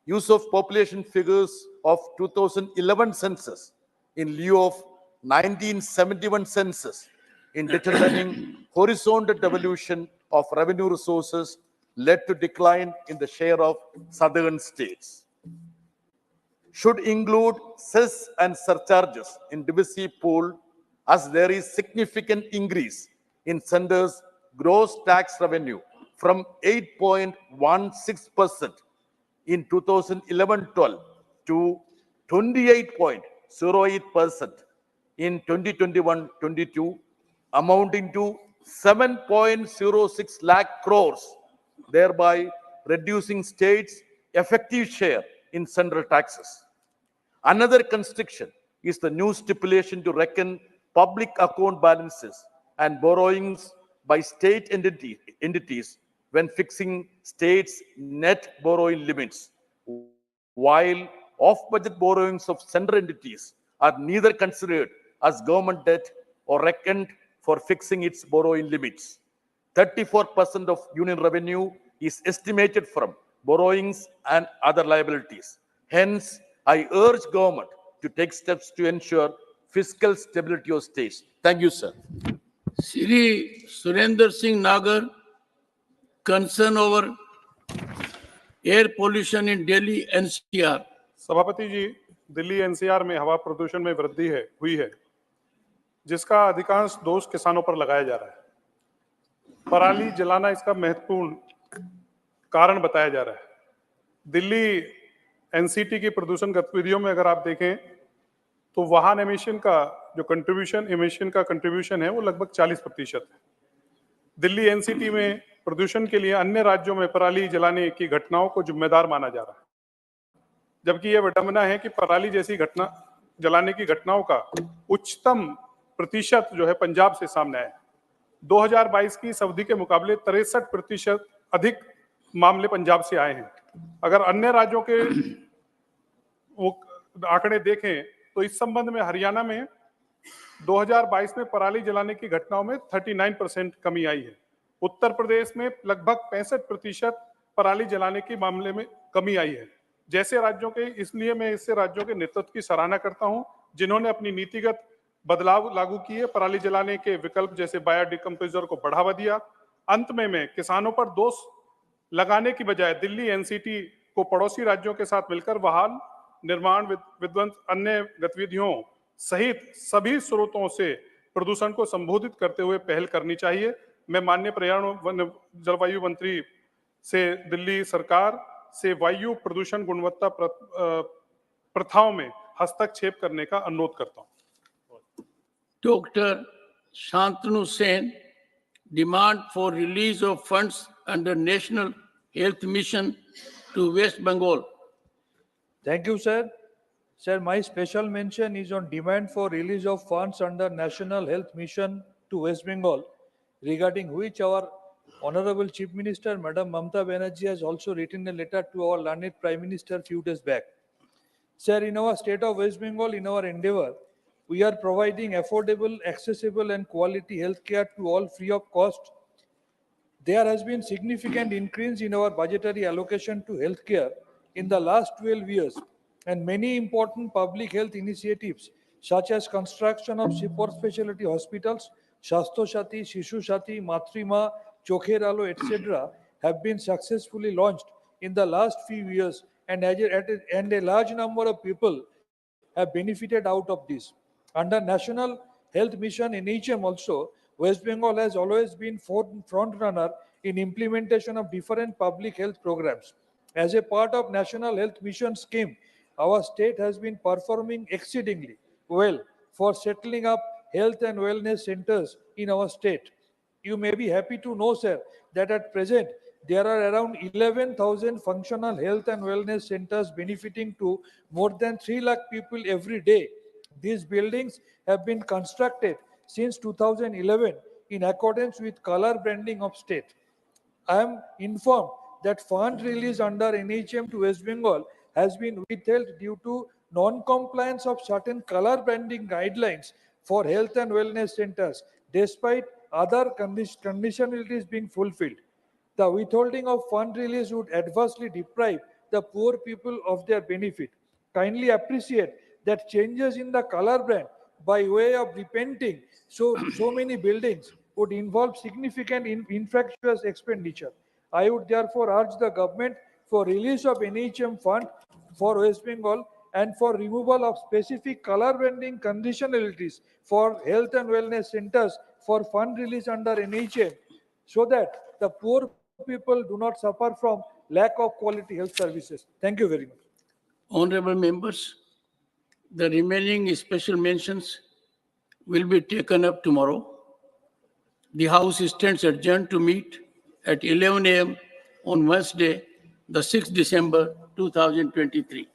use of population figures of 2011 census in lieu of 1971 census in determining horizontal devolution of revenue resources led to decline in the share of southern states. Should include cess and surcharges in divisive pool, as there is significant increase in center's gross tax revenue from 8.16% in 2011-12 to 28.08% in 2021-22, amounting to 7.06 lakh crores, thereby reducing states' effective share in central taxes. Another constriction is the new stipulation to reckon public account balances and borrowings by state entities when fixing states' net borrowing limits, while off-budget borrowings of central entities are neither considered as government debt or reckoned for fixing its borrowing limits. 34% of union revenue is estimated from borrowings and other liabilities. Hence, I urge government to take steps to ensure fiscal stability of states. Thank you, sir. Shri Surender Singh Nagar, concern over air pollution in Delhi NCR. सभापति जी, Delhi NCR में हवा प्रदूषण में वृद्धि हुई है, जिसका अधिकांश दोष किसानों पर लगाया जा रहा है। पराली जलाना इसका महत्वपूर्ण कारण बताया जा रहा है। दिल्ली एनसीटी की प्रदूषण गतिविधियों में अगर आप देखें तो वाहन एमिशन का जो कंट्रीब्यूशन है वो लगभग 40% है। दिल्ली एनसीटी में प्रदूषण के लिए अन्य राज्यों में पराली जलाने की घटनाओं को जिम्मेदार माना जा रहा है, जबकि यह विडंबना है कि पराली जैसी घटना जलाने की घटनाओं का उच्चतम प्रतिशत जो है पंजाब से सामने आया है। 2022 की इस अवधि के मुकाबले 63% अधिक मामले पंजाब से आए हैं। अगर अन्य राज्यों के वो आंकड़े देखें तो इस संबंध में हरियाणा में 2022 में पराली जलाने की घटनाओं में 39% कमी आई है। उत्तर प्रदेश में लगभग 65% पराली जलाने के मामले में कमी आई है। जैसे राज्यों के इसलिए मैं इससे राज्यों के नेतृत्व की सराहना करता हूं जिन्होंने अपनी नीतिगत बदलाव लागू किए, पराली जलाने के विकल्प जैसे बायोडिकम्पोजर को बढ़ावा दिया। अंत में मैं किसानों पर दोष लगाने की बजाय दिल्ली एनसीटी को पड़ोसी राज्यों के साथ मिलकर वाहन निर्माण विध्वंस अन्य गतिविधियों सहित सभी स्रोतों से प्रदूषण को संबोधित करते हुए पहल करनी चाहिए। मैं माननीय पर्यावरण जलवायु मंत्री से दिल्ली सरकार से वायु प्रदूषण गुणवत्ता प्रथाओं में हस्तक्षेप करने का अनुरोध करता हूं। Dr. Shantanu Sen, demand for release of funds under National Health Mission to West Bengal. Thank you, sir. Sir, my special mention is on demand for release of funds under National Health Mission to West Bengal, regarding which our Honorable Chief Minister, Madam Mamata Banerjee, has also written a letter to our learned Prime Minister few days back. Sir, in our state of West Bengal, in our endeavor, we are providing affordable, accessible and quality healthcare to all free of cost. There has been significant increase in our budgetary allocation to healthcare in the last 12 years, and many important public health initiatives such as construction of super specialty hospitals, Shastro Shati, Shishu Shati, Matrima, Chokher Alo, etc. have been successfully launched in the last few years, and a large number of people have benefited out of this. Under National Health Mission NHM also, West Bengal has always been front runner in implementation of different public health programs. As a part of National Health Mission scheme, our state has been performing exceedingly well for settling up health and wellness centers in our state. You may be happy to know, sir, that at present there are around 11,000 functional health and wellness centers benefiting to more than 3 lakh people every day. These buildings have been constructed since 2011 in accordance with color branding of state. I am informed that fund release under NHM to West Bengal has been withheld due to non-compliance of certain color branding guidelines for health and wellness centers, despite other conditionalities being fulfilled. The withholding of fund release would adversely deprive the poor people of their benefit. Kindly appreciate that changes in the color brand by way of repainting so many buildings would involve significant infractuous expenditure. I would therefore urge the government for release of NHM fund for West Bengal and for removal of specific color branding conditionalities for health and wellness centers for fund release under NHM, so that the poor people do not suffer from lack of quality health services. Thank you very much. Honorable members, the remaining special mentions will be taken up tomorrow. The House stands adjourned to meet at 11 a.m. on Wednesday, the 6th December 2023.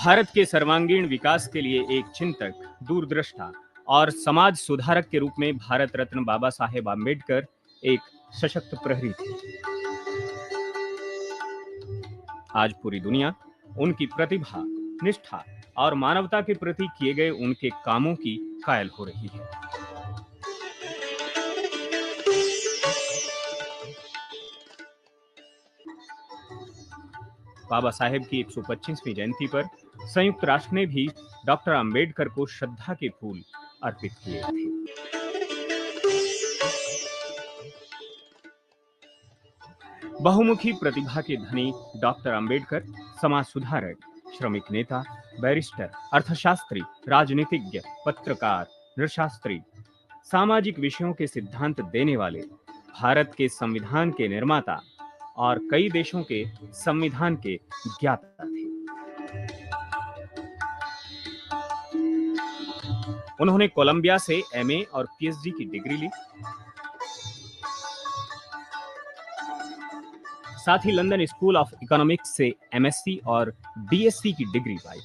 Bharat के सर्वांगीण विकास के लिए एक चिंतक, दूरदृष्टा और समाज सुधारक के रूप में भारत रत्न बाबा साहेब आम्बेडकर एक सशक्त प्रहरी थे। आज पूरी दुनिया उनकी प्रतिभा, निष्ठा और मानवता के प्रति किए गए उनके कामों की कायल हो रही है। बाबा साहेब की 125वीं जयंती पर संयुक्त राष्ट्र ने भी डॉक्टर अंबेडकर को श्रद्धा के फूल अर्पित किए थे। बहुमुखी प्रतिभा के धनी डॉक्टर अंबेडकर समाज सुधारक, श्रमिक नेता, बैरिस्टर, अर्थशास्त्री, राजनीतिज्ञ, पत्रकार, नृशास्त्री, सामाजिक विषयों के सिद्धांत देने वाले, भारत के संविधान के निर्माता और कई देशों के संविधान के ज्ञाता थे। उन्होंने कोलंबिया से एमए और पीएचडी की डिग्री ली। साथ ही लंदन स्कूल ऑफ इकोनॉमिक्स से एमएससी और बीएससी की डिग्री पाई।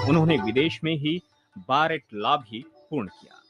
उन्होंने विदेश में ही बार एट लॉ भी पूर्ण किया।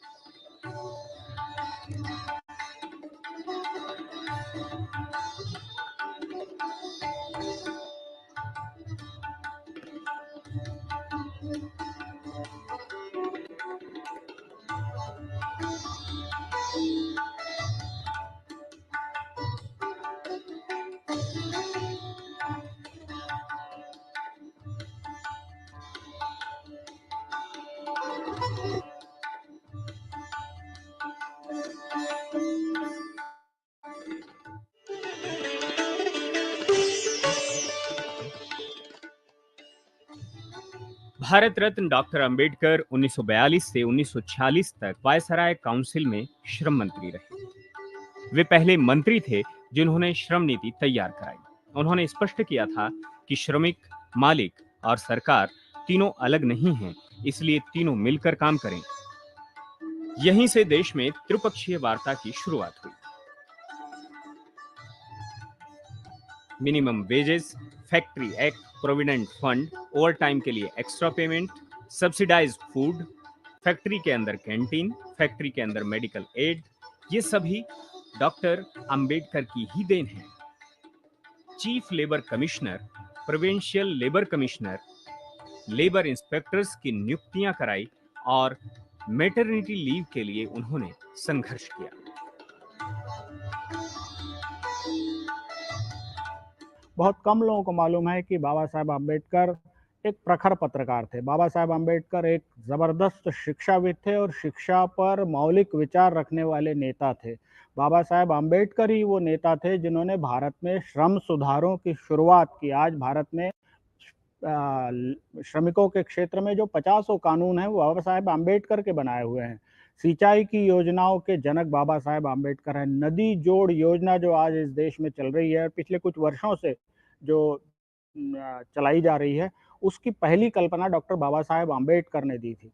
भारत रत्न डॉक्टर अंबेडकर 1942 से 1946 तक वायसराय काउंसिल में श्रम मंत्री रहे। वे पहले मंत्री थे जिन्होंने श्रम नीति तैयार कराई। उन्होंने स्पष्ट किया था कि श्रमिक, मालिक और सरकार तीनों अलग नहीं हैं, इसलिए तीनों मिलकर काम करें। यहीं से देश में त्रिपक्षीय वार्ता की शुरुआत हुई। Minimum wages, factory act, provident fund, over time के लिए extra payment, subsidised food, factory के अंदर कैंटीन, फैक्ट्री के अंदर मेडिकल एड, ये सभी डॉक्टर अंबेडकर की ही देन है। Chief labour commissioner, provincial labour commissioner, labour inspectors की नियुक्तियां कराई और मैटरनिटी लीव के लिए उन्होंने संघर्ष किया। बहुत कम लोगों को मालूम है कि बाबा साहेब आम्बेडकर एक प्रखर पत्रकार थे। बाबा साहेब आम्बेडकर एक जबरदस्त शिक्षाविद थे और शिक्षा पर मौलिक विचार रखने वाले नेता थे। बाबा साहेब आम्बेडकर ही वो नेता थे जिन्होंने भारत में श्रम सुधारों की शुरुआत की। आज भारत में श्रमिकों के क्षेत्र में जो 50 कानून हैं वो बाबा साहेब आम्बेडकर के बनाए हुए हैं। सिंचाई की योजनाओं के जनक बाबा साहेब आम्बेडकर हैं। नदी जोड़ योजना जो आज इस देश में चल रही है, पिछले कुछ वर्षों से जो चलाई जा रही है, उसकी पहली कल्पना डॉक्टर बाबा साहेब आम्बेडकर ने दी थी।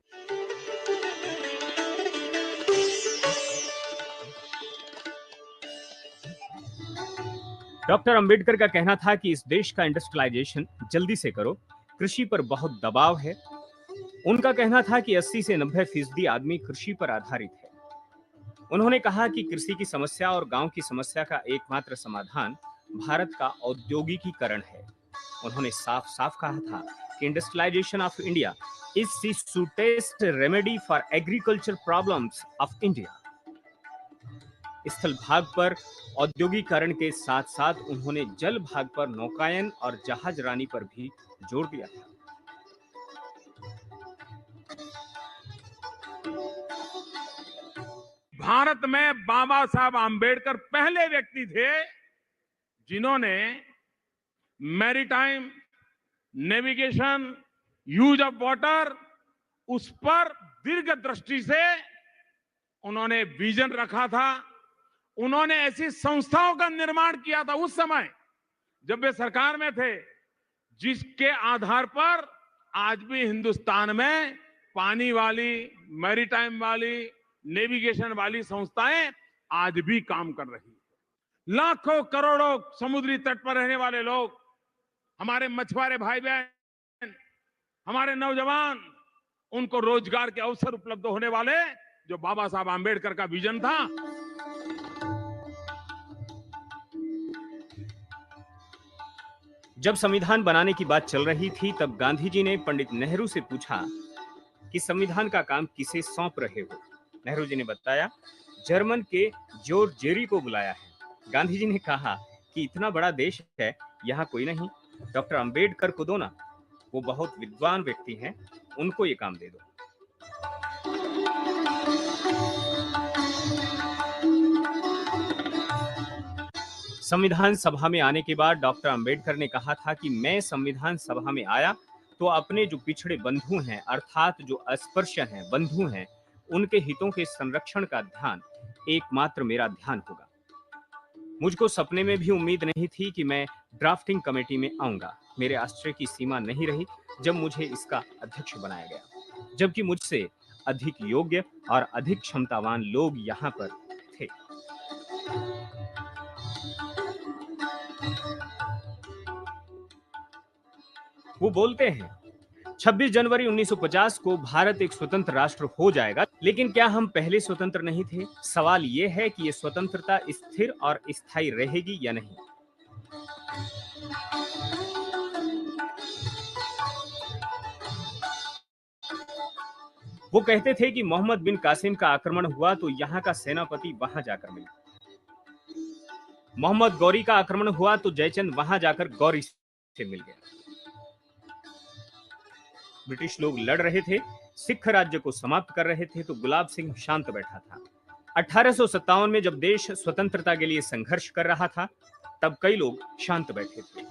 डॉक्टर अंबेडकर का कहना था कि इस देश का इंडस्ट्रियलाइजेशन जल्दी से करो, कृषि पर बहुत दबाव है। उनका कहना था कि 80 से 90% आदमी कृषि पर आधारित है। उन्होंने कहा कि कृषि की समस्या और गांव की समस्या का एकमात्र समाधान भारत का औद्योगिकीकरण है। उन्होंने साफ साफ कहा था कि industrialisation of India is the surest remedy for agriculture problems of India. स्थल भाग पर औद्योगिकरण के साथ साथ उन्होंने जल भाग पर नौकायन और जहाज रानी पर भी जोर दिया था। भारत में बाबा साहब आम्बेडकर पहले व्यक्ति थे जिन्होंने maritime, navigation, use of water, उस पर दीर्घ दृष्टि से उन्होंने विजन रखा था। उन्होंने ऐसी संस्थाओं का निर्माण किया था उस समय जब वे सरकार में थे, जिसके आधार पर आज भी हिंदुस्तान में पानी वाली, मैरीटाइम वाली, नेविगेशन वाली संस्थाएं आज भी काम कर रही है। लाखों करोड़ों समुद्री तट पर रहने वाले लोग, हमारे मछुआरे भाई बहन, हमारे नौजवान, उनको रोजगार के अवसर उपलब्ध होने वाले, जो बाबा साहब आंबेडकर का विजन था। जब संविधान बनाने की बात चल रही थी तब गांधी जी ने पंडित नेहरू से पूछा कि संविधान का काम किसे सौंप रहे हो। नेहरू जी ने बताया, जर्मन के जॉर्ज जेरी को बुलाया है। गांधी जी ने कहा कि इतना बड़ा देश है, यहाँ कोई नहीं, डॉक्टर अंबेडकर को दो ना, वो बहुत विद्वान व्यक्ति हैं, उनको ये काम दे दो। संविधान सभा में आने के बाद डॉक्टर अंबेडकर ने कहा था कि मैं संविधान सभा में आया तो अपने जो पिछड़े बंधु हैं, अर्थात जो अस्पृश्य हैं, बंधु हैं, उनके हितों के संरक्षण का ध्यान एकमात्र मेरा ध्यान होगा। मुझको सपने में भी उम्मीद नहीं थी कि मैं ड्राफ्टिंग कमेटी में आऊंगा। मेरे आश्चर्य की सीमा नहीं रही जब मुझे इसका अध्यक्ष बनाया गया, जबकि मुझसे अधिक योग्य और अधिक क्षमतावान लोग यहाँ पर थे। वो बोलते हैं 26 जनवरी 1950 को भारत एक स्वतंत्र राष्ट्र हो जाएगा, लेकिन क्या हम पहले स्वतंत्र नहीं थे? सवाल ये है कि ये स्वतंत्रता स्थिर और स्थायी रहेगी या नहीं। वो कहते थे कि मोहम्मद बिन कासिम का आक्रमण हुआ तो यहाँ का सेनापति वहां जाकर मिला, मोहम्मद गौरी का आक्रमण हुआ तो जयचंद वहां जाकर गौरी से मिल गया। ब्रिटिश लोग लड़ रहे थे, सिख राज्य को समाप्त कर रहे थे, तो गुलाब सिंह शांत बैठा था। 1857 में जब देश स्वतंत्रता के लिए संघर्ष कर रहा था, तब कई लोग शांत बैठे थे।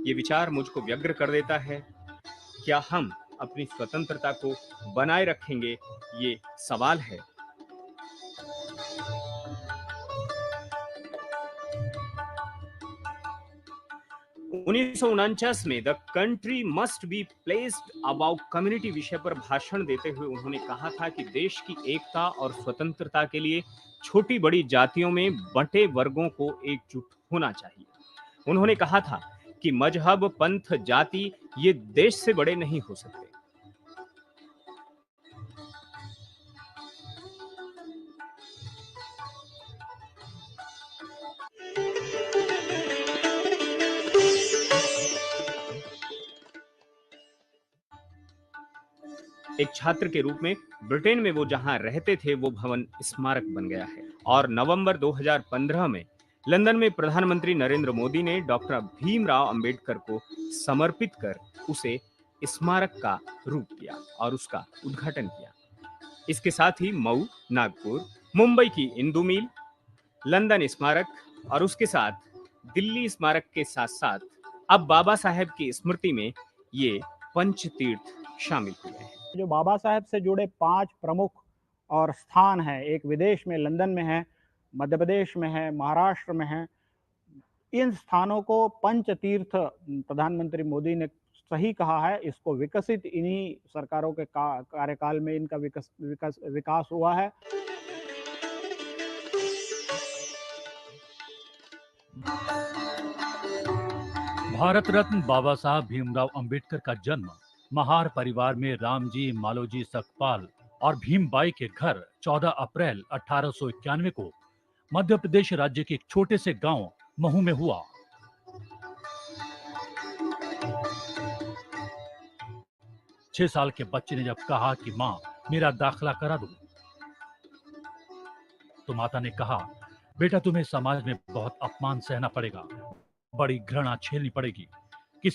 ये विचार मुझको व्यग्र कर देता है, क्या हम अपनी स्वतंत्रता को बनाए रखेंगे, ये सवाल है। उन्नीस में the country must be placed about community विषय पर भाषण देते हुए उन्होंने कहा था कि देश की एकता और स्वतंत्रता के लिए छोटी बड़ी जातियों में बंटे वर्गों को एकजुट होना चाहिए। उन्होंने कहा था कि मजहब, पंथ, जाति ये देश से बड़े नहीं हो सकते। एक छात्र के रूप में ब्रिटेन में वो जहां रहते थे वो भवन स्मारक बन गया है, और नवंबर 2015 में लंदन में प्रधानमंत्री नरेंद्र मोदी ने डॉक्टर भीमराव अंबेडकर को समर्पित कर उसे स्मारक का रूप दिया और उसका उद्घाटन किया। इसके साथ ही मऊ, नागपुर, मुंबई की इंदु मिल, लंदन स्मारक और उसके साथ दिल्ली स्मारक के साथ साथ अब बाबा साहेब की स्मृति में ये पंचतीर्थ शामिल हुए हैं। जो बाबा साहेब से जुड़े 5 प्रमुख और स्थान हैं, एक विदेश में लंदन में है, मध्य प्रदेश में है, महाराष्ट्र में है। इन स्थानों को पंचतीर्थ प्रधानमंत्री मोदी ने सही कहा है। इसको विकसित इन्हीं सरकारों के कार्यकाल में इनका विकास हुआ है। भारत रत्न बाबा साहब भीमराव अंबेडकर का जन्म महार परिवार में रामजी, मालोजी, सकपाल और भीमबाई के घर 14 अप्रैल 1891 को मध्य प्रदेश राज्य के एक छोटे से गांव महू में हुआ। छह साल के बच्चे ने जब कहा कि मां मेरा दाखिला करा दो, तो माता ने कहा, बेटा तुम्हें समाज में बहुत अपमान सहना पड़ेगा, बड़ी घृणा झेलनी पड़ेगी,